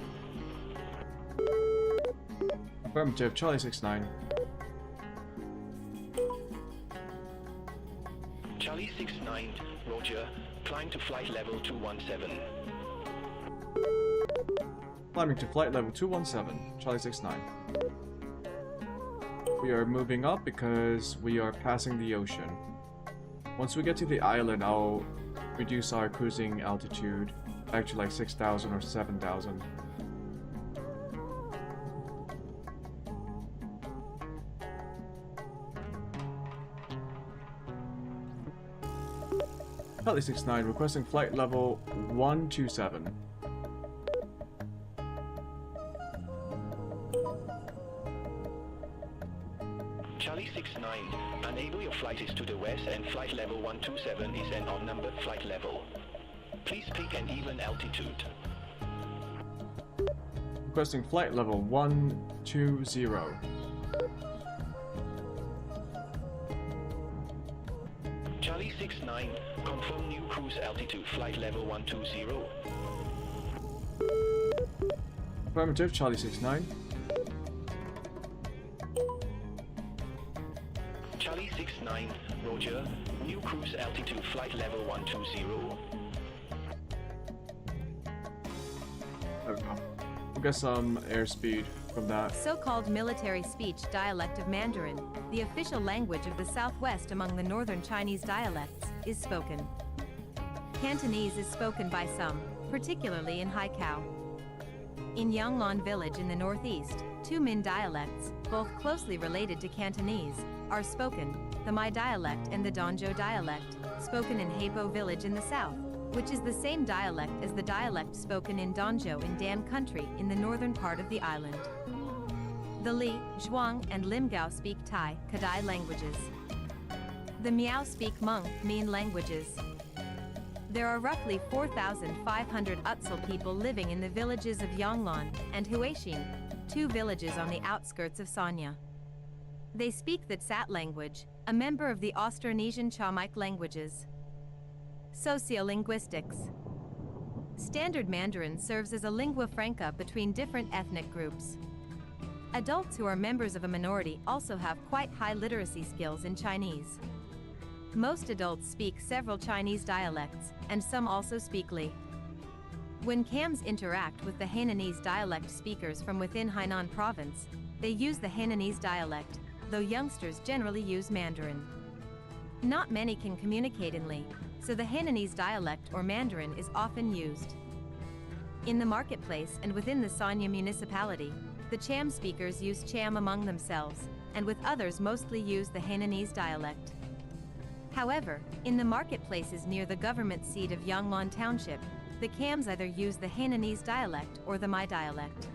Affirmative, Charlie 69. Charlie 69, Roger, climb to flight level 217. Climbing to flight level 217, Charlie 69. We are moving up because we are passing the ocean. Once we get to the island, I'll reduce our cruising altitude back to like 6,000 or 7,000. Charlie 69 requesting flight level 127. Charlie 69, enable your flight is to the west and flight level 127 is an odd-numbered flight level. Please pick an even altitude. Requesting flight level 120. Charlie 69, confirm new cruise altitude flight level 120. Affirmative, Charlie 69. Charlie 69, Roger, new cruise altitude flight level 120. There we go. We'll get some airspeed from that. so-called military speech dialect of Mandarin, the official language of the Southwest among the northern Chinese dialects, is spoken. Cantonese is spoken by some, particularly in Haikou. In Yanglan village in the northeast, two Min dialects, both closely related to Cantonese, are spoken, the Mai dialect and the Danzhou dialect, spoken in Heipo village in the south, which is the same dialect as the dialect spoken in Danzhou in Dan country in the northern part of the island. The Li, Zhuang, and Limgao speak Tai, Kadai languages. The Miao speak Hmong, Min languages. There are roughly 4,500 Utsul people living in the villages of Yanglan and Huixin, two villages on the outskirts of Sanya. They speak the Tsat language, a member of the Austronesian Chamaic languages. Sociolinguistics. Standard Mandarin serves as a lingua franca between different ethnic groups. Adults who are members of a minority also have quite high literacy skills in Chinese. Most adults speak several Chinese dialects, and some also speak Li. When CAMs interact with the Hainanese dialect speakers from within Hainan province, they use the Hainanese dialect, though youngsters generally use Mandarin. Not many can communicate in Li, so the Hainanese dialect or Mandarin is often used. In the marketplace and within the Sanya municipality, the Cham speakers use Cham among themselves, and with others mostly use the Hainanese dialect. However, in the marketplaces near the government seat of Yanglan Township, the Cams either use the Hainanese dialect or the Mai dialect.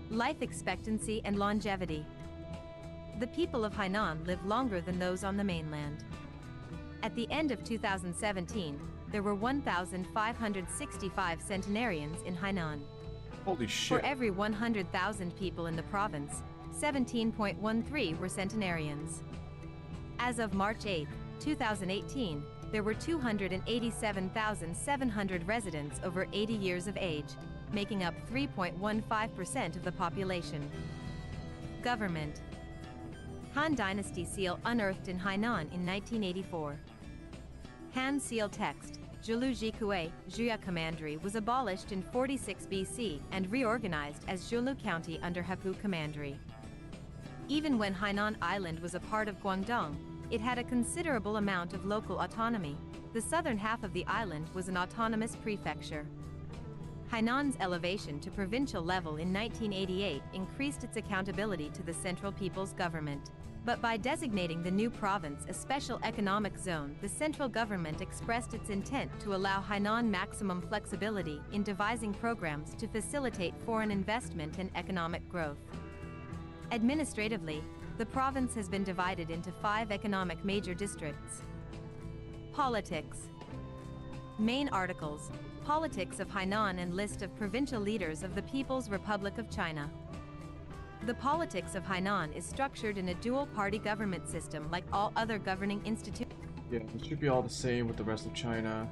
Life expectancy and longevity. The people of Hainan live longer than those on the mainland. At the end of 2017, there were 1,565 centenarians in Hainan. Holy shit. For every 100,000 people in the province, 17.13 were centenarians. As of March 8, 2018, there were 287,700 residents over 80 years of age, making up 3.15% of the population. Government. Han Dynasty seal unearthed in Hainan in 1984. Han seal text, Zhulu Jikue, Zhuya Commandery was abolished in 46 BC and reorganized as Zhulu County under Hepu Commandery. Even when Hainan Island was a part of Guangdong, it had a considerable amount of local autonomy. The southern half of the island was an autonomous prefecture. Hainan's elevation to provincial level in 1988 increased its accountability to the Central People's Government. But by designating the new province a special economic zone, the central government expressed its intent to allow Hainan maximum flexibility in devising programs to facilitate foreign investment and economic growth. Administratively, the province has been divided into 5 economic major districts. Politics. Main articles: Politics of Hainan and List of provincial leaders of the People's Republic of China. The politics of Hainan is structured in a dual-party government system like all other governing institutions. Yeah, it should be all the same with the rest of China.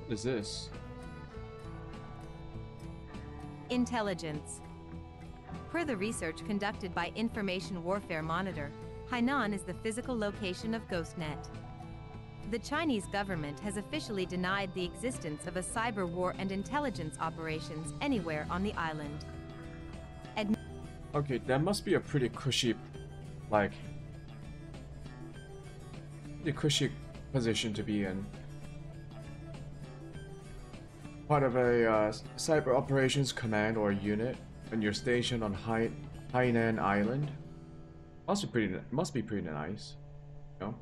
What is this? Intelligence. Per the research conducted by Information Warfare Monitor, Hainan is the physical location of GhostNet. The Chinese government has officially denied the existence of a cyber war and intelligence operations anywhere on the island. Okay, that must be a pretty cushy, like, pretty cushy position to be in. Part of a cyber operations command or unit when you're stationed on Hainan Island. Must be pretty nice, you know?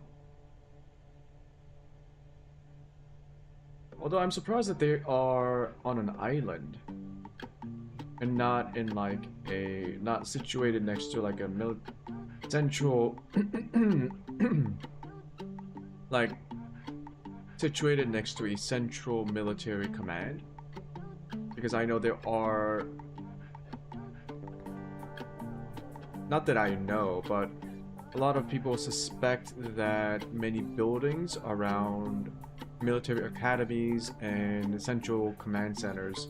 Although I'm surprised that they are on an island and not in like not situated next to like a central like situated next to a central military command, because I know there are, not that I know, but a lot of people suspect that many buildings around military academies and central command centers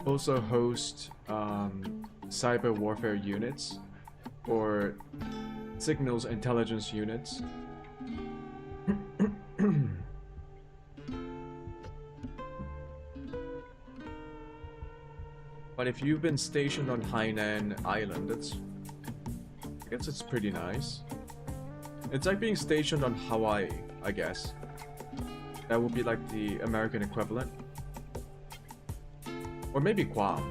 also host cyber warfare units or signals intelligence units. But if you've been stationed on Hainan Island, I guess it's pretty nice. It's like being stationed on Hawaii, I guess. That would be like the American equivalent. Or maybe Guam.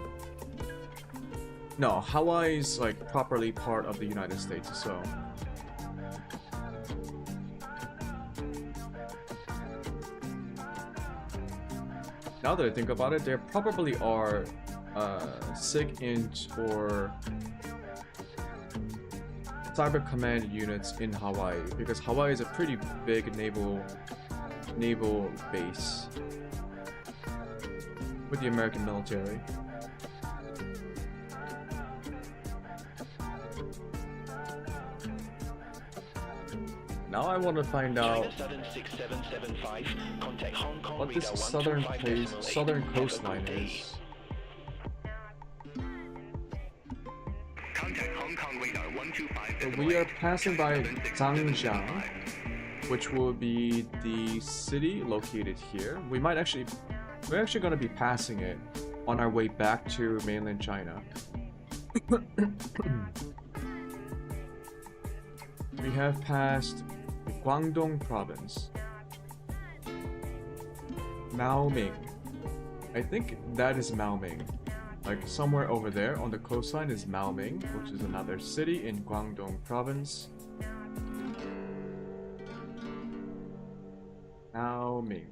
No, Hawaii is like properly part of the United States, so. Now that I think about it, there probably are SIG-INT or cyber command units in Hawaii, because Hawaii is a pretty big naval base with the American military. Now I want to find out what this southern coastline is. Contact Hong Kong radar 125. So we are passing by Zhangjiang, which will be the city located here. We're actually going to be passing it on our way back to mainland China. We have passed Guangdong province, Maoming. I think that is Maoming. Like somewhere over there on the coastline is Maoming, which is another city in Guangdong province. Maoming.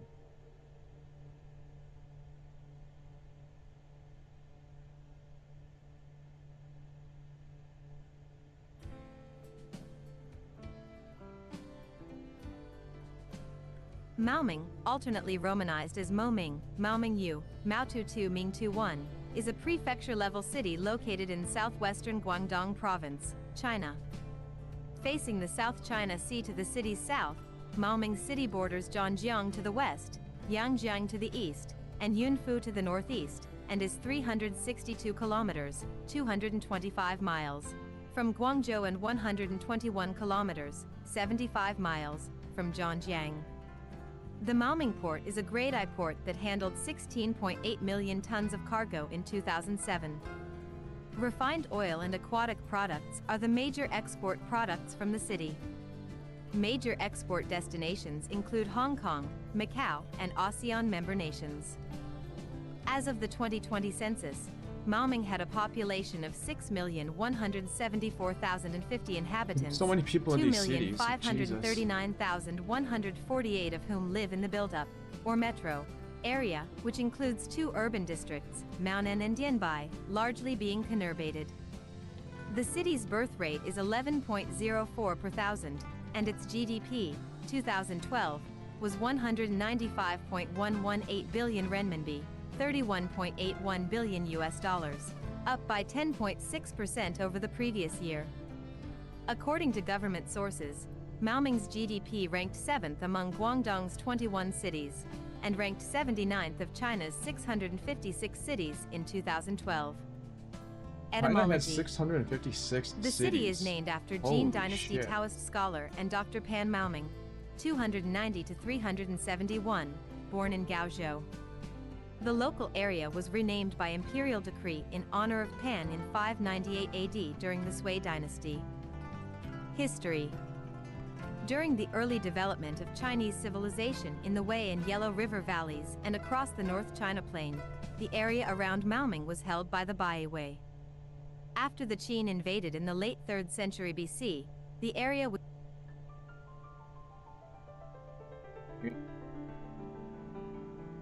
Maoming, alternately romanized as Moming, Maoming-yu, Maotu-2 Ming-2-1, is a prefecture-level city located in southwestern Guangdong Province, China. Facing the South China Sea to the city's south, Maoming City borders Zhangjiang to the west, Yangjiang to the east, and Yunfu to the northeast, and is 362 kilometers, 225 miles, from Guangzhou and 121 kilometers, 75 miles, from Zhangjiang. The Maoming port is a grade I port that handled 16.8 million tons of cargo in 2007. Refined oil and aquatic products are the major export products from the city. Major export destinations include Hong Kong, Macau, and ASEAN member nations. As of the 2020 census, Maoming had a population of 6,174,050 inhabitants, So many people in these cities. 2,539,148 of whom live in the build-up, or metro, area, which includes 2 urban districts, Maonan and Dianbai, largely being conurbated. The city's birth rate is 11.04 per thousand, and its GDP, 2012, was 195.118 billion renminbi, 31.81 billion US dollars, up by 10.6% over the previous year. According to government sources, Maoming's GDP ranked 7th among Guangdong's 21 cities, and ranked 79th of China's 656 cities in 2012. China has Etymology. 656 The city is named after Holy Jin Dynasty shit. Taoist scholar and Dr. Pan Maoming, 290 to 371, born in Gaozhou. The local area was renamed by imperial decree in honor of Pan in 598 AD during the Sui dynasty. History. During the early development of Chinese civilization in the Wei and Yellow River valleys and across the North China Plain, the area around Maoming was held by the Baiwei. After the Qin invaded in the late 3rd century BC, the area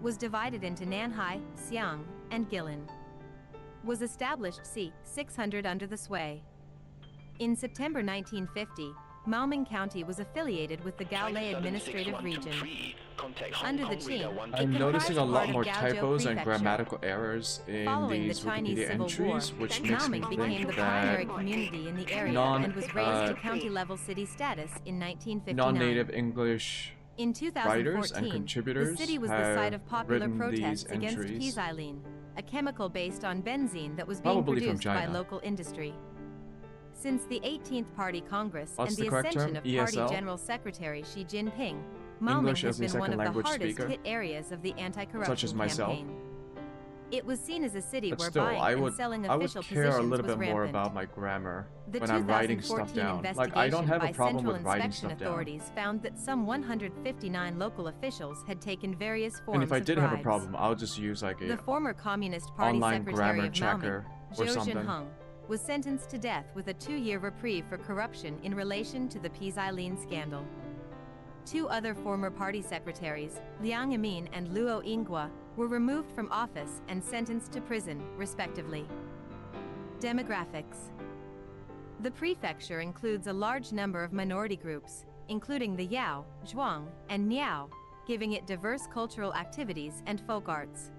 was divided into Nanhai, Xiang, and Guilin. Was established c. 600 under the Sui. In September 1950, Maoming County was affiliated with the Gaolei Administrative Region. Under the Qin, I'm it noticing a comprised lot part more of Gaozhou typos and Prefecture. grammatical errors in Following the these Chinese Wikipedia Civil War, entries, which makes me Maoming became think the primary that community in the area non- and was raised to county-level city status in 1959. non-native English In writers and 2014, contributors the city was the have site of popular written protests these against entries. pisilene, a chemical based on benzene that was being Probably from produced by China. local industry. Since the 18th Party Congress What's and the the correct ascension term? of Party ESL? General Secretary Xi Jinping, Maoming English has as a been one second of the language hardest speaker? hit areas of the anti-corruption Such as myself? campaign. It was seen as a city But where still, buying I and would selling I would official care a positions little was bit more rampant. about my grammar The when I'm writing stuff 2014 down. Like I don't have a by problem Central with writing Inspection stuff down. Authorities found that some 159 local officials had taken various forms And if I of did have a bribes. problem, I'll just use like The a former Communist Party online Secretary grammar of Maoming, checker or Zhou something. Zhenheng, was sentenced to death with a 2-year reprieve for corruption in relation to the pisilene scandal. 2 other former party secretaries, Liang Yimin and Luo Yinghua, were removed from office and sentenced to prison, respectively. Demographics. The prefecture includes a large number of minority groups, including the Yao, Zhuang, and Niao, giving it diverse cultural activities and folk arts.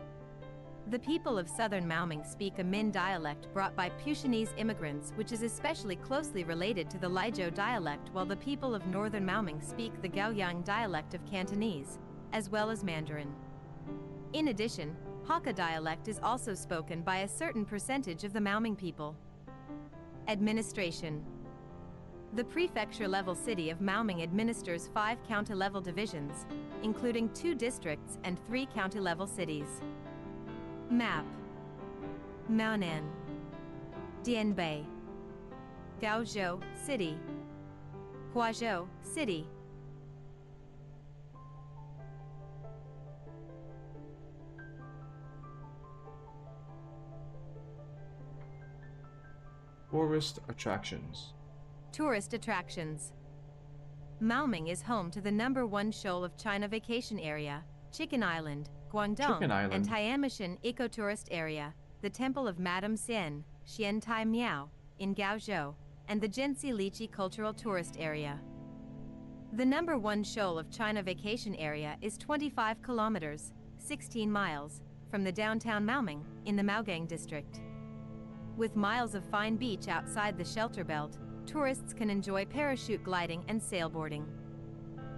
The people of southern Maoming speak a Min dialect brought by Puxinese immigrants, which is especially closely related to the Laizhou dialect, while the people of northern Maoming speak the Gaoyang dialect of Cantonese, as well as Mandarin. In addition, Hakka dialect is also spoken by a certain percentage of the Maoming people. Administration. The prefecture-level city of Maoming administers 5 county-level divisions, including 2 districts and 3 county-level cities. Map. Maonan, Dianbei, Gaozhou City, Huazhou City. Tourist attractions. Tourist attractions. Maoming is home to the #1 shoal of China vacation area, Chicken Island, Guangdong, Chicken Island. and Taiamishan Ecotourist Area, the Temple of Madame Xian, Xian Tai Miao, in Gaozhou, and the Jinsi Lichi Cultural Tourist Area. The #1 shoal of China vacation area is 25 kilometers, 16 miles, from the downtown Maoming, in the Maogang district. With miles of fine beach outside the shelter belt, tourists can enjoy parachute gliding and sailboarding.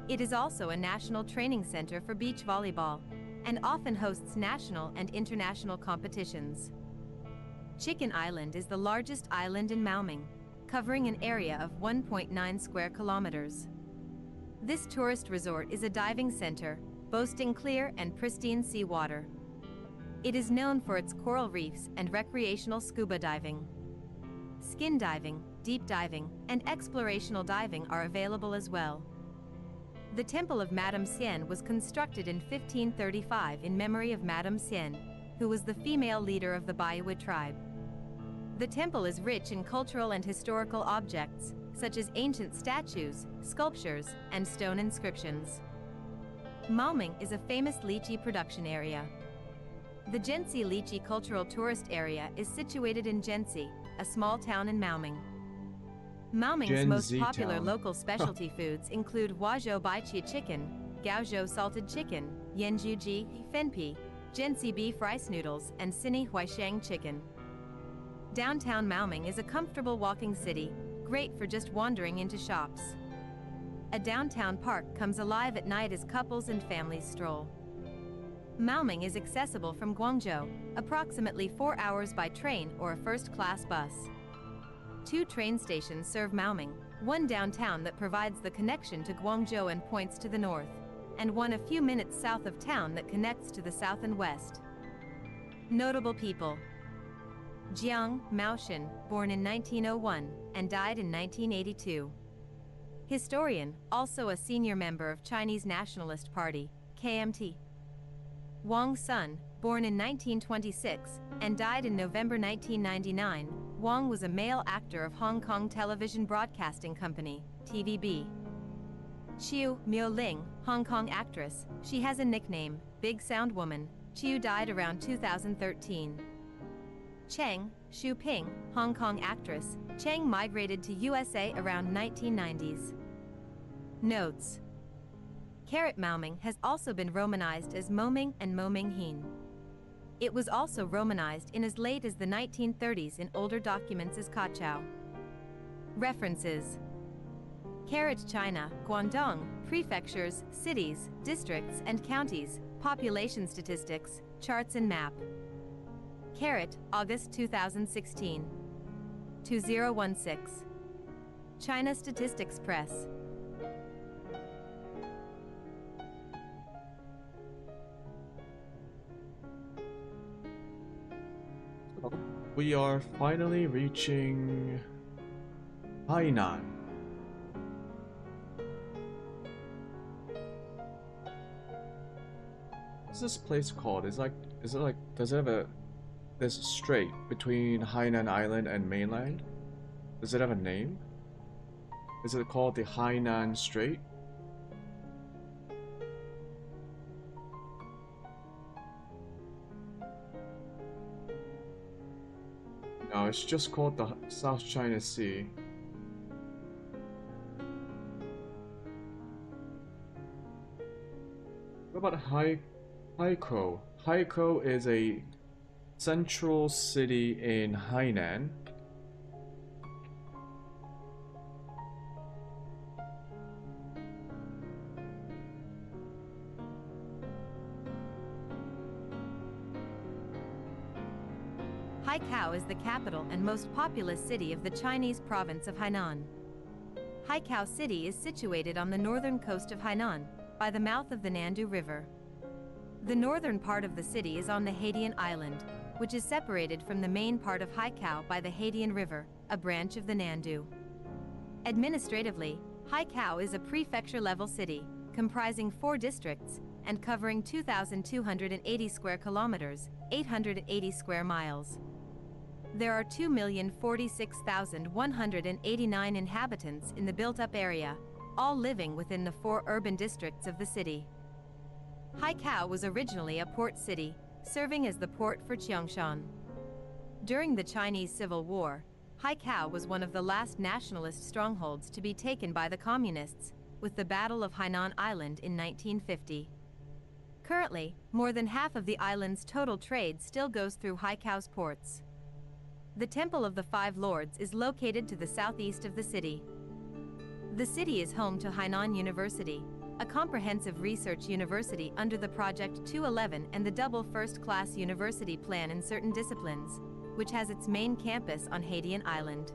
It is also a national training center for beach volleyball, and often hosts national and international competitions. Chicken Island is the largest island in Maoming, covering an area of 1.9 square kilometers. This tourist resort is a diving center, boasting clear and pristine seawater. It is known for its coral reefs and recreational scuba diving. Skin diving, deep diving, and explorational diving are available as well. The Temple of Madame Xian was constructed in 1535 in memory of Madame Xian, who was the female leader of the Baihui tribe. The temple is rich in cultural and historical objects, such as ancient statues, sculptures, and stone inscriptions. Maoming is a famous lychee production area. The Jianxi Lychee Cultural Tourist Area is situated in Jianxi, a small town in Maoming. Maoming's most popular town. local specialty foods include Huazhou Baiqi chicken, Gaozhou salted chicken, Yanjuji Fenpi, Jianxi beef rice noodles, and Sini Huaishang chicken. Downtown Maoming is a comfortable walking city, great for just wandering into shops. A downtown park comes alive at night as couples and families stroll. Maoming is accessible from Guangzhou, approximately 4 hours by train or a first-class bus. 2 train stations serve Maoming, one downtown that provides the connection to Guangzhou and points to the north, and one a few minutes south of town that connects to the south and west. Notable people: Jiang Maoshan, born in 1901 and died in 1982. Historian, also a senior member of Chinese Nationalist Party, KMT. Wang Sun, born in 1926 and died in November 1999. Wang was a male actor of Hong Kong Television Broadcasting Company, TVB. Chiu Mio-ling, Hong Kong actress. She has a nickname, Big Sound Woman. Chiu died around 2013. Cheng Xiuping, Hong Kong actress. Cheng migrated to USA around 1990s. Notes: Carrot Maoming has also been romanized as Moming and Moming Hin. It was also romanized in as late as the 1930s in older documents as Kachao. References: Carrot China, Guangdong, prefectures, cities, districts, and counties, population statistics, charts and map. Carrot, August 2016. 2016. China Statistics Press. We are finally reaching Hainan. What's this place called? Does it have this strait between Hainan Island and mainland? Does it have a name? Is it called the Hainan Strait? No, it's just called the South China Sea. What about Haikou? Haikou is a central city in Hainan. Haikou is the capital and most populous city of the Chinese province of Hainan. Haikou City is situated on the northern coast of Hainan, by the mouth of the Nandu River. The northern part of the city is on the Haidian Island, which is separated from the main part of Haikou by the Haidian River, a branch of the Nandu. Administratively, Haikou is a prefecture-level city, comprising 4 districts, and covering 2,280 square kilometers, 880 square miles. There are 2,046,189 inhabitants in the built-up area, all living within the 4 urban districts of the city. Haikou was originally a port city, serving as the port for Qiangshan. During the Chinese Civil War, Haikou was one of the last nationalist strongholds to be taken by the communists, with the Battle of Hainan Island in 1950. Currently, more than half of the island's total trade still goes through Haikou's ports. The Temple of the Five Lords is located to the southeast of the city. The city is home to Hainan University, a comprehensive research university under the Project 211 and the double first-class university plan in certain disciplines, which has its main campus on Haidian Island.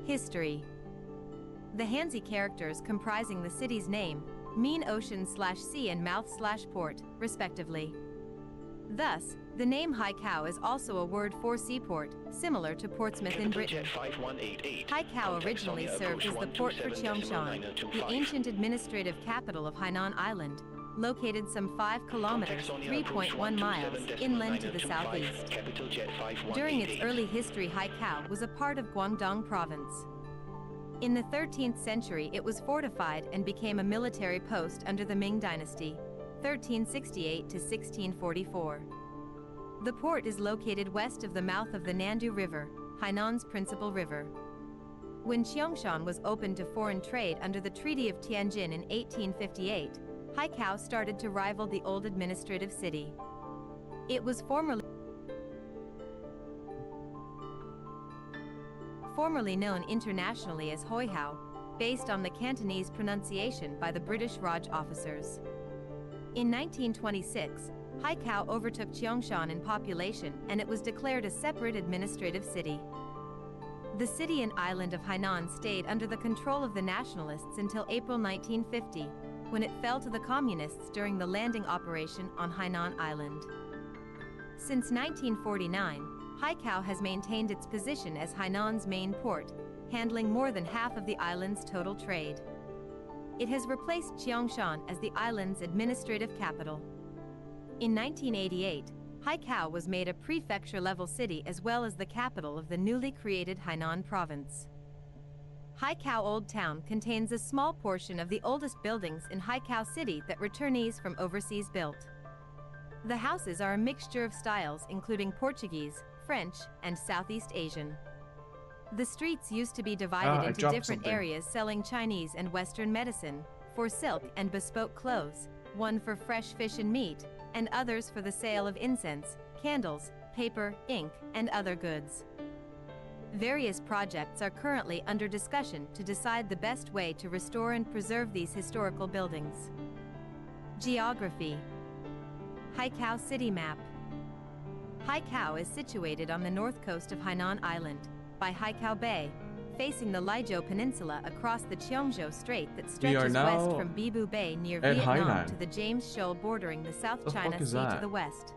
History. The Hanzi characters comprising the city's name mean ocean/sea and mouth/port, respectively. Thus, The name Haikou is also a word for seaport, similar to Portsmouth in Britain. Haikou originally served as the port for Cheongshan, the ancient administrative capital of Hainan Island, located some 5 kilometers (3.1 miles) inland to the southeast. During its early history, Haikou was a part of Guangdong province. In the 13th century, it was fortified and became a military post under the Ming Dynasty, 1368 to 1644. The port is located west of the mouth of the Nandu River, Hainan's principal river. When Cheongshan was opened to foreign trade under the Treaty of Tianjin in 1858, Haikou started to rival the old administrative city. It was formerly known internationally as Hoi Hao, based on the Cantonese pronunciation by the British Raj officers. In 1926, Haikou overtook Cheongshan in population and it was declared a separate administrative city. The city and island of Hainan stayed under the control of the nationalists until April 1950, when it fell to the communists during the landing operation on Hainan Island. Since 1949, Haikou has maintained its position as Hainan's main port, handling more than half of the island's total trade. It has replaced Cheongshan as the island's administrative capital. In 1988, Haikou was made a prefecture-level city as well as the capital of the newly created Hainan province. Haikou Old Town contains a small portion of the oldest buildings in Haikou City that returnees from overseas built. The houses are a mixture of styles including Portuguese, French, and Southeast Asian. The streets used to be divided into different areas selling Chinese and Western medicine, for silk and bespoke clothes, one for fresh fish and meat, and others for the sale of incense, candles, paper, ink, and other goods. Various projects are currently under discussion to decide the best way to restore and preserve these historical buildings. Geography. Haikou City Map. Haikou is situated on the north coast of Hainan Island, by Haikou Bay, facing the Lijiu Peninsula across the Cheongzhou Strait that stretches west from Bibu Bay near Vietnam to the James Shoal bordering the South China Sea to the west.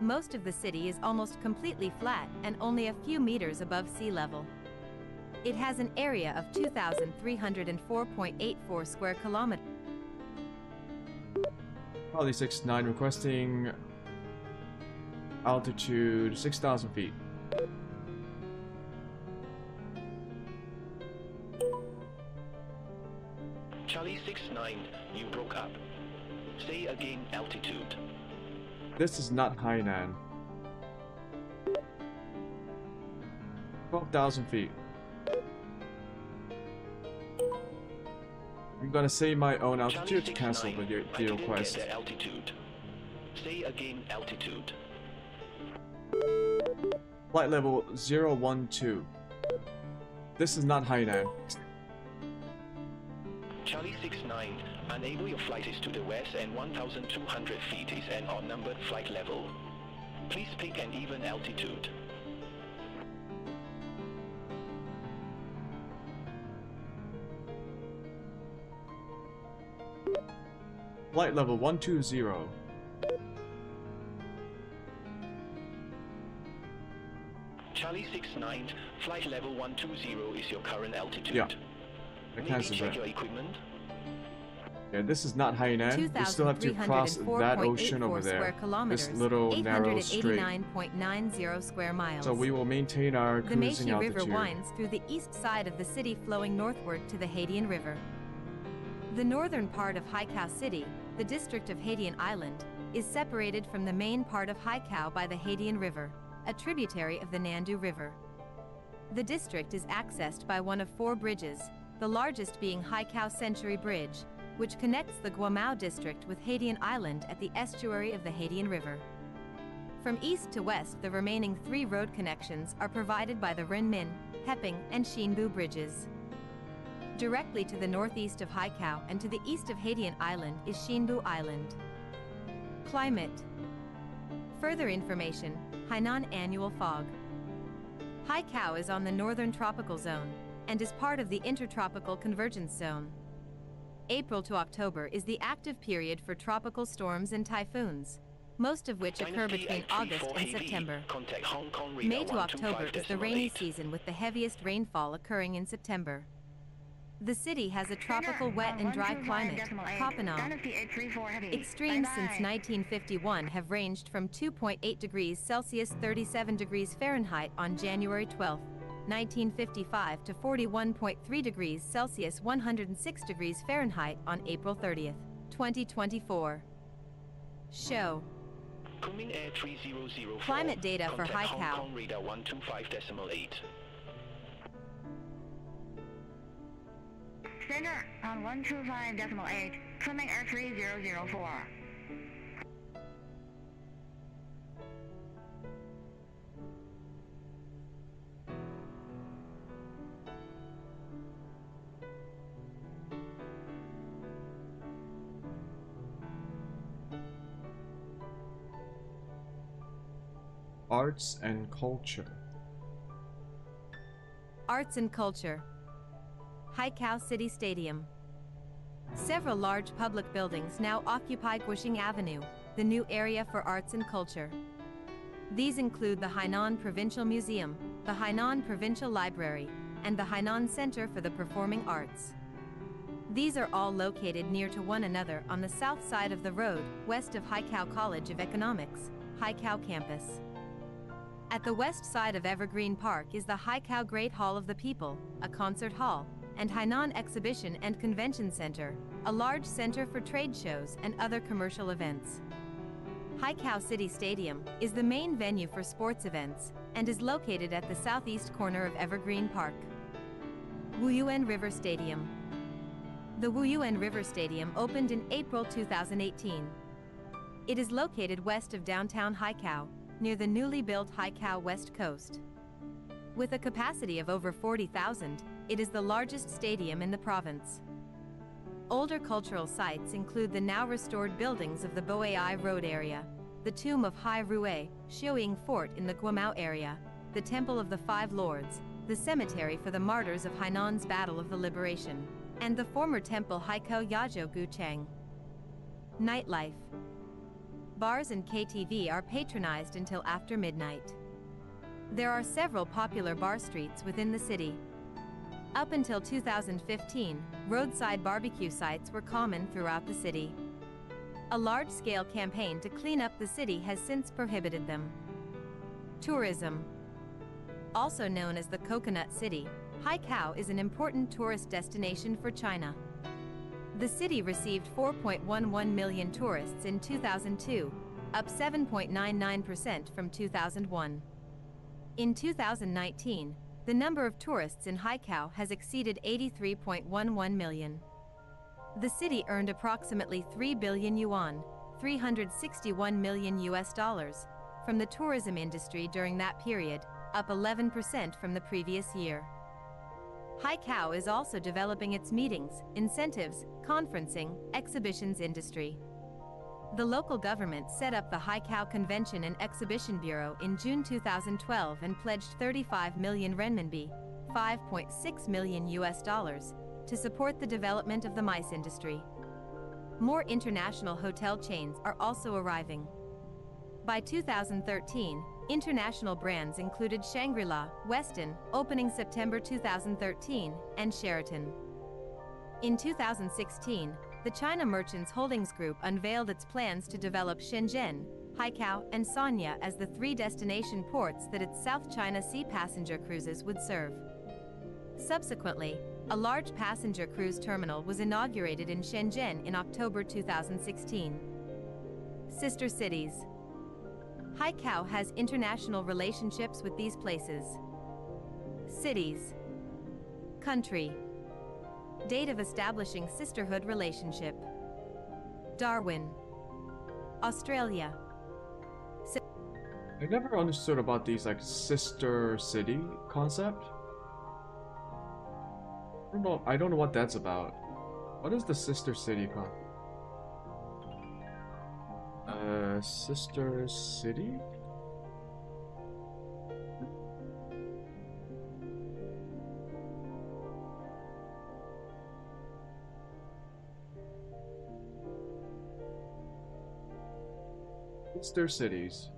Most of the city is almost completely flat and only a few meters above sea level. It has an area of 2,304.84 square kilometers. Probably 69 requesting altitude 6,000 feet. Charlie 69, you broke up. Say again altitude. This is not Hainan. 12,000 feet. I'm gonna say my own altitude to cancel the request. The altitude. Say again altitude. Flight level 012. This is not Hainan. Charlie 69, unable your flight is to the west and 1,200 feet is an odd-numbered flight level. Please pick an even altitude. Flight level 120. Charlie 69, flight level 120 is your current altitude. Yeah. Maybe check your equipment. Yeah, this is not Hainan. You still have to cross that ocean over there. This little narrow strait. 889.90 square miles. So we will maintain our cruising the Meiji altitude. River winds through the east side of the city, flowing northward to the Haidian River. The northern part of Haikou City, the district of Haidian Island, is separated from the main part of Haikou by the Haidian River, a tributary of the Nandu River. The district is accessed by one of 4 bridges, the largest being Haikou Century Bridge, which connects the Guomao district with Haidian Island at the estuary of the Haidian River. From east to west, the remaining 3 road connections are provided by the Renmin, Heping, and Xinbu bridges. Directly to the northeast of Haikou and to the east of Haidian Island is Xinbu Island. Climate. Further information, Hainan Annual Fog. Haikou is on the northern tropical zone and is part of the intertropical convergence zone. April to October is the active period for tropical storms and typhoons. most of which occur between August and September. Contact Hong Kong Radar May to October is the rainy 125.8. season with the heaviest rainfall occurring in September. The city has a tropical wet and dry climate, Kopanong. Extremes since 1951 have ranged from 2.8 degrees Celsius 37 degrees Fahrenheit on January 12, 1955 to 41.3 degrees Celsius 106 degrees Fahrenheit on April 30, 2024. Show Kunming Air 3004. climate data for Contact Haikou. Hong Kong Radar 125.8. Center on 125.8, Kunming Air 3004. Arts and culture. Arts and culture. Haikou City Stadium. Several large public buildings now occupy Guoxing Avenue, the new area for arts and culture. These include the Hainan Provincial Museum, the Hainan Provincial Library, and the Hainan Center for the Performing Arts. These are all located near to one another on the south side of the road, west of Haikou College of Economics, Haikou campus. At the west side of Evergreen Park is the Haikou Great Hall of the People, a concert hall, and Hainan Exhibition and Convention Center, a large center for trade shows and other commercial events. Haikou City Stadium is the main venue for sports events and is located at the southeast corner of Evergreen Park. Wuyuan River Stadium. The Wuyuan River Stadium opened in April 2018. It is located west of downtown Haikou, near the newly built Haikou West Coast. With a capacity of over 40,000, it is the largest stadium in the province. Older cultural sites include the now restored buildings of the Boai Road area, the tomb of Hai Rui, Xiuying Fort in the Guomao area, the Temple of the Five Lords, the cemetery for the martyrs of Hainan's Battle of the Liberation, and the former temple Haikou Yazhou Guchang. Nightlife. Bars and KTV are patronized until after midnight. There are several popular bar streets within the city. Up until 2015, roadside barbecue sites were common throughout the city. A large-scale campaign to clean up the city has since prohibited them. Tourism. Also known as the Coconut City, Haikou is an important tourist destination for China. The city received 4.11 million tourists in 2002, up 7.99% from 2001. In 2019, the number of tourists in Haikou has exceeded 83.11 million. The city earned approximately 3 billion yuan, $361 million from the tourism industry during that period, up 11% from the previous year. Haikou is also developing its meetings, incentives, conferencing, exhibitions industry. The local government set up the Haikou Convention and Exhibition Bureau in June 2012 and pledged 35 million renminbi, $5.6 million to support the development of the MICE industry. More international hotel chains are also arriving. By 2013, international brands included Shangri-La, Westin, opening September 2013, and Sheraton. In 2016, the China Merchants Holdings Group unveiled its plans to develop Shenzhen, Haikou, and Sanya as the three destination ports that its South China Sea passenger cruises would serve. Subsequently, a large passenger cruise terminal was inaugurated in Shenzhen in October 2016. Sister cities. Haikou has international relationships with these places. Cities. Country. Date of establishing sisterhood relationship. Darwin, Australia. I never understood about these like sister city concept. I don't know what that's about. What is the sister city called? Sister city? Sister cities.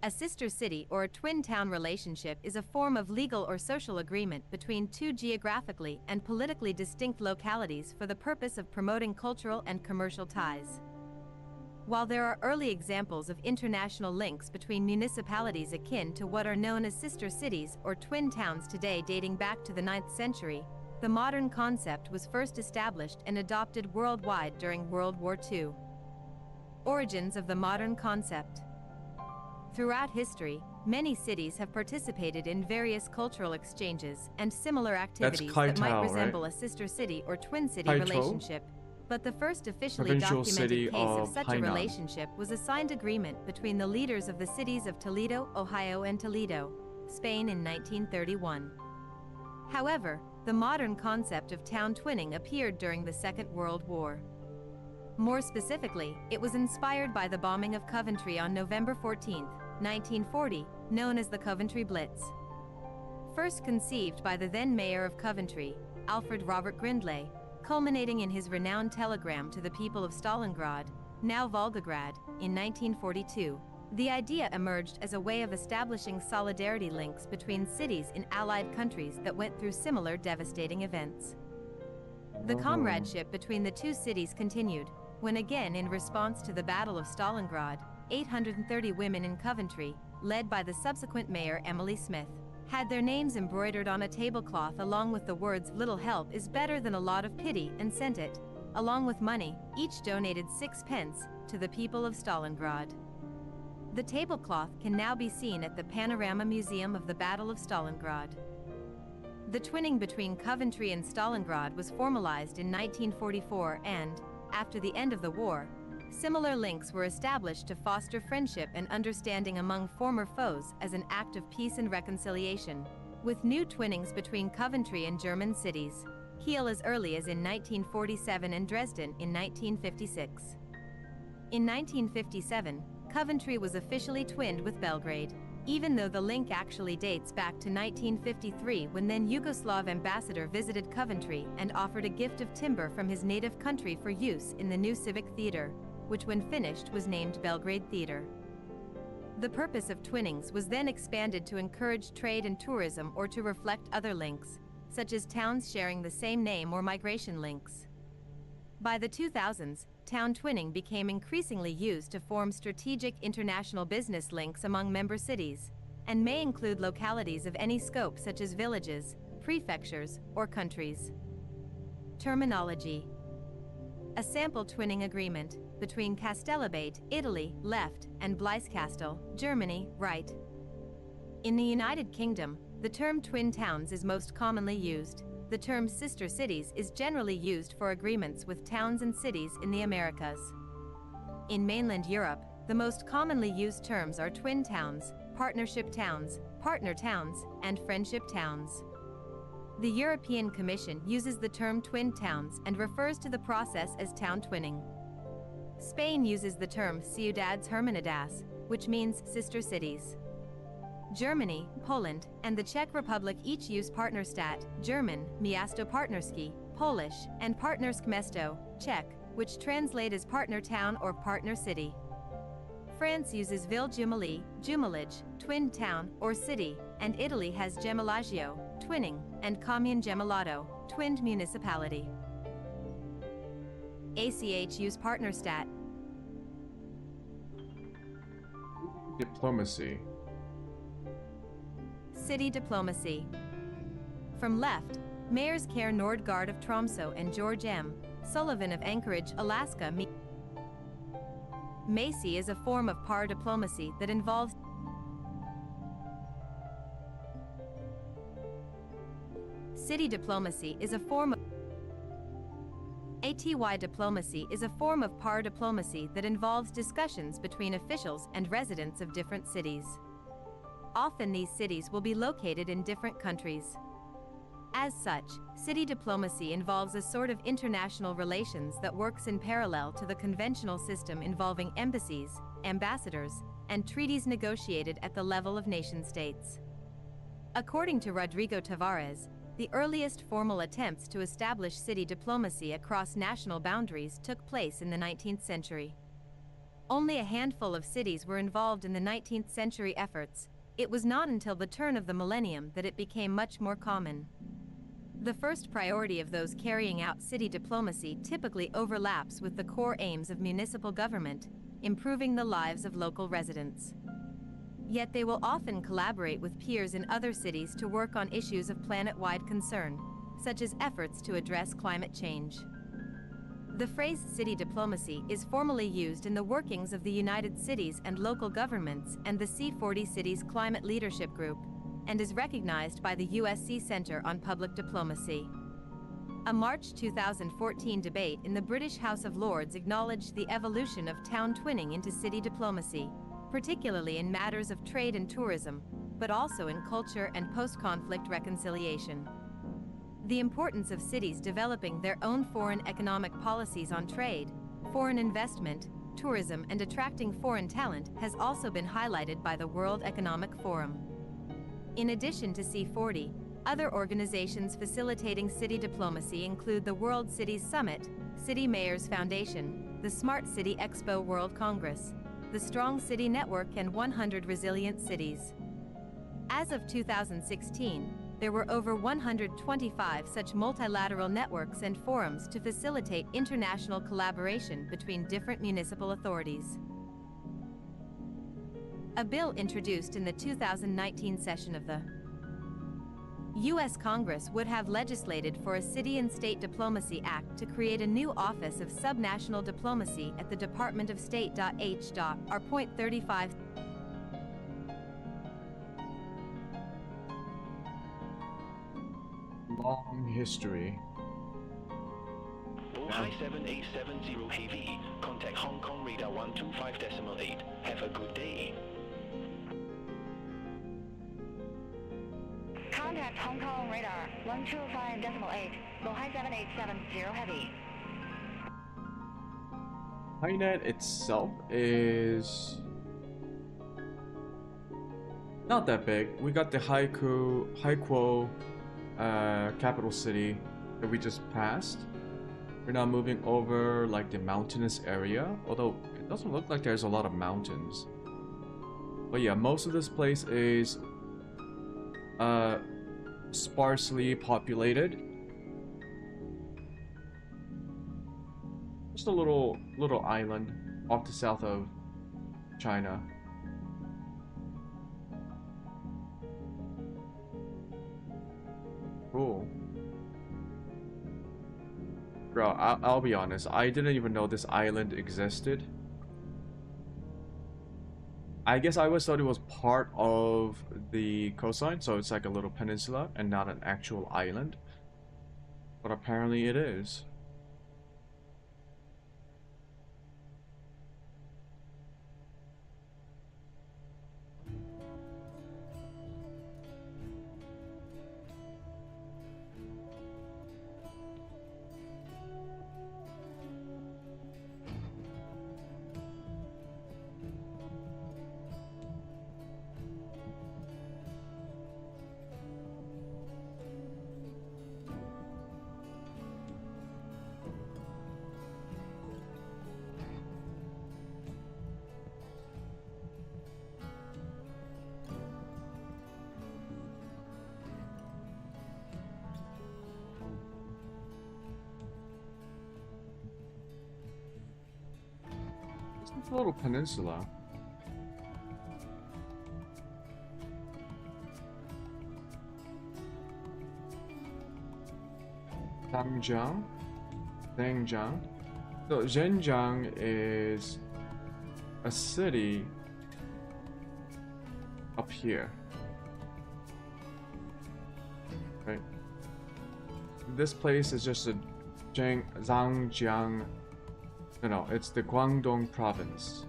A sister city or a twin town relationship is a form of legal or social agreement between two geographically and politically distinct localities for the purpose of promoting cultural and commercial ties. While there are early examples of international links between municipalities akin to what are known as sister cities or twin towns today dating back to the 9th century, the modern concept was first established and adopted worldwide during World War II. Origins of the modern concept. Throughout history, many cities have participated in various cultural exchanges and similar activities that might resemble a sister city or twin city relationship. But the first officially documented case of such a relationship was a signed agreement between the leaders of the cities of Toledo, Ohio and Toledo, Spain in 1931. However, the modern concept of town twinning appeared during the Second World War. More specifically, it was inspired by the bombing of Coventry on November 14, 1940, known as the Coventry Blitz. First conceived by the then mayor of Coventry, Alfred Robert Grindlay, culminating in his renowned telegram to the people of Stalingrad, now Volgograd, in 1942, the idea emerged as a way of establishing solidarity links between cities in Allied countries that went through similar devastating events. The comradeship between the two cities continued, when again in response to the Battle of Stalingrad, 830 women in Coventry, led by the subsequent mayor Emily Smith, had their names embroidered on a tablecloth along with the words "Little help is better than a lot of pity" and sent it, along with money, each donated 6 pence, to the people of Stalingrad. The tablecloth can now be seen at the Panorama Museum of the Battle of Stalingrad. The twinning between Coventry and Stalingrad was formalized in 1944 and, after the end of the war, similar links were established to foster friendship and understanding among former foes as an act of peace and reconciliation, with new twinnings between Coventry and German cities, Kiel as early as in 1947 and Dresden in 1956. In 1957, Coventry was officially twinned with Belgrade, even though the link actually dates back to 1953 when then Yugoslav ambassador visited Coventry and offered a gift of timber from his native country for use in the new Civic Theatre, which when finished was named Belgrade Theatre. The purpose of twinnings was then expanded to encourage trade and tourism or to reflect other links, such as towns sharing the same name or migration links. By the 2000s, town twinning became increasingly used to form strategic international business links among member cities, and may include localities of any scope such as villages, prefectures, or countries. Terminology. A sample twinning agreement between Castellabate, Italy, left, and Bleiskastel, Germany, right. In the United Kingdom, the term twin towns is most commonly used. The term sister cities is generally used for agreements with towns and cities in the Americas. In mainland Europe, the most commonly used terms are twin towns, partnership towns, partner towns, and friendship towns. The European Commission uses the term twin towns and refers to the process as town twinning. Spain uses the term ciudades hermanadas, which means sister cities. Germany, Poland, and the Czech Republic each use Partnerstadt, German, Miasto Partnerski, Polish, and Partnersk Mesto, Czech, which translate as partner town or partner city. France uses Ville Jumelée, jumelage, twin town or city, and Italy has Gemellaggio, twinning, and Commune Gemellato, twinned municipality. ACH use Partnerstadt. Diplomacy. City diplomacy. From left, Mayors Care Nordgaard of Tromsø and George M. Sullivan of Anchorage, Alaska. Macy is a form of par diplomacy that involves city diplomacy is a form of ATY diplomacy is a form of par diplomacy that involves discussions between officials and residents of different cities. Often these cities will be located in different countries. As such, city diplomacy involves a sort of international relations that works in parallel to the conventional system involving embassies, ambassadors, and treaties negotiated at the level of nation-states. According to Rodrigo Tavares, The earliest formal attempts to establish city diplomacy across national boundaries took place in the 19th century. Only a handful of cities were involved in the 19th century efforts. It was not until the turn of the millennium that it became much more common. The first priority of those carrying out city diplomacy typically overlaps with the core aims of municipal government, improving the lives of local residents. Yet they will often collaborate with peers in other cities to work on issues of planet-wide concern, such as efforts to address climate change. The phrase city diplomacy is formally used in the workings of the United Cities and local governments and the C40 Cities Climate Leadership Group, and is recognized by the USC Center on Public Diplomacy. A March 2014 debate in the British House of Lords acknowledged the evolution of town twinning into city diplomacy, particularly in matters of trade and tourism, but also in culture and post-conflict reconciliation. The importance of cities developing their own foreign economic policies on trade, foreign investment, tourism, and attracting foreign talent has also been highlighted by the World Economic Forum. In addition to C40, other organizations facilitating city diplomacy include the World Cities Summit, City Mayors Foundation, the Smart City Expo World Congress, the Strong City Network, and 100 Resilient Cities. As of 2016, there were over 125 such multilateral networks and forums to facilitate international collaboration between different municipal authorities. A bill introduced in the 2019 session of the U.S. Congress would have legislated for a City and State Diplomacy Act to create a new Office of Subnational Diplomacy at the Department of State. H. R. .35 Long history. Bohai 7870 Heavy. Contact Hong Kong Radar 125.8. Have a good day. Contact Hong Kong Radar 125.8, Bohai 7870 Heavy. Hainan itself is not that big. We got the Haikou capital city that we just passed. We're now moving over like the mountainous area, although it doesn't look like there's a lot of mountains. But yeah, most of this place is sparsely populated. Just a little island off the south of China. Cool. Bro, I'll be honest, I didn't even know this island existed. I guess I always thought it was part of the coastline, so it's like a little peninsula and not an actual island. But apparently it is. It's a little peninsula. Zhangjiang? Zhangjiang? So Zhenjiang is a city up here. Right? This place is just a Zhangjiang. No, it's the Guangdong province.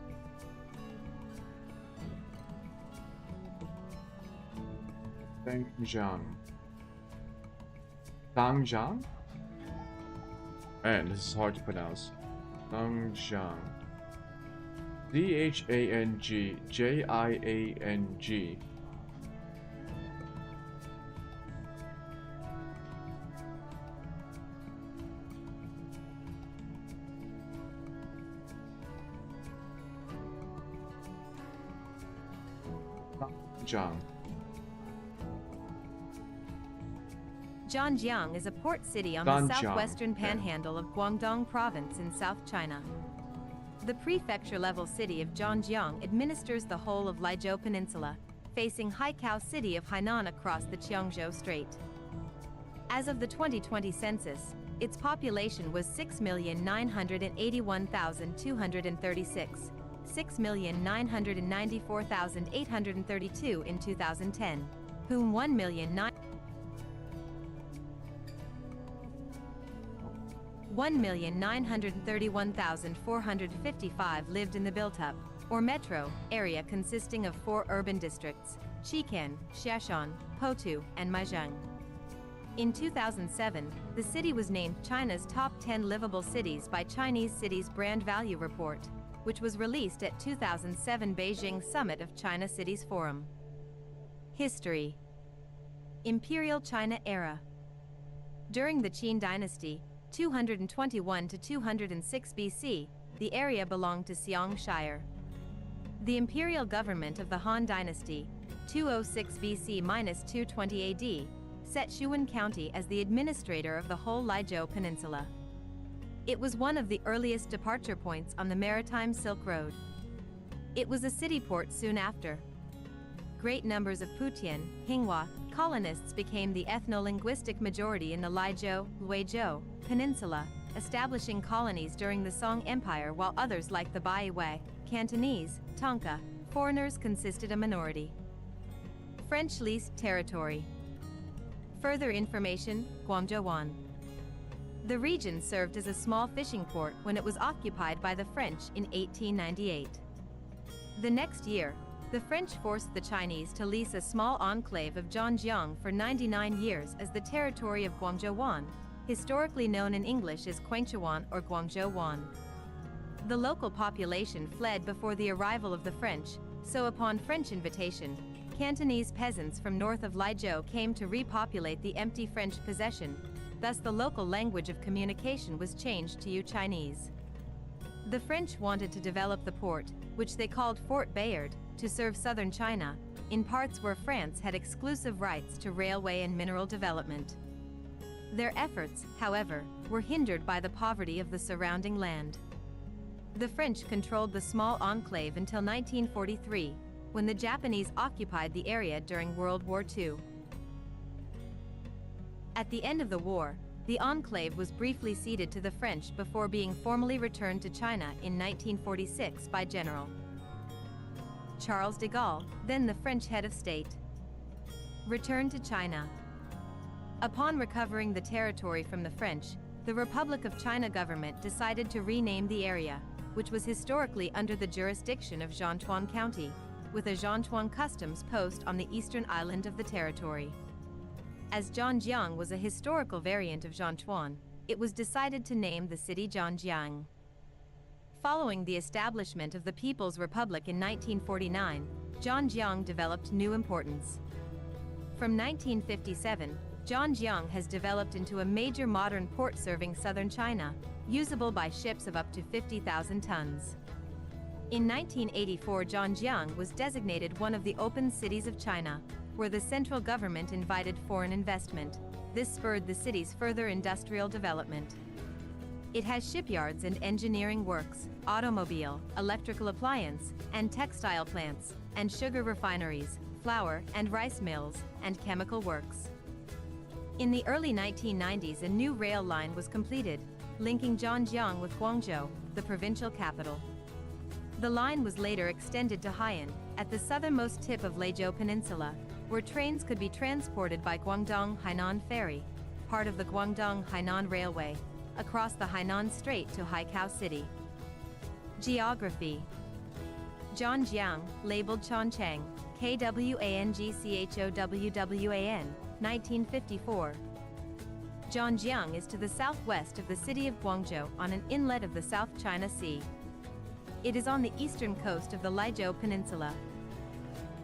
Zhangjiang. Zhangjiang? Man, this is hard to pronounce. Zhangjiang. Zhangjiang. Zhang. Zhangjiang is a port city on the Zhangjiang, southwestern okay. panhandle of Guangdong Province in South China. The prefecture-level city of Zhangjiang administers the whole of Lizhou Peninsula, facing Haikou city of Hainan across the Qiangzhou Strait. As of the 2020 census, its population was 6,981,236, 6,994,832 in 2010, whom 1,931,455 lived in the built-up, or metro, area consisting of 4 urban districts: Xikan, Xiashan, Potu, and Maizheng. In 2007, the city was named China's top 10 livable cities by Chinese Cities Brand Value Report, which was released at 2007 Beijing Summit of China Cities Forum. History. Imperial China era. During the Qin Dynasty, 221 to 206 BC, the area belonged to Xiang Shire. The imperial government of the Han Dynasty, 206 BC-220 AD, set Sichuan County as the administrator of the whole Lizhou Peninsula. It was one of the earliest departure points on the Maritime Silk Road. It was a city port soon after. Great numbers of Putian, Hinghua, colonists became the ethno-linguistic majority in the Lizhou, Luizhou Peninsula, establishing colonies during the Song Empire, while others like the Baiwei, Cantonese, Tonka, foreigners consisted a minority. French leased territory. Further information, Guangzhou. The region served as a small fishing port when it was occupied by the French in 1898. The next year, the French forced the Chinese to lease a small enclave of Zhangjiang for 99 years as the territory of Guangzhou, historically known in English as Guangzhou or Guangzhou. The local population fled before the arrival of the French, so upon French invitation, Cantonese peasants from north of Lizhou came to repopulate the empty French possession, thus the local language of communication was changed to Chinese. The French wanted to develop the port, which they called Fort Bayard, to serve southern China, in parts where France had exclusive rights to railway and mineral development. Their efforts, however, were hindered by the poverty of the surrounding land. The French controlled the small enclave until 1943, when the Japanese occupied the area during World War II. At the end of the war, the enclave was briefly ceded to the French before being formally returned to China in 1946 by General Charles de Gaulle, then the French head of state. Return to China. Upon recovering the territory from the French, the Republic of China government decided to rename the area, which was historically under the jurisdiction of Jianchuan County, with a Jianchuan customs post on the eastern island of the territory. As Zhangjiang was a historical variant of Jianchuan, it was decided to name the city Zhangjiang. Following the establishment of the People's Republic in 1949, Zhangjiang developed new importance. From 1957, Zhangjiang has developed into a major modern port serving southern China, usable by ships of up to 50,000 tons. In 1984, Zhangjiang was designated one of the open cities of China, where the central government invited foreign investment. This spurred the city's further industrial development. It has shipyards and engineering works, automobile, electrical appliance, and textile plants, and sugar refineries, flour and rice mills, and chemical works. In the early 1990s, a new rail line was completed, linking Zhangjiang with Guangzhou, the provincial capital. The line was later extended to Haiyan, at the southernmost tip of Lizhou Peninsula, where trains could be transported by Guangdong-Hainan Ferry, part of the Guangdong-Hainan Railway, across the Hainan Strait to Haikou City. Geography. Zhangjiang, labeled Chongcheng, Kwangchhowwan, 1954. Zhangjiang is to the southwest of the city of Guangzhou on an inlet of the South China Sea. It is on the eastern coast of the Lizhou Peninsula.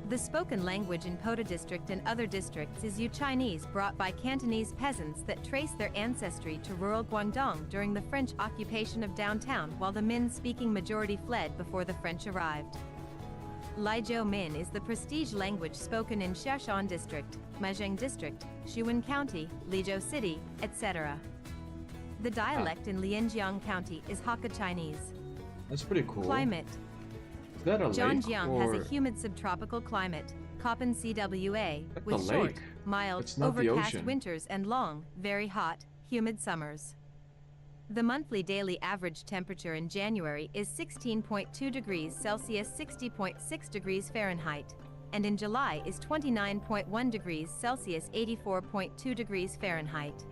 The spoken language in Potu district and other districts is Chinese, brought by Cantonese peasants that trace their ancestry to rural Guangdong during the French occupation of downtown, while the Min-speaking majority fled before the French arrived. Lijiaomin is the prestige language spoken in Sheshan District, Mezheng District, Sichuan County, Lijiao City, etc. The dialect in Lianjiang County is Hakka Chinese. That's pretty cool. Climate. Is that a lake Zhangjiang or... has a humid subtropical climate, Köppen CWA, That's with the short, lake. mild, It's not the overcast ocean. winters and long, very hot, humid summers. The monthly daily average temperature in January is 16.2 degrees Celsius, 60.6 degrees Fahrenheit, and in July is 29.1 degrees Celsius, 84.2 degrees Fahrenheit.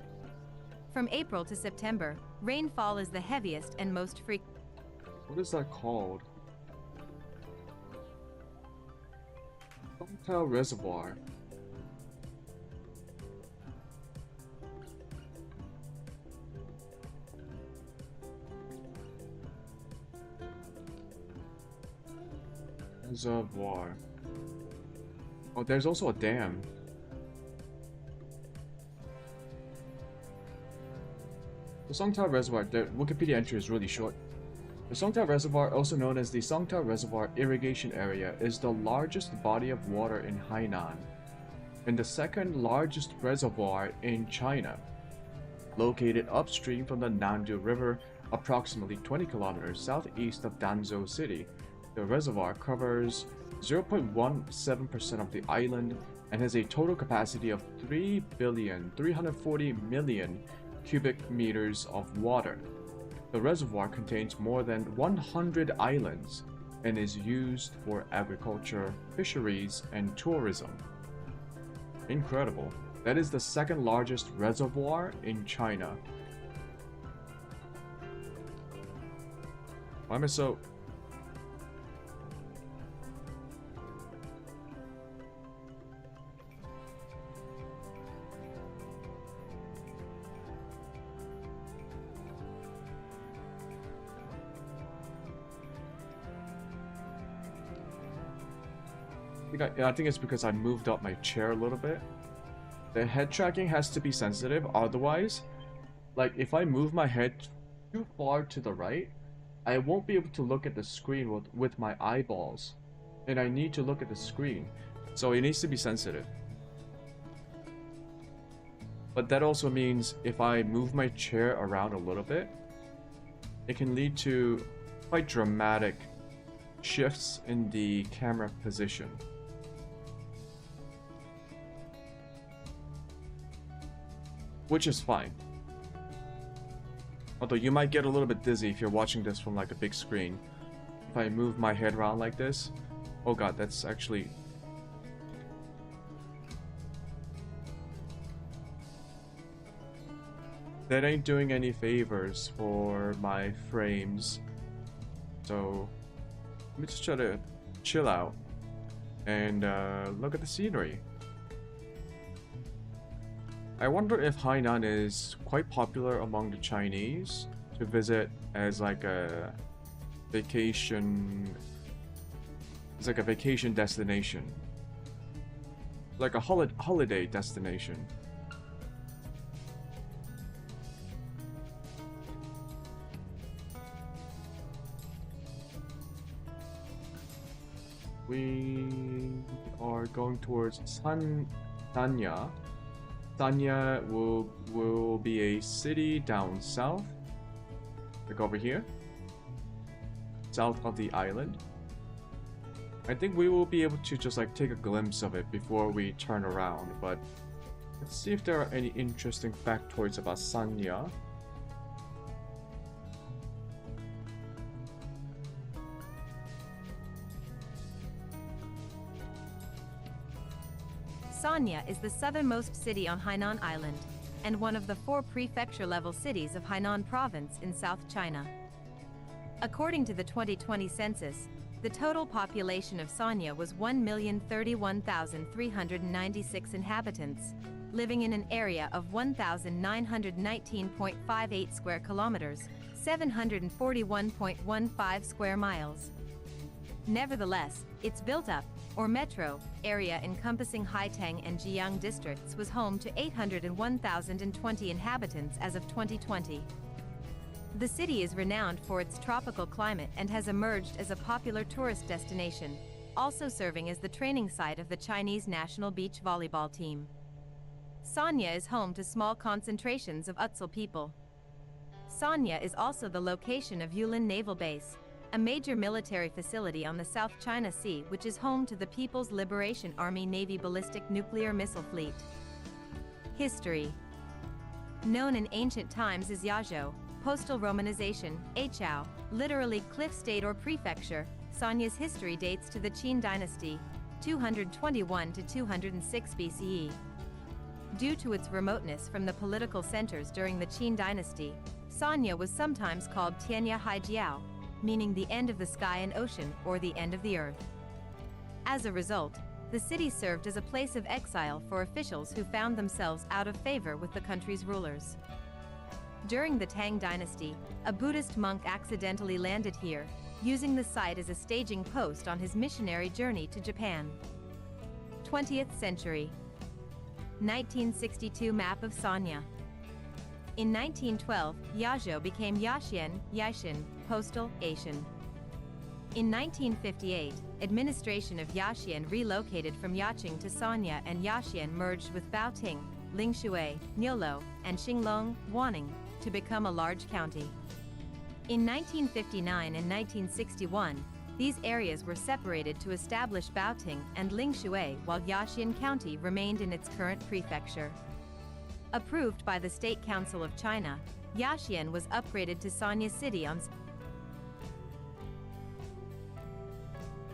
From April to September, rainfall is the heaviest and most frequent. What is that called? Songtao Reservoir. Reservoir. Oh, there's also a dam. The Songtao Reservoir, the Wikipedia entry is really short. The Songtao Reservoir, also known as the Songtao Reservoir Irrigation Area, is the largest body of water in Hainan and the second largest reservoir in China. Located upstream from the Nandu River, approximately 20 kilometers southeast of Danzhou City, the reservoir covers 0.17% of the island and has a total capacity of 3,340,000,000 cubic meters of water. The reservoir contains more than 100 islands and is used for agriculture, fisheries, and tourism. Incredible. That is the second largest reservoir in China. Why am I so... I think it's because I moved up my chair a little bit. The head tracking has to be sensitive, otherwise, like if I move my head too far to the right, I won't be able to look at the screen with my eyeballs. And I need to look at the screen, so it needs to be sensitive. But that also means if I move my chair around a little bit, it can lead to quite dramatic shifts in the camera position. Which is fine. Although you might get a little bit dizzy if you're watching this from like a big screen. If I move my head around like this, oh god, that's actually... That ain't doing any favors for my frames. So let me just try to chill out and look at the scenery. I wonder if Hainan is quite popular among the Chinese to visit as like a vacation. It's like a vacation destination, like a holiday destination. We are going towards Sanya. Sanya will be a city down south, like over here, south of the island. I think we will be able to just like take a glimpse of it before we turn around, but let's see if there are any interesting factoids about Sanya. Sanya is the southernmost city on Hainan Island, and one of the 4 prefecture-level cities of Hainan Province in South China. According to the 2020 census, the total population of Sanya was 1,031,396 inhabitants, living in an area of 1,919.58 square kilometers, 741.15 square miles. Nevertheless, its built-up, or metro, area encompassing Haitang and Jiang districts was home to 801,020 inhabitants as of 2020. The city is renowned for its tropical climate and has emerged as a popular tourist destination, also serving as the training site of the Chinese national beach volleyball team. Sanya is home to small concentrations of Utsul people. Sanya is also the location of Yulin Naval Base, a major military facility on the South China Sea which is home to the People's Liberation Army Navy ballistic nuclear missile fleet. History. Known in ancient times as Yazhou, postal romanization, Achao, literally cliff state or prefecture, Sanya's history dates to the Qin dynasty, 221 to 206 BCE. Due to its remoteness from the political centers during the Qin dynasty, Sanya was sometimes called Tianya Haijiao, meaning the end of the sky and ocean or the end of the earth. As a result, the city served as a place of exile for officials who found themselves out of favor with the country's rulers. During the Tang dynasty, a Buddhist monk accidentally landed here, using the site as a staging post on his missionary journey to Japan. 20th century. 1962 map of Sanya. In 1912, Yazhou became Yaxian, Yaixin, postal, Asian. In 1958, administration of Yaxian relocated from Yaqing to Sanya and Yaxian merged with Baoting, Lingshui, Niulo, and Xinglong, Wanning, to become a large county. In 1959 and 1961, these areas were separated to establish Baoting and Lingshui while Yaxian County remained in its current prefecture. Approved by the State Council of China, Yaxian was upgraded to Sanya City on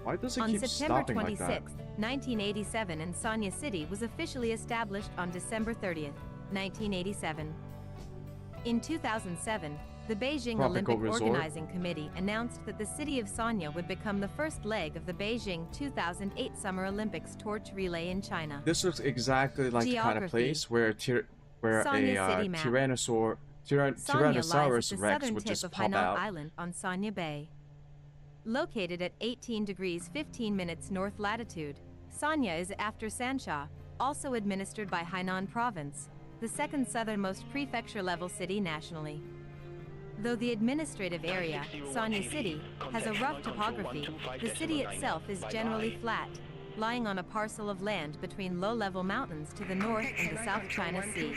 Why does it On keep September stopping like 26, that? 1987 and Sanya City was officially established on December 30, 1987. In 2007, the Beijing Tropical Olympic resort. Organizing Committee announced that the city of Sanya would become the first leg of the Beijing 2008 Summer Olympics torch relay in China. This looks exactly like the kind of Geography. place where Sanya City map. Tyrannosaurus Sanya lies at the Rex southern would tip just of pop Hainan out. Island on Sanya Bay. Located at 18 degrees 15 minutes north latitude, Sanya is after Sansha, also administered by Hainan Province, the second southernmost prefecture-level city nationally. Though the administrative area, Sanya City, has a rough topography, the city itself is generally flat, lying on a parcel of land between low-level mountains to the north and the South China Sea.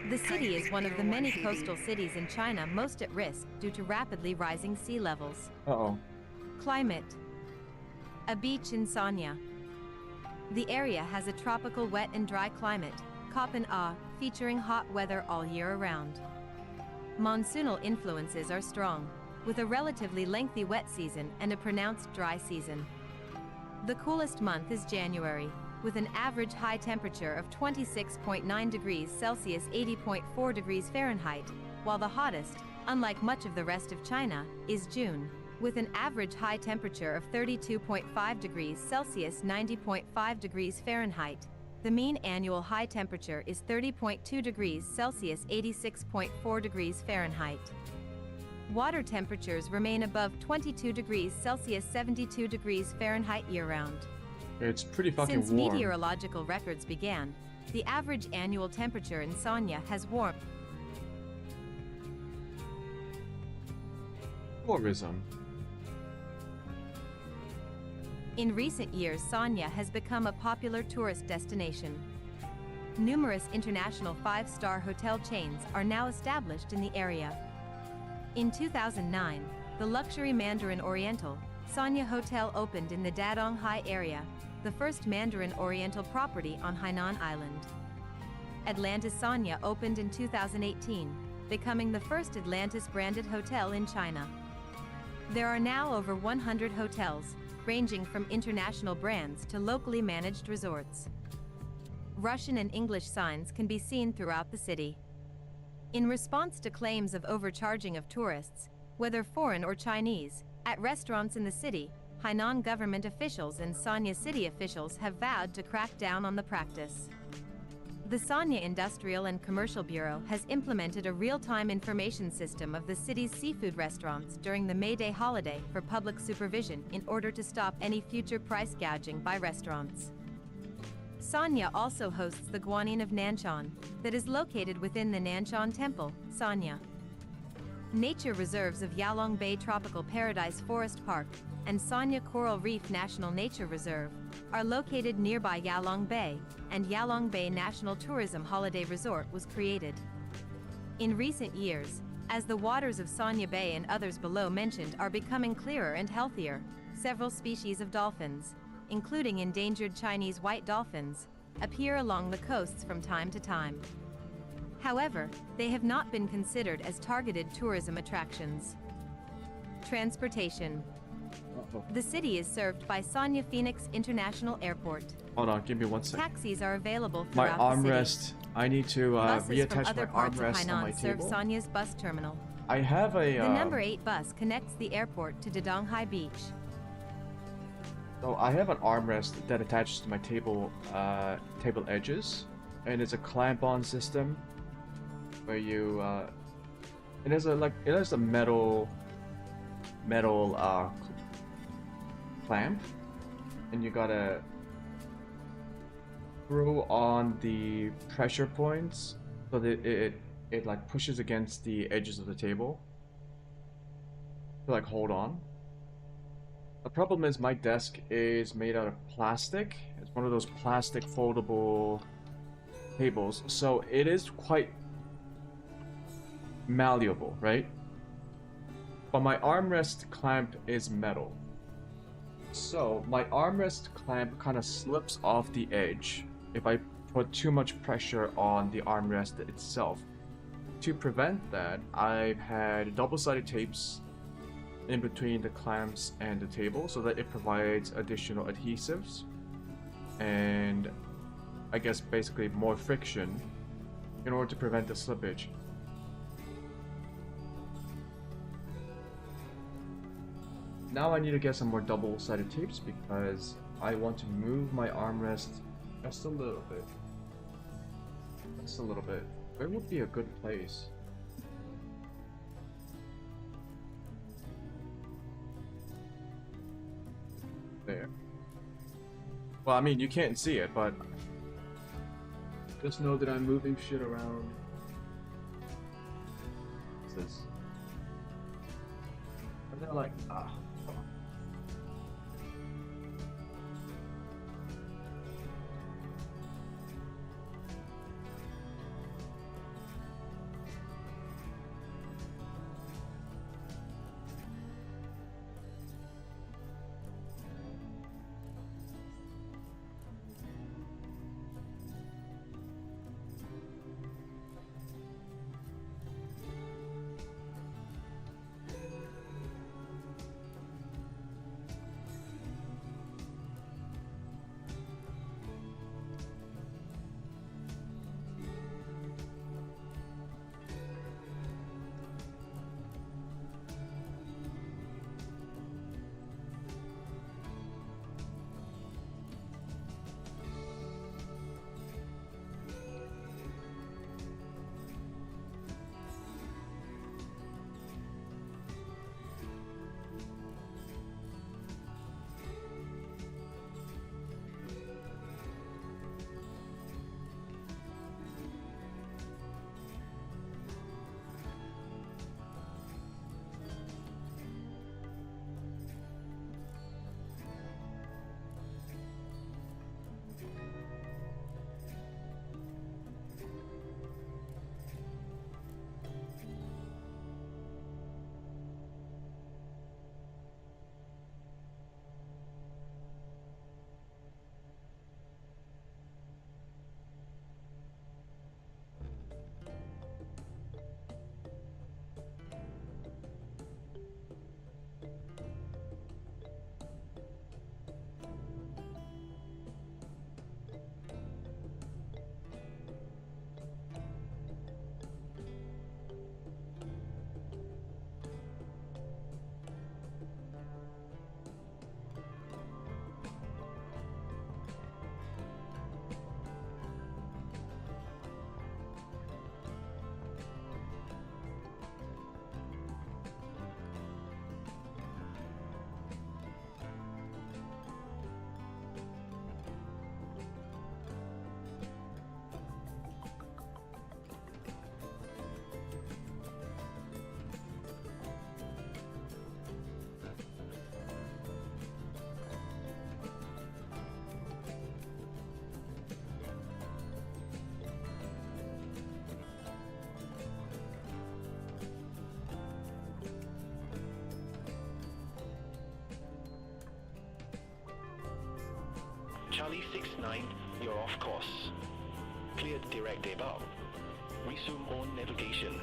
The city is one of the many coastal cities in China most at risk due to rapidly rising sea levels. Uh-oh. Climate. A beach in Sanya. The area has a tropical wet and dry climate, Köppen-A, featuring hot weather all year around. Monsoonal influences are strong, with a relatively lengthy wet season and a pronounced dry season. The coolest month is January, with an average high temperature of 26.9 degrees Celsius 80.4 degrees Fahrenheit, while the hottest, unlike much of the rest of China, is June, with an average high temperature of 32.5 degrees Celsius 90.5 degrees Fahrenheit. The mean annual high temperature is 30.2 degrees Celsius 86.4 degrees Fahrenheit. Water temperatures remain above 22 degrees Celsius 72 degrees Fahrenheit year-round. It's pretty fucking Since warm. meteorological records began, the average annual temperature in Sanya has warmed. Tourism. In recent years, Sanya has become a popular tourist destination. Numerous international five-star hotel chains are now established in the area. In 2009, the luxury Mandarin Oriental, Sanya Hotel opened in the Dadonghai area, the first Mandarin Oriental property on Hainan Island. Atlantis Sanya opened in 2018, becoming the first Atlantis-branded hotel in China. There are now over 100 hotels, ranging from international brands to locally managed resorts. Russian and English signs can be seen throughout the city. In response to claims of overcharging of tourists, whether foreign or Chinese, at restaurants in the city, Hainan government officials and Sanya city officials have vowed to crack down on the practice. The Sanya Industrial and Commercial Bureau has implemented a real-time information system of the city's seafood restaurants during the May Day holiday for public supervision in order to stop any future price gouging by restaurants. Sanya also hosts the Guanyin of Nanshan, that is located within the Nanshan Temple, Sanya. Nature reserves of Yalong Bay Tropical Paradise Forest Park, and Sonya Coral Reef National Nature Reserve are located nearby Yalong Bay, and Yalong Bay National Tourism Holiday Resort was created. In recent years, as the waters of Sonya Bay and others below mentioned are becoming clearer and healthier, several species of dolphins, including endangered Chinese white dolphins, appear along the coasts from time to time. However, they have not been considered as targeted tourism attractions. Transportation. The city is served by Sonya Phoenix International Airport. Hold on, give me 1 second. Taxis are available My throughout the armrest. city. I need to Buses from reattach other my parts of armrest on my Hainan serve table. Sonya's bus terminal. I have a. The number 8 bus connects the airport to Dedonghai Beach. So I have an armrest that attaches to my table edges, and it's a clamp-on system where you it has a metal clamp, and you gotta screw on the pressure points so that it like pushes against the edges of the table to like hold on. The problem is my desk is made out of plastic. It's one of those plastic foldable tables, so it is quite malleable, right? But my armrest clamp is metal. So my armrest clamp kind of slips off the edge if I put too much pressure on the armrest itself. To prevent that, I've had double-sided tapes in between the clamps and the table so that it provides additional adhesives and I guess basically more friction in order to prevent the slippage. Now I need to get some more double-sided tapes because I want to move my armrest just a little bit. Just a little bit. Where would be a good place? There. Well, I mean, you can't see it, but just know that I'm moving shit around. What's this? And they're like, ah. Charlie 69, you're off course. Cleared direct debug. Resume on navigation.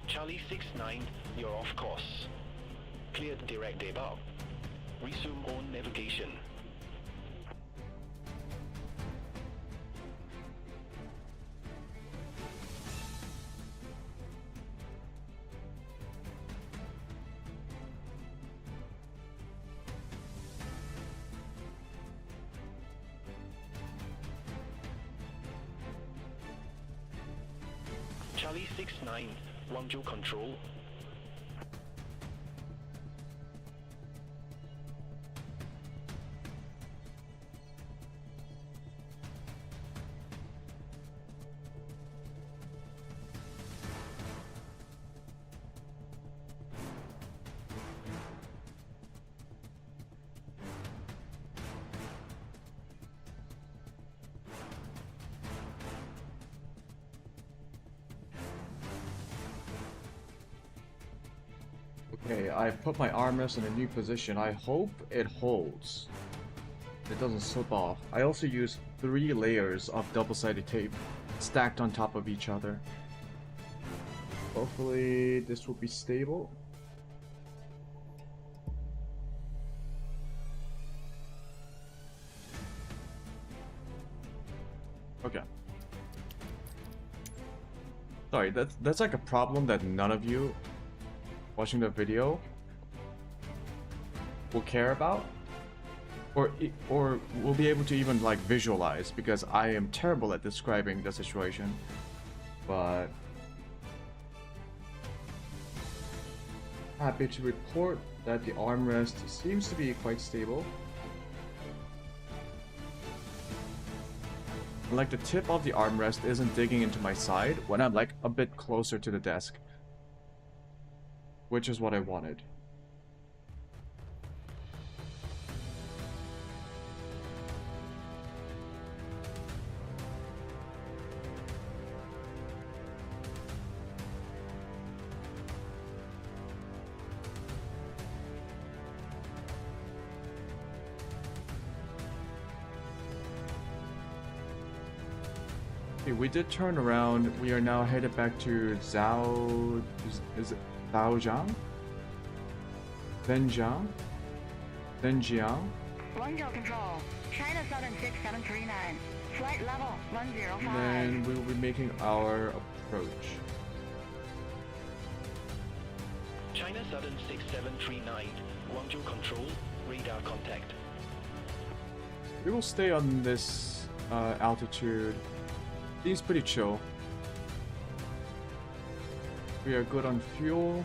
Charlie 69, you're off course. Cleared direct debug. Resume on navigation. Charlie 69, Guangzhou control. Okay, I put my armrest in a new position. I hope it holds. It doesn't slip off. I also use 3 layers of double-sided tape stacked on top of each other. Hopefully this will be stable. Okay. Sorry, that's like a problem that none of you watching the video will care about, or will be able to even like visualize, because I am terrible at describing the situation. But happy to report that the armrest seems to be quite stable. Like the tip of the armrest isn't digging into my side when I'm like a bit closer to the desk, which is what I wanted. Okay, we did turn around. We are now headed back to Zhao... Is it Baojiang? Zhenjiang? Zhenjiang? Guangzhou Control, China Southern 6739, flight level 105. And then we will be making our approach. China Southern 6739, Guangzhou control, radar contact. We will stay on this altitude. Seems pretty chill. We are good on fuel.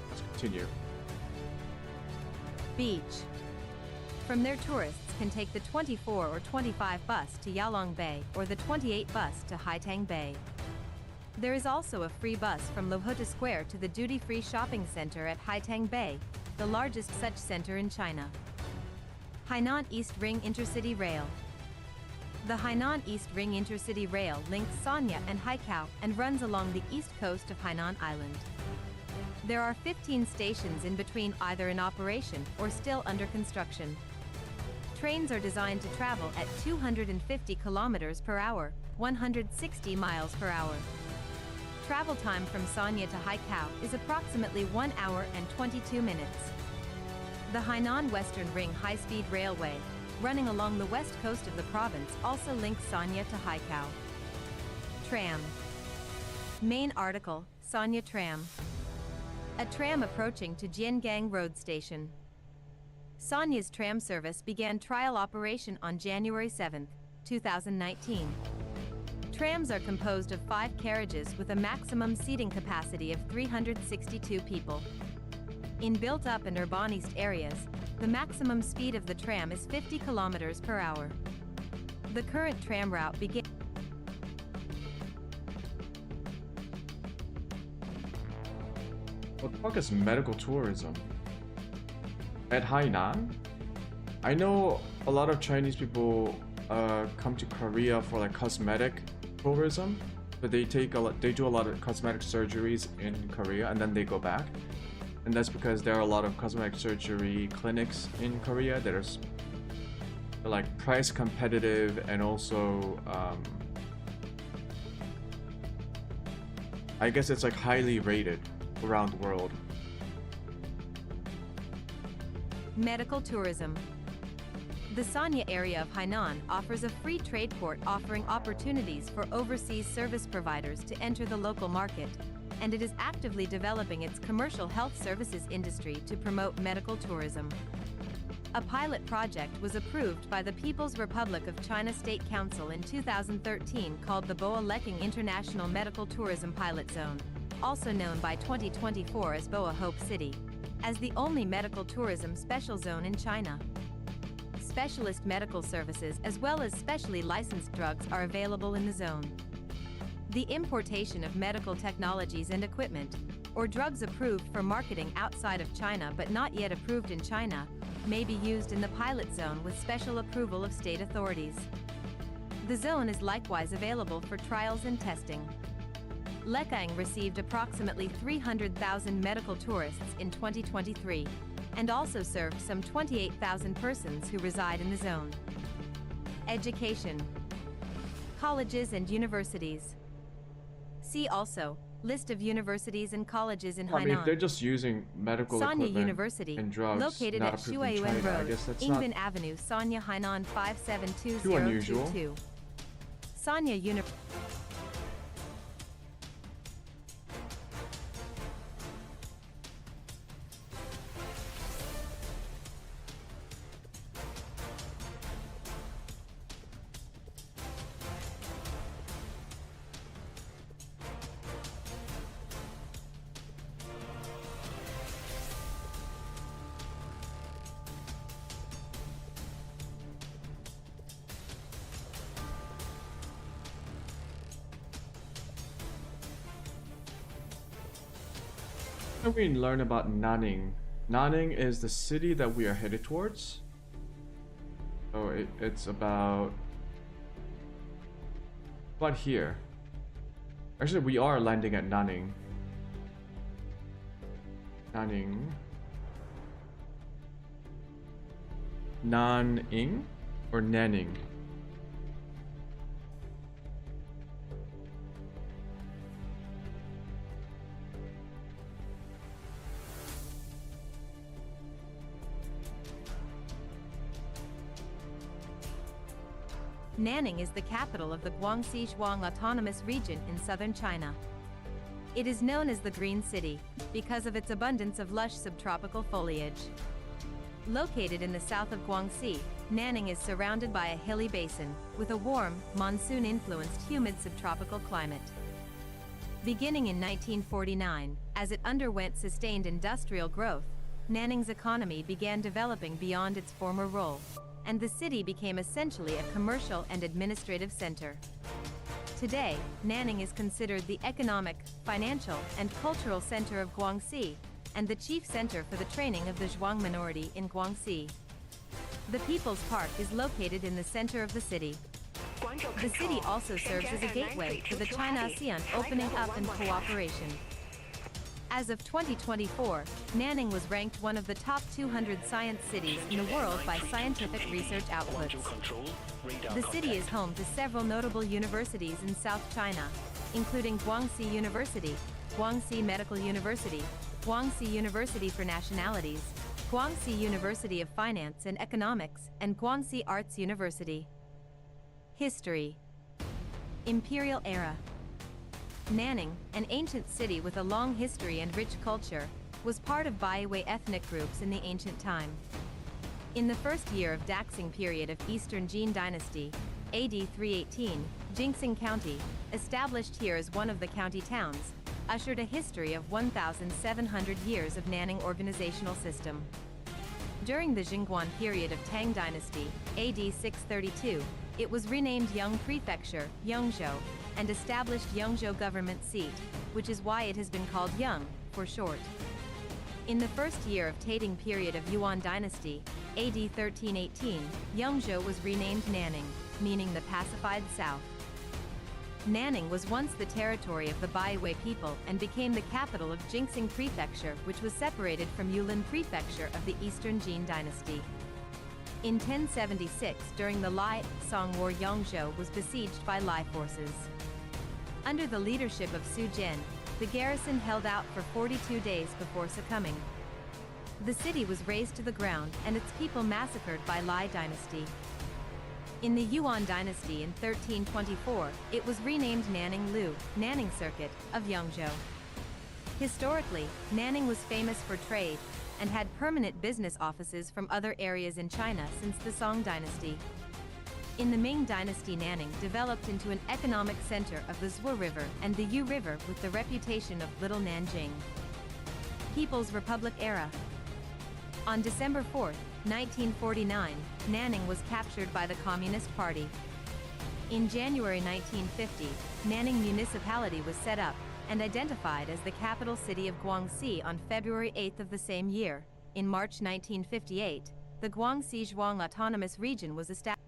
Let's continue. Beach. From there, tourists can take the 24 or 25 bus to Yalong Bay or the 28 bus to Haitang Bay. There is also a free bus from Lohota Square to the duty-free shopping center at Haitang Bay, the largest such center in China. Hainan East Ring Intercity Rail. The Hainan East Ring Intercity Rail links Sanya and Haikou and runs along the east coast of Hainan Island. There are 15 stations in between, either in operation or still under construction. Trains are designed to travel at 250 kilometers per hour, 160 miles per hour. Travel time from Sanya to Haikou is approximately 1 hour and 22 minutes. The Hainan Western Ring High-Speed Railway, running along the west coast of the province, also links Sanya to Haikou. Tram. Main article, Sanya Tram. A tram approaching to Jiangang Road Station. Sanya's tram service began trial operation on January 7, 2019. Trams are composed of 5 carriages with a maximum seating capacity of 362 people. In built-up and urbanized areas, the maximum speed of the tram is 50 kilometers per hour. The current tram route begins What the fuck is medical tourism? At Hainan? I know a lot of Chinese people come to Korea for like cosmetic tourism, but they do a lot of cosmetic surgeries in Korea and then they go back. And that's because there are a lot of cosmetic surgery clinics in Korea that are like price competitive and also I guess it's like highly rated around the world. Medical tourism. The Sanya area of Hainan offers a free trade port offering opportunities for overseas service providers to enter the local market, and it is actively developing its commercial health services industry to promote medical tourism. A pilot project was approved by the People's Republic of China State Council in 2013 called the Boa Leking International Medical Tourism Pilot Zone, also known by 2024 as Boa Hope City, as the only medical tourism special zone in China. Specialist medical services as well as specially licensed drugs are available in the zone. The importation of medical technologies and equipment, or drugs approved for marketing outside of China but not yet approved in China, may be used in the pilot zone with special approval of state authorities. The zone is likewise available for trials and testing. Lekang received approximately 300,000 medical tourists in 2023, and also served some 28,000 persons who reside in the zone. Education. Colleges and universities. See also, list of universities and colleges in Hainan. I mean, if they're just using medical Sanya equipment University, and drugs located not at approved in Shuayuan China, I Road, guess that's Ingben not Avenue, Sanya, Hainan too unusual. 572022. Sanya University. What can we learn about Nanning? Nanning is the city that we are headed towards. So it's about here. Actually, we are landing at Nanning. Nanning or Nanning? Nanning is the capital of the Guangxi Zhuang Autonomous Region in southern China. It is known as the Green City because of its abundance of lush subtropical foliage. Located in the south of Guangxi, Nanning is surrounded by a hilly basin with a warm, monsoon-influenced humid subtropical climate. Beginning in 1949, as it underwent sustained industrial growth, Nanning's economy began developing beyond its former role, and the city became essentially a commercial and administrative center. Today, Nanning is considered the economic, financial, and cultural center of Guangxi, and the chief center for the training of the Zhuang minority in Guangxi. The People's Park is located in the center of the city. The city also serves as a gateway to the China-ASEAN opening up and cooperation. As of 2024, Nanning was ranked one of the top 200 science cities in the world by scientific research outputs. The city is home to several notable universities in South China, including Guangxi University, Guangxi Medical University, Guangxi University for Nationalities, Guangxi University of Finance and Economics, and Guangxi Arts University. History. Imperial era. Nanning, an ancient city with a long history and rich culture, was part of Baiwei ethnic groups in the ancient time. In the first year of Daxing period of Eastern Jin Dynasty, AD 318, Jingxing County, established here as one of the county towns, ushered a history of 1,700 years of Nanning organizational system. During the Jingguan period of Tang Dynasty, AD 632, It was renamed Yong Prefecture, Yongzhou, and established Yongzhou government seat, which is why it has been called Yong, for short. In the first year of Tating period of Yuan dynasty, AD 1318, Yongzhou was renamed Nanning, meaning the pacified south. Nanning was once the territory of the Baiwei people and became the capital of Jingxing Prefecture, which was separated from Yulin Prefecture of the Eastern Jin dynasty. In 1076, during the Lai-Song War, Yongzhou was besieged by Lai forces. Under the leadership of Su Jian, the garrison held out for 42 days before succumbing. The city was razed to the ground and its people massacred by Lai dynasty. In the Yuan dynasty in 1324, it was renamed Nanning Lu, Nanning Circuit, of Yongzhou. Historically, Nanning was famous for trade, and had permanent business offices from other areas in China since the Song dynasty. In the Ming dynasty, Nanning developed into an economic center of the Zhuo River and the Yu River with the reputation of Little Nanjing. People's Republic era. On December 4, 1949, Nanning was captured by the Communist Party. In January 1950, Nanning Municipality was set up, and identified as the capital city of Guangxi on February 8 of the same year. In March 1958, the Guangxi Zhuang Autonomous Region was established,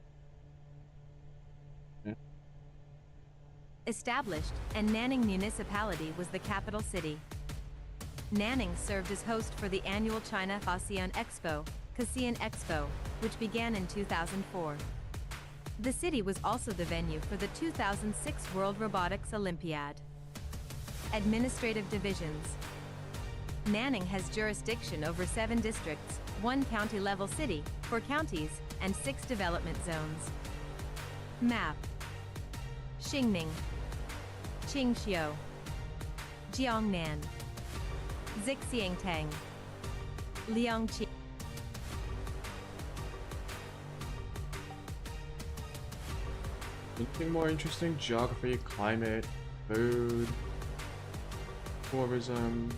and Nanning Municipality was the capital city. Nanning served as host for the annual China ASEAN Expo, ASEAN Expo, which began in 2004. The city was also the venue for the 2006 World Robotics Olympiad. Administrative divisions. Nanning has jurisdiction over 7 districts, 1 county-level city, 4 counties, and 6 development zones. Map. Xingning, Qingxiu, Jiangnan, Zhixiangtang, Liangqi. Anything more interesting? Geography, climate, food, tourism.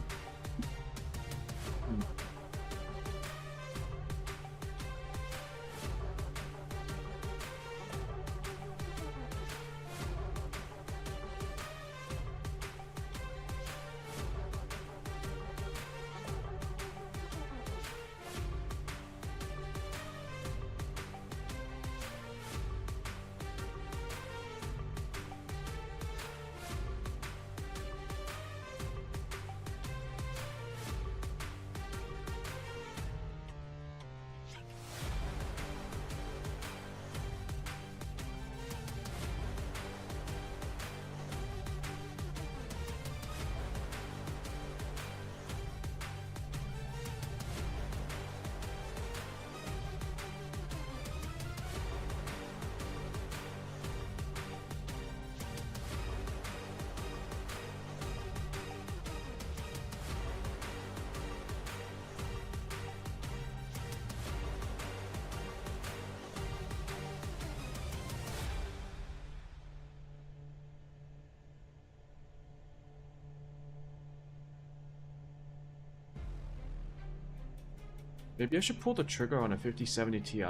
Maybe I should pull the trigger on a 5070 Ti.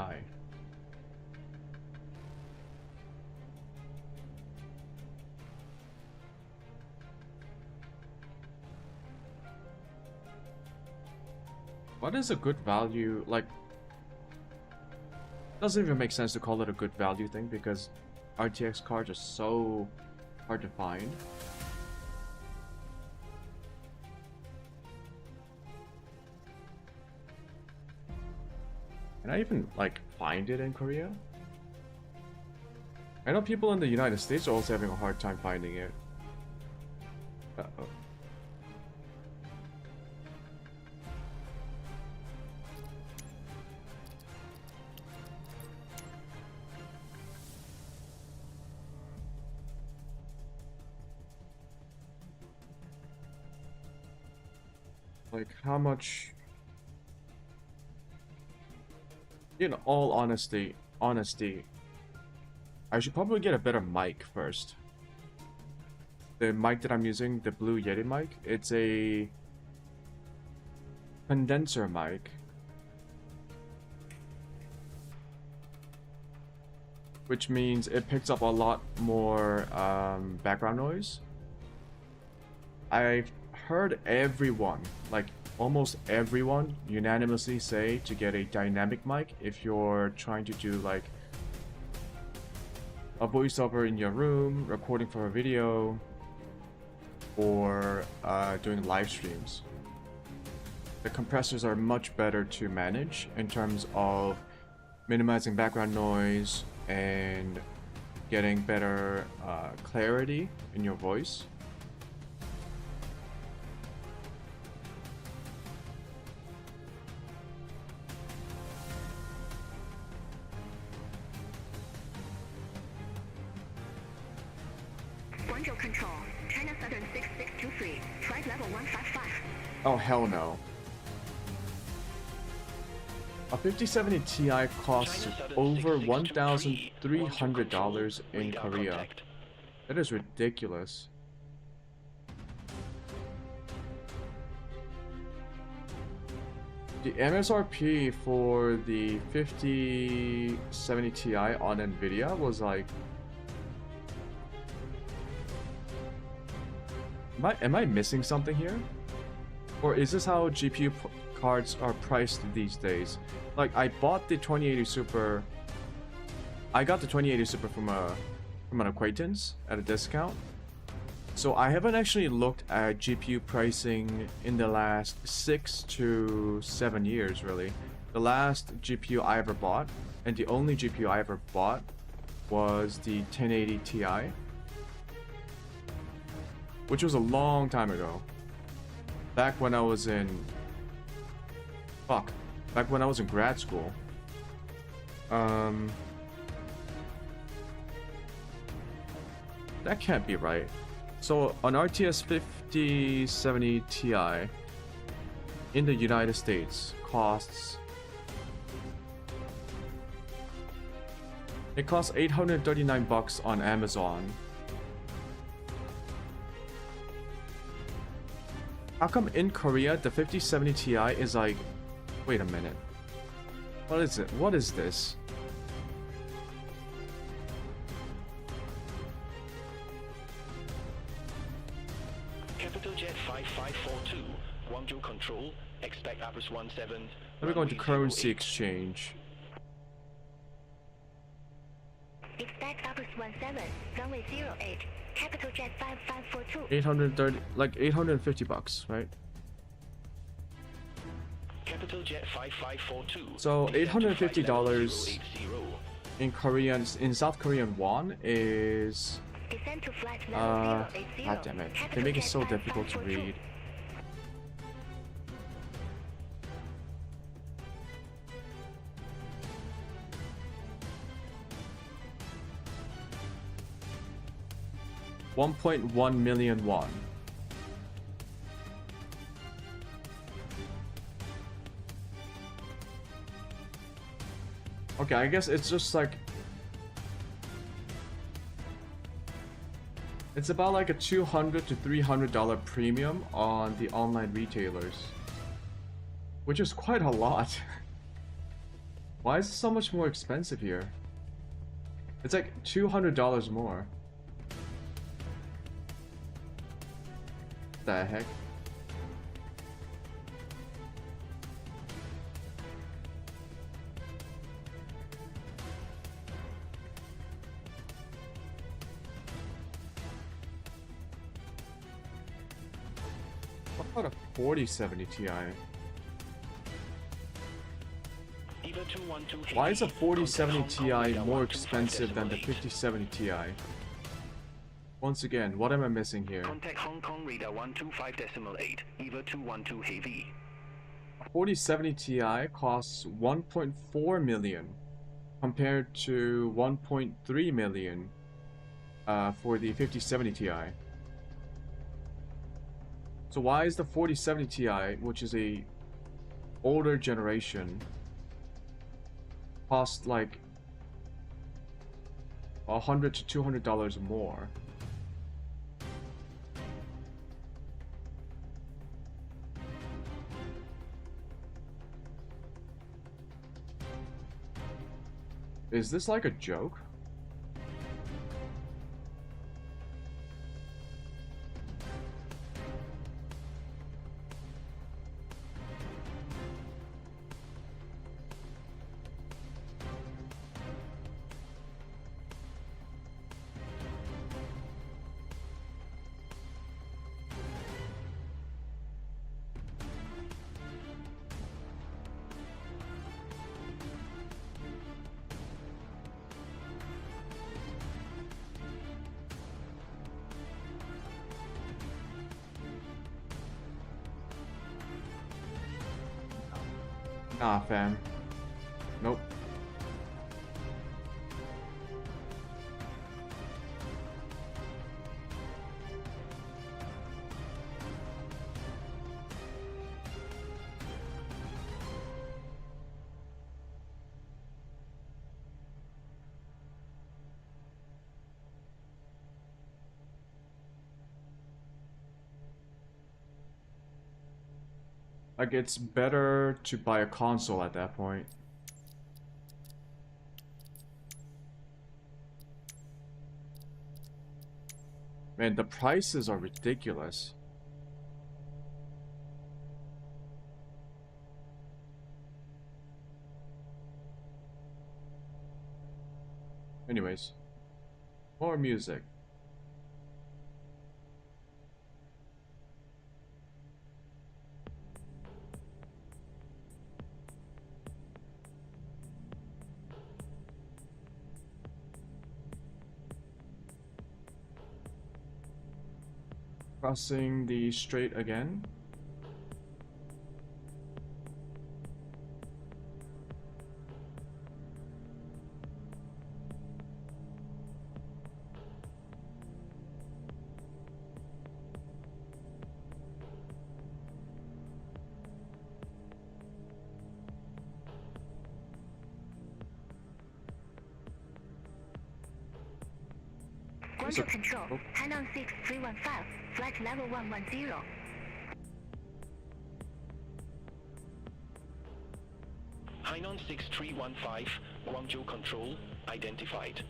What is a good value? Like, doesn't even make sense to call it a good value thing because RTX cards are so hard to find. Can I even, like, find it in Korea? I know people in the United States are also having a hard time finding it. Uh-oh. Like, how much... In all honesty, I should probably get a better mic first. The mic that I'm using, the Blue Yeti mic, it's a condenser mic. which means it picks up a lot more background noise. I've heard everyone, like almost everyone, unanimously say to get a dynamic mic if you're trying to do like a voiceover in your room, recording for a video, or doing live streams. The compressors are much better to manage in terms of minimizing background noise and getting better clarity in your voice. Guangzhou Control, China Southern 6623, flight level 155. Oh hell no. A 5070 Ti costs over $1,300 in Korea. That is ridiculous. The MSRP for the 5070 Ti on Nvidia was like... Am I missing something here? Or is this how GPU cards are priced these days? Like, I bought the 2080 Super... I got the 2080 Super from an acquaintance at a discount. So I haven't actually looked at GPU pricing in the last 6 to 7 years, really. The last GPU I ever bought, and the only GPU I ever bought, was the 1080 Ti. Which was a long time ago. Back when I was in... Back when I was in grad school. That can't be right. So, an RTS 5070 Ti in the United States costs... It costs $839 on Amazon. How come in Korea the 5070 Ti is like... Wait a minute. What is it? What is this? Capital Jet 5542, Guangzhou Control, expect Airbus 17. Let me go into currency exchange. Expect Airbus 17, runway 08, Capital Jet 5542. 830, like $850, right? Capital Jet 5542. So $850 in Korean, in South Korean won is... Descend to flight level 080. God damn it. They make it so difficult to read. $1.1 million won. Okay, I guess it's just like... It's about like a $200 to $300 premium on the online retailers. Which is quite a lot. Why is it so much more expensive here? It's like $200 more. The heck? What about a 4070 Ti? Why is a 4070 Ti more expensive than the 5070 Ti? Once again, what am I missing here? Contact Hong Kong radar 125.8, EVA 212 heavy. 4070 Ti costs 1.4 million compared to 1.3 million for the 5070 Ti. So why is the 4070 Ti, which is a older generation, cost like $100 to $200 more? Is this like a joke? Nah, fam. Nope. Like, it's better to buy a console at that point. Man, the prices are ridiculous. Anyways, more music. Crossing the strait again. Guangzhou Control, Hainan 6315, flight level 110. Hainan 6315, Guangzhou Control, identified.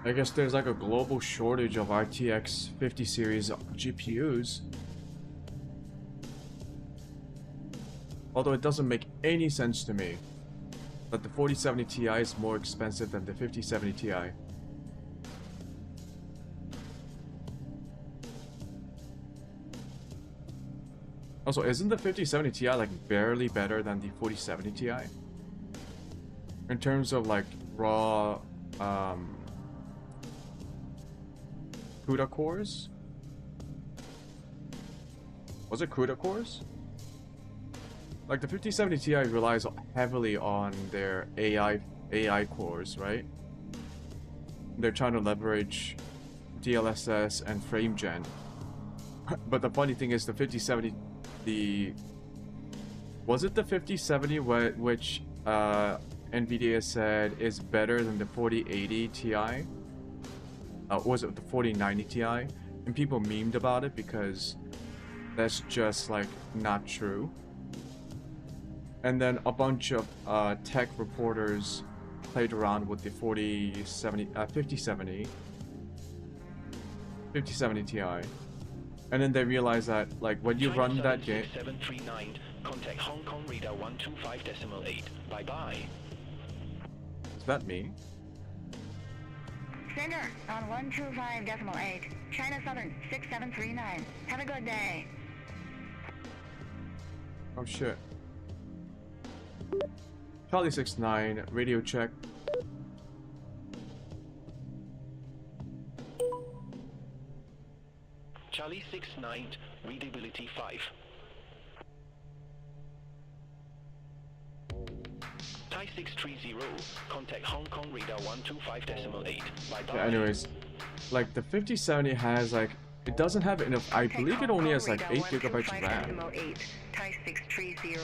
I guess there's like a global shortage of RTX 50 series GPUs. Although it doesn't make any sense to me that the 4070 Ti is more expensive than the 5070 Ti. Also, isn't the 5070 Ti like barely better than the 4070 Ti? In terms of like raw CUDA cores? Was it CUDA cores? Like the 5070 Ti relies heavily on their AI cores, right? They're trying to leverage DLSS and frame gen. But the funny thing is the 5070, was it the 5070 which NVIDIA said is better than the 4080 Ti? Was it the 4090 Ti? And people memed about it because that's just like not true. And then a bunch of tech reporters played around with the 5070 Ti. And then they realize that, like, when you run that game... 739, contact Hong Kong radar 125.8. Bye-bye. Is that me? Center on 125.8. China Southern 6739. Have a good day. Oh shit. Charlie 69, radio check. Charlie 69, readability 5. Thai 630, contact Hong Kong radar 125.8. Bye-bye. Yeah, anyways, like the 5070 has like, it doesn't have enough, I believe it only has like 8 gigabytes of RAM. Thai 630.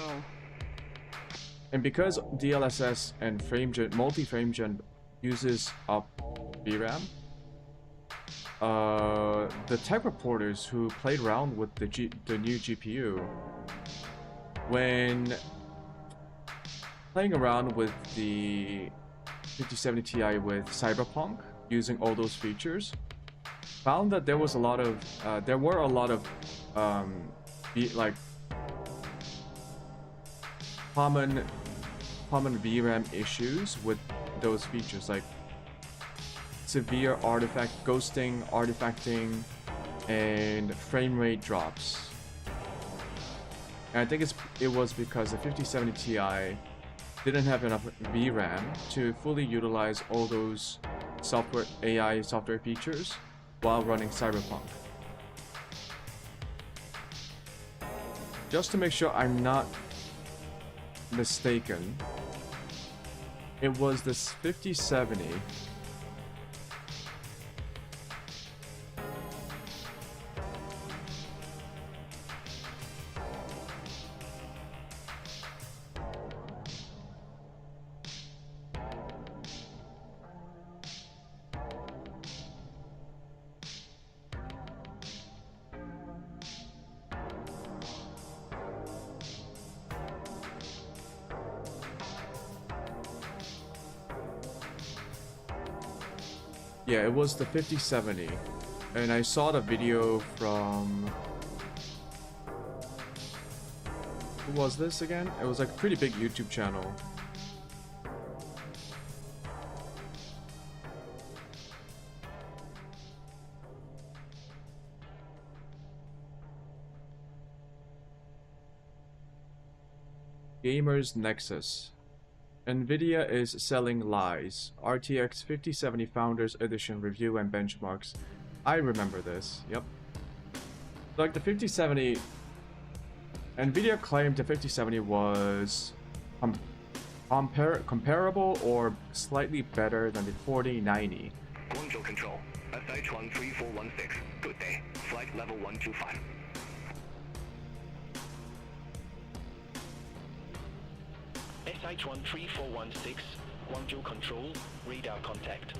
And because DLSS and FrameGen, multi-FrameGen uses up VRAM, the tech reporters who played around with the new GPU, when playing around with the 5070 Ti with Cyberpunk, using all those features, found that there was a lot of, like common VRAM issues with those features, like severe ghosting, artifacting, and frame rate drops. And I think it was because the 5070 Ti didn't have enough VRAM to fully utilize all those AI software features while running Cyberpunk. Just to make sure I'm not mistaken, it was this 5070 Yeah, it was the 5070, and I saw the video from... Who was this again? It was like a pretty big YouTube channel. Gamers Nexus. Nvidia is selling lies. RTX 5070 Founders Edition review and benchmarks. I remember this. Yep. Like the 5070, Nvidia claimed the 5070 was comparable or slightly better than the 4090. Guangzhou Control, SH1 3416. Good day. Flight level 125. SH1 3416, Guangzhou Control, radar contact.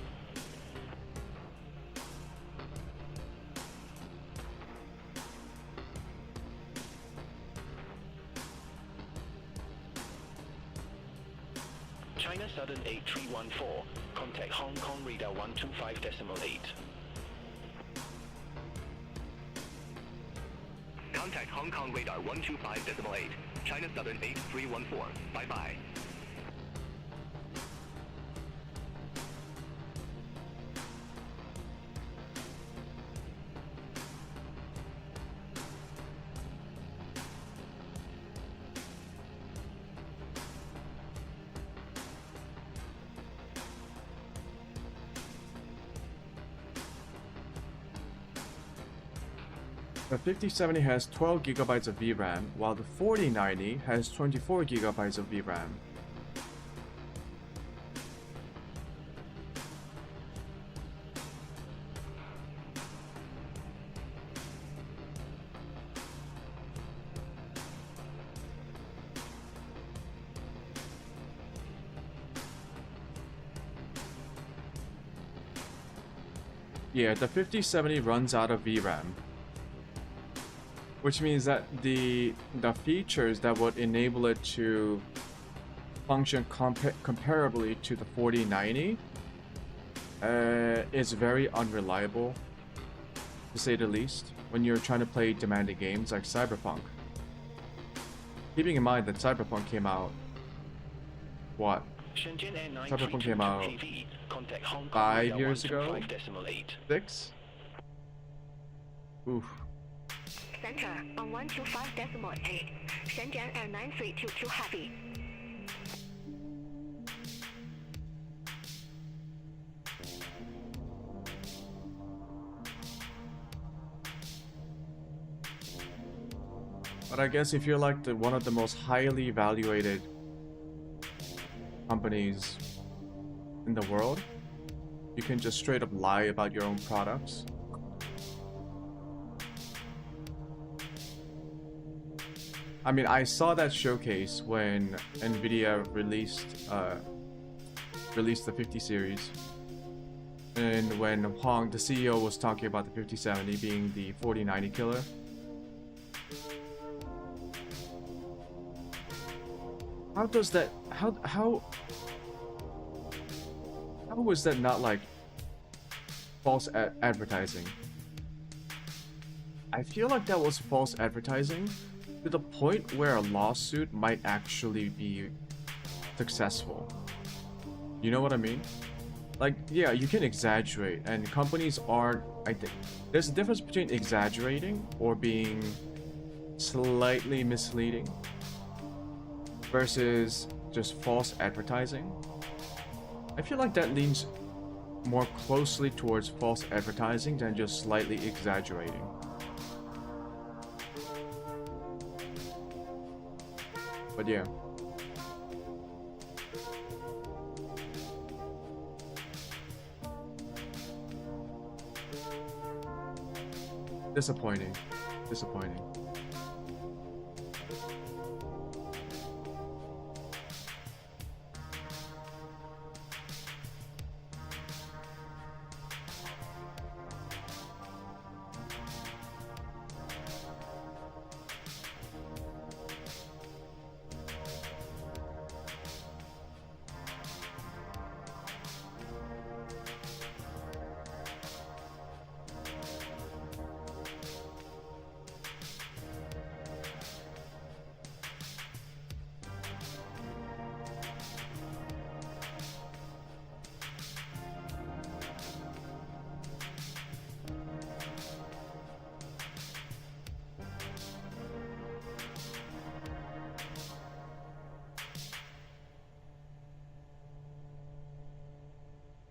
China Southern 8314, contact Hong Kong radar 125.8. Contact Hong Kong radar 125.8. China Southern 8314. Bye-bye. The 5070 has 12 gigabytes of VRAM, while the 4090 has 24 gigabytes of VRAM. Yeah, the 5070 runs out of VRAM. Which means that the features that would enable it to function comparably to the 4090 is very unreliable. to say the least, when you're trying to play demanding games like Cyberpunk. Keeping in mind that Cyberpunk came out, what? Cyberpunk came out 5 years ago? 6? Oof. Center on 125.8. Shenzhen Air 9322 Heavy. But I guess if you're like one of the most highly evaluated companies in the world, you can just straight up lie about your own products. I mean, I saw that showcase when Nvidia released the 50 series, and when Hong, the CEO, was talking about the 5070 being the 4090 killer. How does that? How was that not like false advertising? I feel like that was false advertising to the point where a lawsuit might actually be successful. You know what I mean? Like, yeah, you can exaggerate, and companies are, I think, there's a difference between exaggerating or being slightly misleading versus just false advertising. I feel like that leans more closely towards false advertising than just slightly exaggerating. But yeah. Disappointing. Disappointing.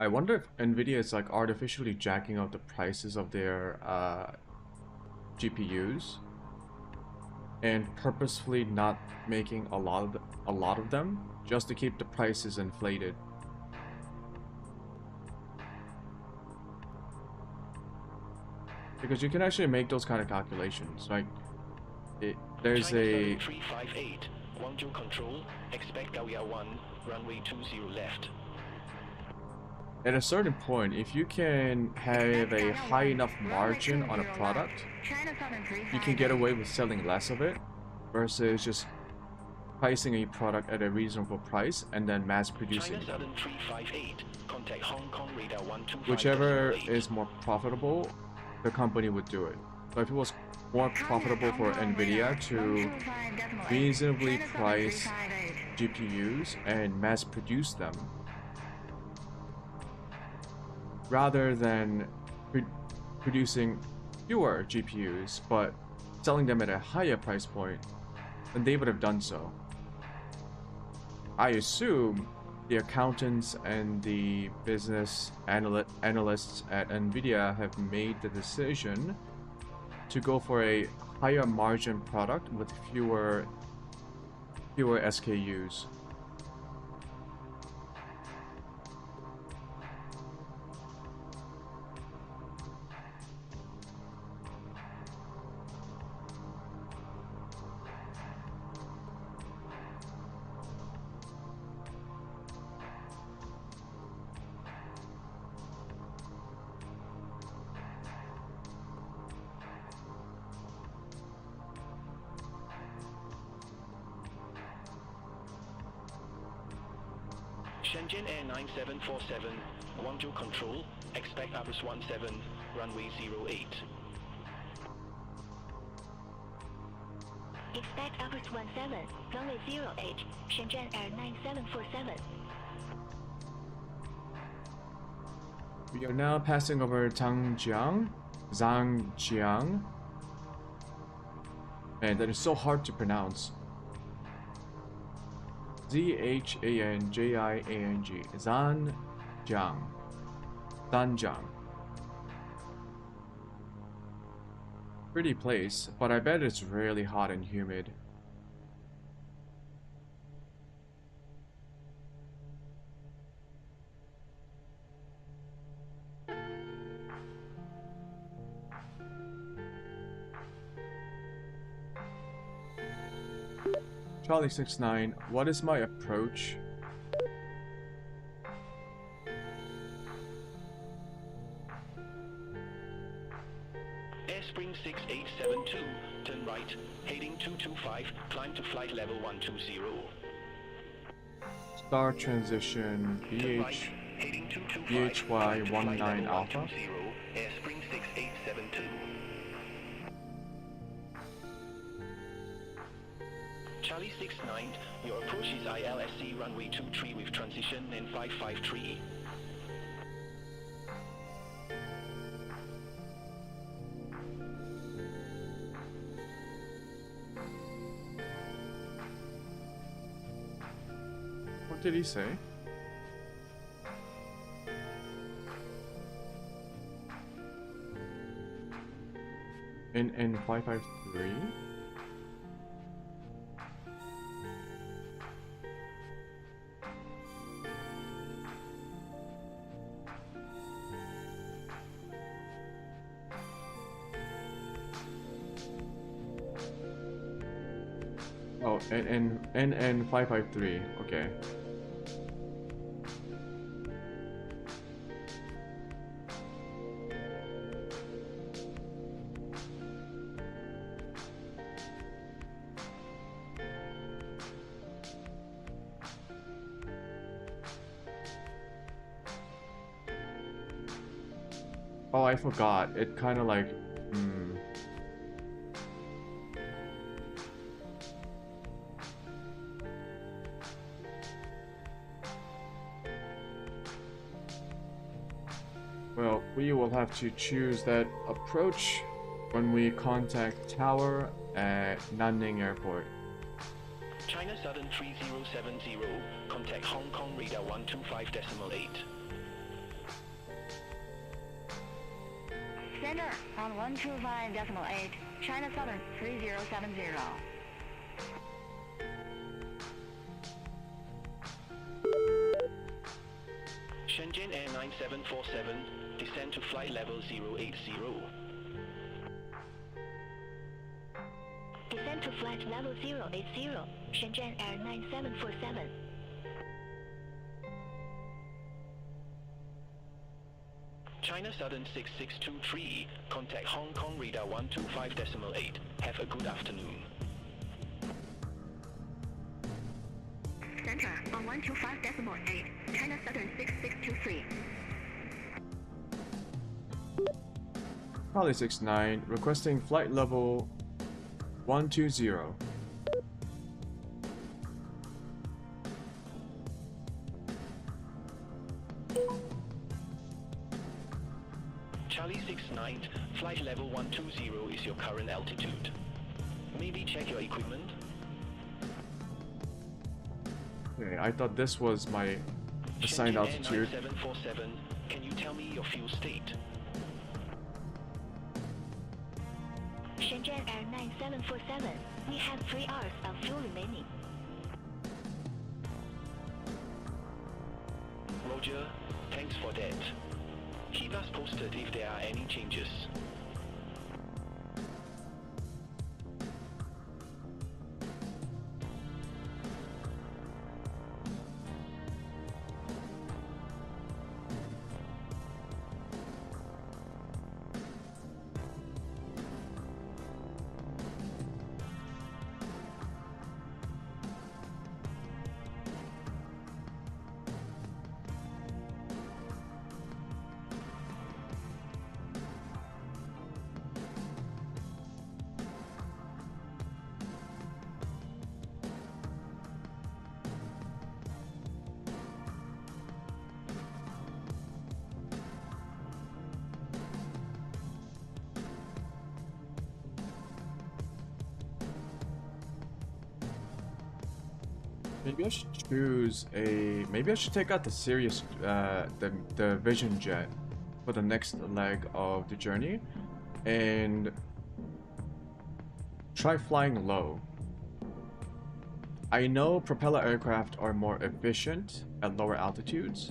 I wonder if Nvidia is like artificially jacking up the prices of their GPUs and purposefully not making a lot of them just to keep the prices inflated. Because you can actually make those kind of calculations, right? There's a 358 Guangzhou control, expect Area 1, runway 20 left. At a certain point, if you can have a high enough margin on a product, you can get away with selling less of it versus just pricing a product at a reasonable price and then mass producing them. Whichever is more profitable, the company would do it. So if it was more profitable for Nvidia to reasonably price GPUs and mass produce them, rather than producing fewer GPUs but selling them at a higher price point, then they would have done so. I assume the accountants and the business analysts at Nvidia have made the decision to go for a higher margin product with fewer SKUs. Shenzhen Air 9747, Guangzhou control, expect Airbus 17, runway 08. Expect upper 17, runway 08, Shenzhen Air 9747. We are now passing over Zhangjiang. Man, that is so hard to pronounce. Zhanjiang. Zhanjiang. Pretty place, but I bet it's really hot and humid. Charlie 69, what is my approach? Airspring 6872, turn right, heading 225, climb to flight level 120. Star transition BH Heading 225, BHY 19 Alpha. Airspring 6872. Charlie 69, your approach is ILSC runway 23 with transition and 553. What did he say? In 553? Oh, and 553. Okay. Oh, I forgot. It kind of like, Well, we will have to choose that approach when we contact tower at Nanning Airport. China Southern 3070, contact Hong Kong radar 125.8. Center on 125.8, China Southern 3070. Shenzhen Air 9747, descend to flight level 080. Descend to flight level 080, Shenzhen Air 9747. China Southern 6623, contact Hong Kong radar 125.8. Have a good afternoon. Center on 125.8, China Southern 6623. Charlie 69, requesting flight level 120. Charlie 69, flight level 120 is your current altitude. Maybe check your equipment. Okay, I thought this was my assigned Shenzhen Air altitude. 9747, can you tell me your fuel state? Shenzhen Air 9747, we have 3 hours of fuel remaining. Roger, thanks for that. Keep us posted if there are any changes. Maybe I should choose a. Maybe I should take out the serious, the Vision Jet for the next leg of the journey, and try flying low. I know propeller aircraft are more efficient at lower altitudes.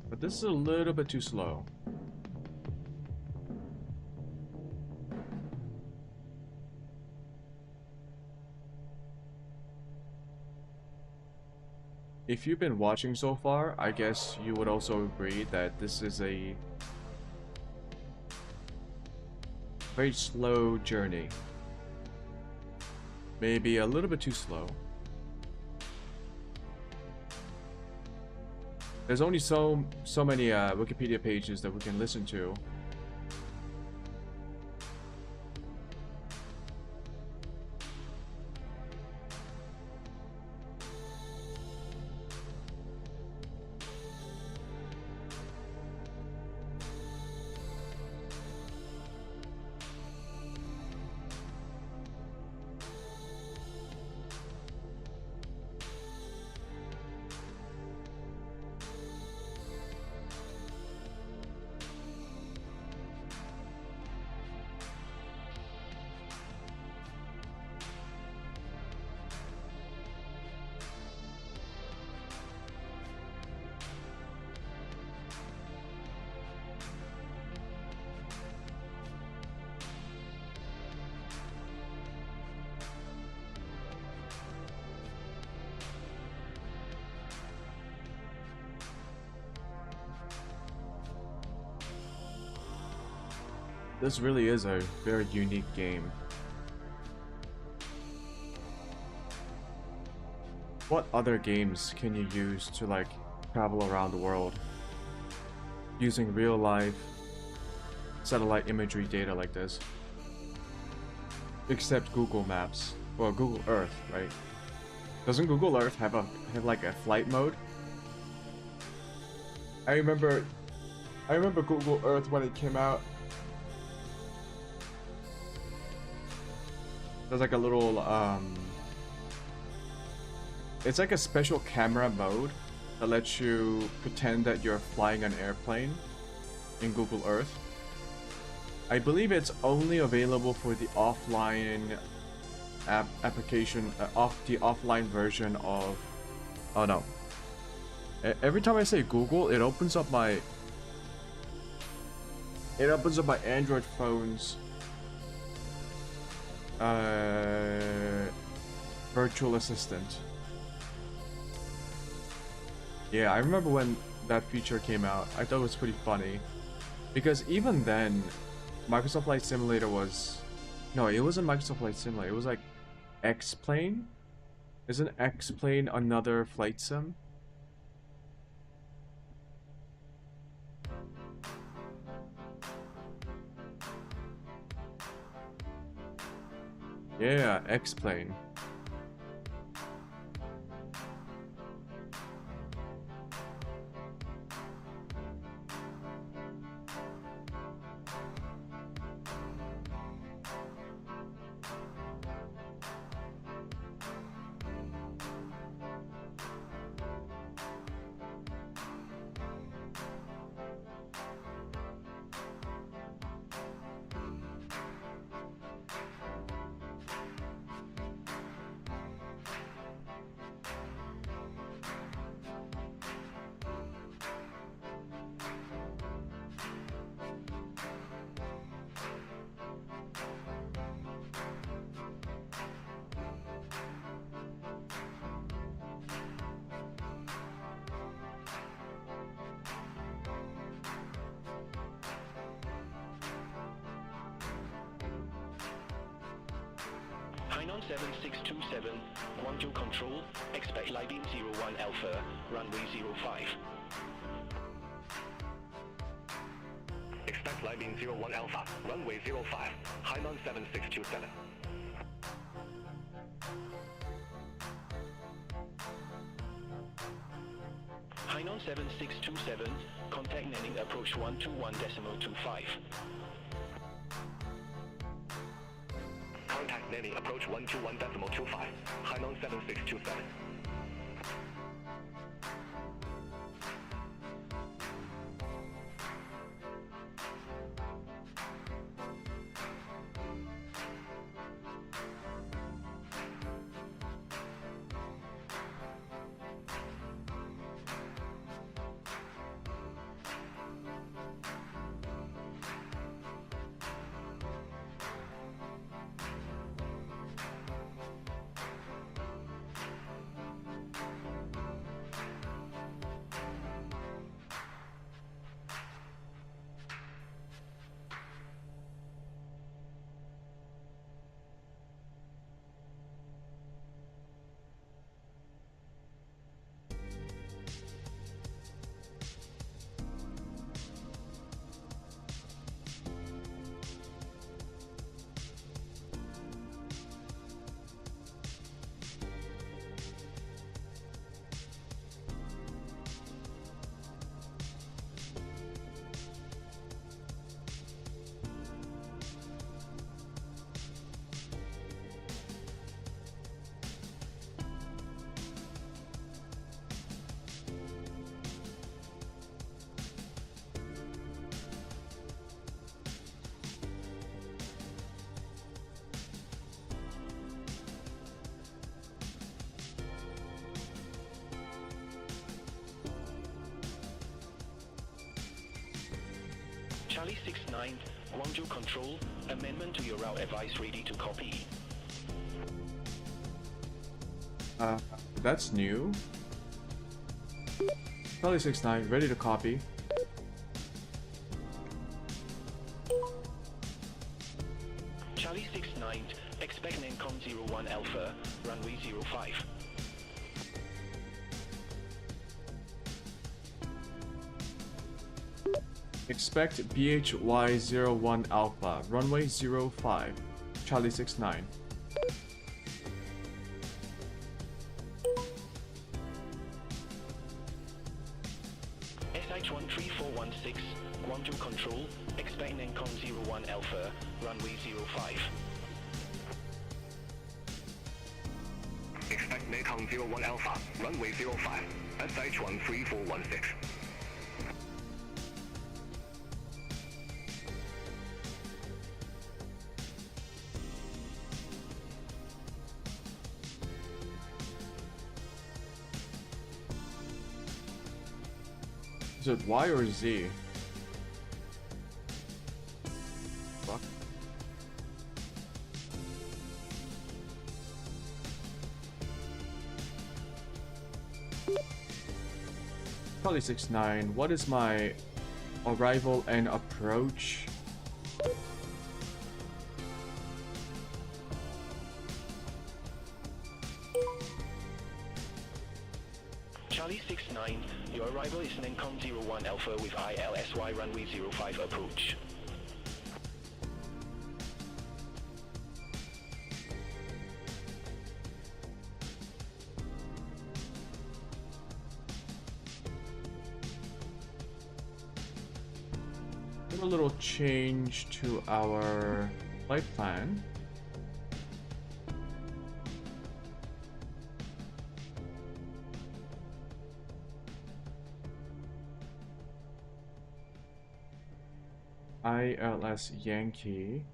But this is a little bit too slow. If you've been watching so far, I guess you would also agree that this is a very slow journey. Maybe a little bit too slow. There's only so many Wikipedia pages that we can listen to. This really is a very unique game. What other games can you use to like travel around the world using real life satellite imagery data like this? Except Google Maps or Google Earth, right? Doesn't Google Earth have like a flight mode? I remember Google Earth when it came out. There's like a little it's like a special camera mode that lets you pretend that you're flying an airplane in Google Earth. I believe it's only available for the offline application, the offline version of. Oh no! Every time I say Google, it opens up my Android phone's virtual assistant. Yeah, I remember when that feature came out. I thought it was pretty funny because even then Microsoft Flight Simulator was no, it wasn't Microsoft Flight Simulator, it was like X-Plane. Isn't X-Plane another flight sim? Yeah, X-Plane. Hainan 7627, Guangzhou Control, expect Libin 01 Alpha, runway 05. Expect Libin 01 Alpha, runway 05, Hainan 7627. Hainan 7627, contact landing approach 121.25. approach 121.25, Hainan 7627. Charlie 69, Guangzhou Control, amendment to your route advice ready to copy. That's new. Charlie 69, ready to copy. Charlie 69, expect Nancom 01 Alpha, runway 05. Expect BHY01 Alpha, runway 05, Charlie 69. SH13416, Guangzhou Control, expect Nancom 01 Alpha, runway 05. Expect Mekong 01 Alpha, runway 05, SH13416. Is it Y or Z? Fuck. Charlie 69, what is my arrival and approach? Charlie 69, your arrival is Nancom 01 Alpha with ILSY runway 05 approach. A little change to our flight plan. ILS Yankee.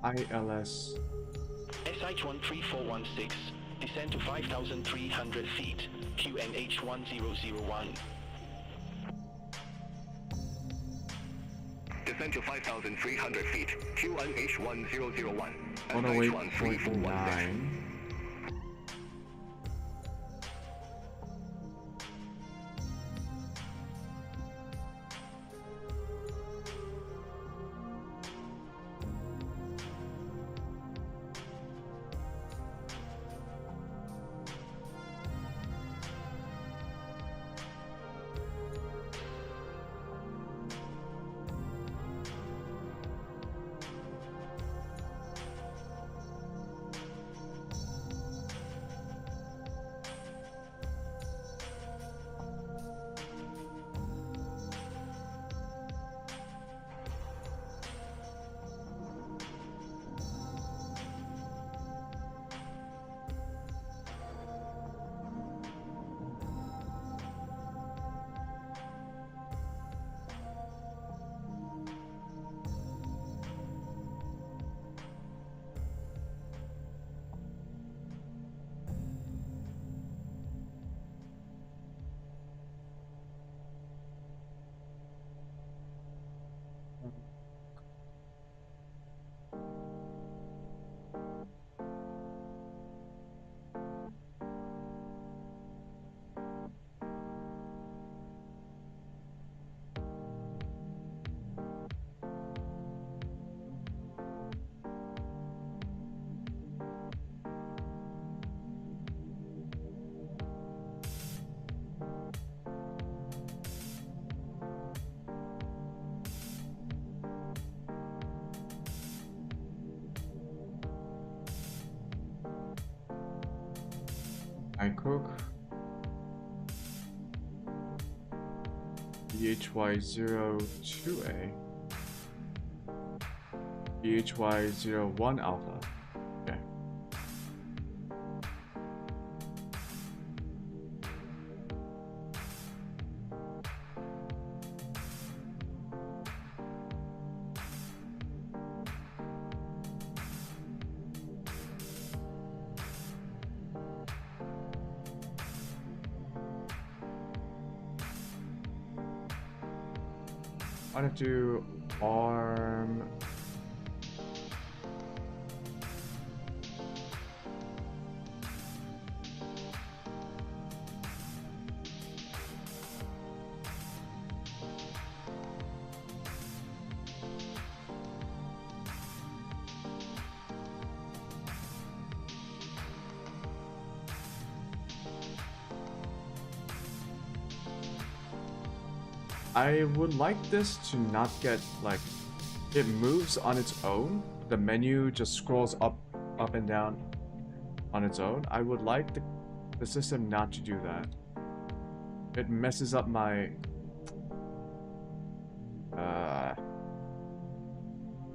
ILS. Flight 13416, descend to 5,300 feet, QNH 1001. Descend to 5,300 feet, QNH 1001. 108.9. Cook BHY02A BHY01 Alpha. Okay. I have to arm. I would like this to not get like it moves on its own. The menu just scrolls up and down on its own. I would like the system not to do that. It messes up my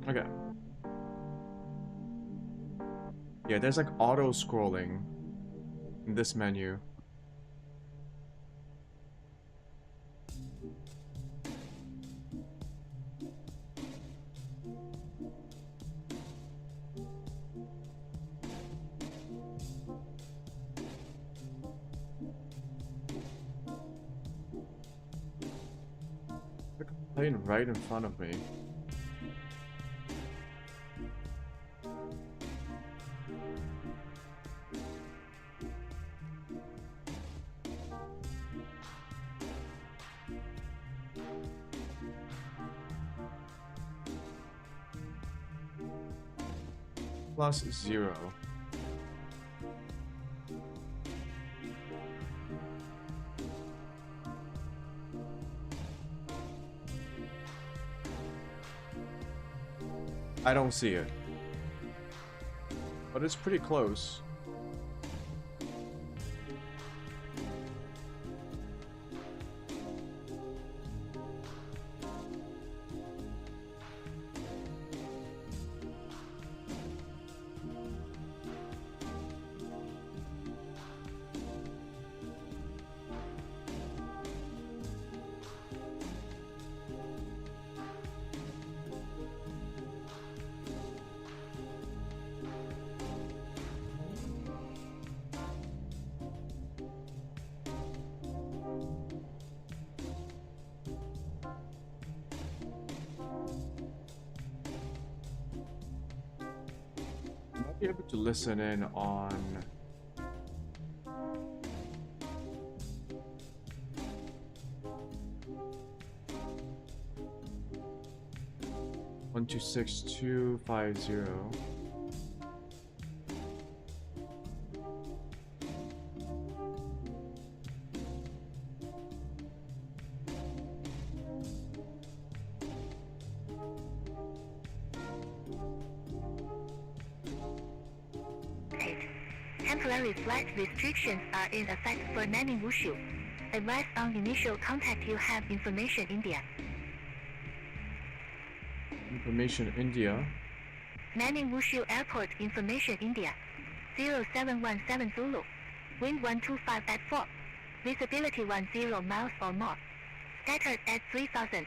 okay. Yeah, there's like auto scrolling in this menu. Plane right in front of me. +0. I don't see it. But it's pretty close. be able to listen in on one two six two five zero. Temporary flight restrictions are in effect for Nanning Wushu. Advise on initial contact you have information India. Information India. Nanning Wushu Airport information India. 0717 Zulu. Wind 125 at 4. Visibility 10 miles or more. Scattered at 3000.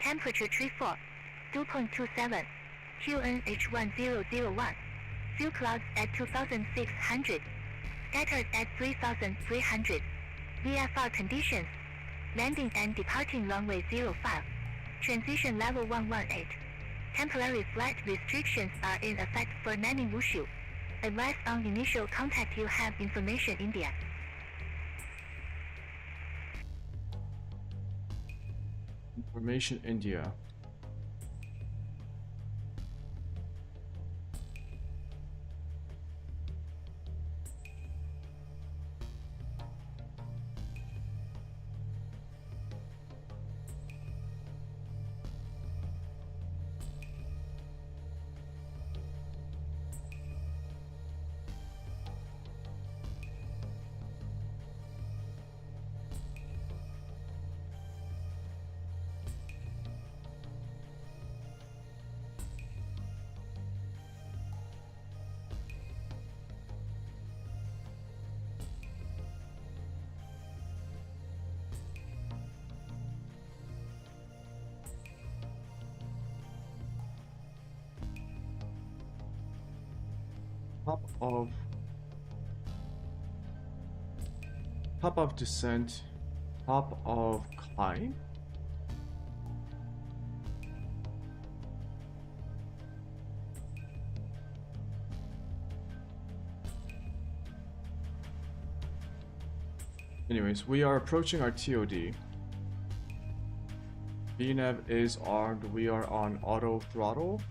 Temperature 34. 2.27. QNH 1001. Few clouds at 2600. Scattered at 3300. VFR conditions. Landing and departing runway 05. Transition level 118. Temporary flight restrictions are in effect for Nanning Wushu. Advise on initial contact you have information India. Information India. Top of descent, top of climb. Anyways, we are approaching our TOD. VNAV is armed. We are on auto throttle.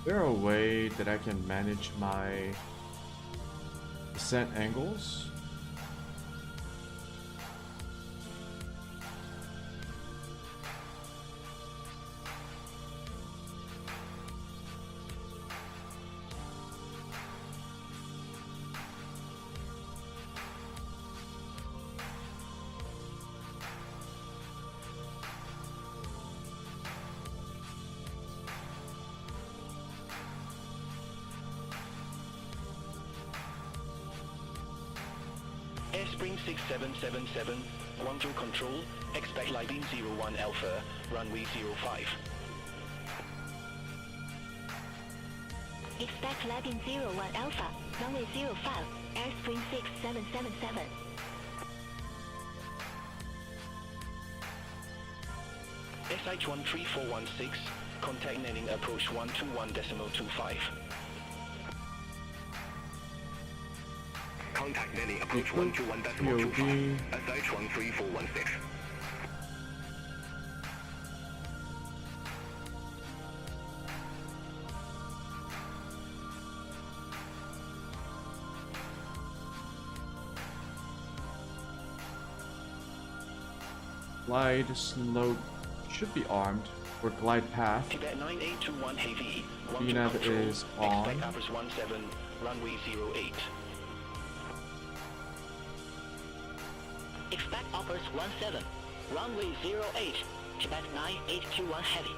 Is there a way that I can manage my descent angles? Spring 6777, Guangzhou Control, expect Libin 01 Alpha, runway 05. Expect landing 01 Alpha, runway 05, airstream 6777. SH13416, contact landing approach 121.25. Contact landing approach 121.25, SH13416. Glide slope should be armed. Or glide path. Tibet 9821 heavy. VNAV is on. Expect Appers 17, runway 08. Expect Uppers 17, runway 08, Tibet 9821 heavy.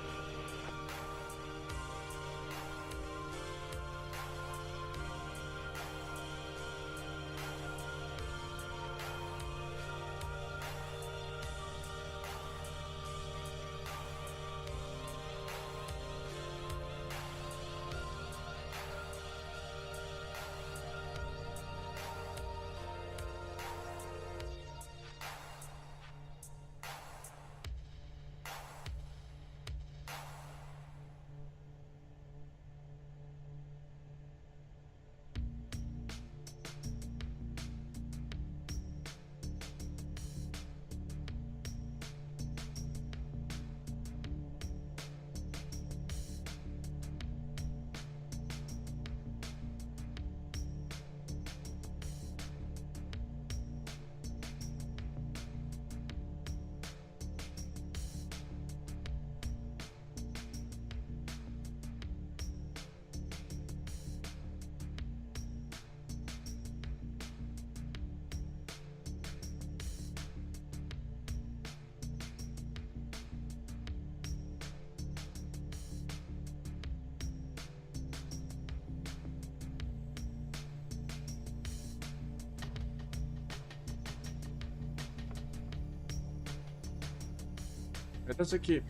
It doesn't keep.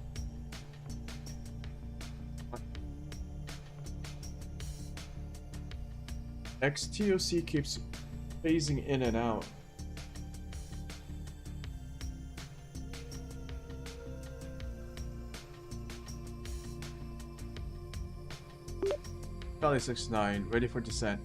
XTOC keeps phasing in and out. Charlie 69, ready for descent.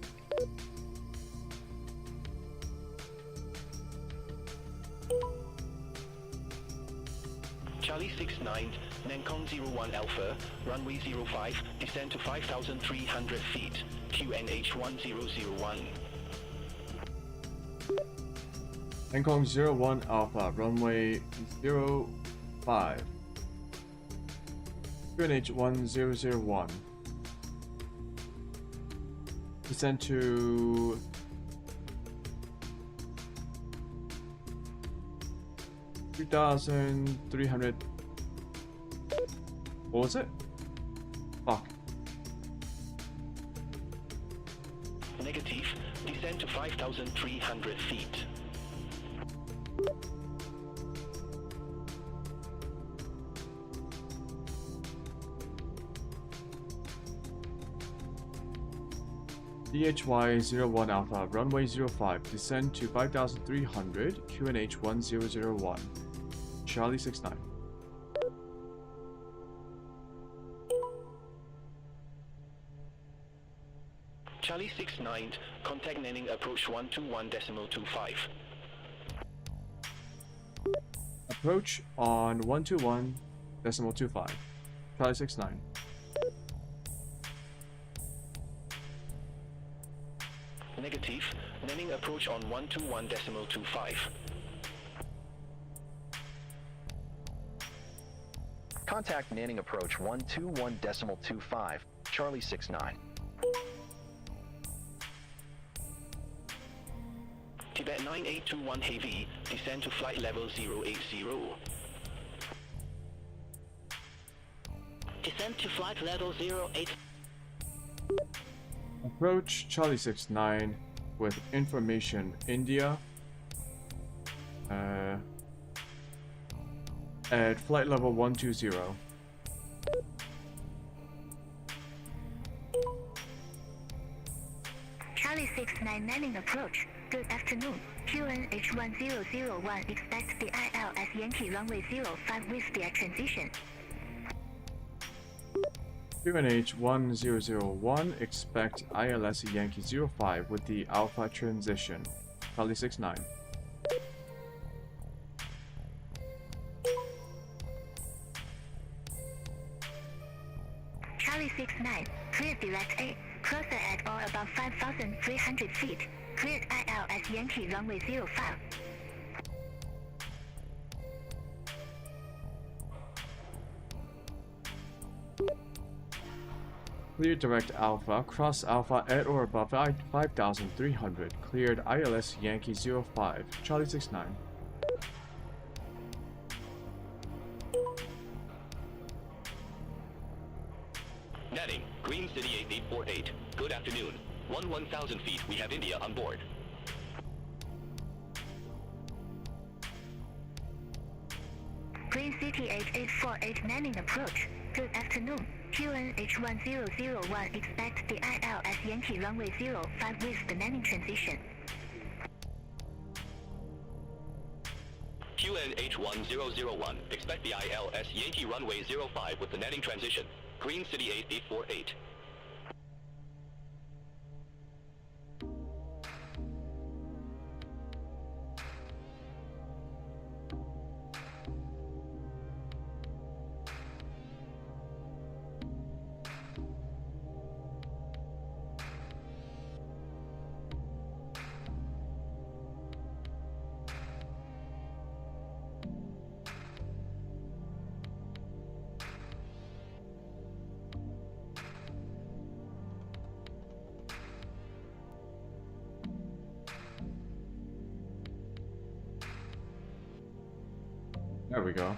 Charlie 69, Nancon 01 Alpha, runway 05, descend to 5,300 feet, QNH 1001. Nancon 01 Alpha, runway 05. QNH 1001. Descend to 2,300. What was it? Fuck. Negative, descend to 5,300 feet. DHY 01 Alpha, runway 05, descend to 5,300, QNH 1001. Charlie 69. Charlie 69, contact landing approach 121.25. Approach on 121.25. Charlie 69. Negative, landing approach on 121.25. Contact landing approach 121.25, Charlie 69. Tibet 9821 heavy, descend to flight level 080. Descend to flight level 08. Approach Charlie 69 with information India at flight level 120. Charlie 69 landing approach. Good afternoon. QNH 1001 expect the ILS Yankee runway 05 with the transition. QNH 1001 expect ILS Yankee 05 with the Alpha transition. Charlie 69. Charlie 69, cleared direct A, closer at or above 5,300 feet, cleared ILS Yankee runway 05. Cleared direct Alpha, cross Alpha at or above 5,300, cleared ILS Yankee 05, Charlie 69. Netting, Green City 8848. Good afternoon. 1,000 feet, we have India on board. Green City 8848 landing approach. Good afternoon. QNH 1001 expect the ILS Yankee runway 05 with the landing transition. QNH 1001, expect the ILS Yankee runway 05 with the netting transition. Green City 8848. There we go.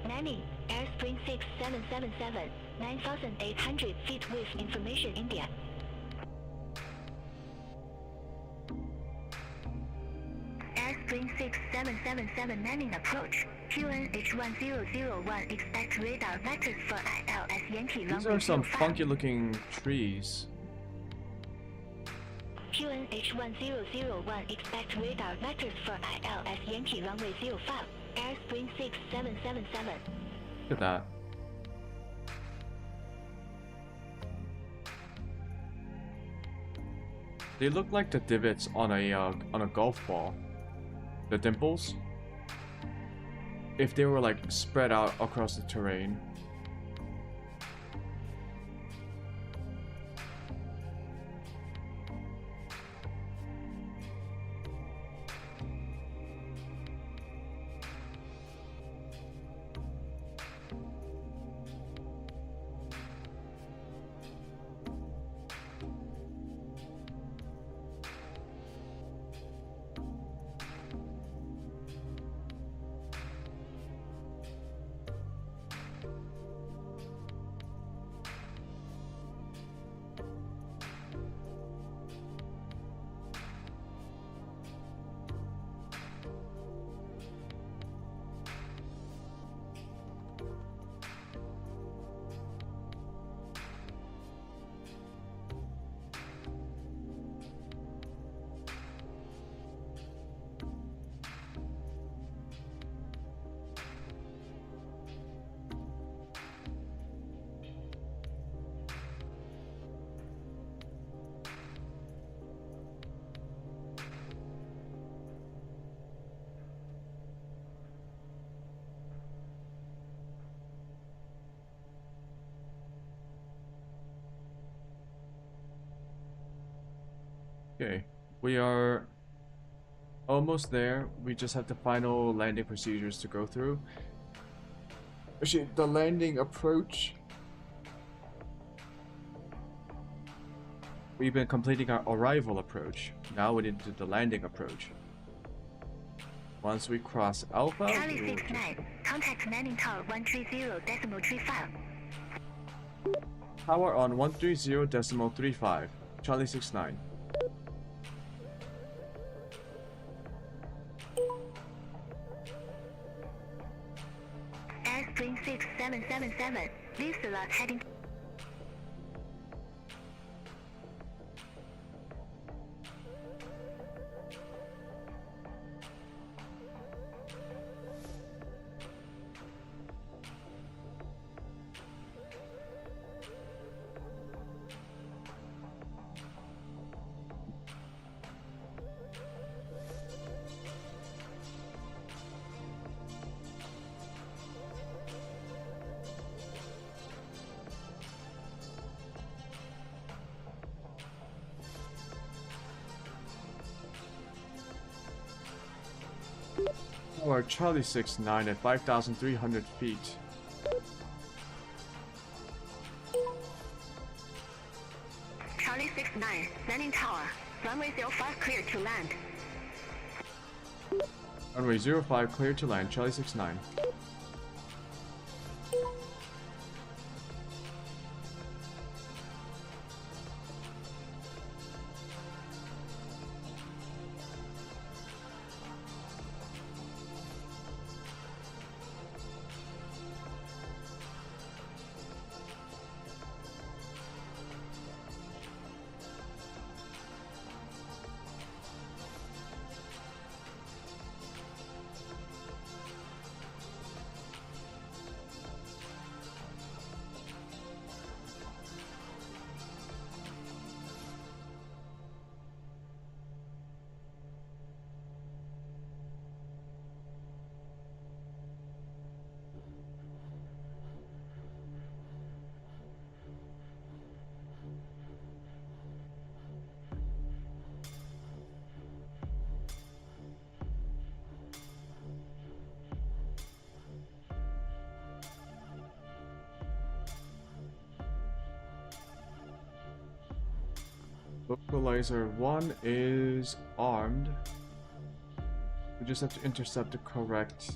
Landing, Airspring 6777, 9,800 feet with information India. Airspring 6777 landing approach. QNH 1001 expect radar vectors for ILS Yankee These runway are some 05. funky looking trees. QNH 1001 expect radar vectors for ILS Yankee runway 05. Airspring 6777. Look at that. They look like the divots on a golf ball. The dimples. If they were like spread out across the terrain. Okay, we are almost there. We just have the final landing procedures to go through. Actually, the landing approach. We've been completing our arrival approach. Now we need to do the landing approach. Once we cross Alpha, Charlie we will 69, contact landing tower 130.35. power on 130.35. Charlie 69. Spring 6777. Leave slot heading. Or Charlie 69 at 5,300 feet. Charlie 69, landing tower. Runway 05 clear to land. Runway 05 clear to land, Charlie 69. Localizer 1 is armed. We just have to intercept the correct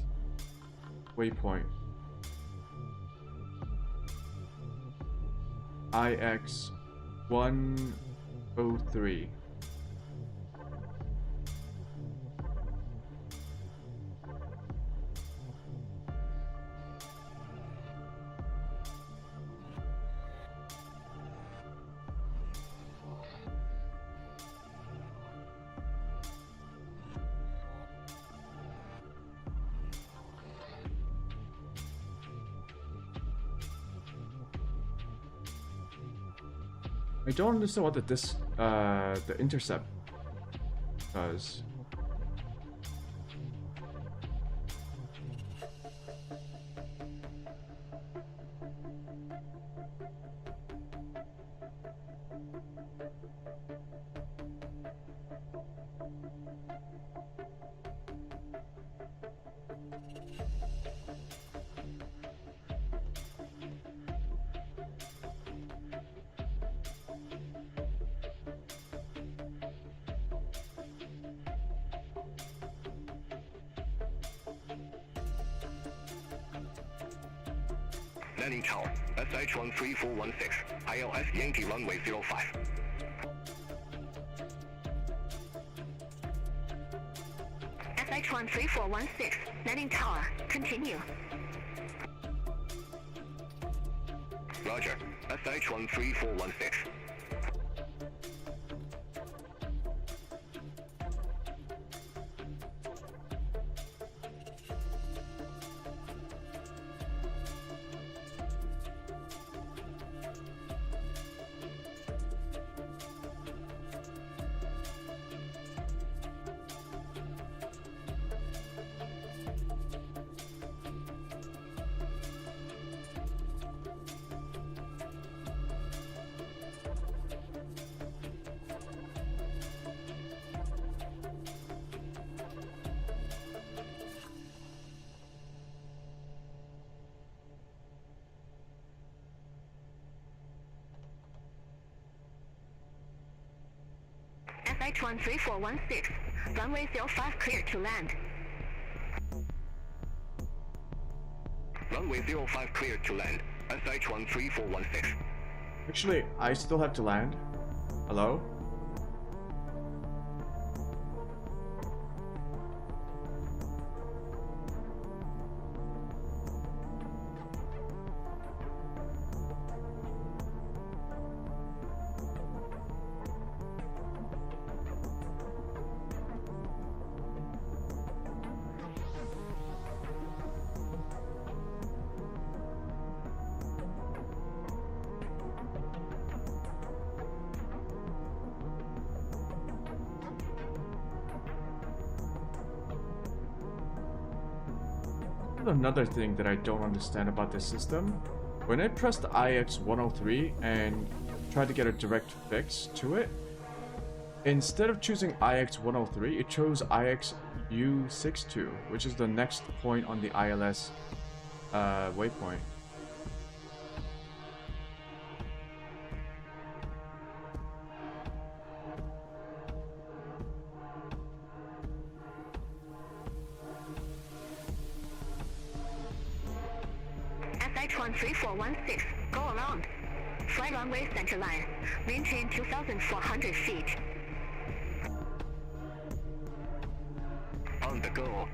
waypoint. IX 103. I don't understand what the intercept does. Landing tower, SH-13416, ILS Yankee runway 05. SH-13416, landing tower, continue. Roger, SH-13416. SH-13416, runway 05 clear to land. Runway 05 clear to land, SH-13416. Actually, I still have to land. Hello? Another thing that I don't understand about this system. When I pressed the IX103 and tried to get a direct fix to it, instead of choosing IX103, it chose IXU62, which is the next point on the ILS waypoint. SH13416, go around. Fly runway center line. Maintain 2,400 feet. On the go.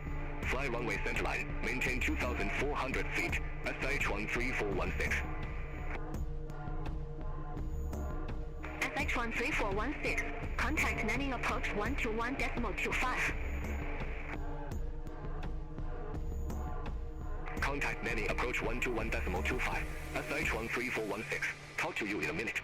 Fly runway center line. Maintain 2,400 feet. SH13416. SH13416, contact landing approach 121.25. Contact landing approach 121.25. SH13416. Talk to you in a minute.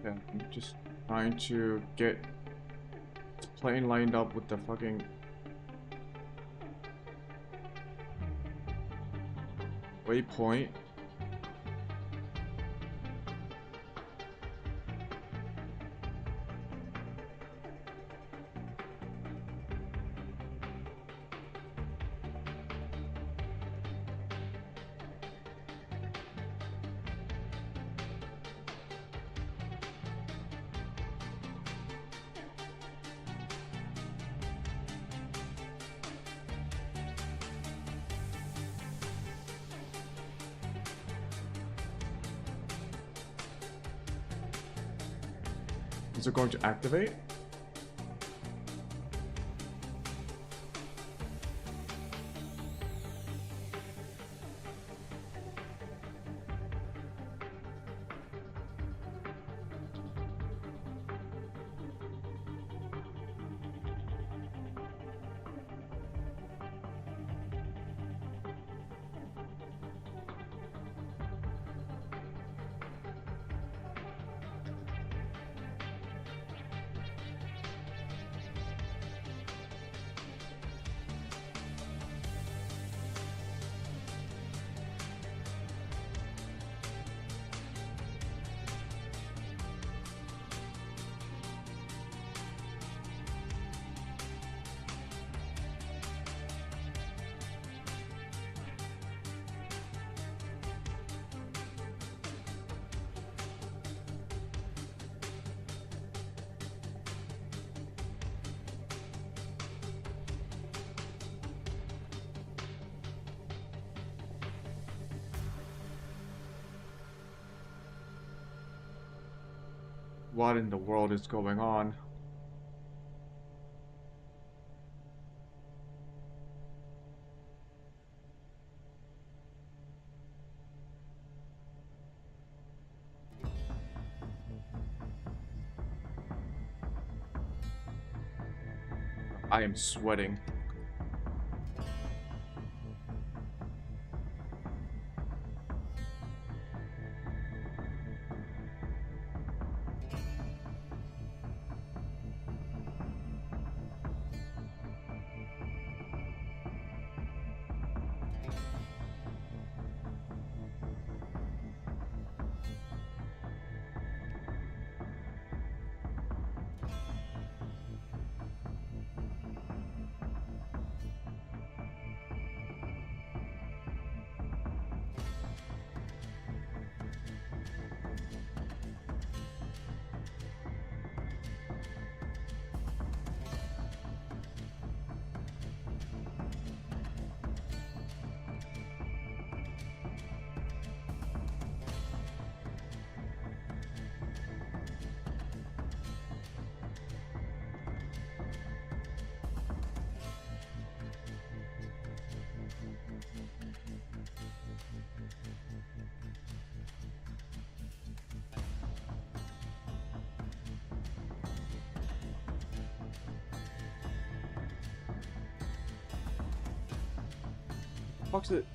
Yeah, I'm just trying to get this plane lined up with the fucking waypoint. Is it going to activate? What in the world is going on? I am sweating.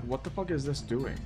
What the fuck is this doing?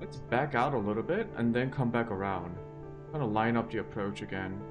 Let's back out a little bit and then come back around. Kind of line up the approach again.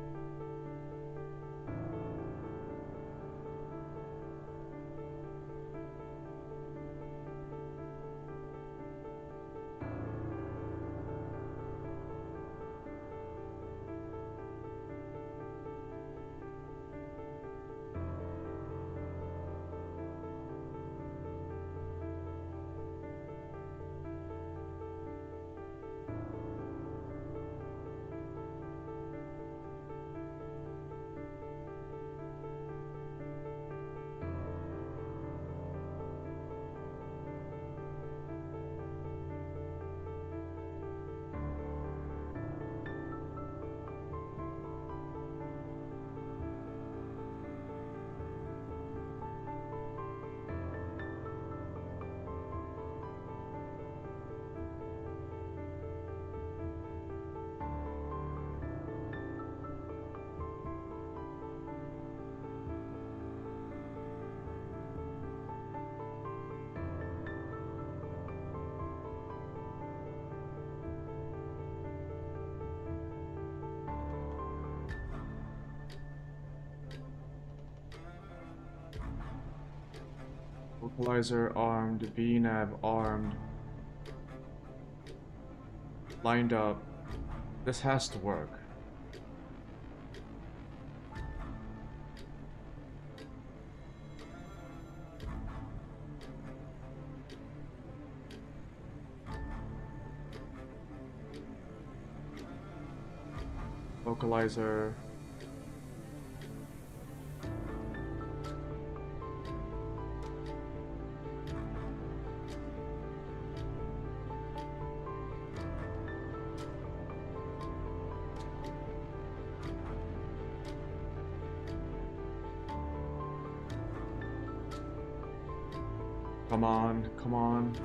Vocalizer armed, VNav armed. Lined up. This has to work. Vocalizer. Come on, come on.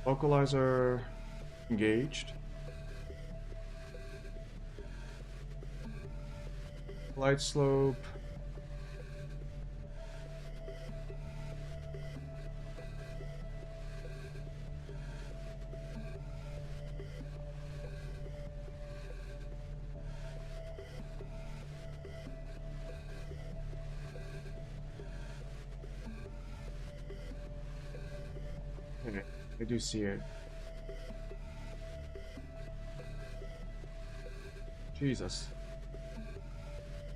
Vocalizer engaged. Light slope. Okay, I do see it. Jesus.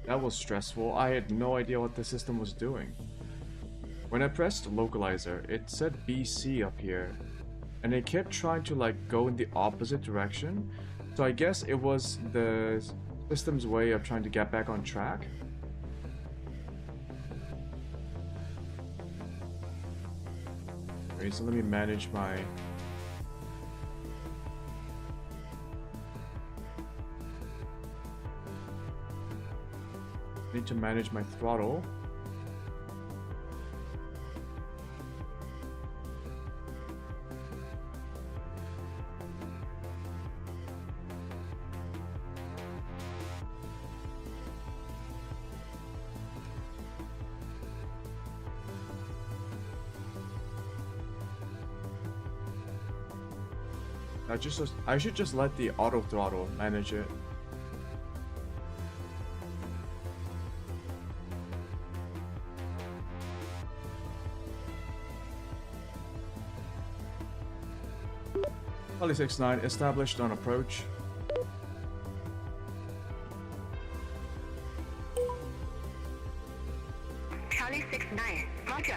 That was stressful. I had no idea what the system was doing. When I pressed localizer, it said BC up here. And it kept trying to like go in the opposite direction. So I guess it was the system's way of trying to get back on track. Okay, so let me manage my... Need to manage my throttle. I should just let the auto throttle manage it. Charlie 69 established on approach. Charlie 69, Roger.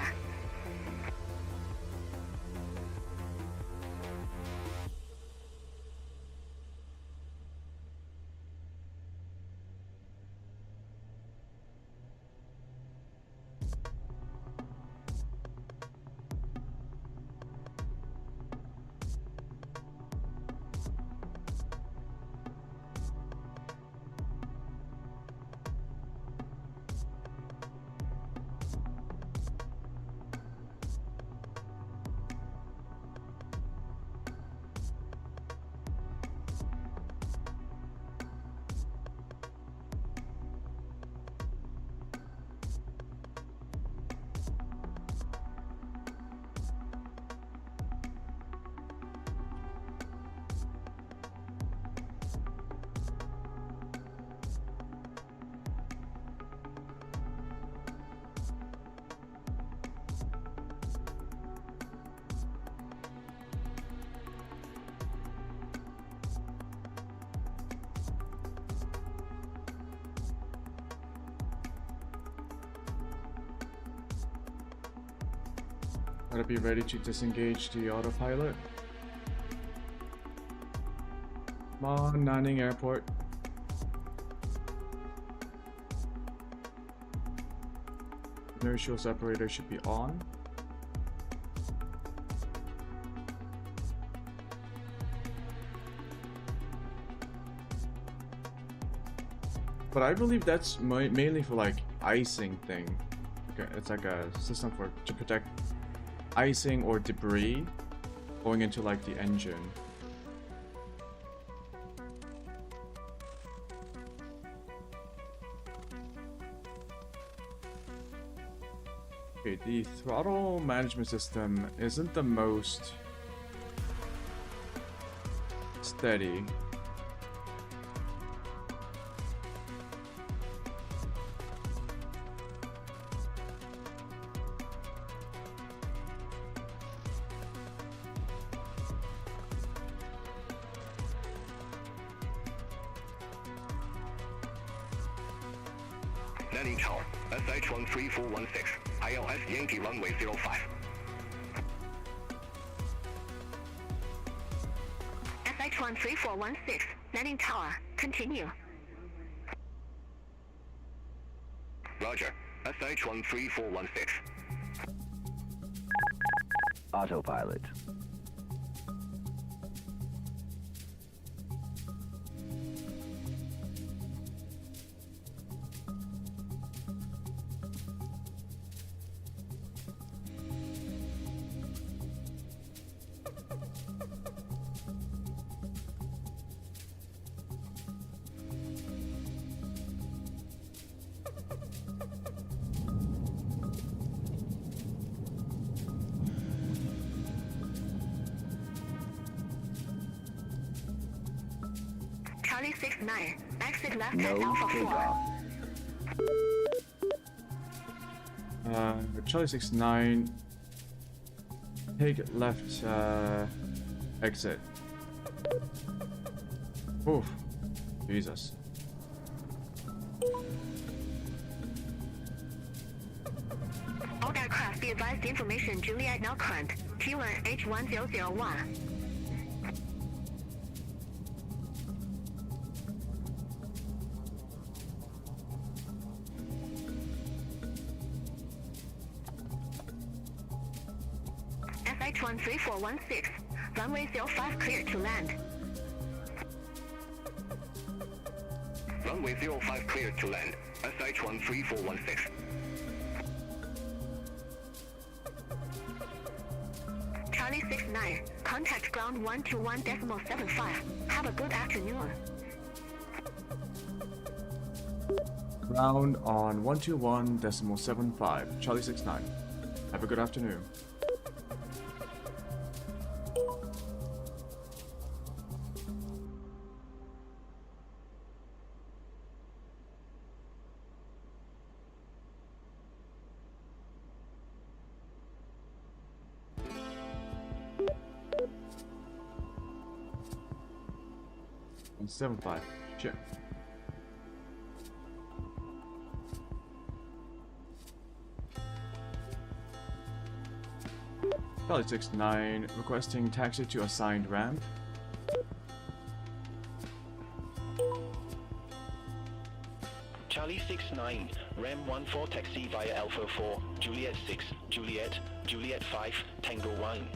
Gotta be ready to disengage the autopilot. Come on, Nanning Airport. Inertial separator should be on. But I believe that's mainly for like icing thing. Okay, it's like a system to protect icing or debris going into like the engine. Okay, the throttle management system isn't the most steady. Nanning Tower, SH-13416, ILS Yankee runway 05. SH-13416, Nanning Tower, continue. Roger, SH-13416. Autopilot. Charlie 69, exit left No at Alpha 4. Charlie 69. Take left exit. Oof. Jesus. All aircraft be advised information Juliet now current, T1 H1001. SH-13416, runway 05 clear to land. Runway 05 cleared to land, SH-13416. Charlie 69, contact ground 121.75. Have a good afternoon. Ground on 121.75. Charlie 69. Have a good afternoon. And 75. Sure. Charlie 69 requesting taxi to assigned ramp. Charlie 69, Ram 14 taxi via Alpha 4, Juliet 6, Juliet, Juliet 5, Tango 1.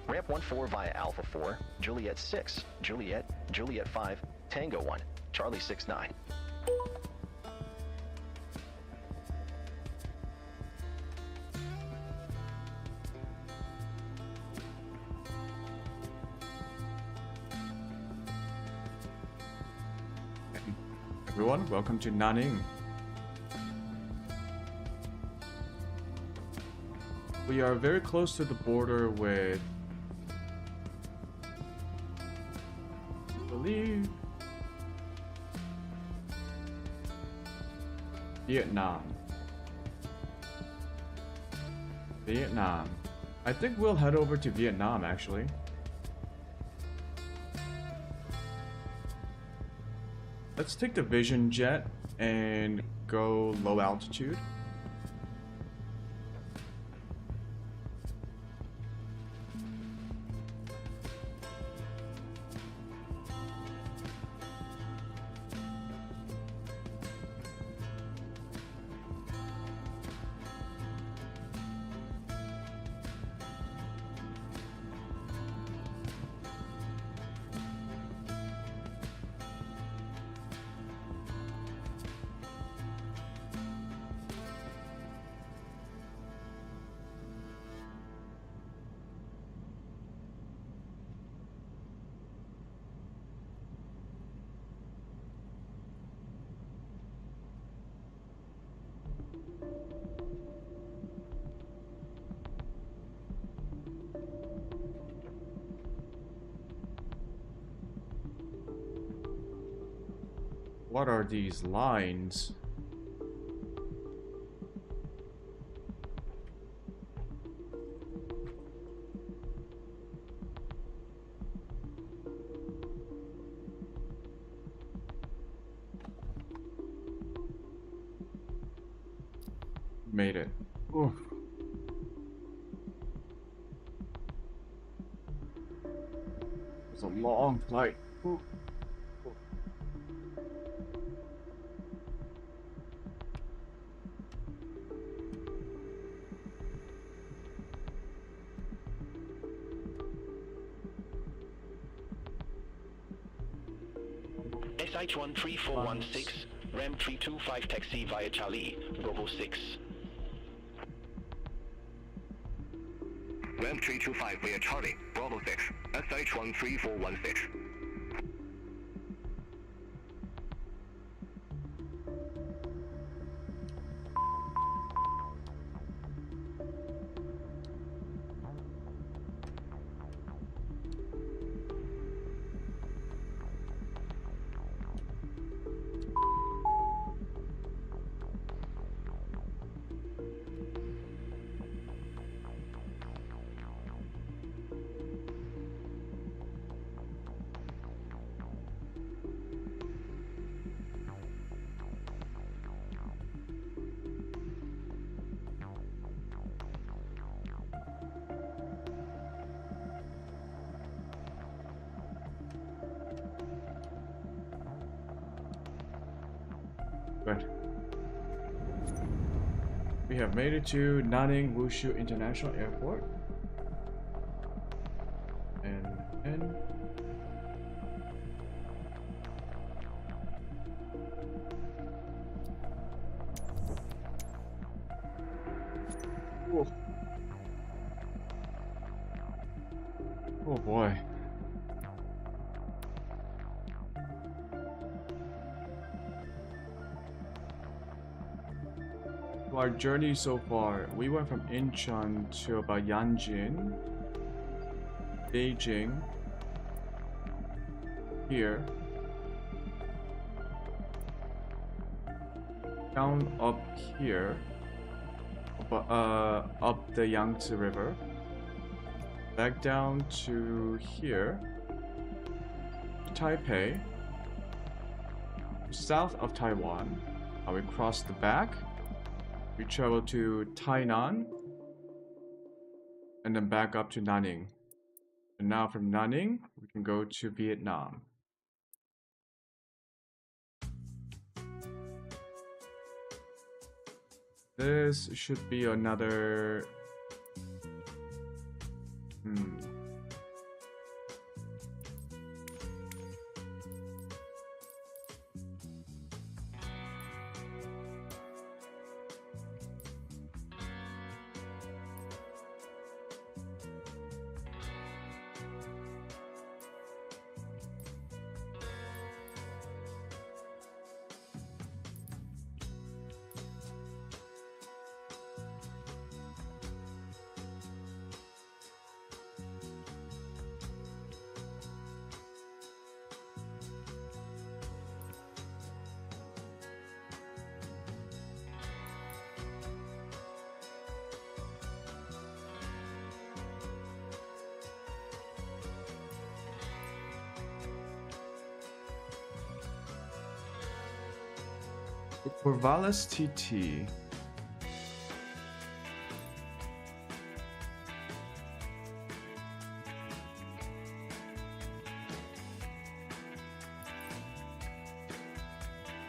Ramp 14 via Alpha 4, Juliet 6, Juliet, Juliet 5, Tango 1, Charlie 69. Everyone, welcome to Nanning. We are very close to the border with, I believe, Vietnam. Vietnam. I think we'll head over to Vietnam actually. Let's take the Vision Jet and go low altitude. What are these lines? Made it. Oof. It's a long flight. Oof. SH-13416, RAM 325 taxi via Charlie, Bravo 6. RAM 325 via Charlie, Bravo 6, SH-13416. Good. We have made it to Nanning Wushu International Airport. And Whoa. Oh boy. Our journey so far, we went from Incheon to about Yanjin, Beijing, here, down up here, up the Yangtze River, back down to here, Taipei, south of Taiwan. We crossed the back. We travel to Tainan, and then back up to Nanning. And now from Nanning, we can go to Vietnam. This should be another... Corvallis TT.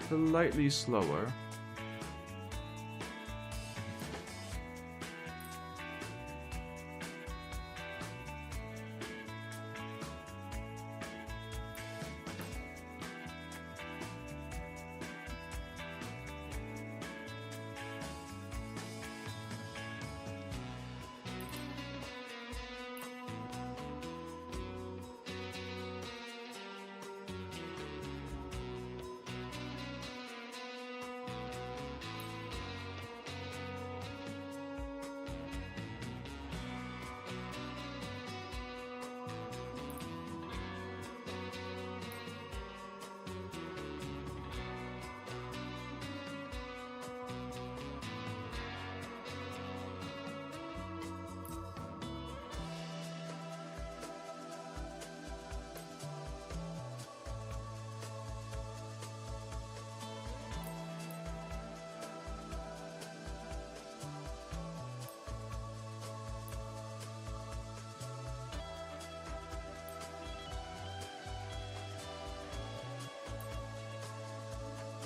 Slightly slower.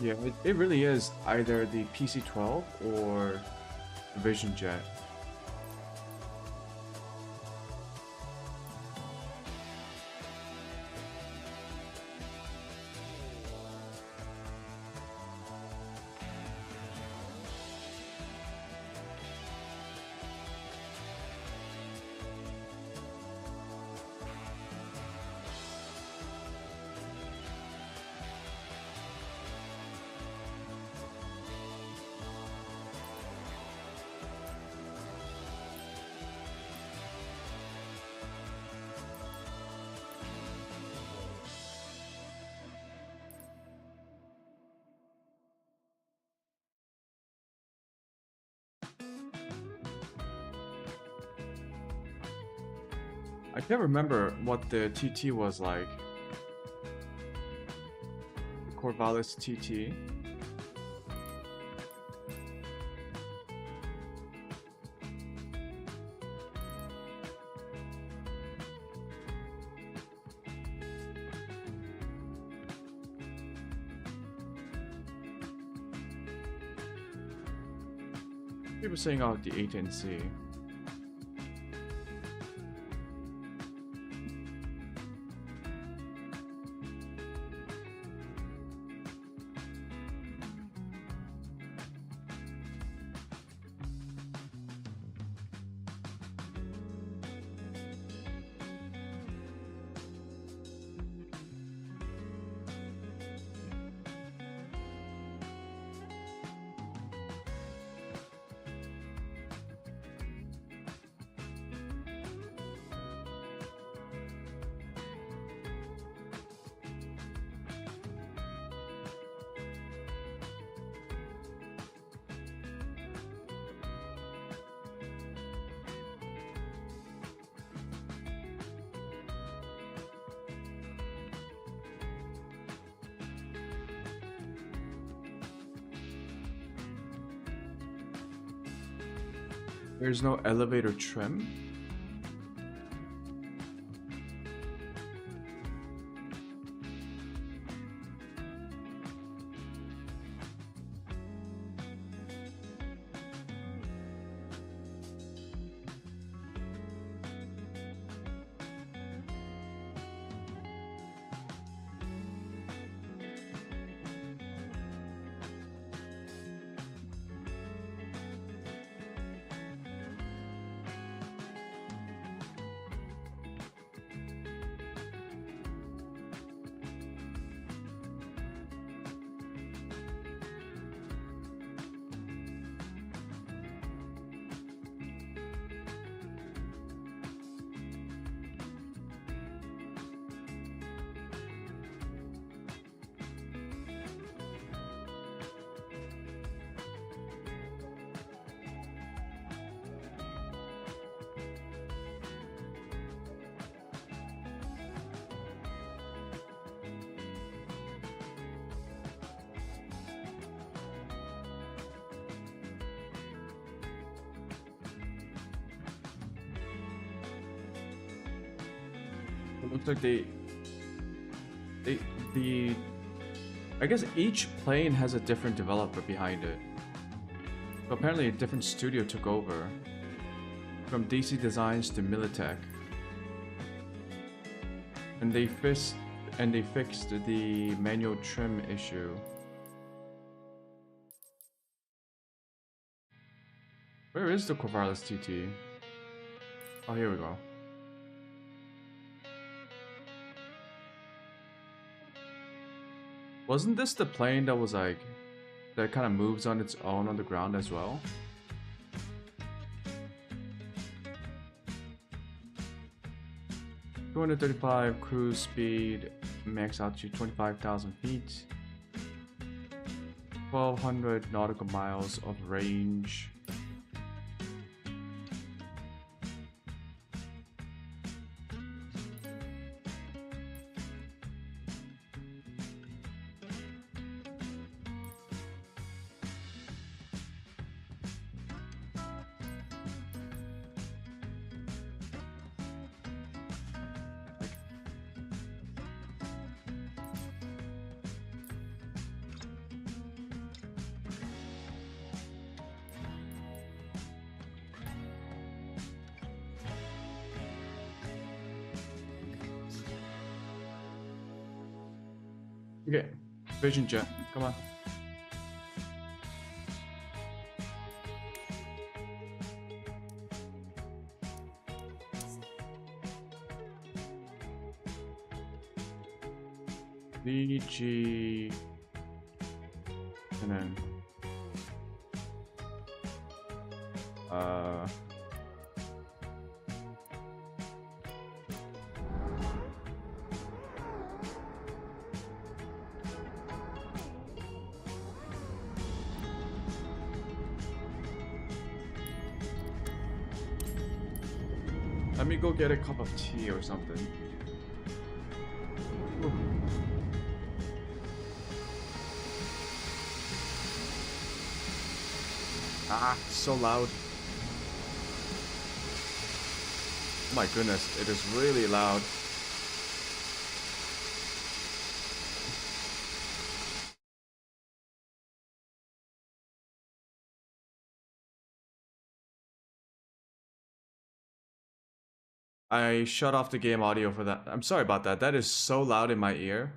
Yeah, it really is either the PC-12 or Vision Jet. I can't remember what the TT was like. The Corvallis TT. People saying out the A10C. There's no elevator trim. It looks like the I guess each plane has a different developer behind it. So apparently a different studio took over. From DC Designs to Militech. And they fixed the manual trim issue. Where is the Corvallis TT? Oh, here we go. Wasn't this the plane that was like, that kind of moves on its own on the ground as well? .235 cruise speed, max altitude 25,000 feet, 1,200 nautical miles of range. Okay, Vision Jet, come on. VG, and then let me go get a cup of tea or something. Ooh. Ah, so loud. Oh my goodness, it is really loud. I shut off the game audio for that. I'm sorry about that. That is so loud in my ear.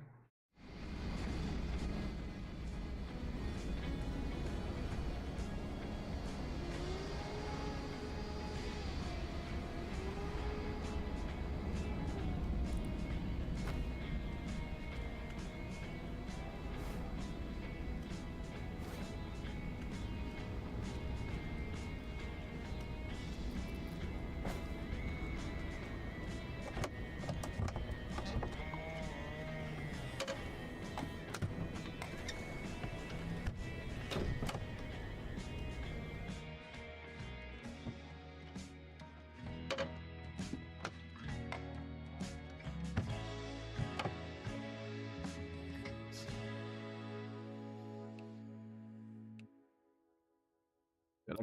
Yeah,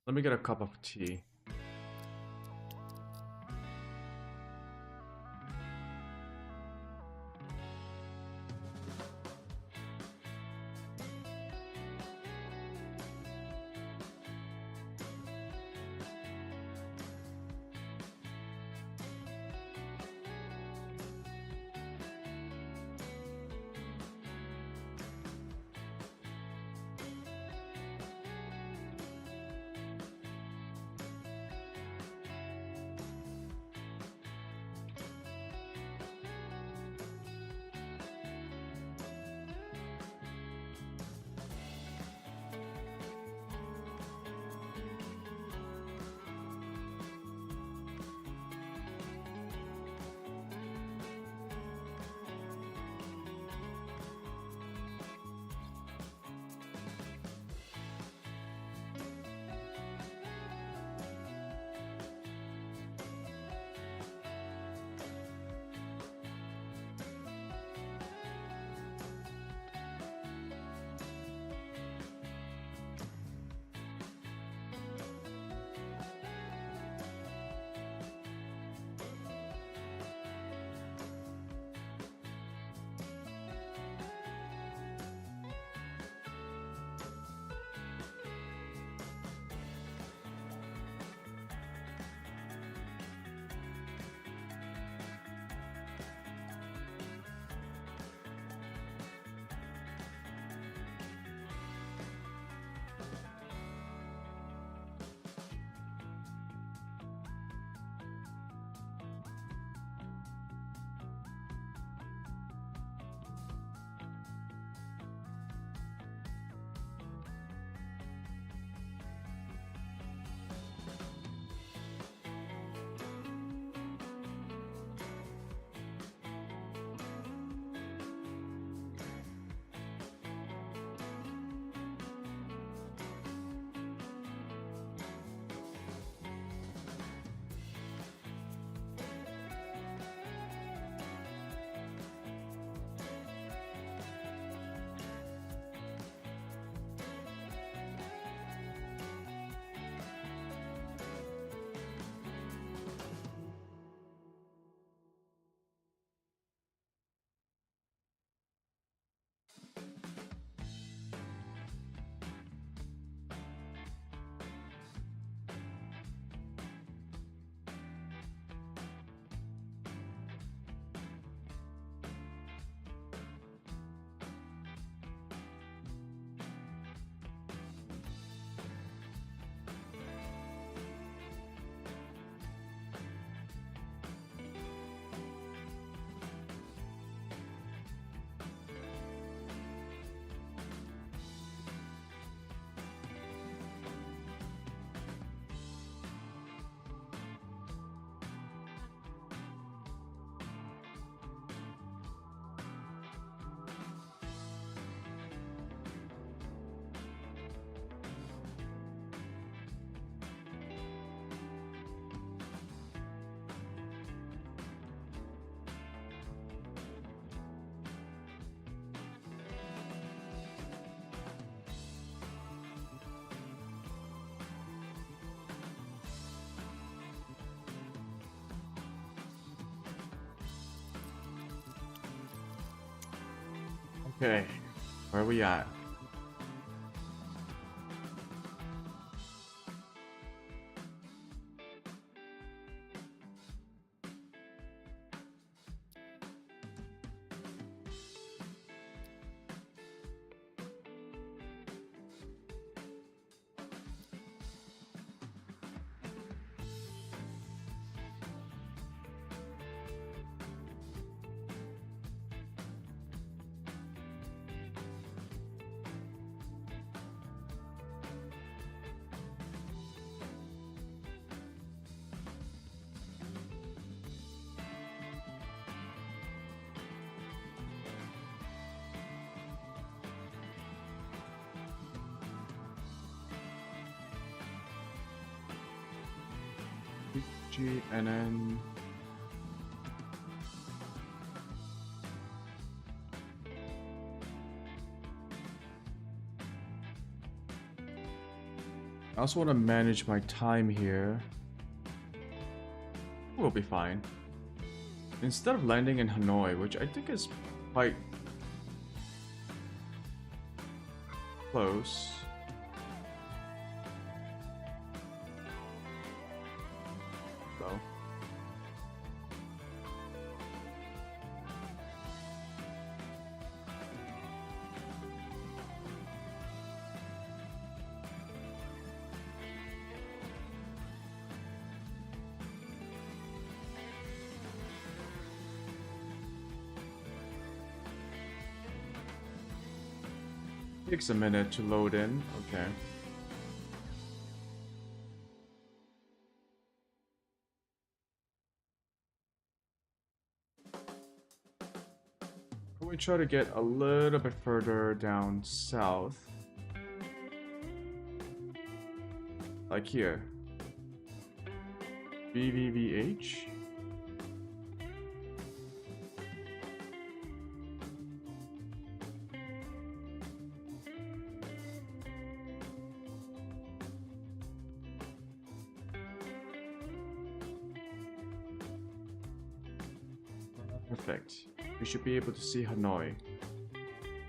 let me get a cup of tea. Okay, where are we at? And then I also want to manage my time here. We'll be fine. Instead of landing in Hanoi, which I think is quite close. So. Takes a minute to load in. Okay. We try to get a little bit further down south. Like here. VVVH. Perfect. We should be able to see Hanoi.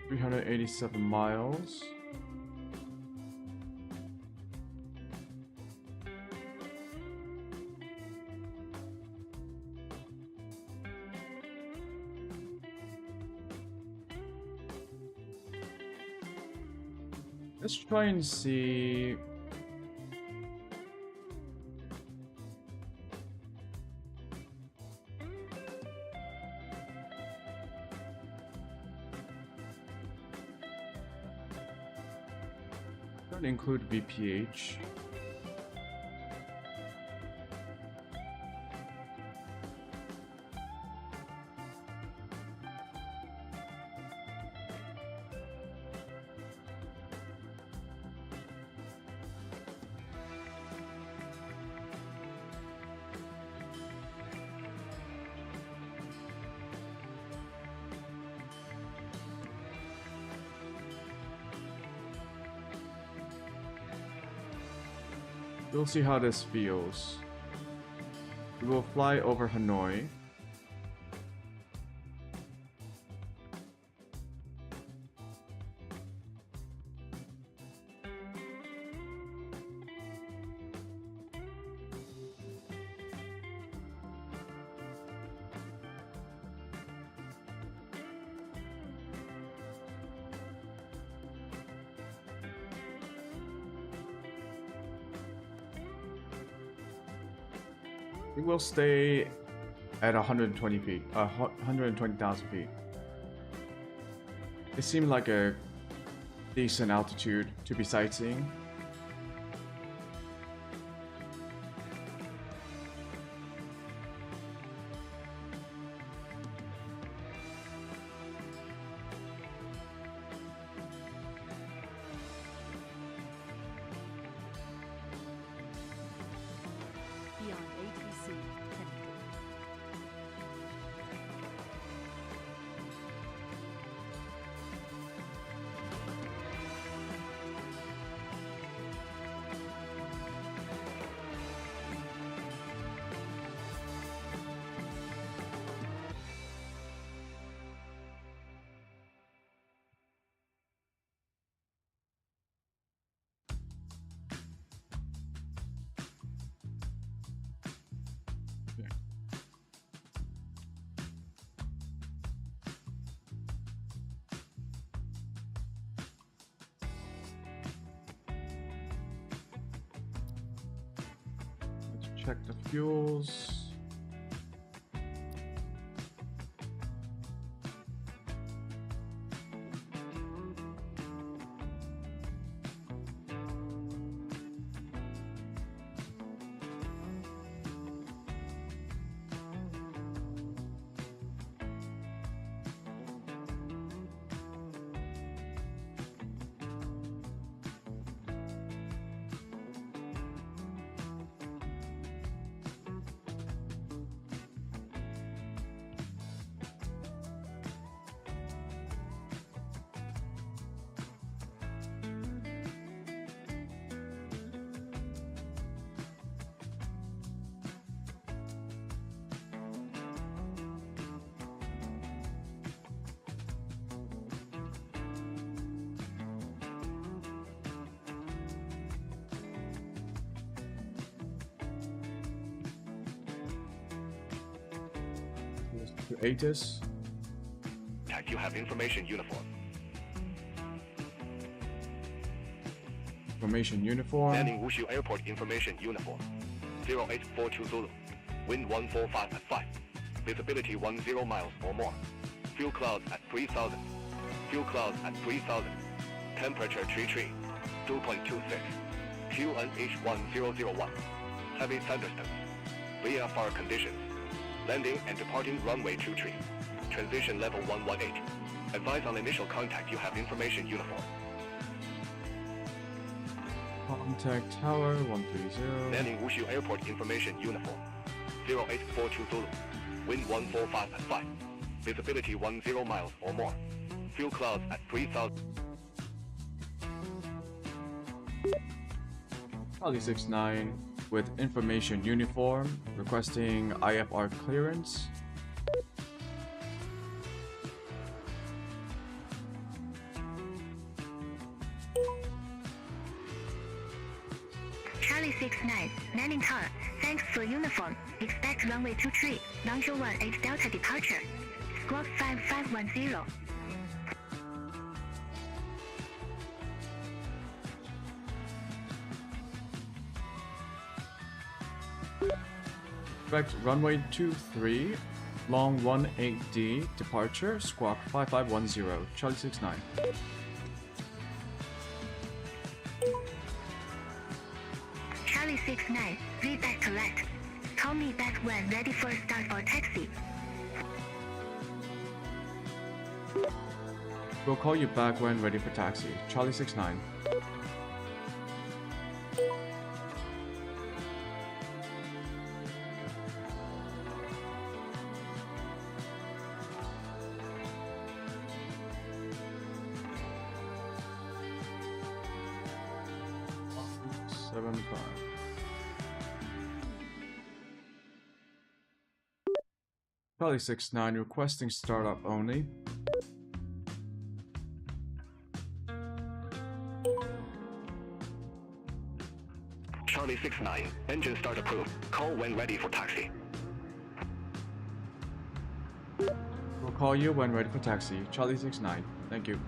387 miles. Let's try and see. Don't include VPH. We'll see how this feels. We will fly over Hanoi. We will stay at 120 feet, 120,000 feet. It seemed like a decent altitude to be sightseeing. check the fuels. To ATIS. Tag, you have information uniform. Information uniform. Landing Wushu Airport information uniform. 0842 Zulu. Wind 145 at 5. Visibility 10 miles or more. Fuel clouds at 3000. Fuel clouds at 3000. Temperature 33. 2.26. QNH 1001. Heavy thunderstorms. VFR conditions. Landing and departing runway 23. Transition level 118. Advise on initial contact, you have information uniform. Contact tower 130. Landing Wushu Airport information uniform. 0842 Zulu. Wind 145 at 5. Visibility 10 miles or more. Fuel clouds at 3000. Charlie 69 with information uniform, requesting IFR clearance. Charlie 69, landing tower. Thanks for uniform. Expect runway 23, Longzhou 18 Delta departure. Squawk 5510. Expect runway 23, long 18D, departure, squawk 5510, Charlie 69. Charlie 69, read back correct. Call me back when ready for start or taxi. We'll call you back when ready for taxi, Charlie 69. Charlie 69 requesting startup only. Charlie 69, engine start approved. Call when ready for taxi. We'll call you when ready for taxi, Charlie 69. Thank you.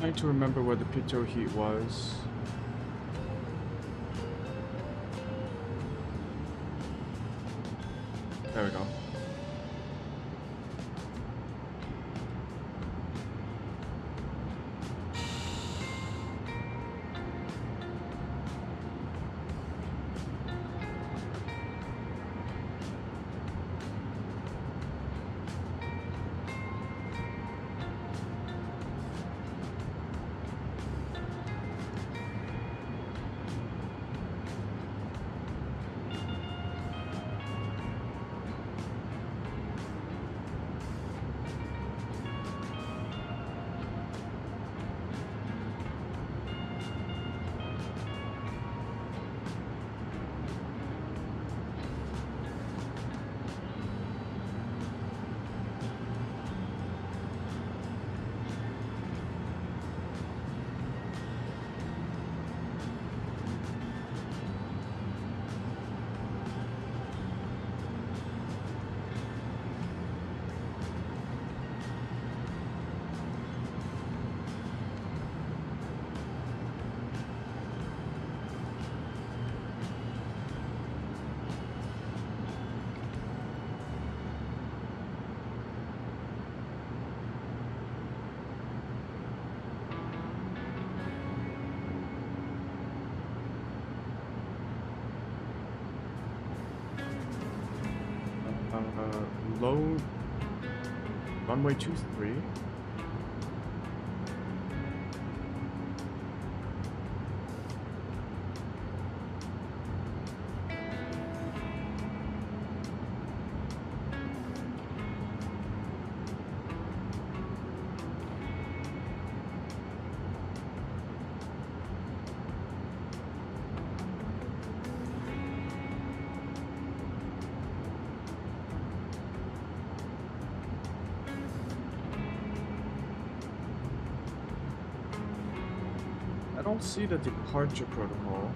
Trying to remember where the pitot heat was. There we go. runway 23. I don't see the departure protocol.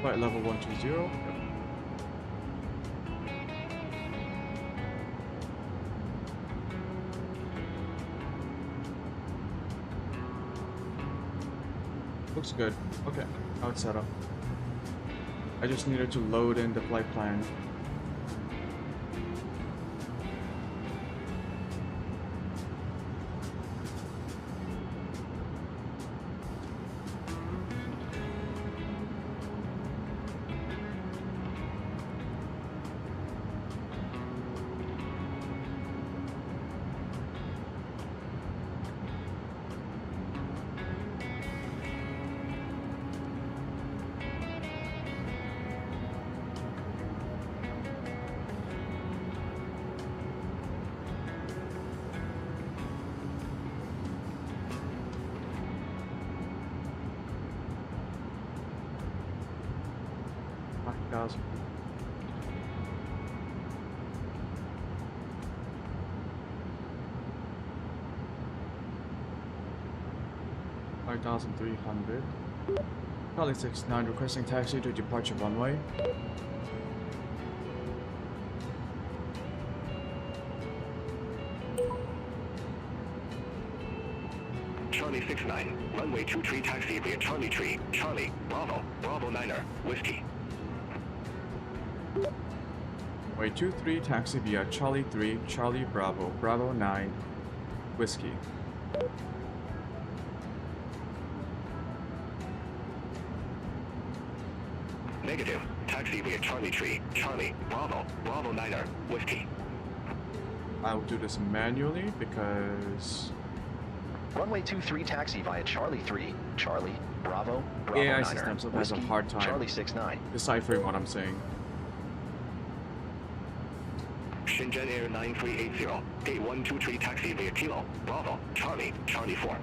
Flight level 120. Yep. Looks good. Okay, now it's set up. I just needed to load in the flight plan. $5,300. Charlie 69 requesting taxi to departure runway. Charlie 69, runway 23 taxi via Charlie Tree, Charlie, Bravo, Bravo 9er, Whiskey. Runway 23 taxi via Charlie 3, Charlie Bravo, Bravo 9, Whiskey. Negative, taxi via Charlie Tree, Charlie, Bravo, Bravo 9er, Whiskey. I will do this manually because Runway 23 taxi via Charlie 3, Charlie, Bravo, Bravo AI 9er, system sometimes has a Whiskey, hard time Charlie 69. deciphering what I'm saying. Shenzhen Air 9380, gate 123 taxi via Kilo, Bravo, Charlie, Charlie 4.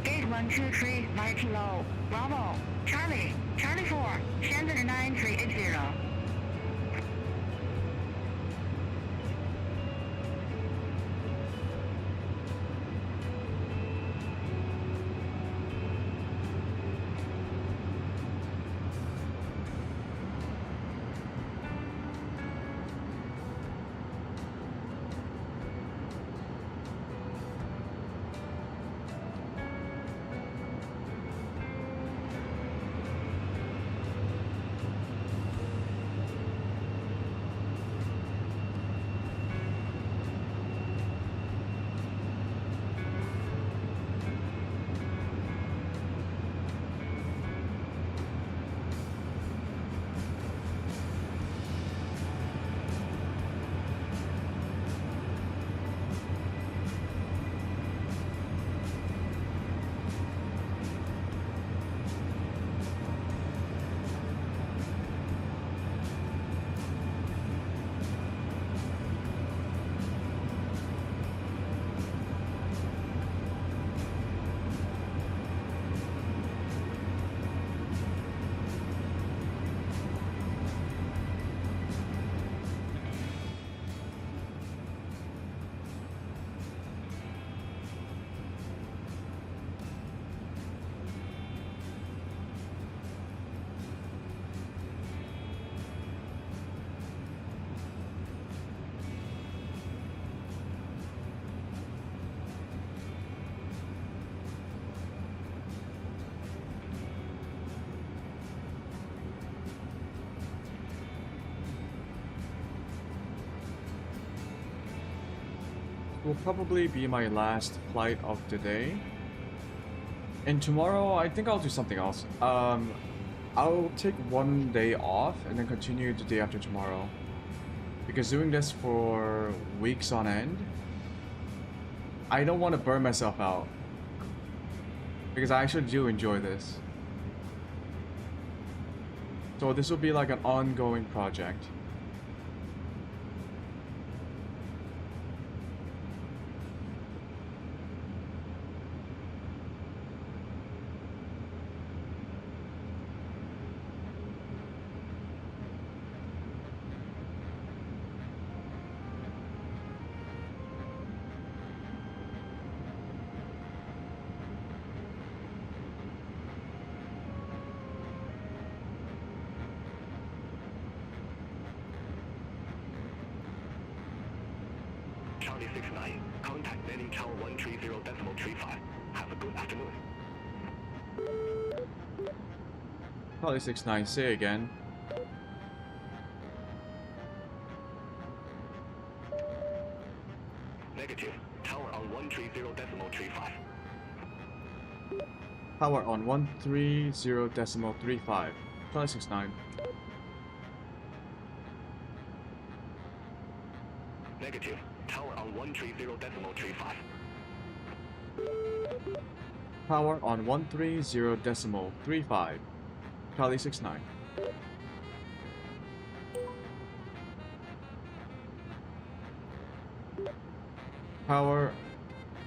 Gate 123 via Kilo, Bravo, Charlie, Charlie 4, Shenzhen 9380. will probably be my last flight of the day. And tomorrow, I think I'll do something else. I'll take one day off and then continue the day after tomorrow. Because doing this for weeks on end, I don't want to burn myself out. Because I actually do enjoy this. So this will be like an ongoing project. Charlie 69, contact landing tower 130.35. Have a good afternoon. Charlie 69, say again. Negative. Tower on 130.35. Power on 130.35. Charlie 69. Negative. Tower on 130.35. Power on 130.35. Charlie 69. Power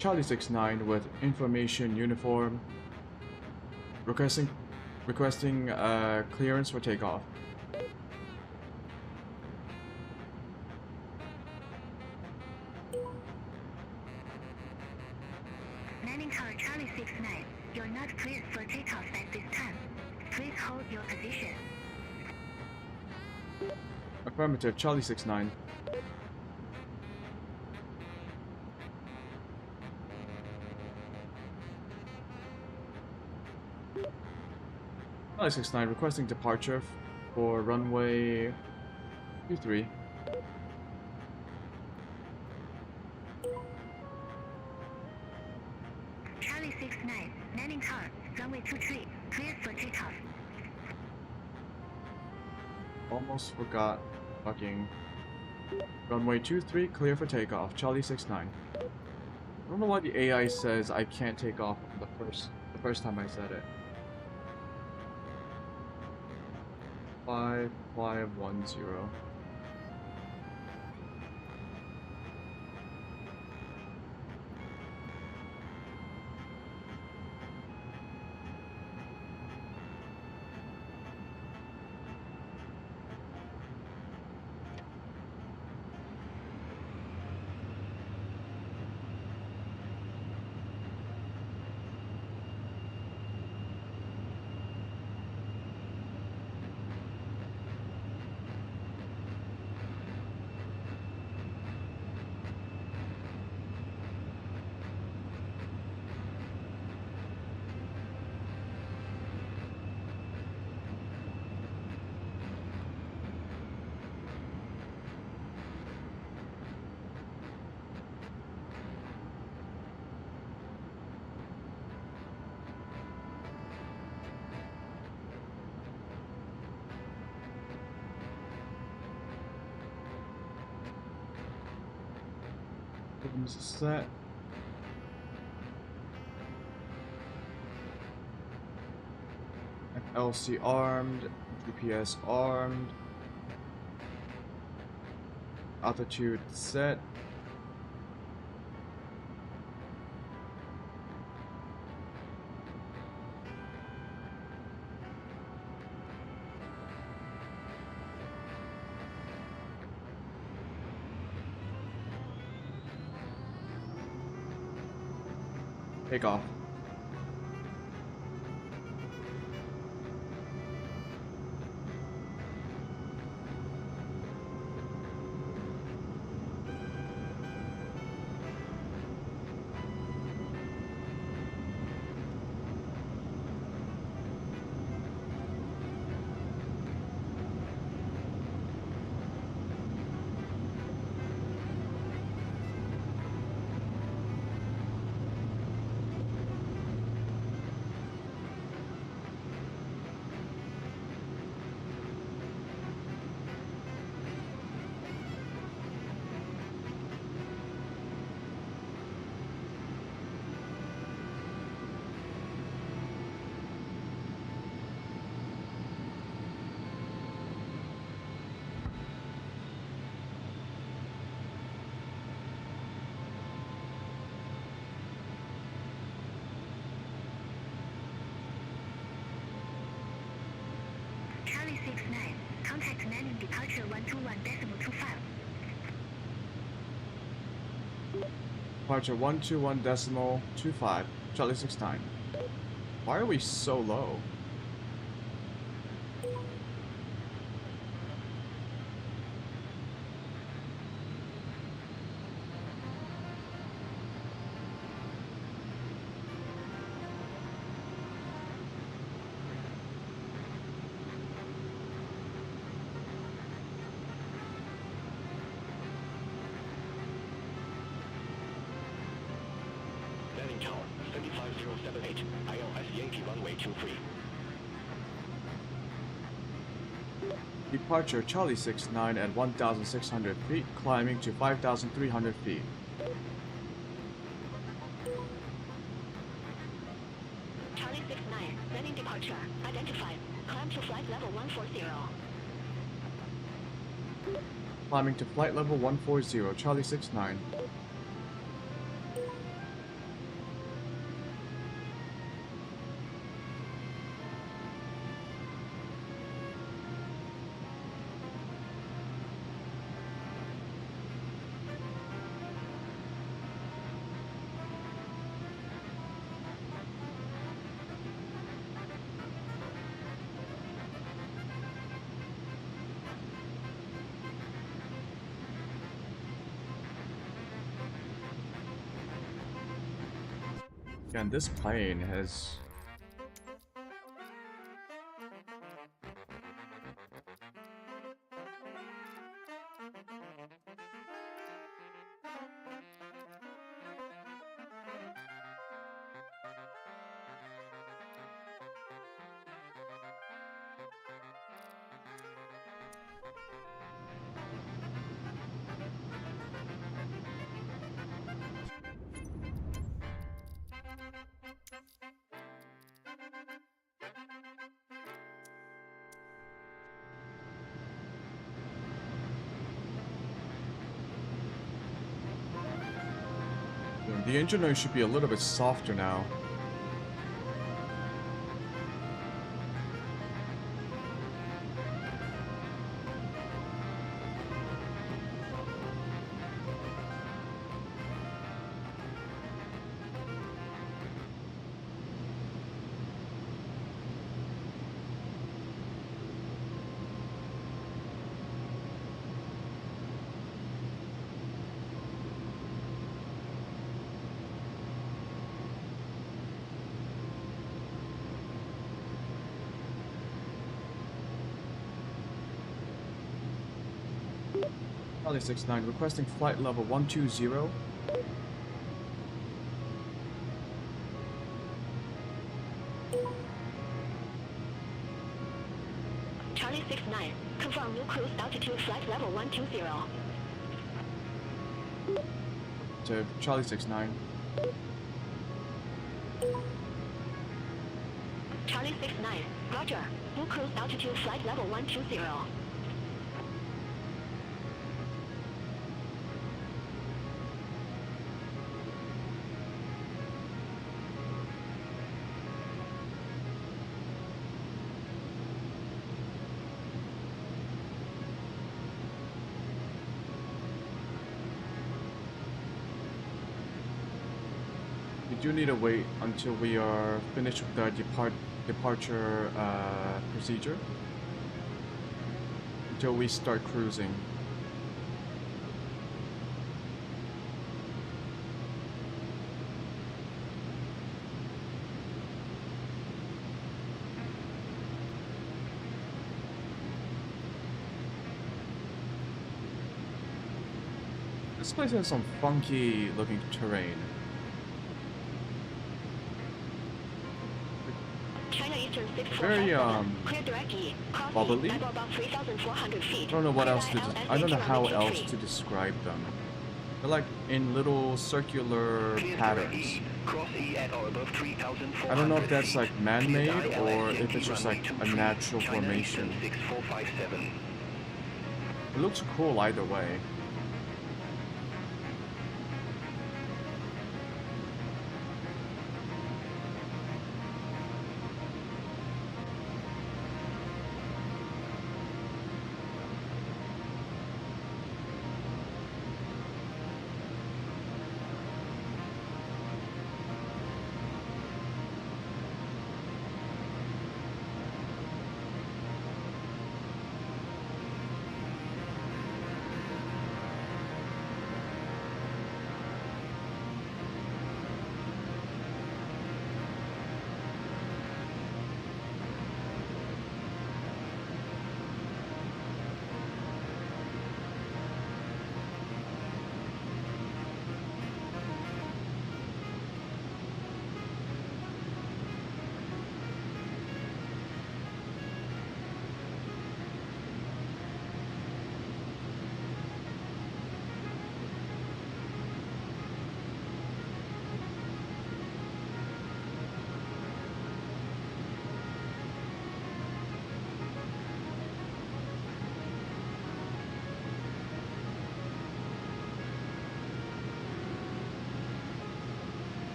Charlie 69 with information uniform. Requesting clearance for takeoff. Landing tower Charlie 69, you're not cleared for takeoff at this time. Please hold your position. Affirmative, Charlie 69. Charlie 69 requesting departure for runway 23. Charlie 69, landing tower, runway 23, cleared for takeoff. Almost forgot fucking runway 23 clear for takeoff. Charlie 69. I don't know why the AI says I can't take off the first time I said it. 5510. Set. LC armed, GPS armed, altitude set. Take off. Charlie 69. Contact landing departure 121.25. Departure 121.25. Charlie 69. Why are we so low? Landing tower 35078, ILS Yankee runway 23. Departure Charlie 69 at 1,600 feet, climbing to 5,300 feet. Charlie 69. Landing departure. Identified. Climb to flight level 140. Climbing to flight level 140, Charlie 69. And this plane has... The engine noise should be a little bit softer now. Charlie 69, requesting flight level 120. Charlie 69. Confirm new cruise altitude flight level 120. To Charlie 69. Charlie 69. Roger. New cruise altitude flight level 120. We do need to wait until we are finished with the departure procedure. Until we start cruising. This place has some funky looking terrain. Very bubbly. I don't know what else to I don't know how else to describe them. They're like in little circular patterns. I don't know if that's like man-made or if it's just like a natural formation. It looks cool either way.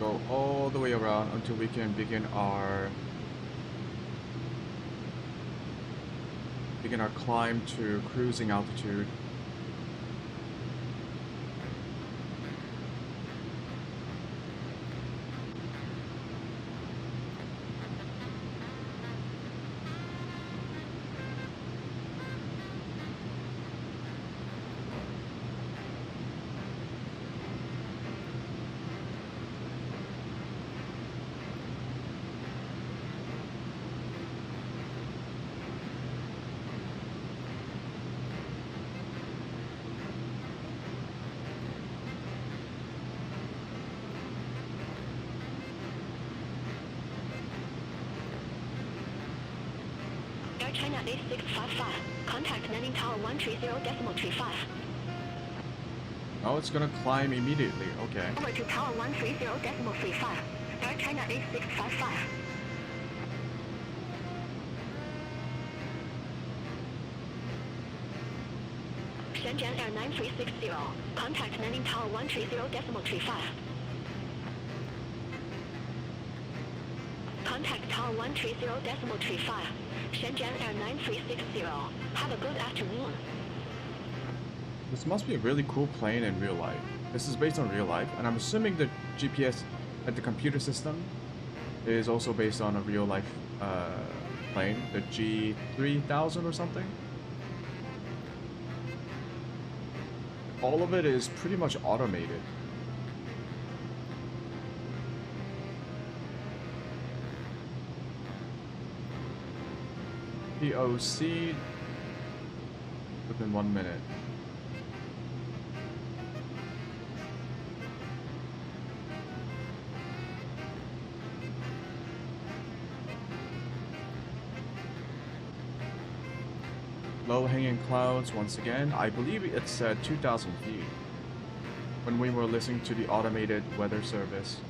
go all the way around until we can begin our climb to cruising altitude. Air China 8655. Contact landing tower 130.35. Oh, it's gonna climb immediately. Okay. Over to tower 130.35. Air China 8655. Shenzhen Air 9360. Contact landing tower 130.35. Contact tower 130.35. Shenzhen Air 9360. Have a good afternoon. This must be a really cool plane in real life. This is based on real life, and I'm assuming the GPS at the computer system is also based on a real life plane, the G3000 or something. All of it is pretty much automated. POC within 1 minute. Low-hanging clouds once again. I believe it said 2,000 feet when we were listening to the automated weather service.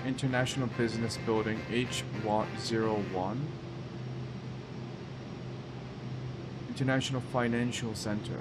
International Business Building H01, International Financial Center.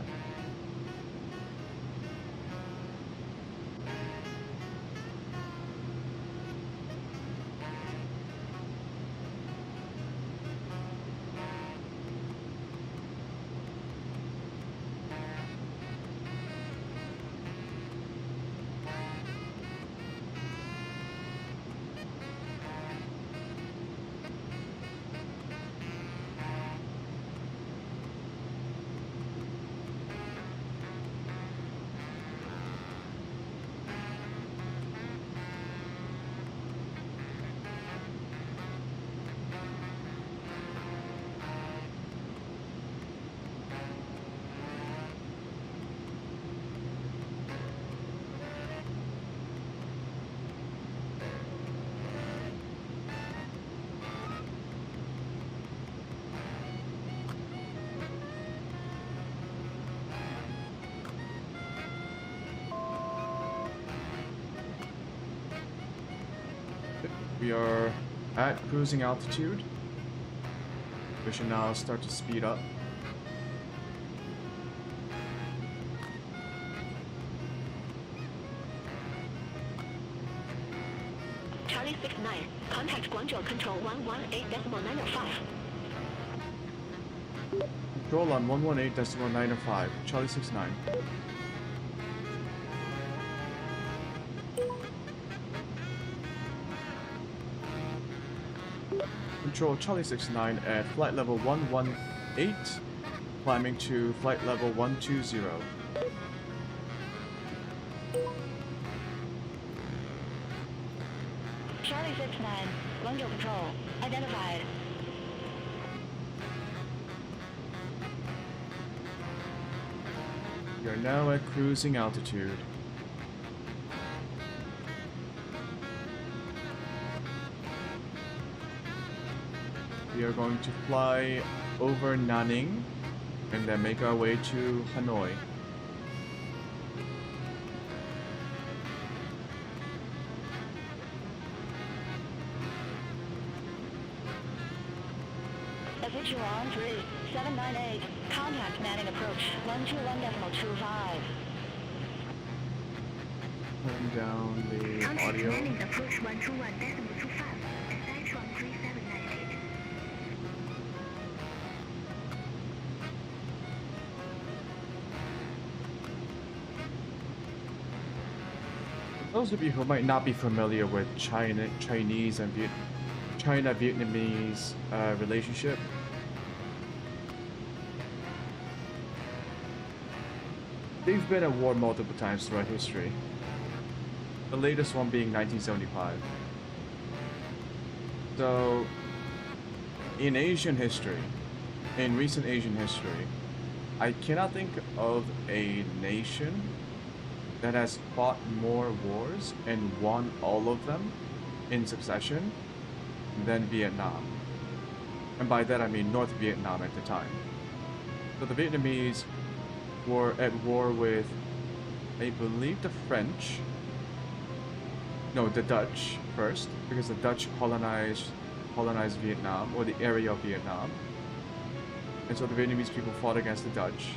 We are at cruising altitude. We should now start to speed up. Charlie 69. Contact Guangzhou Control 118.905. Control on 118.905. Charlie 69. Control Charlie 69 at flight level 118, climbing to flight level 120. Charlie 69, Guangzhou Control, identified. We are now at cruising altitude. we are going to fly over Nanning and then make our way to Hanoi. Sichuan 3798. Contact Manning approach 121.25. Turn down the Contact audio. Manning approach 121.25. Sichuan 3798. Those of you who might not be familiar with Chinese and China-Vietnamese relationship, they've been at war multiple times throughout history. The latest one being 1975. So, in Asian history, in recent Asian history, I cannot think of a nation that has fought more wars and won all of them in succession than Vietnam. And by that I mean North Vietnam at the time. So the Vietnamese were at war with, I believe, the French. No, the Dutch first, because the Dutch colonized Vietnam, or the area of Vietnam. And so the Vietnamese people fought against the Dutch.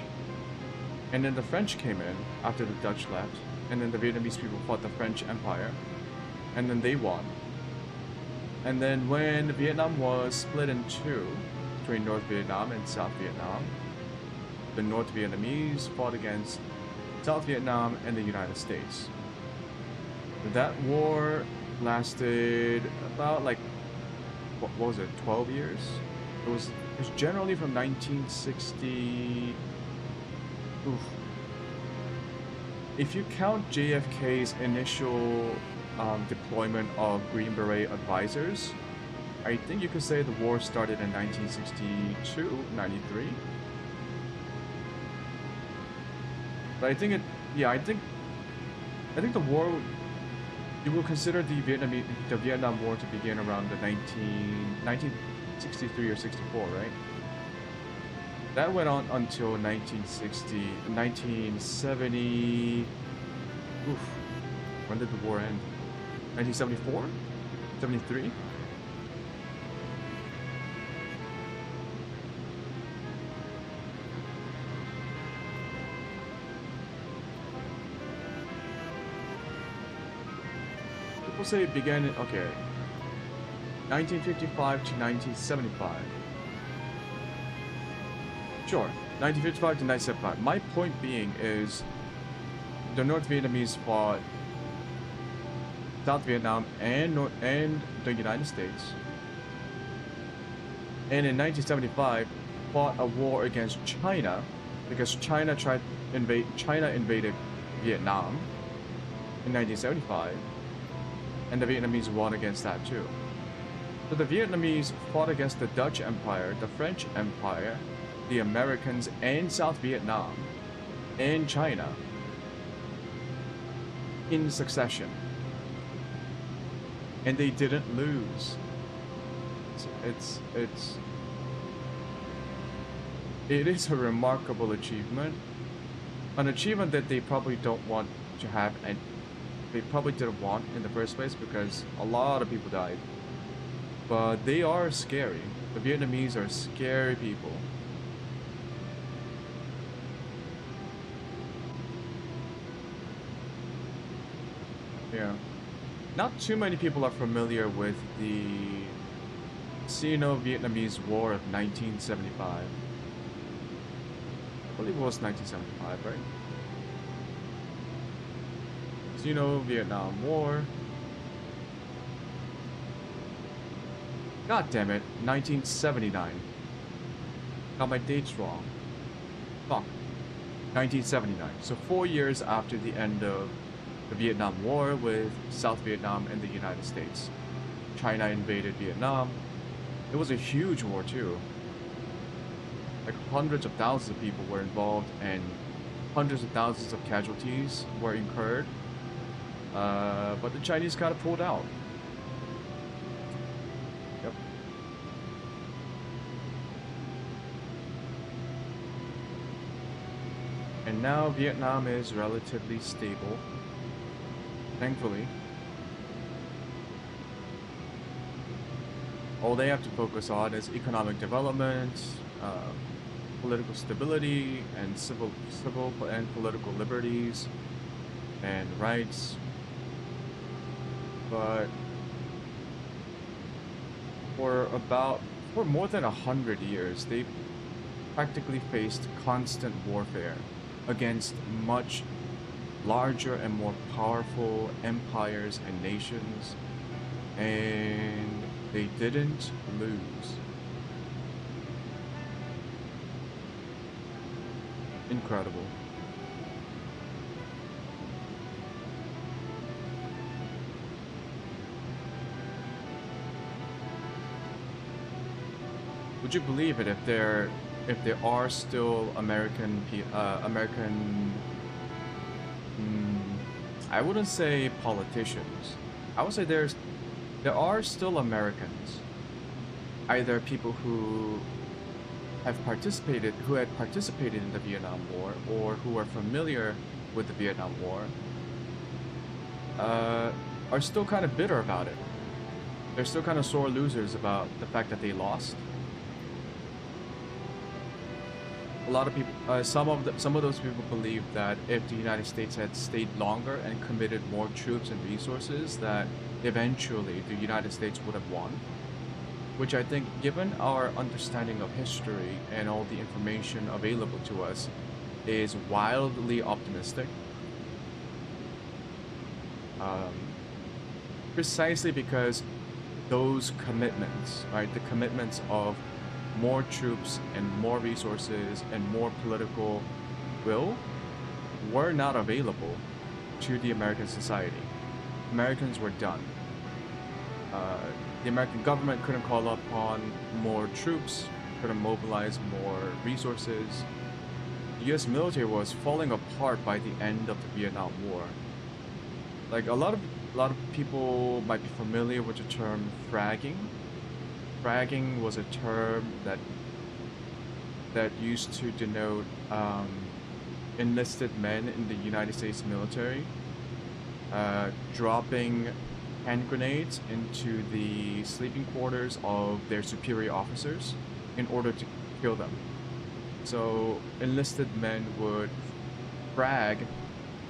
And then the French came in after the Dutch left, and then the Vietnamese people fought the French Empire, and then they won. And then when Vietnam was split in two, between North Vietnam and South Vietnam, the North Vietnamese fought against South Vietnam and the United States. That war lasted about, like, what was it, 12 years? It was generally from 1960... Oof. If you count JFK's initial deployment of Green Beret advisors, I think you could say the war started in 1962, 93. But I think I think the war, you will consider the Vietnam War to begin around the 1963 or 64, right? That went on until 1970. Oof. When did the war end? 1974? 73? People say it began in, okay, 1955 to 1975. Sure, 1955 to 1975. My point being is the North Vietnamese fought South Vietnam and the United States. And in 1975 fought a war against China because China invaded Vietnam in 1975, and the Vietnamese won against that too. So the Vietnamese fought against the Dutch Empire, the French Empire, the Americans, and South Vietnam, and China in succession. And they didn't lose. It is a remarkable achievement. An achievement that they probably don't want to have, and they probably didn't want in the first place because a lot of people died. But they are scary. The Vietnamese are scary people. Yeah. Not too many people are familiar with the Sino-Vietnamese War of 1975. I believe it was 1975, right? Sino-Vietnam War. God damn it, 1979. Got my dates wrong. Fuck. 1979. So 4 years after the end of the Vietnam War with South Vietnam and the United States. China invaded Vietnam. It was a huge war too. Like hundreds of thousands of people were involved and hundreds of thousands of casualties were incurred. But the Chinese kind of pulled out. Yep. And now Vietnam is relatively stable, thankfully. All they have to focus on is economic development, political stability, and civil and political liberties and rights. But for more than 100 years, they've practically faced constant warfare against much larger and more powerful empires and nations, and they didn't lose. Incredible. Would you believe it if there are still I wouldn't say politicians. I would say there are still Americans, either people who had participated in the Vietnam War or who are familiar with the Vietnam War, are still kind of bitter about it. They're still kind of sore losers about the fact that they lost. A lot of people, some of those people believe that if the United States had stayed longer and committed more troops and resources, that eventually the United States would have won. Which I think, given our understanding of history and all the information available to us, is wildly optimistic. Precisely because those commitments, right, the commitments of more troops and more resources and more political will were not available to the American society. Americans were done. The American government couldn't call upon more troops, couldn't mobilize more resources. The US military was falling apart by the end of the Vietnam War. Like a lot of people might be familiar with the term fragging. Fragging was a term that used to denote enlisted men in the United States military dropping hand grenades into the sleeping quarters of their superior officers in order to kill them. So enlisted men would frag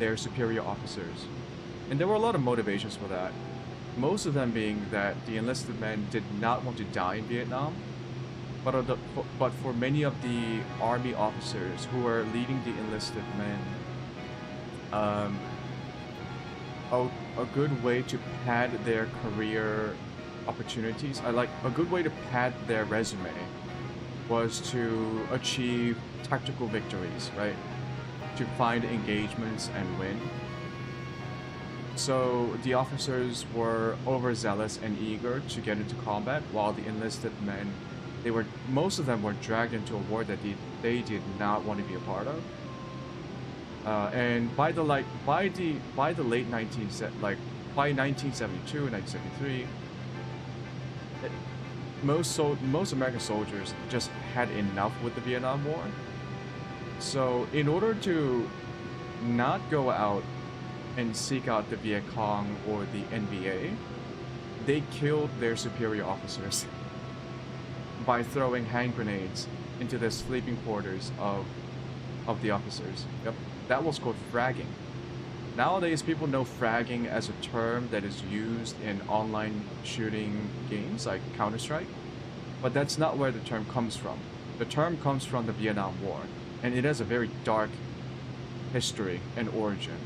their superior officers. And there were a lot of motivations for that. Most of them being that the enlisted men did not want to die in Vietnam, but for many of the army officers who were leading the enlisted men, a good way to pad their career opportunities, a good way to pad their resume, was to achieve tactical victories, right? To find engagements and win. So the officers were overzealous and eager to get into combat, while the enlisted men, most of them were dragged into a war that they did not want to be a part of. And by the late 1972, 1973, most American soldiers just had enough with the Vietnam War. So in order to not go out and seek out the Viet Cong or the NBA, they killed their superior officers by throwing hand grenades into the sleeping quarters of the officers. Yep, that was called fragging. Nowadays, people know fragging as a term that is used in online shooting games like Counter-Strike, but that's not where the term comes from. The term comes from the Vietnam War, and it has a very dark history and origin.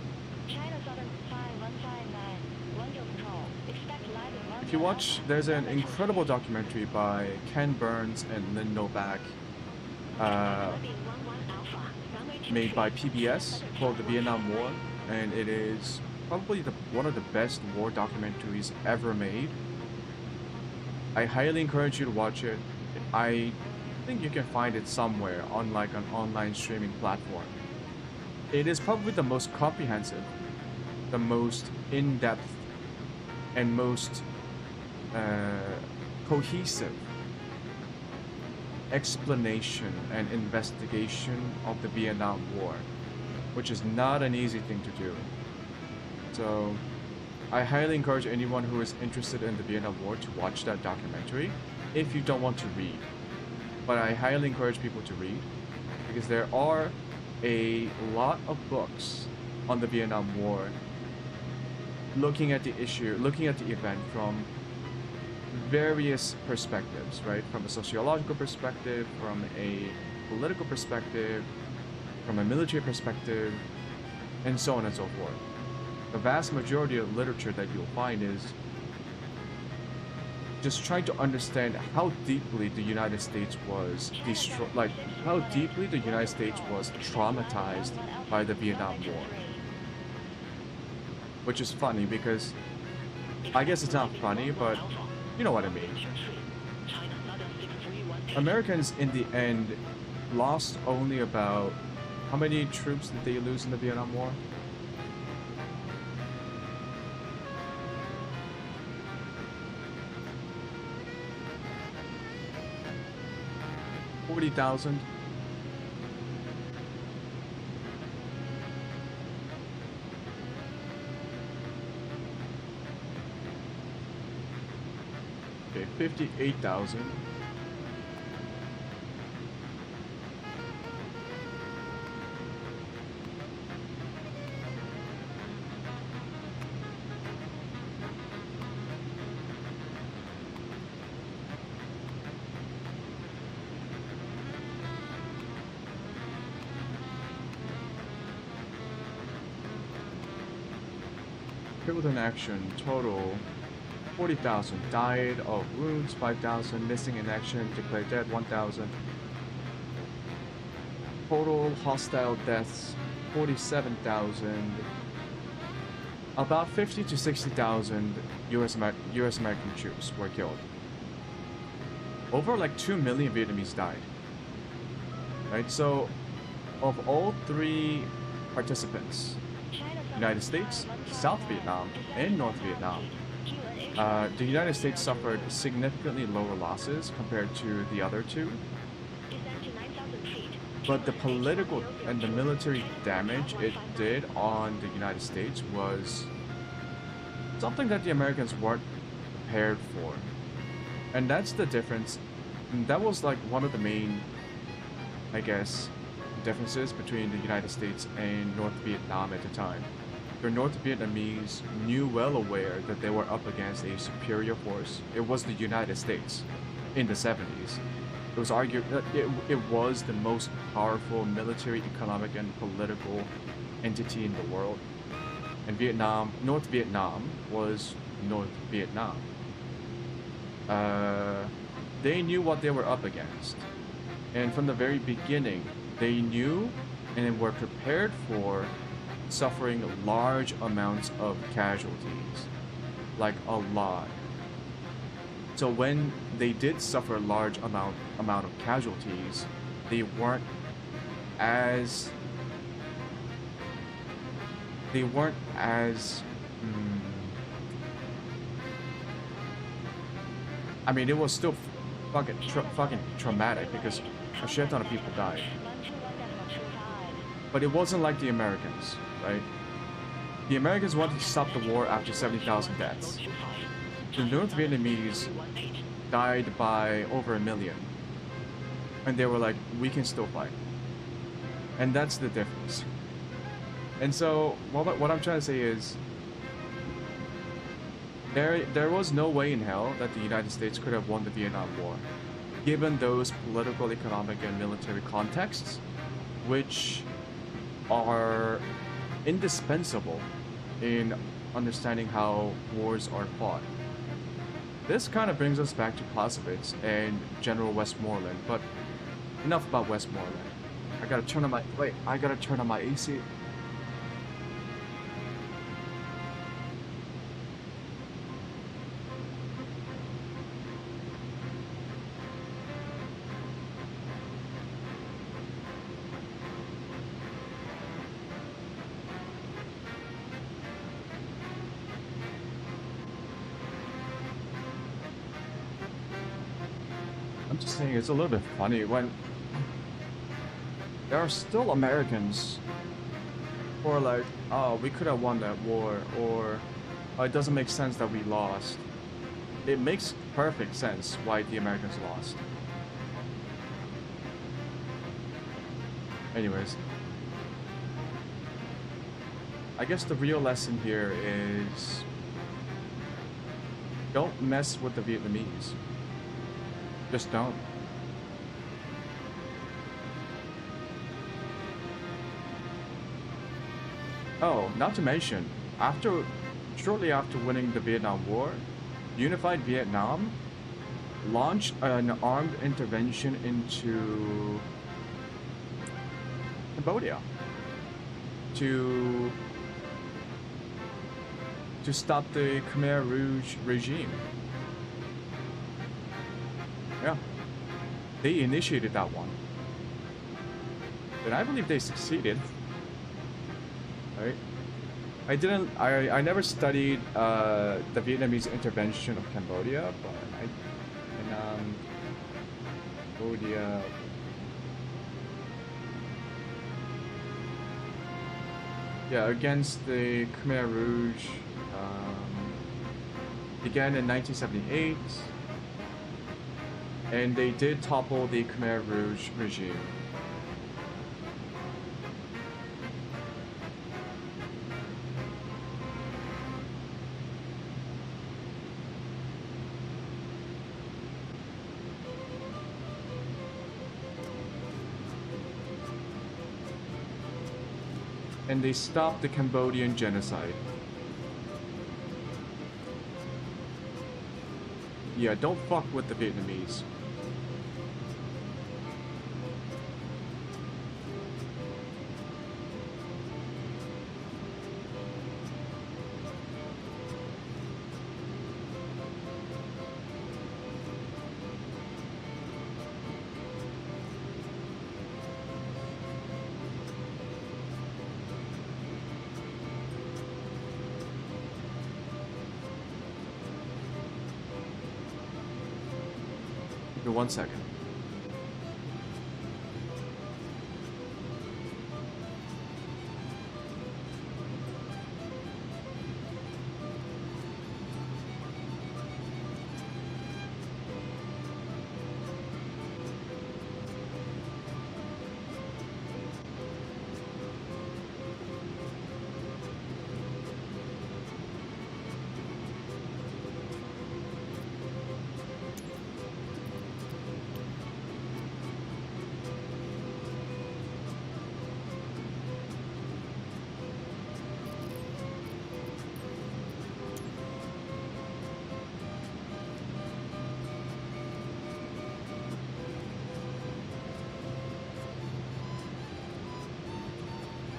If you watch, there's an incredible documentary by Ken Burns and Lynn Novak, made by PBS, called The Vietnam War, and it is probably one of the best war documentaries ever made. I highly encourage you to watch it. I think you can find it somewhere on like an online streaming platform. It is probably the most comprehensive, the most in-depth, and most cohesive explanation and investigation of the Vietnam War which is not an easy thing to do. So I highly encourage anyone who is interested in the Vietnam War to watch that documentary if you don't want to read. But I highly encourage people to read because there are a lot of books on the Vietnam War looking at the issue, looking at the event from various perspectives, right? From a sociological perspective, from a political perspective, from a military perspective, and so on and so forth. The vast majority of literature that you'll find is just trying to understand how deeply the United States was how deeply the United States was traumatized by the Vietnam War. Which is funny because I guess it's not funny, but you know what I mean. Americans in the end lost only about how many troops did they lose in the Vietnam War? $40,000. Okay, 58,000. Killed in action, total 40,000. Died of wounds, 5,000. Missing in action, declared dead, 1,000. Total hostile deaths, 47,000. About 50 to 60,000 US American troops were killed. Over like 2 million Vietnamese died. Right, so of all three participants, United States, South Vietnam, and North Vietnam, the United States suffered significantly lower losses compared to the other two. But the political and the military damage it did on the United States was something that the Americans weren't prepared for. And that's the difference. And that was like one of the main, I guess, differences between the United States and North Vietnam at the time. The North Vietnamese knew well aware that they were up against a superior force. It was the United States in the 70s. It was argued that it was the most powerful military, economic, and political entity in the world. And North Vietnam was North Vietnam. They knew what they were up against. And from the very beginning, they knew and were prepared for suffering large amounts of casualties, like a lot. So when they did suffer a large amount of casualties, they weren't as I mean, it was still fucking traumatic because a shit ton of people died. But it wasn't like the Americans, right? The Americans wanted to stop the war after 70,000 deaths. The North Vietnamese died by over 1 million. And they were like, we can still fight. And that's the difference. And so, what I'm trying to say is, there was no way in hell that the United States could have won the Vietnam War, given those political, economic, and military contexts, which are indispensable in understanding how wars are fought. This kind of brings us back to Clausewitz and General Westmoreland, but enough about Westmoreland. I gotta turn on my AC. I'm just saying it's a little bit funny when there are still Americans Or like, oh, we could have won that war, or oh, it doesn't make sense that we lost. It makes perfect sense why the Americans lost. Anyways, I guess the real lesson here is don't mess with the Vietnamese. Just don't. Oh, not to mention, shortly after winning the Vietnam War, unified Vietnam launched an armed intervention into Cambodia to stop the Khmer Rouge regime. Yeah, they initiated that one, and I believe they succeeded. Right? I never studied the Vietnamese intervention of Cambodia, but Cambodia. Yeah, against the Khmer Rouge, began in 1978, and they did topple the Khmer Rouge regime. And they stopped the Cambodian genocide. Yeah, don't fuck with the Vietnamese. Give me 1 second.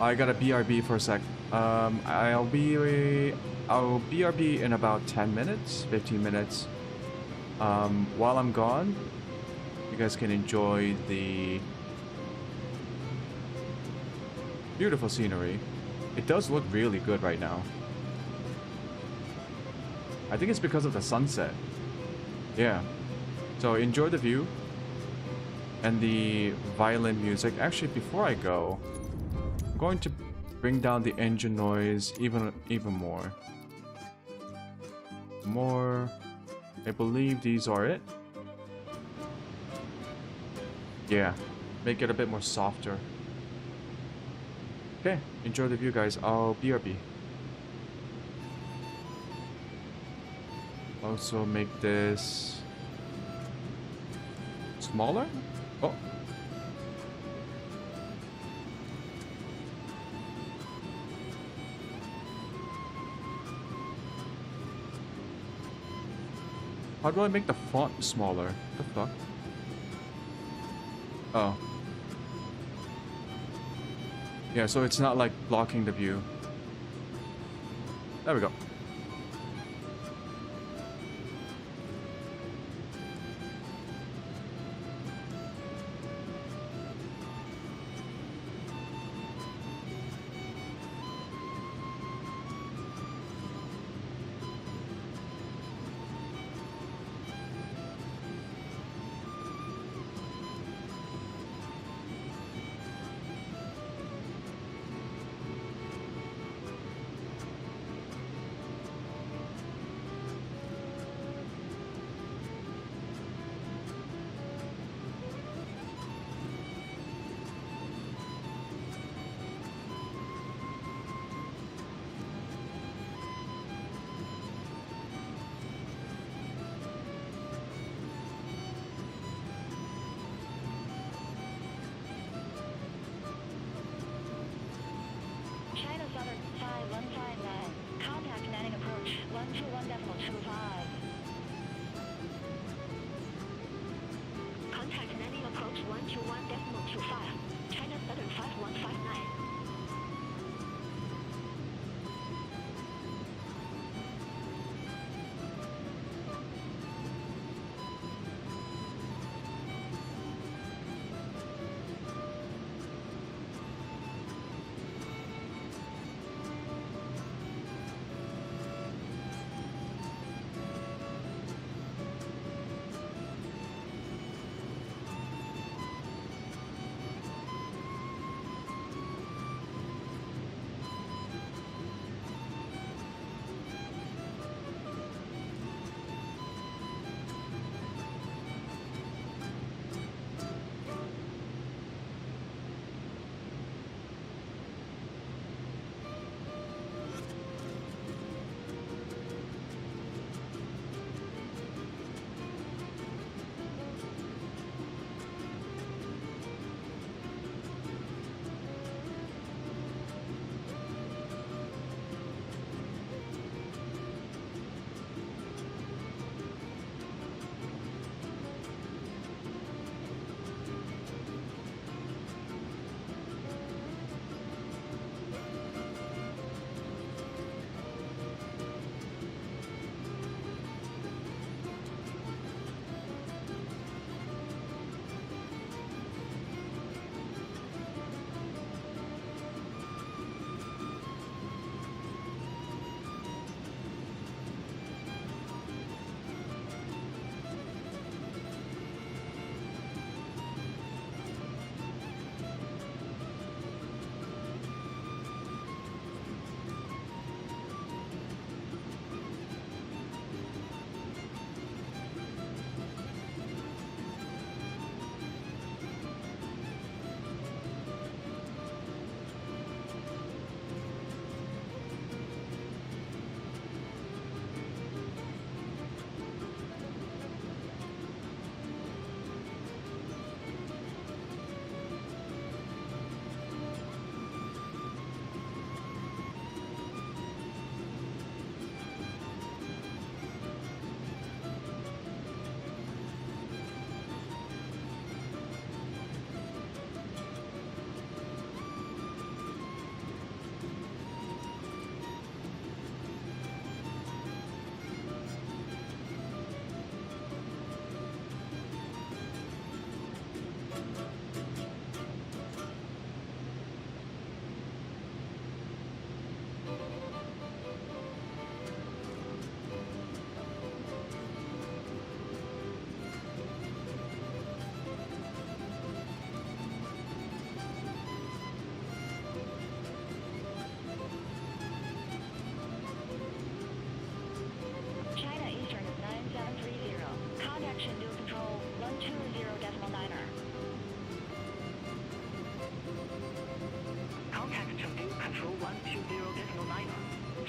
I got a BRB for a sec. I'll BRB in about 10 minutes, 15 minutes. While I'm gone, you guys can enjoy the beautiful scenery. It does look really good right now. I think it's because of the sunset. Yeah. So enjoy the view and the violin music. Actually, before I go, I'm going to bring down the engine noise even more. I believe these are it. Yeah, make it a bit more softer. Okay, enjoy the view, guys. I'll BRB. Also make this smaller. Oh. How do I make the font smaller? What the fuck? Oh. Yeah, so it's not like blocking the view. There we go. 159. Contact landing approach 121.25. Contact landing approach 121.25. China Southern 5159.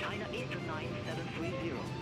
China Eastern 9730.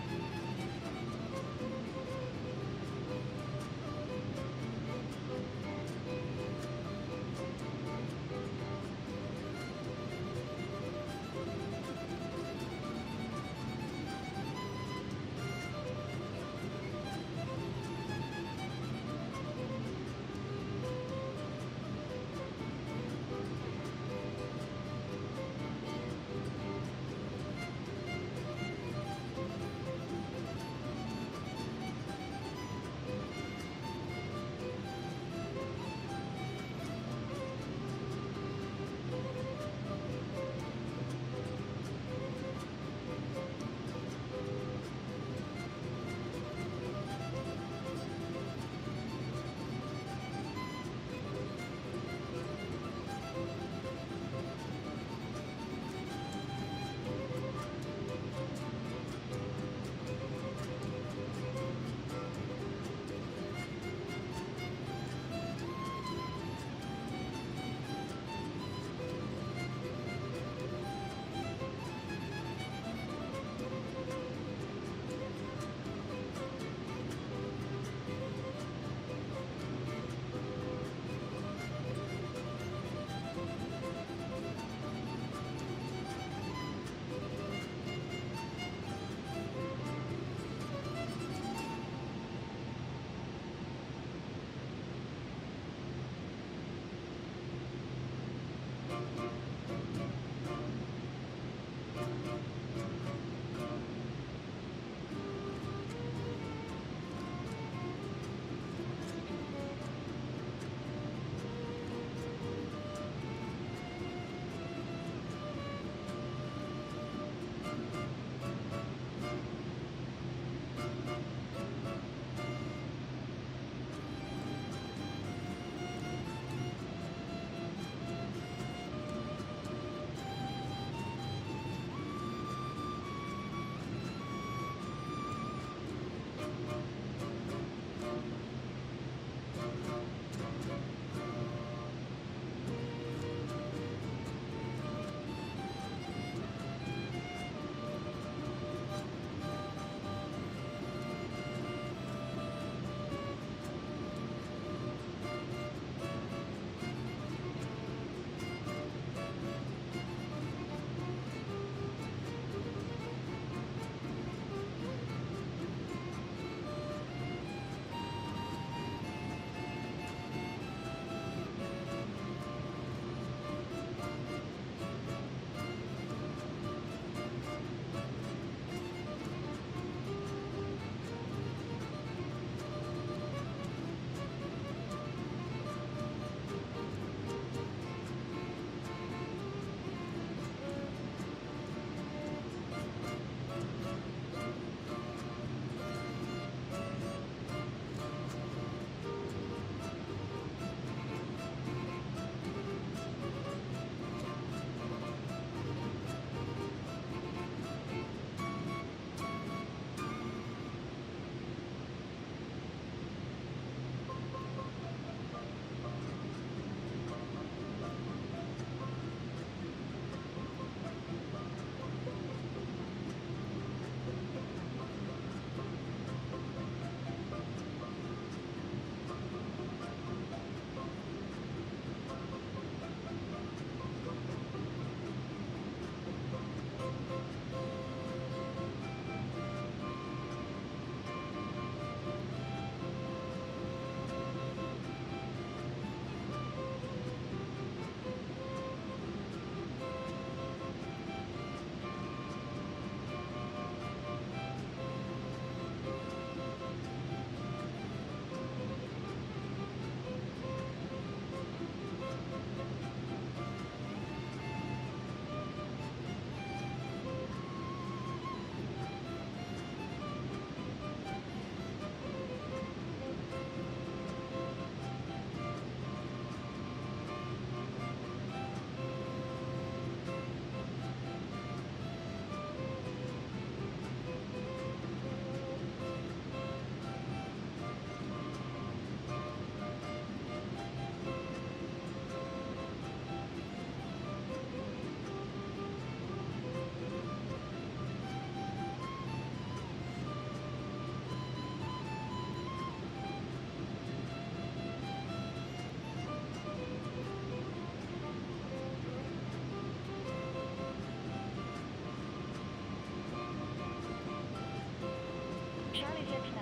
Charlie 69,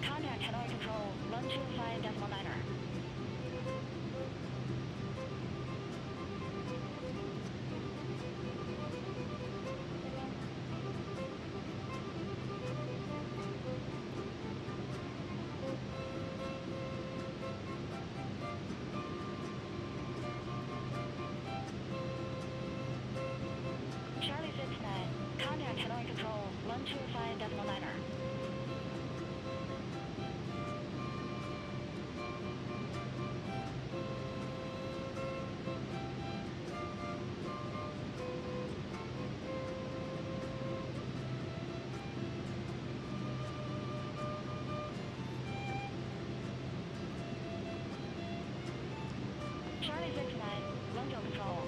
contact Hanoi Control 125.9er. Charlie 69, contact Hanoi Control 125.9er. Charlie 69, London Control.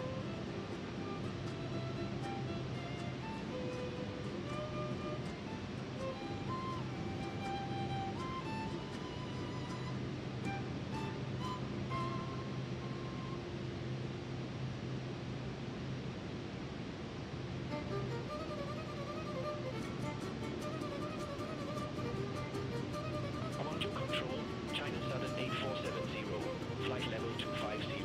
Guangzhou Control, China Southern 8470, flight level 250.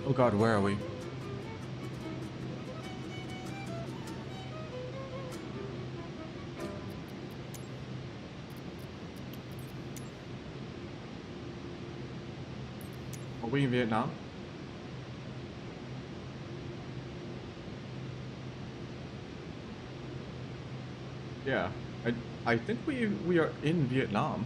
Oh god, where are we? Are we in Vietnam? Yeah, I think we are in Vietnam.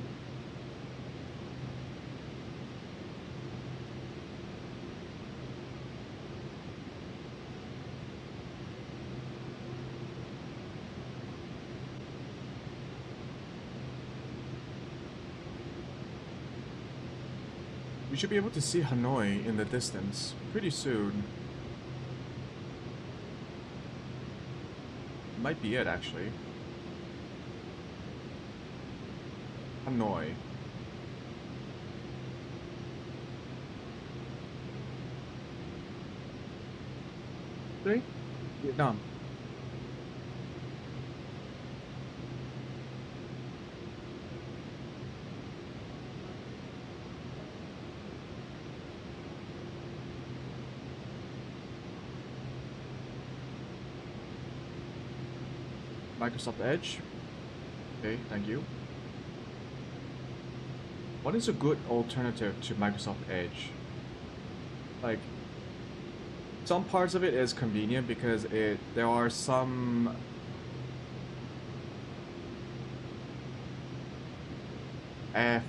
We should be able to see Hanoi in the distance pretty soon. Might be it, actually. Hanoi. See? Vietnam. Microsoft Edge. Okay, thank you. What is a good alternative to Microsoft Edge? Like, some parts of it is convenient because there are some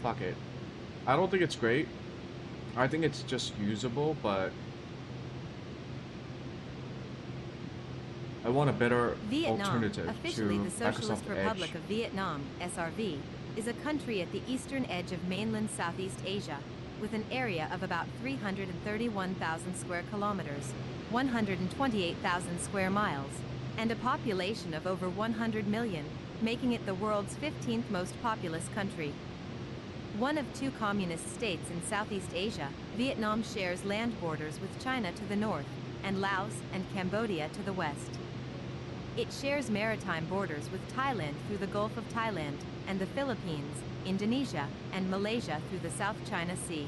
fuck it. I don't think it's great. I think it's just usable, but I want a better alternative officially to the Socialist Microsoft Republic Edge. of Vietnam, SRV, is a country at the eastern edge of mainland Southeast Asia, with an area of about 331,000 square kilometers, 128,000 square miles, and a population of over 100 million, making it the world's 15th most populous country. One of two communist states in Southeast Asia, Vietnam shares land borders with China to the north, and Laos and Cambodia to the west. It shares maritime borders with Thailand through the Gulf of Thailand, and the Philippines, Indonesia, and Malaysia through the South China Sea.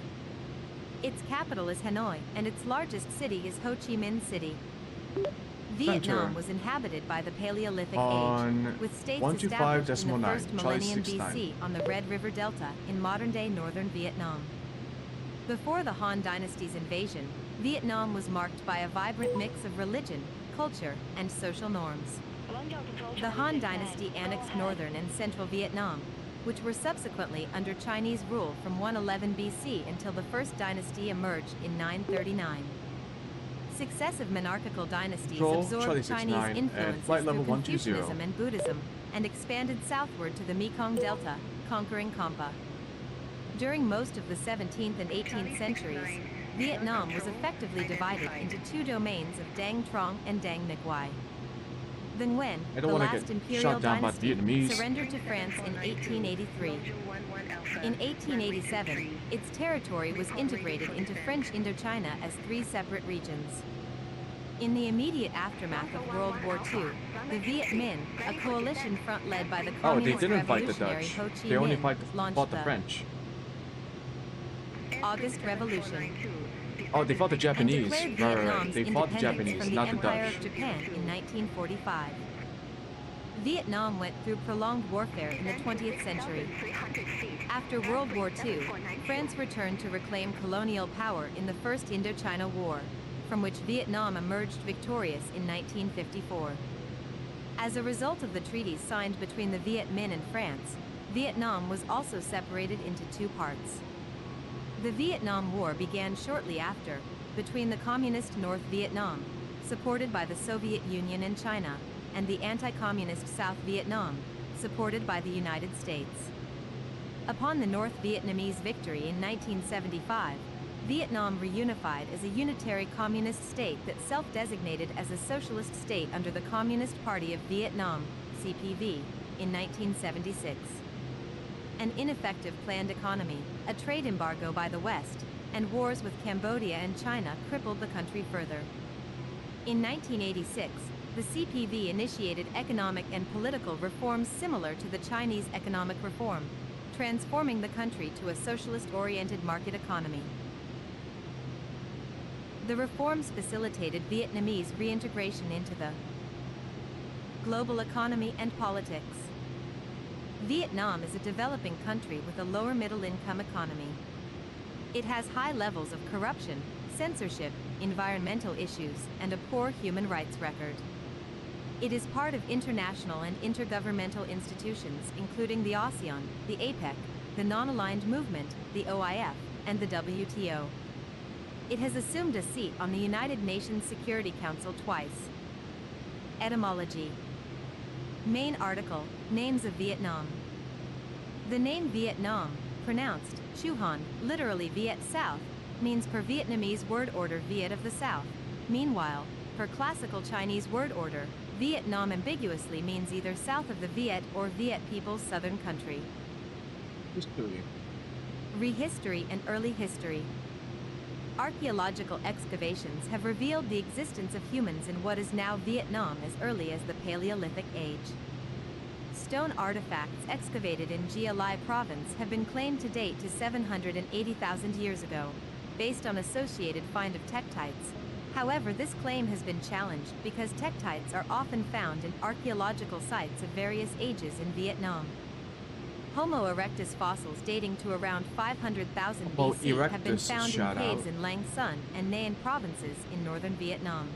Its capital is Hanoi, and its largest city is Ho Chi Minh City. Vietnam was inhabited by the Paleolithic Age, with states established in the first millennium BC on the Red River Delta in modern-day northern Vietnam. Before the Han Dynasty's invasion, Vietnam was marked by a vibrant mix of religion, culture, and social norms. The Han Dynasty annexed northern and central Vietnam, which were subsequently under Chinese rule from 111 BC until the First Dynasty emerged in 939. Successive monarchical dynasties absorbed Chinese influences through Confucianism and Buddhism, and expanded southward to the Mekong Delta, conquering Kampa. During most of the 17th and 18th centuries, Vietnam was effectively divided into two domains of Dang Trong and Dang Nguyen. The Nguyen, the last imperial dynasty, surrendered to France in 1883. In 1887, its territory was integrated into French Indochina as three separate regions. In the immediate aftermath of World War II, the Viet Minh, a coalition front led by the communist revolutionary Ho Chi Minh, launched the French. August Revolution. Oh, they fought the Japanese. And declared Vietnam's They fought the independence Japanese, from the not the Empire Dutch. of Japan in 1945. Vietnam went through prolonged warfare in the 20th century. After World War II, France returned to reclaim colonial power in the First Indochina War, from which Vietnam emerged victorious in 1954. As a result of the treaties signed between the Viet Minh and France, Vietnam was also separated into two parts. The Vietnam War began shortly after, between the Communist North Vietnam, supported by the Soviet Union and China, and the anti-communist South Vietnam, supported by the United States. Upon the North Vietnamese victory in 1975, Vietnam reunified as a unitary communist state that self-designated as a socialist state under the Communist Party of Vietnam, CPV, in 1976. An ineffective planned economy, a trade embargo by the West, and wars with Cambodia and China crippled the country further. In 1986, the CPV initiated economic and political reforms similar to the Chinese economic reform, transforming the country to a socialist-oriented market economy. The reforms facilitated Vietnamese reintegration into the global economy and politics. Vietnam is a developing country with a lower middle-income economy. It has high levels of corruption, censorship, environmental issues, and a poor human rights record. It is part of international and intergovernmental institutions including the ASEAN, the APEC, the Non-Aligned Movement, the OIF, and the WTO. It has assumed a seat on the United Nations Security Council twice. Etymology. Main article, Names of Vietnam. The name Vietnam, pronounced Chu Han, literally Viet South, means per Vietnamese word order Viet of the South. Meanwhile, per classical Chinese word order, Vietnam ambiguously means either south of the Viet or Viet people's southern country. History. Rehistory and early history. Archaeological excavations have revealed the existence of humans in what is now Vietnam as early as the Paleolithic Age. Stone artifacts excavated in Gia Lai province have been claimed to date to 780,000 years ago, based on associated find of tektites. However, this claim has been challenged because tektites are often found in archaeological sites of various ages in Vietnam. Homo erectus fossils dating to around 500,000 BC have been found in caves in Lang Son and Nay provinces in northern Vietnam.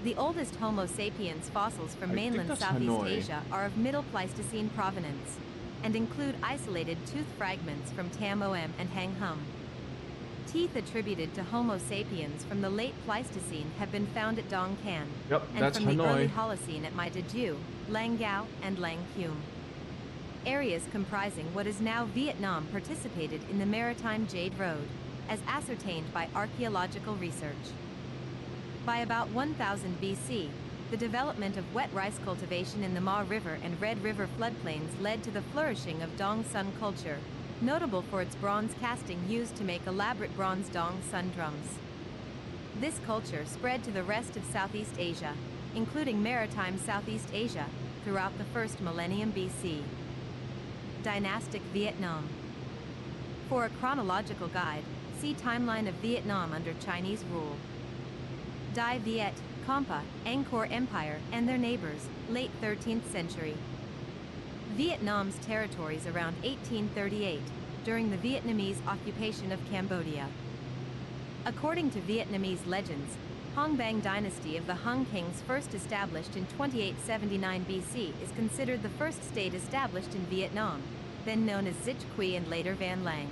The oldest Homo sapiens fossils from mainland Southeast Asia are of Middle Pleistocene provenance, and include isolated tooth fragments from Tam Om and Hang Hum. Teeth attributed to Homo sapiens from the late Pleistocene have been found at Dong Can, and from the early Holocene at Mai Dju, Lang Gao, and Lang Hume. Areas comprising what is now Vietnam participated in the Maritime Jade Road, as ascertained by archaeological research. By about 1000 BC, the development of wet rice cultivation in the Ma River and Red River floodplains led to the flourishing of Dong Sun culture, notable for its bronze casting used to make elaborate bronze Dong Sun drums. This culture spread to the rest of Southeast Asia, including maritime Southeast Asia, throughout the first millennium BC. Dynastic Vietnam. For a chronological guide, see Timeline of Vietnam under Chinese rule. Dai Viet, Compa, Angkor Empire, and their neighbors, late 13th century. Vietnam's territories around 1838, during the Vietnamese occupation of Cambodia. According to Vietnamese legends, Hong Bang dynasty of the Hung Kings first established in 2879 BC is considered the first state established in Vietnam, then known as Zich Quy and later Van Lang.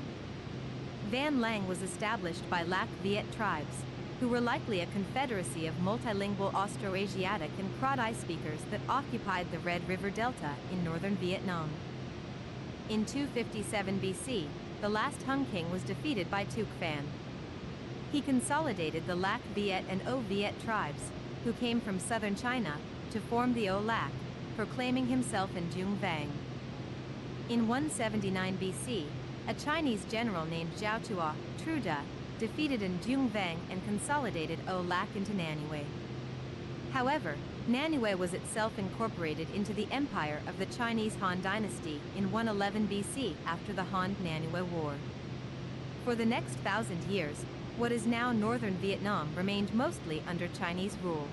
Van Lang was established by Lac Viet tribes, who were likely a confederacy of multilingual Austroasiatic and Kra-Dai speakers that occupied the Red River Delta in northern Vietnam. In 257 BC, the last Hung King was defeated by Tuc Phan. He consolidated the Lac Viet and O Viet tribes, who came from southern China, to form the O Lac, proclaiming himself in Dung Vang. In 179 BC, a Chinese general named Zhao Tua, Truda, defeated in Dung Vang and consolidated O Lac into Nanyue. However, Nanyue was itself incorporated into the empire of the Chinese Han dynasty in 111 BC after the Han-Nanyue War. For the next 1,000 years, what is now northern Vietnam remained mostly under Chinese rule.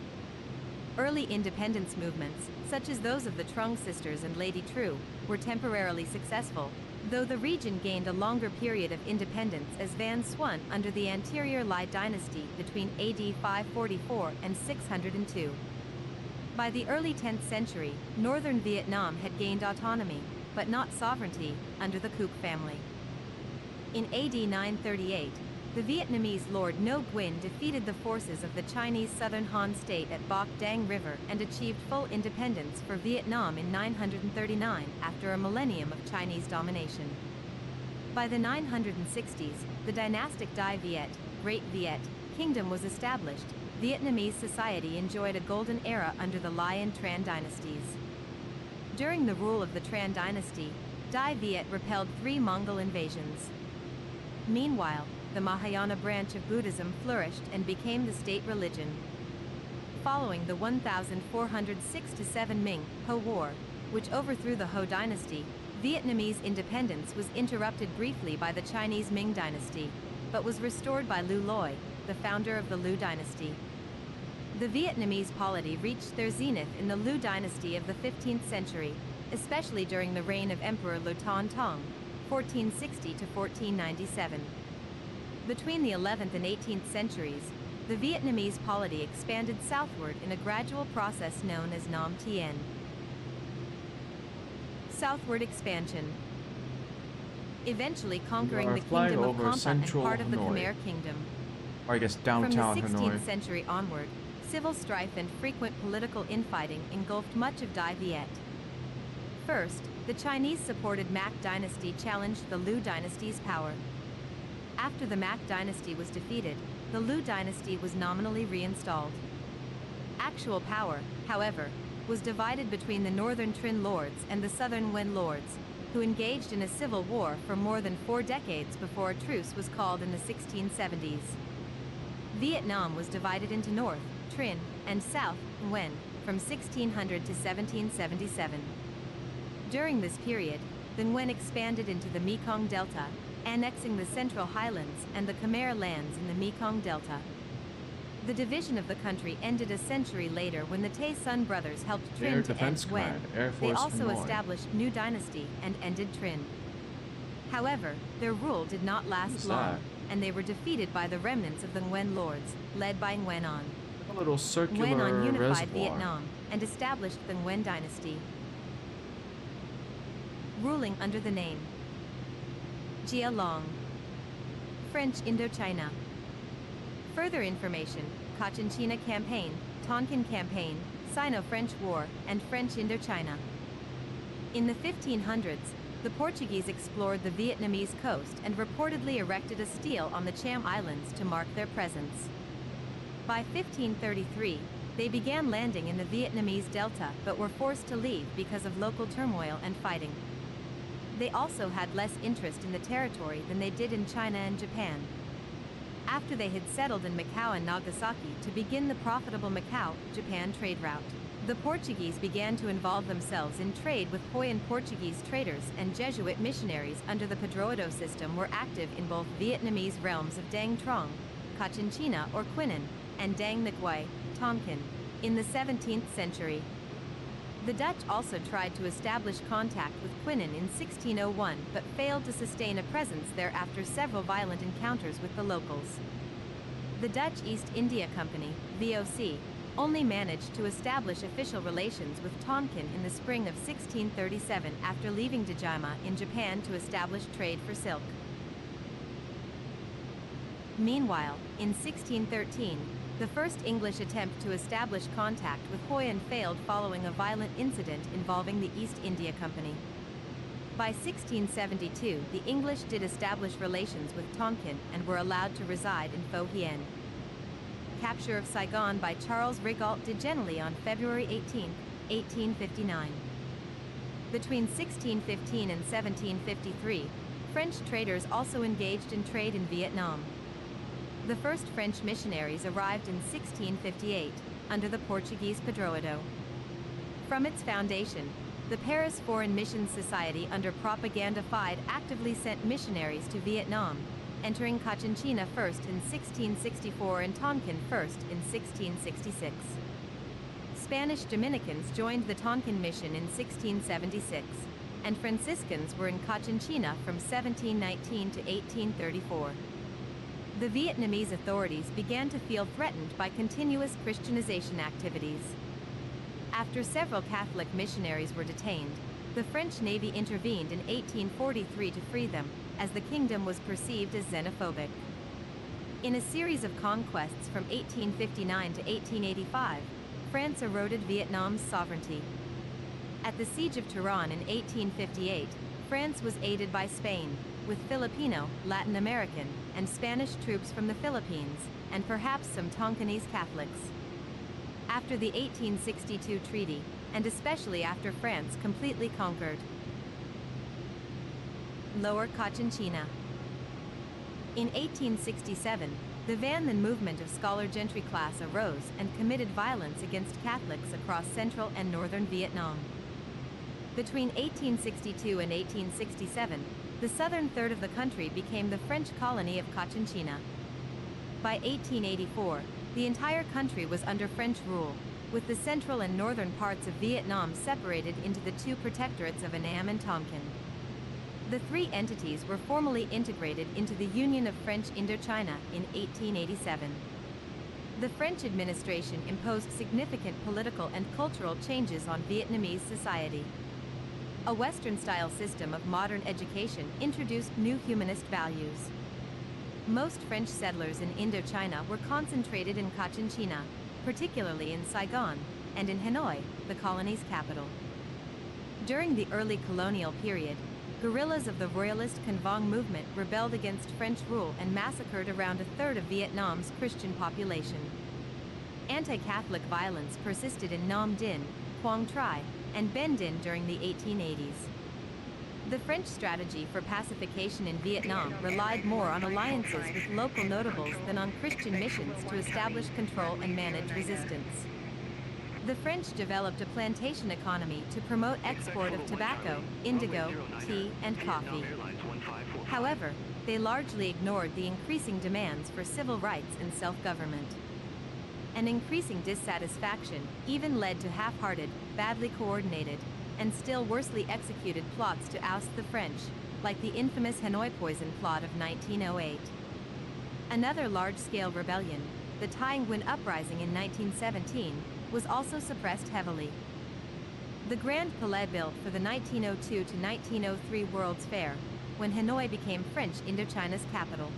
Early independence movements, such as those of the Trung sisters and Lady True, were temporarily successful, though the region gained a longer period of independence as Van Xuan under the anterior Lai dynasty between AD 544 and 602. By the early 10th century, northern Vietnam had gained autonomy, but not sovereignty, under the Cuc family. In AD 938, the Vietnamese Lord No Nguyen defeated the forces of the Chinese Southern Han state at Bac Dang River and achieved full independence for Vietnam in 939 after a millennium of Chinese domination. By the 960s, the dynastic Dai Viet, Great Viet, kingdom was established. Vietnamese society enjoyed a golden era under the Lai and Tran dynasties. During the rule of the Tran dynasty, Dai Viet repelled 3 Mongol invasions. Meanwhile, the Mahayana branch of Buddhism flourished and became the state religion. Following the 1406-7 Ming-Ho War, which overthrew the Ho dynasty, Vietnamese independence was interrupted briefly by the Chinese Ming dynasty, but was restored by Lu Loi, the founder of the Liu dynasty. The Vietnamese polity reached their zenith in the Liu dynasty of the 15th century, especially during the reign of Emperor Liu Tong, 1460 to 1497. Between the 11th and 18th centuries, the Vietnamese polity expanded southward in a gradual process known as Nam Tien. Southward expansion. Eventually conquering the Kingdom of Kampa and part of the Khmer Kingdom. Or I guess downtown From the 16th Hanoi. century onward, civil strife and frequent political infighting engulfed much of Dai Viet. First, the Chinese-supported Mac dynasty challenged the Liu dynasty's power. After the Mac dynasty was defeated, the Liu dynasty was nominally reinstalled. Actual power, however, was divided between the northern Trinh lords and the southern Nguyen lords, who engaged in a civil war for more than 4 decades before a truce was called in the 1670s. Vietnam was divided into North, Trinh, and South, Nguyen, from 1600 to 1777. During this period, the Nguyen expanded into the Mekong Delta, annexing the Central Highlands and the Khmer lands in the Mekong Delta. The division of the country ended a century later when the Tay Son brothers helped Air Trinh to end Defense Nguyen. Command, Air They Force also Hanoi. established New Dynasty and ended Trinh. However, their rule did not last What's long, that? and they were defeated by the remnants of the Nguyen lords, led by Nguyen An. A little circular Nguyen An unified reservoir. Vietnam and established the Nguyen dynasty, ruling under the name Jia Long. French Indochina. Further information: Cochinchina Campaign, Tonkin Campaign, Sino-French War, and French Indochina. In the 1500s, the Portuguese explored the Vietnamese coast and reportedly erected a stele on the Cham Islands to mark their presence. By 1533, they began landing in the Vietnamese Delta but were forced to leave because of local turmoil and fighting. They also had less interest in the territory than they did in China and Japan. After they had settled in Macau and Nagasaki to begin the profitable Macau-Japan trade route, the Portuguese began to involve themselves in trade with Hoyan Portuguese traders, and Jesuit missionaries under the Padroado system were active in both Vietnamese realms of Dang Trong, Cochinchina or Quy Nhon, and Dang Nguyen, Tonkin, in the 17th century. The Dutch also tried to establish contact with Quy Nhon in 1601 but failed to sustain a presence there after several violent encounters with the locals. The Dutch East India Company, VOC, only managed to establish official relations with Tonkin in the spring of 1637 after leaving Dejima in Japan to establish trade for silk. Meanwhile, in 1613, the first English attempt to establish contact with Hoyan failed following a violent incident involving the East India Company. By 1672, the English did establish relations with Tonkin and were allowed to reside in Pho Hien. Capture of Saigon by Charles Rigault de Genlis on February 18, 1859. Between 1615 and 1753, French traders also engaged in trade in Vietnam. The first French missionaries arrived in 1658, under the Portuguese Padroado. From its foundation, the Paris Foreign Missions Society under Propaganda Fide actively sent missionaries to Vietnam, entering Cochinchina first in 1664 and Tonkin first in 1666. Spanish Dominicans joined the Tonkin Mission in 1676, and Franciscans were in Cochinchina from 1719 to 1834. The Vietnamese authorities began to feel threatened by continuous Christianization activities. After several Catholic missionaries were detained, the French Navy intervened in 1843 to free them, as the kingdom was perceived as xenophobic. In a series of conquests from 1859 to 1885, France eroded Vietnam's sovereignty. At the Siege of Tehran in 1858, France was aided by Spain, with Filipino, Latin American, and Spanish troops from the Philippines, and perhaps some Tonkinese Catholics. After the 1862 treaty, and especially after France completely conquered Lower Cochinchina. In 1867, the Van Thuan movement of scholar gentry class arose and committed violence against Catholics across central and northern Vietnam. Between 1862 and 1867, the southern third of the country became the French colony of Cochinchina. By 1884, the entire country was under French rule, with the central and northern parts of Vietnam separated into the two protectorates of Annam and Tonkin. The three entities were formally integrated into the Union of French Indochina in 1887. The French administration imposed significant political and cultural changes on Vietnamese society. A Western-style system of modern education introduced new humanist values. Most French settlers in Indochina were concentrated in Cochinchina, particularly in Saigon, and in Hanoi, the colony's capital. During the early colonial period, guerrillas of the Royalist Con Vong movement rebelled against French rule and massacred around a third of Vietnam's Christian population. Anti-Catholic violence persisted in Nam Dinh, Quang Tri, and Ben Dinh during the 1880s. The French strategy for pacification in Vietnam relied more on alliances with local notables than on Christian missions to establish control and manage resistance. The French developed a plantation economy to promote export of tobacco, indigo, tea, and coffee. However, they largely ignored the increasing demands for civil rights and self-government. An increasing dissatisfaction even led to half-hearted, badly coordinated, and still worsely executed plots to oust the French, like the infamous Hanoi poison plot of 1908. Another large-scale rebellion, the Thai Nguyen Uprising in 1917, was also suppressed heavily. The Grand Palais built for the 1902 to 1903 World's Fair, when Hanoi became French Indochina's capital.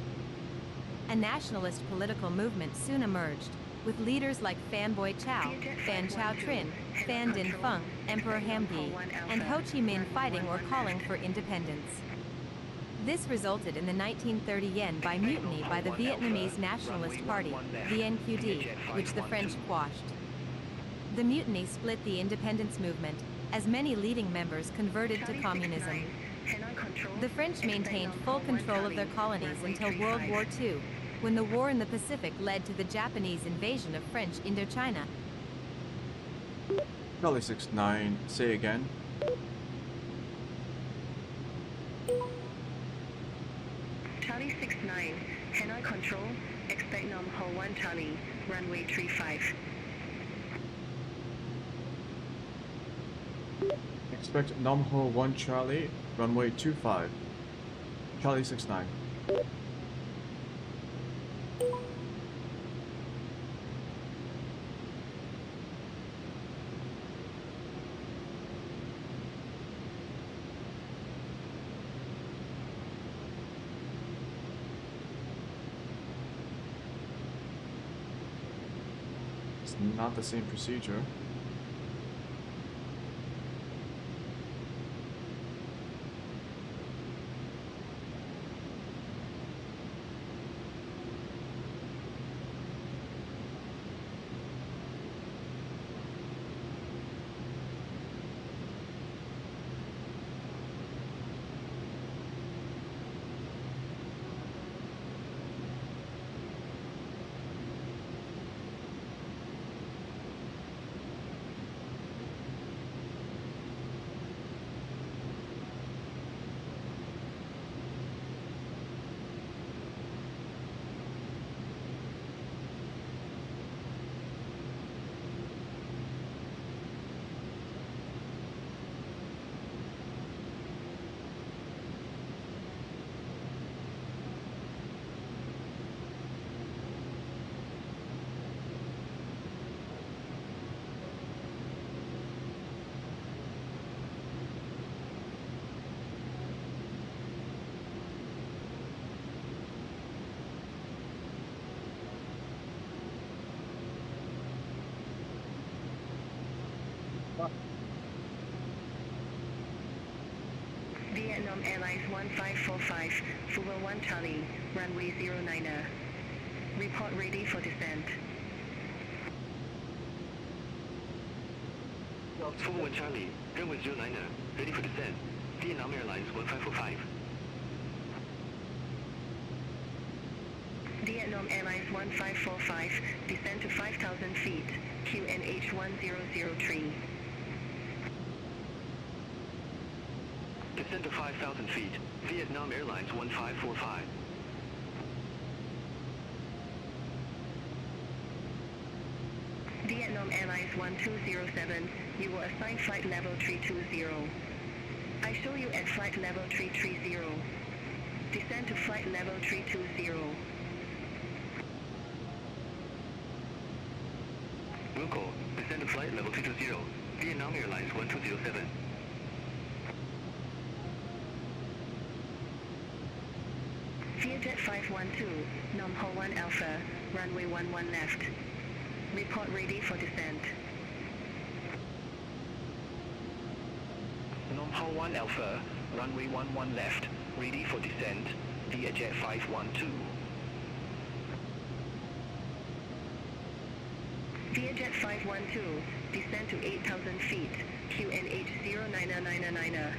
A nationalist political movement soon emerged, with leaders like Phan Boi Chau, Phan Chau Trinh, Phan Dinh Phung, Emperor Ham Nghi, and Ho Chi Minh fighting or calling for independence. This resulted in the 1930 Yen Bai mutiny by the Vietnamese Nationalist Party, VNQD, which the French quashed. The mutiny split the independence movement, as many leading members converted to communism. The French maintained full control of their colonies until World War II, when the war in the Pacific led to the Japanese invasion of French Indochina. Charlie 69, say again. Charlie 69, Hanoi Control, expect Nom Ho 1 Charlie, runway 35. Expect Nam Ho 1 Charlie, runway 25. Charlie 69. It's not the same procedure. Vietnam Airlines 1545, Fuller 1 Charlie, runway 09er. Report ready for descent. Fuller 1 Charlie, runway 09er, ready for descent. Vietnam Airlines 1545. Vietnam Airlines 1545, descend to 5,000 feet, QNH 1003. Descend to 5,000 feet, Vietnam Airlines 1545. Vietnam Airlines 1207, you were assigned flight level 320. I show you at flight level 330. Descend to flight level 320. Wilco, descend to flight level 320, Vietnam Airlines 1207. Vietjet 512, Nom Ho 1 Alpha, runway 11 left. Report ready for descent. Nom Ho 1 Alpha, runway 11 left, ready for descent, Vietjet 512. Vietjet 512, descend to 8,000 feet, QNH 09999.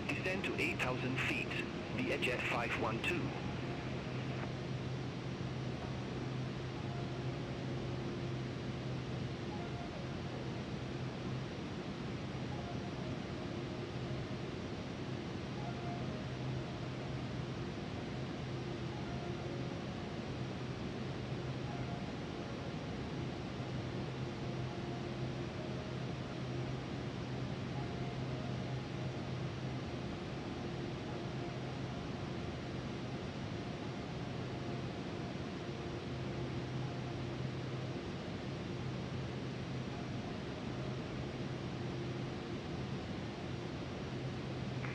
Descend to 8,000 feet, Vietjet 512.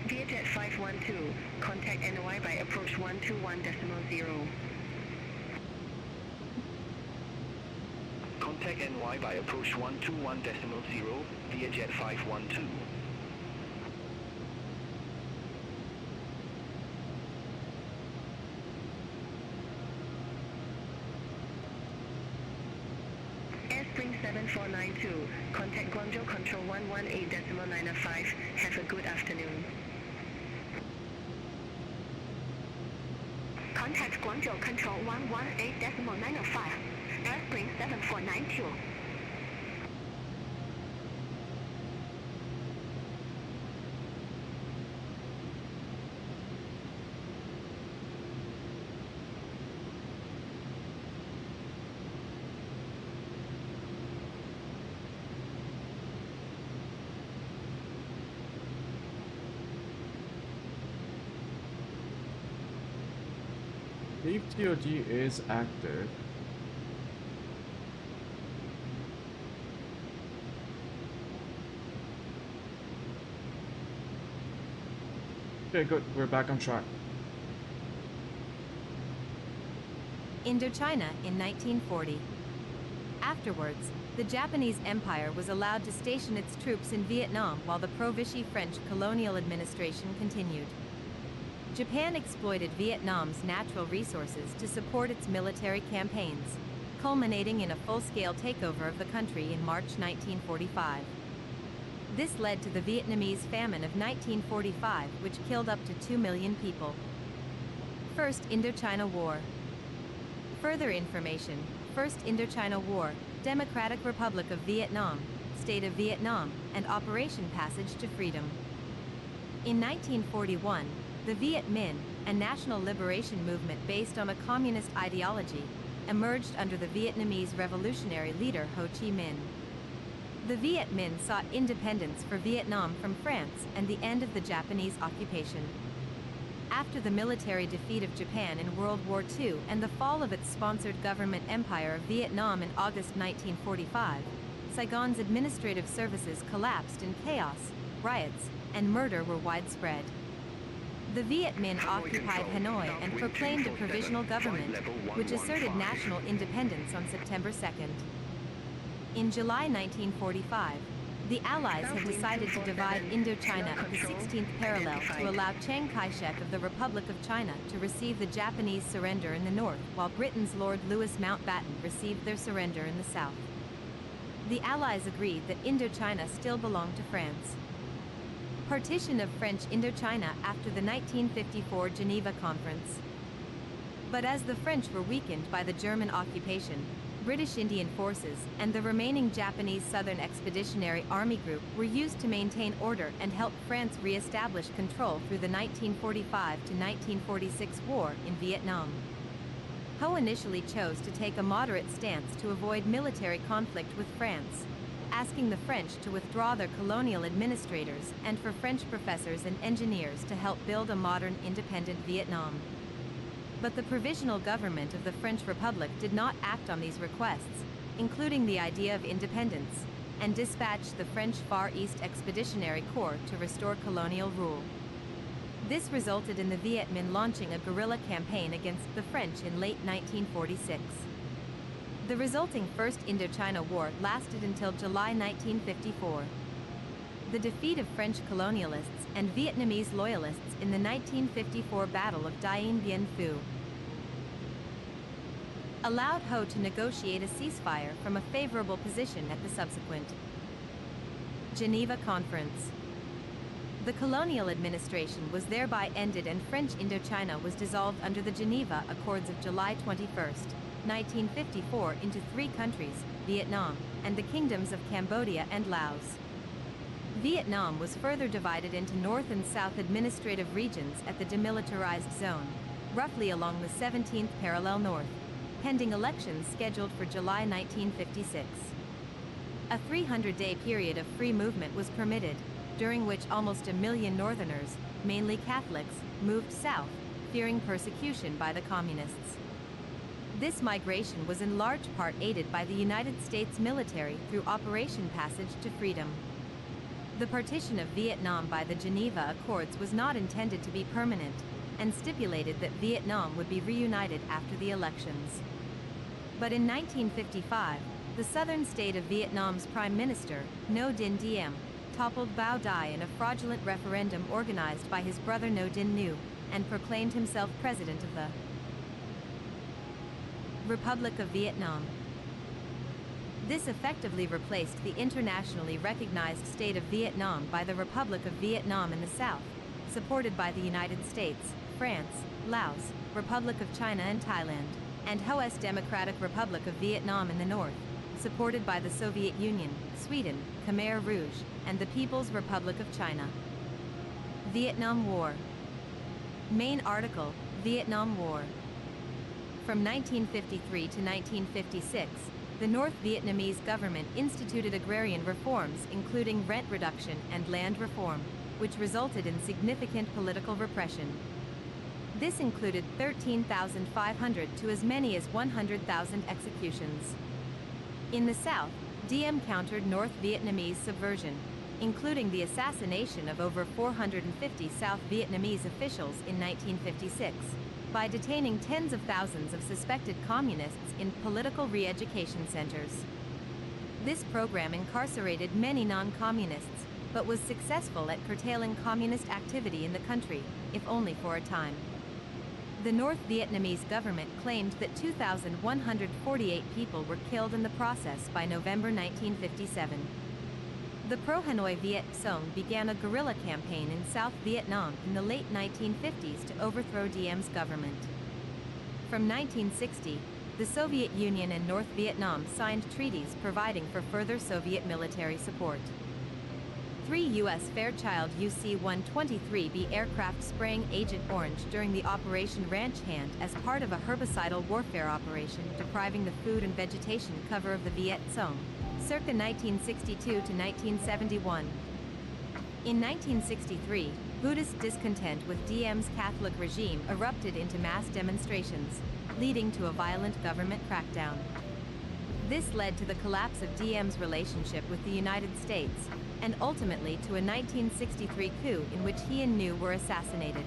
Vietjet 512, contact NOI by approach 121.0. Contact NY by approach 121.0, Vietjet 512. Spring 7492, contact Guangzhou Control 118.95. Have a good afternoon. Contact Guangzhou Control 118.95. Airspring 7492. Leave TOD is active. Okay, good. We're back on track. Indochina in 1940. Afterwards, the Japanese Empire was allowed to station its troops in Vietnam while the pro-Vichy French colonial administration continued. Japan exploited Vietnam's natural resources to support its military campaigns, culminating in a full-scale takeover of the country in March 1945. This led to the Vietnamese famine of 1945, which killed up to 2 million people. First Indochina War. Further information: First Indochina War, Democratic Republic of Vietnam, State of Vietnam, and Operation Passage to Freedom. In 1941, the Viet Minh, a national liberation movement based on a communist ideology, emerged under the Vietnamese revolutionary leader Ho Chi Minh. The Viet Minh sought independence for Vietnam from France and the end of the Japanese occupation. After the military defeat of Japan in World War II and the fall of its sponsored government empire of Vietnam in August 1945, Saigon's administrative services collapsed and chaos, riots, and murder were widespread. The Viet Minh occupied Hanoi and proclaimed a provisional government, which asserted national independence on September 2nd. In July 1945, the Allies had decided to divide Indochina at the 16th parallel to allow Chiang Kai-shek of the Republic of China to receive the Japanese surrender in the north, while Britain's Lord Louis Mountbatten received their surrender in the south. The Allies agreed that Indochina still belonged to France. Partition of French Indochina after the 1954 Geneva Conference. But as the French were weakened by the German occupation, British Indian forces and the remaining Japanese Southern Expeditionary Army Group were used to maintain order and help France re-establish control through the 1945 to 1946 war in Vietnam. Ho initially chose to take a moderate stance to avoid military conflict with France, asking the French to withdraw their colonial administrators and for French professors and engineers to help build a modern independent Vietnam. But the provisional government of the French Republic did not act on these requests, including the idea of independence, and dispatched the French Far East Expeditionary Corps to restore colonial rule. This resulted in the Viet Minh launching a guerrilla campaign against the French in late 1946. The resulting First Indochina War lasted until July 1954. The defeat of French colonialists and Vietnamese loyalists in the 1954 Battle of Dien Bien Phu allowed Ho to negotiate a ceasefire from a favorable position at the subsequent Geneva Conference. The colonial administration was thereby ended and French Indochina was dissolved under the Geneva Accords of July 21, 1954 into three countries, Vietnam, and the kingdoms of Cambodia and Laos. Vietnam was further divided into North and South administrative regions at the demilitarized zone, roughly along the 17th parallel north, pending elections scheduled for July 1956. A 300-day period of free movement was permitted, during which almost 1 million Northerners, mainly Catholics, moved south, fearing persecution by the Communists. This migration was in large part aided by the United States military through Operation Passage to Freedom. The partition of Vietnam by the Geneva Accords was not intended to be permanent, and stipulated that Vietnam would be reunited after the elections. But in 1955, the southern state of Vietnam's Prime Minister, Ngo Dinh Diem, toppled Bao Dai in a fraudulent referendum organized by his brother Ngo Dinh Nhu, and proclaimed himself president of the Republic of Vietnam. This effectively replaced the internationally recognized state of Vietnam by the Republic of Vietnam in the south, supported by the United States, France, Laos, Republic of China and Thailand, and Ho's Democratic Republic of Vietnam in the north, supported by the Soviet Union, Sweden, Khmer Rouge, and the People's Republic of China. Vietnam War. Main article, Vietnam War. From 1953 to 1956, the North Vietnamese government instituted agrarian reforms including rent reduction and land reform, which resulted in significant political repression. This included 13,500 to as many as 100,000 executions. In the south, Diem countered North Vietnamese subversion, including the assassination of over 450 South Vietnamese officials in 1956, by detaining tens of thousands of suspected communists in political re-education centers. This program incarcerated many non-communists, but was successful at curtailing communist activity in the country, if only for a time. The North Vietnamese government claimed that 2,148 people were killed in the process by November 1957. The pro-Hanoi Viet Cong began a guerrilla campaign in South Vietnam in the late 1950s to overthrow Diem's government. From 1960, the Soviet Union and North Vietnam signed treaties providing for further Soviet military support. 3 U.S. Fairchild UC-123B aircraft spraying Agent Orange during the Operation Ranch Hand as part of a herbicidal warfare operation depriving the food and vegetation cover of the Viet Cong, circa 1962 to 1971. In 1963, Buddhist discontent with Diem's Catholic regime erupted into mass demonstrations, leading to a violent government crackdown. This led to the collapse of Diem's relationship with the United States, and ultimately to a 1963 coup in which he and Nhu were assassinated.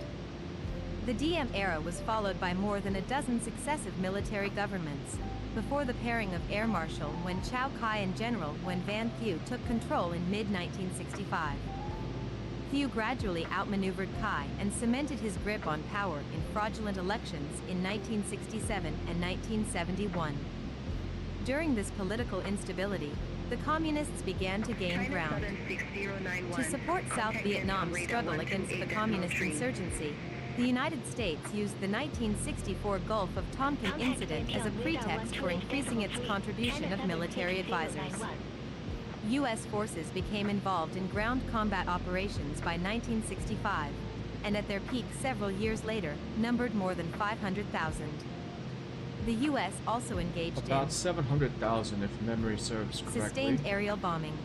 The Diem era was followed by more than a dozen successive military governments, before the pairing of Air Marshal Nguyen Chow Kai and General Nguyen Van Thieu took control in mid-1965. Thieu gradually outmaneuvered Kai and cemented his grip on power in fraudulent elections in 1967 and 1971. During this political instability, the Communists began to gain ground. To support South Vietnam's struggle against the Communist insurgency, the United States used the 1964 Gulf of Tonkin incident as a pretext for increasing its contribution of military advisors. U.S. forces became involved in ground combat operations by 1965, and at their peak several years later, numbered more than 500,000. The U.S. also engaged About in 700,000 if memory serves correctly. sustained aerial bombing.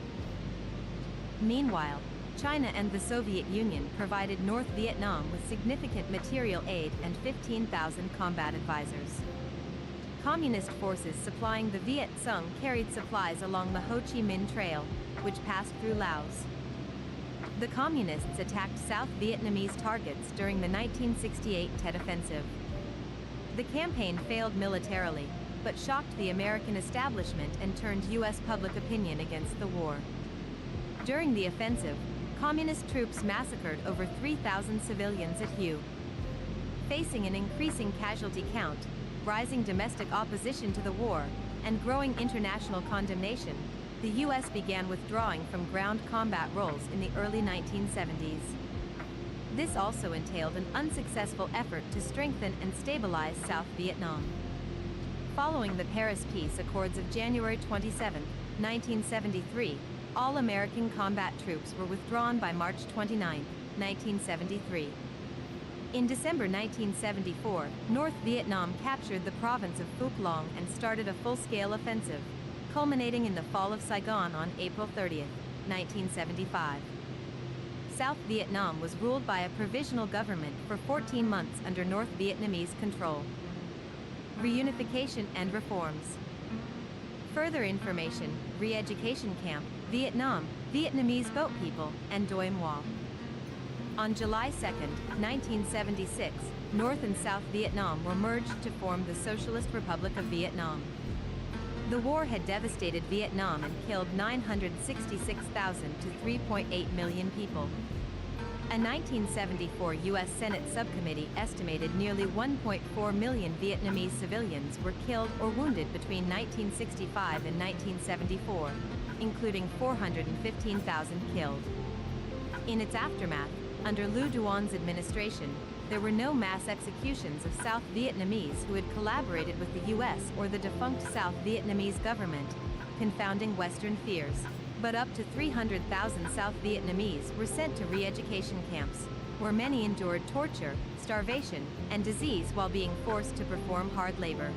Meanwhile, China and the Soviet Union provided North Vietnam with significant material aid and 15,000 combat advisors. Communist forces supplying the Viet Cong carried supplies along the Ho Chi Minh Trail, which passed through Laos. The Communists attacked South Vietnamese targets during the 1968 Tet Offensive. The campaign failed militarily, but shocked the American establishment and turned U.S. public opinion against the war. During the offensive, Communist troops massacred over 3,000 civilians at Hue. Facing an increasing casualty count, rising domestic opposition to the war, and growing international condemnation, the U.S. began withdrawing from ground combat roles in the early 1970s. This also entailed an unsuccessful effort to strengthen and stabilize South Vietnam. Following the Paris Peace Accords of January 27, 1973, all American combat troops were withdrawn by March 29, 1973. In December 1974, North Vietnam captured the province of Phuoc Long and started a full-scale offensive, culminating in the fall of Saigon on April 30, 1975. South Vietnam was ruled by a provisional government for 14 months under North Vietnamese control. Reunification and reforms. Further information: Re-education Camp, Vietnam, Vietnamese Boat People, and Doi Moi. On July 2, 1976, North and South Vietnam were merged to form the Socialist Republic of Vietnam. The war had devastated Vietnam and killed 966,000 to 3.8 million people. A 1974 U.S. Senate subcommittee estimated nearly 1.4 million Vietnamese civilians were killed or wounded between 1965 and 1974, including 415,000 killed. In its aftermath, under Lưu Duan's administration, there were no mass executions of South Vietnamese who had collaborated with the U.S. or the defunct South Vietnamese government, confounding Western fears. But up to 300,000 South Vietnamese were sent to re-education camps, where many endured torture, starvation, and disease while being forced to perform hard labor.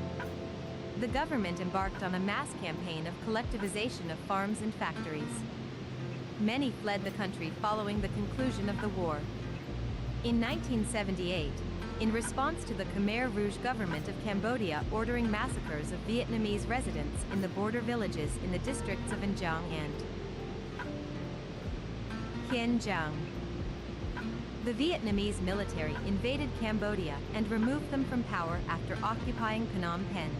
The government embarked on a mass campaign of collectivization of farms and factories. Many fled the country following the conclusion of the war. In 1978, in response to the Khmer Rouge government of Cambodia ordering massacres of Vietnamese residents in the border villages in the districts of An Giang and Kien Giang. The Vietnamese military invaded Cambodia and removed them from power after occupying Phnom Penh.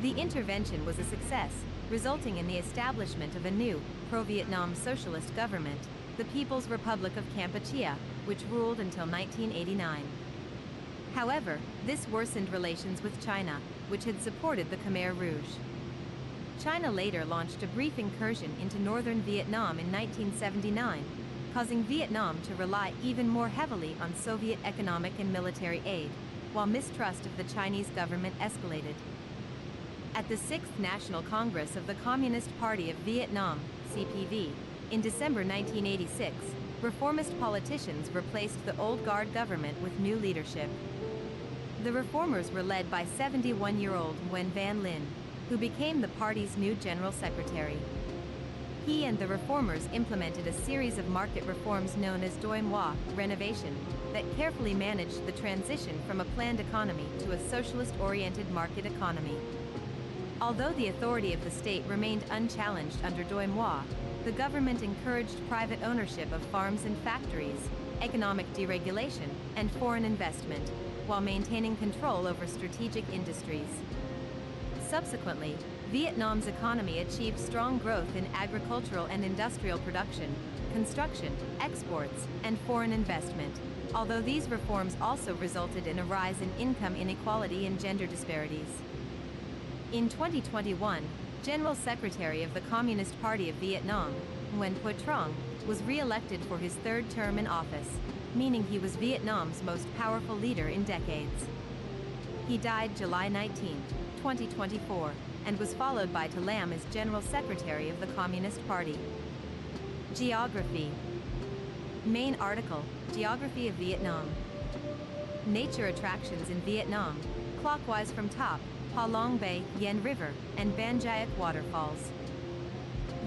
The intervention was a success, resulting in the establishment of a new, pro-Vietnam socialist government, the People's Republic of Kampuchea, which ruled until 1989. However, this worsened relations with China, which had supported the Khmer Rouge. China later launched a brief incursion into northern Vietnam in 1979, causing Vietnam to rely even more heavily on Soviet economic and military aid, while mistrust of the Chinese government escalated. At the 6th National Congress of the Communist Party of Vietnam, CPV, in December 1986, reformist politicians replaced the old guard government with new leadership. The reformers were led by 71-year-old Nguyen Van Linh, who became the party's new general secretary. He and the reformers implemented a series of market reforms known as Doi Moi renovation that carefully managed the transition from a planned economy to a socialist-oriented market economy. Although the authority of the state remained unchallenged under Doi Moi, the government encouraged private ownership of farms and factories, economic deregulation, and foreign investment, while maintaining control over strategic industries. Subsequently, Vietnam's economy achieved strong growth in agricultural and industrial production, construction, exports, and foreign investment, although these reforms also resulted in a rise in income inequality and gender disparities. In 2021, General Secretary of the Communist Party of Vietnam, Nguyen Phu Trong, was re-elected for his third term in office, meaning he was Vietnam's most powerful leader in decades. He died July 19, 2024, and was followed by To Lam as General Secretary of the Communist Party. Geography. Main article, Geography of Vietnam. Nature attractions in Vietnam, clockwise from top, Ha Long Bay, Yen River, and Ban Giac waterfalls.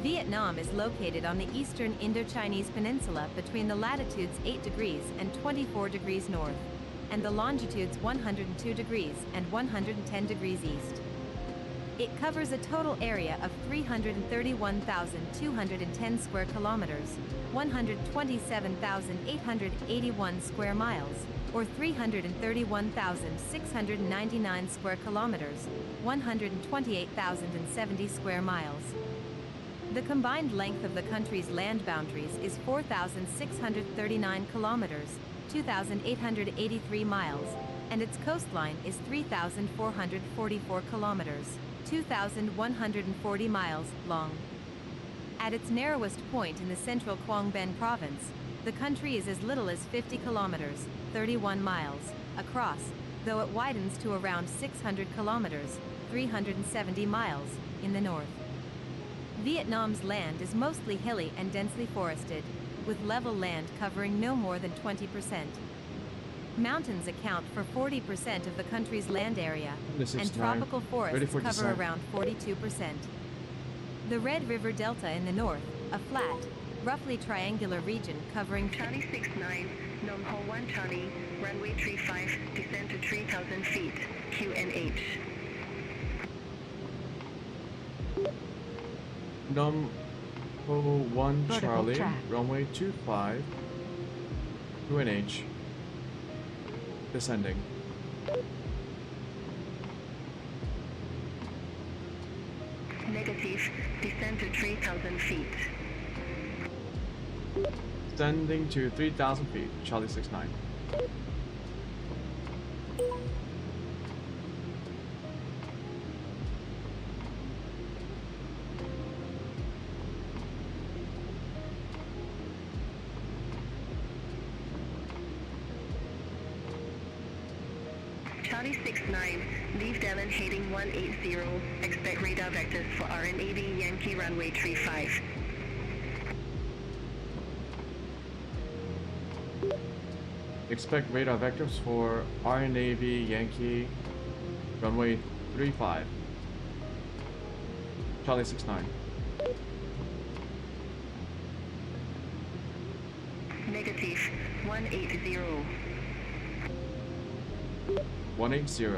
Vietnam is located on the eastern Indochinese peninsula between the latitudes 8 degrees and 24 degrees north, and the longitudes 102 degrees and 110 degrees east. It covers a total area of 331,210 square kilometers, 127,881 square miles, or 331,699 square kilometers, 128,070 square miles. The combined length of the country's land boundaries is 4,639 kilometers, 2,883 miles, and its coastline is 3,444 kilometers, 2,140 miles long. At its narrowest point in the central Quang Binh province, the country is as little as 50 kilometers, 31 miles, across, though it widens to around 600 kilometers, 370 miles, in the north. Vietnam's land is mostly hilly and densely forested, with level land covering no more than 20%. Mountains account for 40% of the country's land area, and tropical forests cover around 42%. The Red River Delta in the north, a flat, roughly triangular region covering Charlie 69, Nom Ho 1 Charlie, runway 35, descend to 3,000 feet, QNH. Num Ho 1 Charlie, runway 25, QNH, descending. Negative, descend to 3,000 feet. Descending to 3,000 feet, Charlie 69. Charlie 69, leave Devon heading 180, expect radar vectors for RNAV Yankee runway 35. Expect radar vectors for RNAV Yankee runway 35. Charlie 69. Negative, 180. 180.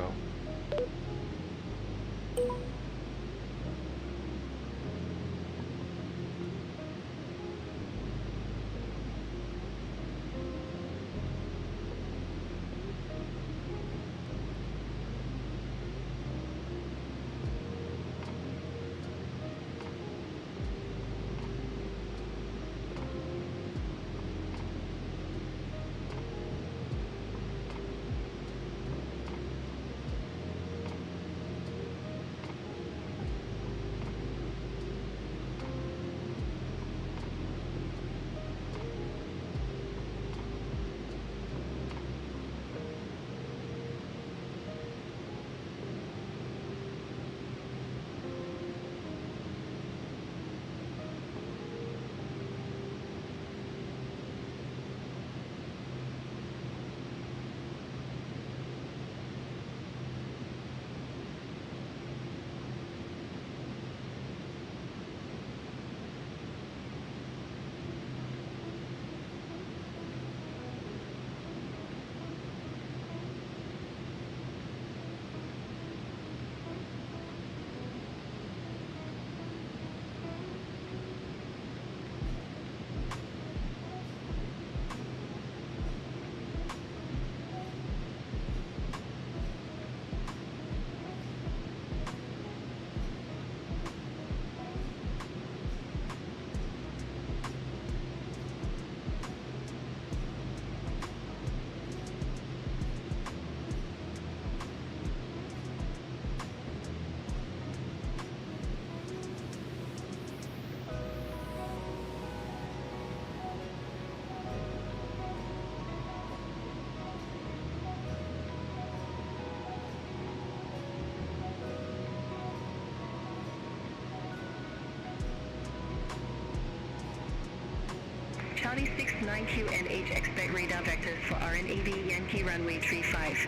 Charlie 69 QNH, expect radar vectors for RNAV Yankee runway 35.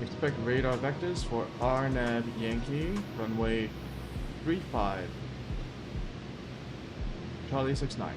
Expect radar vectors for RNAV Yankee, runway 35. Charlie 69.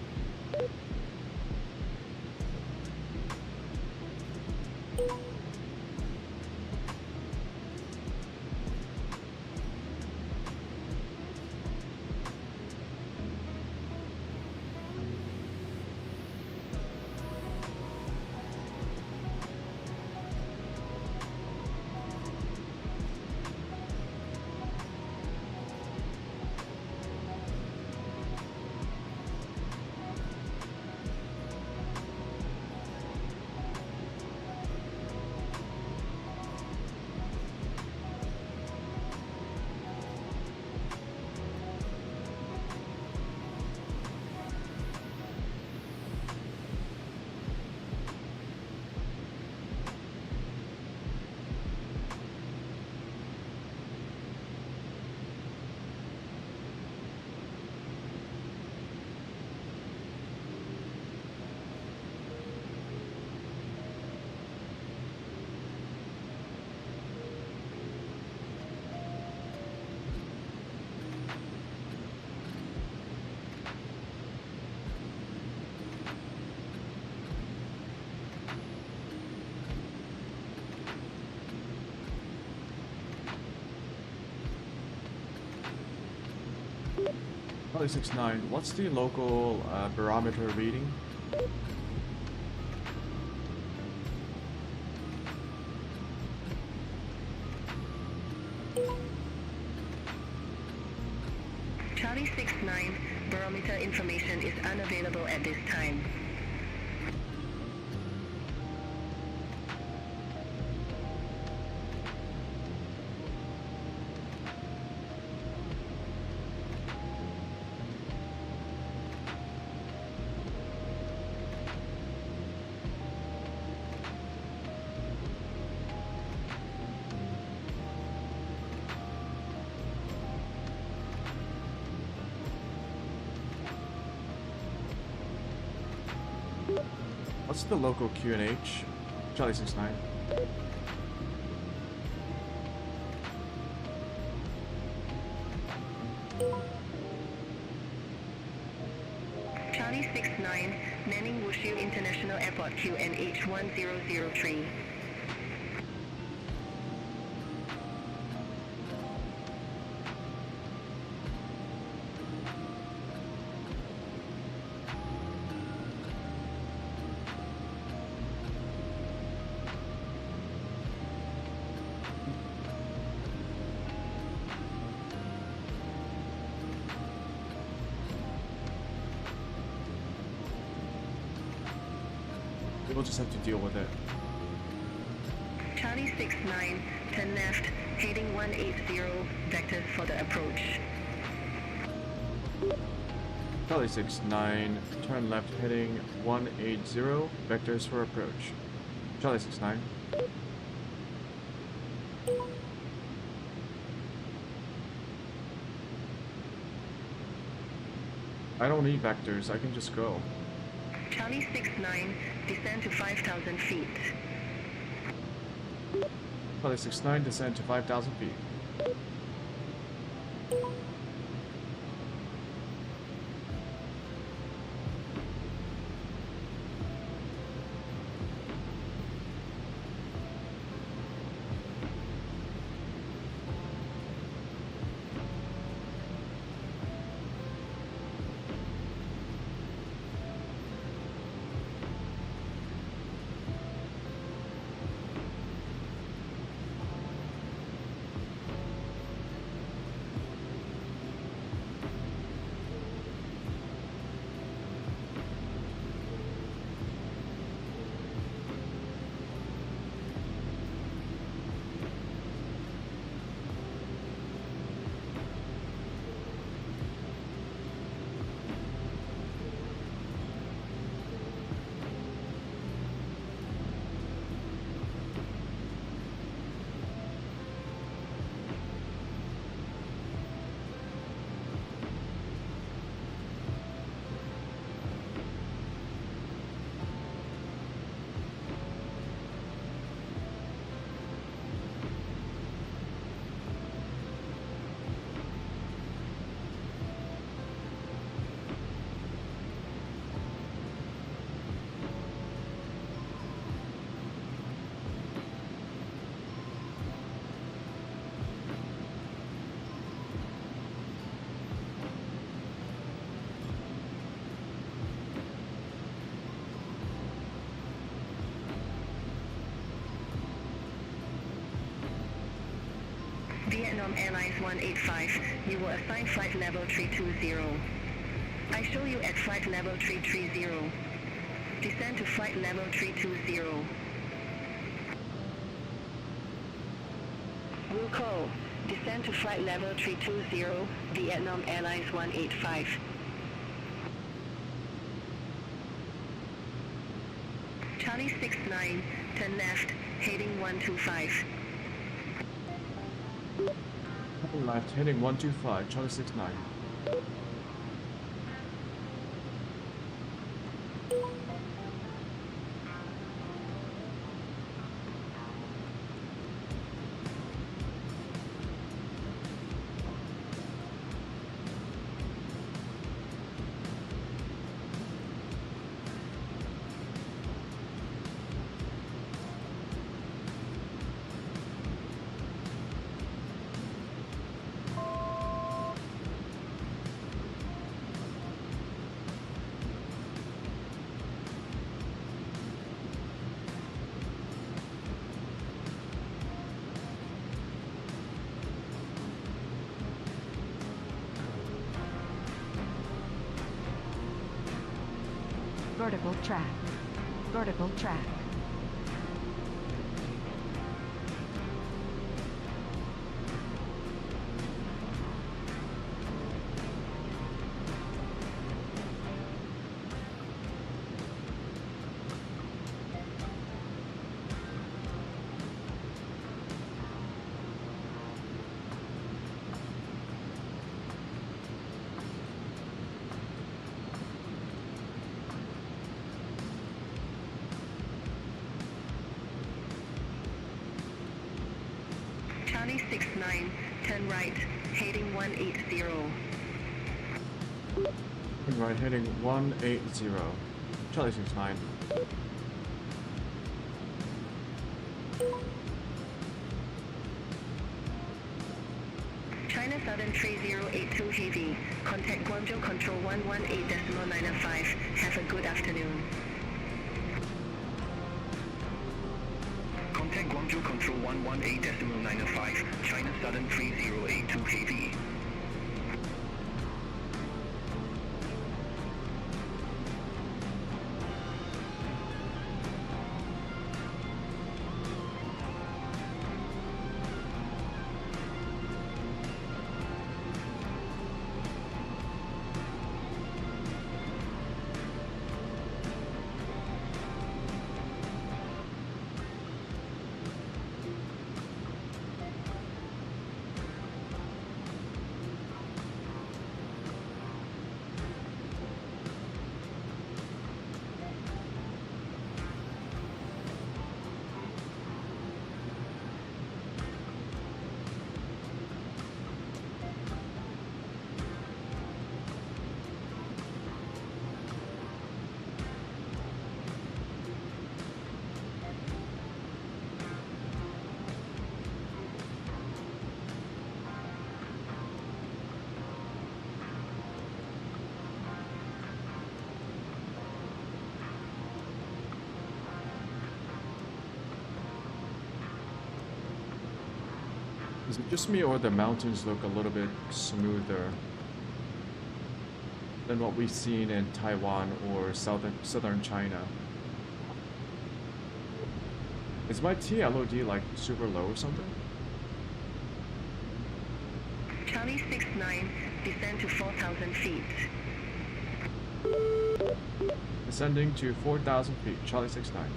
Charlie 69. What's the local barometer reading? Charlie 69, barometer information is unavailable at this time. What's the local QNH? Charlie 69. Charlie 69, Manning Wushu International Airport QNH 1003. We'll just have to deal with it. Charlie 69, turn left, heading 180, vectors for the approach. Charlie 69, turn left heading 180, vectors for approach. Charlie 69. I don't need vectors, I can just go. Charlie 69, descend to 5,000 feet. Charlie 69, descend to 5,000 feet. Vietnam Airlines 185, you will assign flight level 320. I show you at flight level 330. Descend to flight level 320. Will call. Descend to flight level 320, Vietnam Airlines 185. Charlie 69, turn left, heading 125. Left, heading 125, Charlie 69. Vertical track. Vertical track. Charlie 69, turn right, heading 180. Turn right, heading 180, Charlie 69. China Southern 3082 Heavy, contact Guangzhou Control 118.905. Have a good afternoon. Contact Guangzhou Control 118.905, China Southern 3082 Heavy. Is it just me or the mountains look a little bit smoother than what we've seen in Taiwan or southern China? Is my TLOD like super low or something? Charlie 69, descend to 4,000 feet. Descending to 4,000 feet, Charlie 69.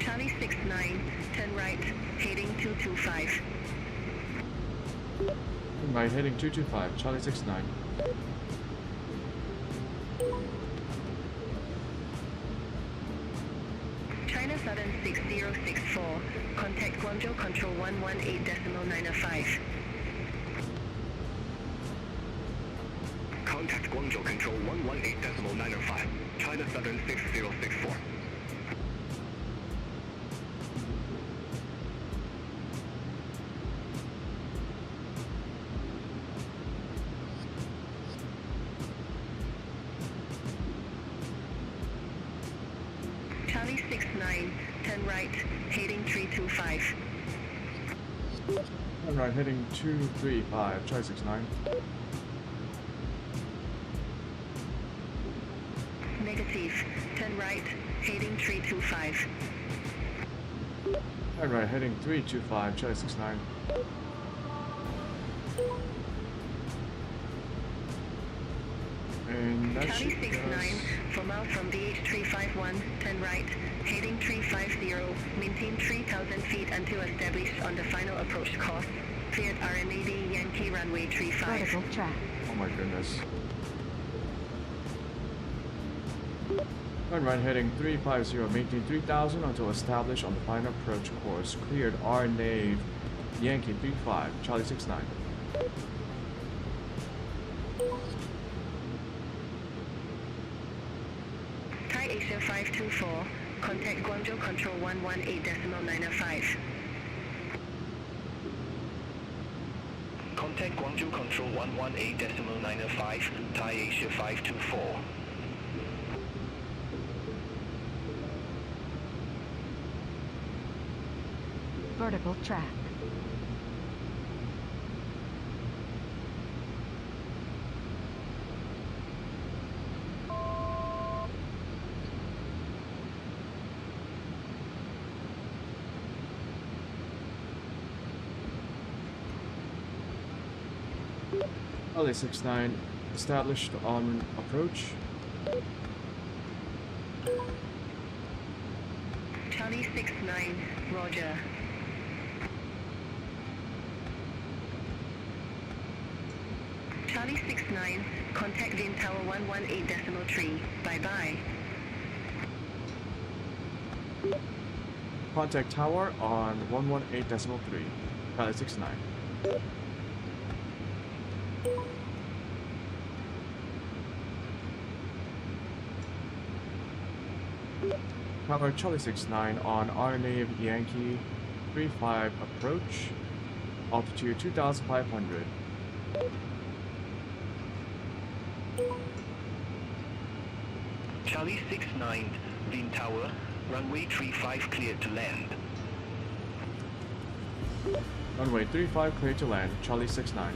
Charlie 69, turn right, heading 225. Right, heading 225, Charlie 69. China Southern 6064. Contact Guangzhou Control 118.905. Contact Guangzhou Control 118.905. China Southern 6064. Charlie 69, turn right, heading 325. Turn right, heading 235, Charlie 69. Negative, turn right, heading 325. Turn right, heading 325, Charlie 69. And that Charlie should 69, 4 miles from DH351, turn right, heading 350, maintain 3,000 feet until established on the final approach course. Cleared RMAD Yankee runway 35. Vertical track. Oh my goodness. Turn right heading 350, maintain 3000 until established on the final approach course. Cleared RNAV Yankee 35, Charlie 69. Thai Asia 524, contact Guangzhou Control 118.905. Contact Guangzhou Control 118.905, Thai Asia 524. Vertical track. Charlie 69, established on approach. Charlie 69, Roger. Charlie 69, contact Wind Tower 118.3. Bye-bye. Contact tower on 118.3, Charlie 69. Tower Charlie 69 on RNA Yankee 35 approach, altitude 2,500. Charlie 69, Wind Tower, runway 35 cleared to land. Runway 35 cleared to land, Charlie 69.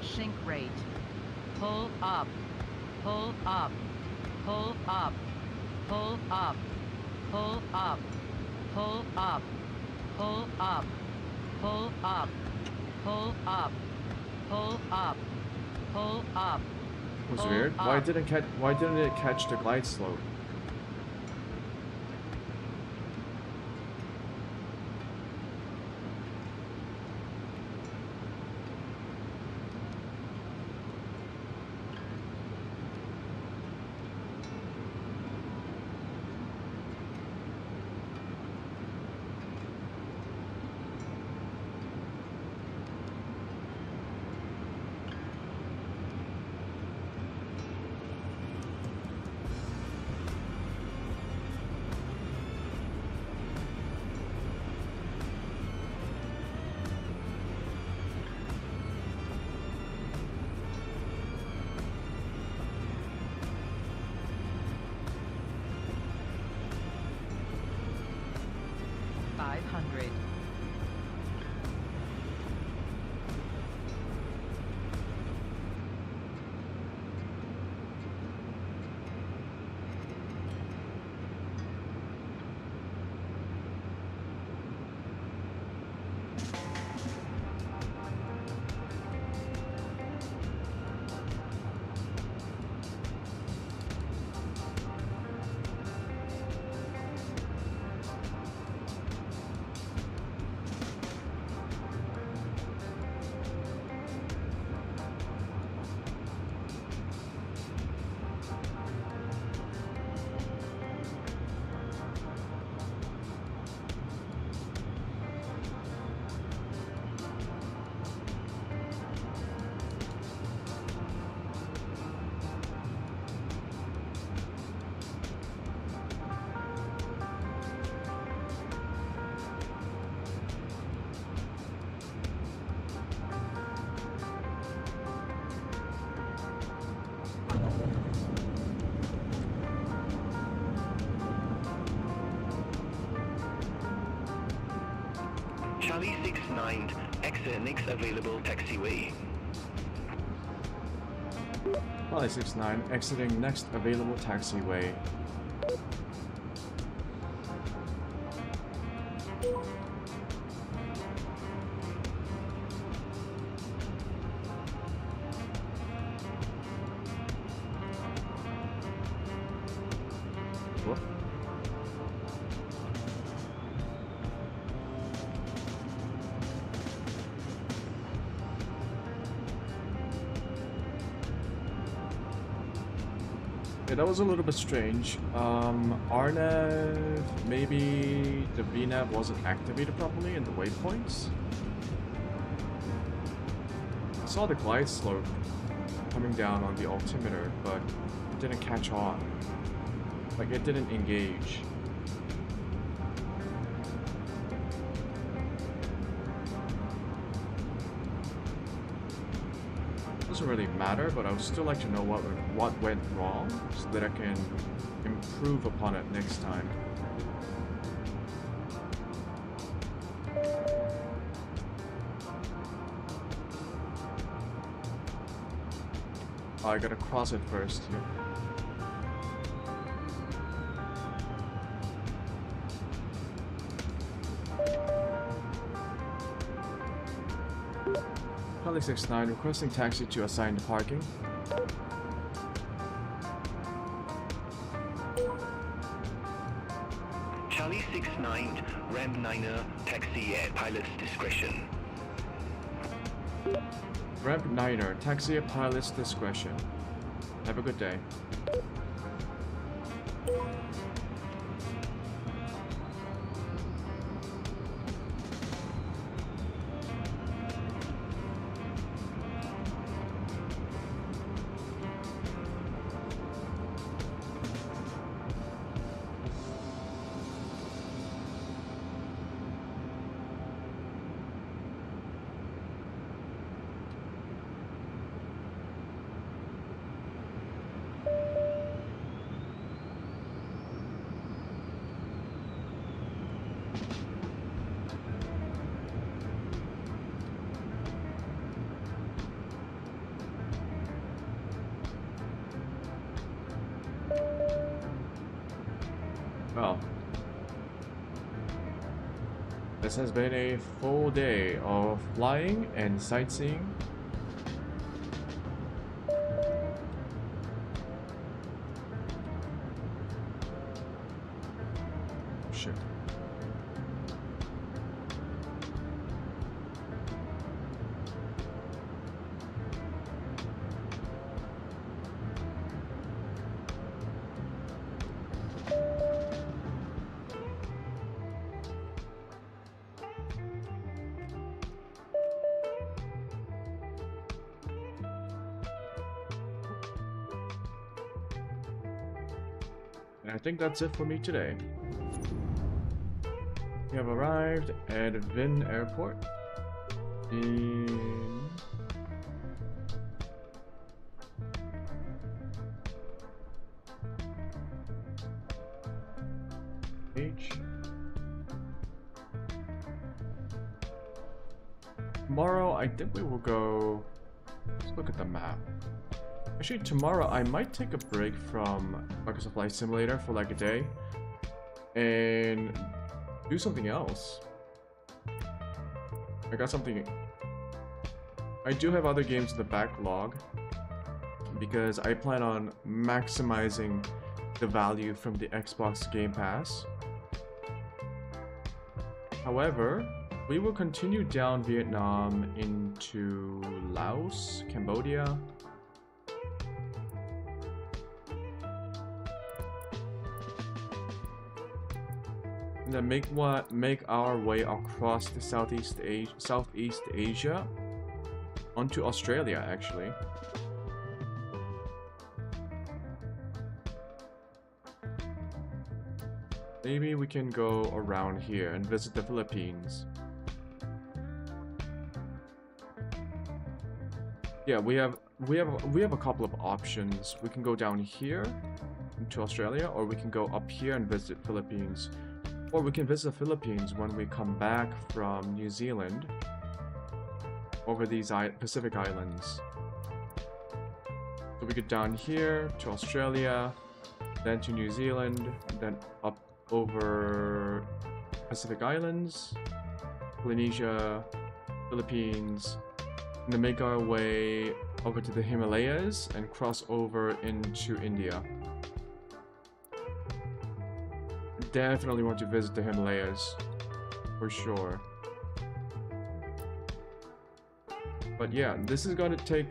Sink rate, pull up, pull up, pull up, pull up, pull up, pull up, pull up, pull up, pull up, pull up, pull up. That's weird. Why didn't it catch the glide slope? Charlie 69, exit next available taxiway. Charlie 69, exiting next available taxiway. Whoop. Yeah, that was a little bit strange. RNAV, maybe the VNAV wasn't activated properly in the waypoints. I saw the glide slope coming down on the altimeter, but it didn't catch on. Like, it didn't engage. Doesn't really matter, but I would still like to know what went wrong so that I can improve upon it next time. Oh, I gotta cross it first here. Charlie 69 requesting taxi to assigned parking. Charlie 69, ramp 9er, taxi at pilot's discretion. Ramp 9er, taxi at pilot's discretion. Have a good day. Well, this has been a full day of flying and sightseeing. Shit. And I think that's it for me today. We have arrived at Vin Airport in H. Tomorrow, I think we will go. Let's look at the map. Actually, tomorrow I might take a break from Microsoft Flight Simulator for like a day and do something else. I got something. I do have other games in the backlog because I plan on maximizing the value from the Xbox Game Pass. However, we will continue down Vietnam into Laos, Cambodia. And then make our way across the Southeast Asia onto Australia, actually. Maybe we can go around here and visit the Philippines. Yeah, we have a couple of options. We can go down here into Australia, or we can go up here and visit Philippines. Or we can visit the Philippines when we come back from New Zealand over these Pacific Islands. So we get down here to Australia, then to New Zealand, then up over Pacific Islands, Polynesia, Philippines, and then make our way over to the Himalayas and cross over into India. Definitely want to visit the Himalayas, for sure. But yeah, this is gonna take...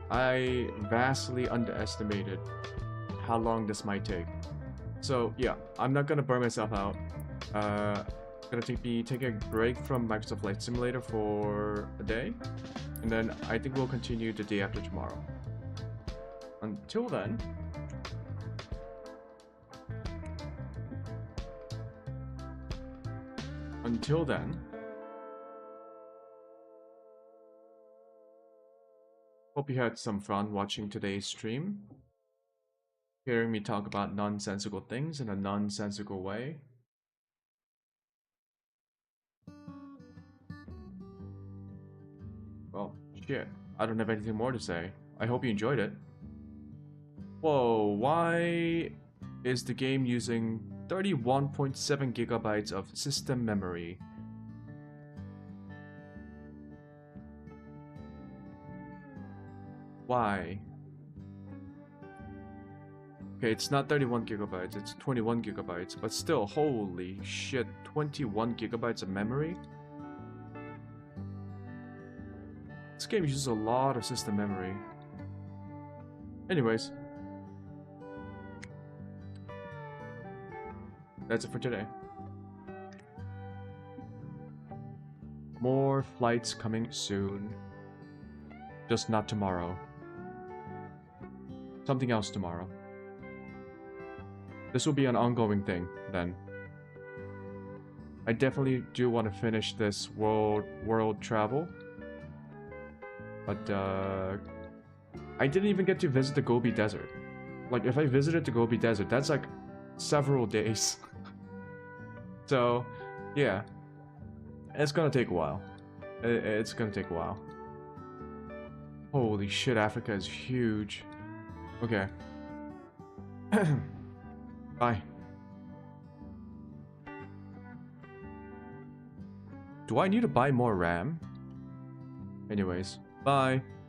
I vastly underestimated how long this might take. So yeah, I'm not gonna burn myself out. Gonna take a break from Microsoft Flight Simulator for a day, and then I think we'll continue the day after tomorrow. Until then, hope you had some fun watching today's stream, hearing me talk about nonsensical things in a nonsensical way. Well, shit, I don't have anything more to say. I hope you enjoyed it. Whoa, why is the game using 31.7 gigabytes of system memory? Why? Okay, it's not 31 gigabytes, it's 21 gigabytes, but still, holy shit, 21 gigabytes of memory? This game uses a lot of system memory. Anyways, that's it for today. More flights coming soon. Just not tomorrow. Something else tomorrow. This will be an ongoing thing, then. I definitely do want to finish this world travel. But, I didn't even get to visit the Gobi Desert. Like, if I visited the Gobi Desert, that's like several days. So, yeah. It's gonna take a while. It's gonna take a while. Holy shit, Africa is huge. Okay. Bye. Do I need to buy more RAM? Anyways, bye.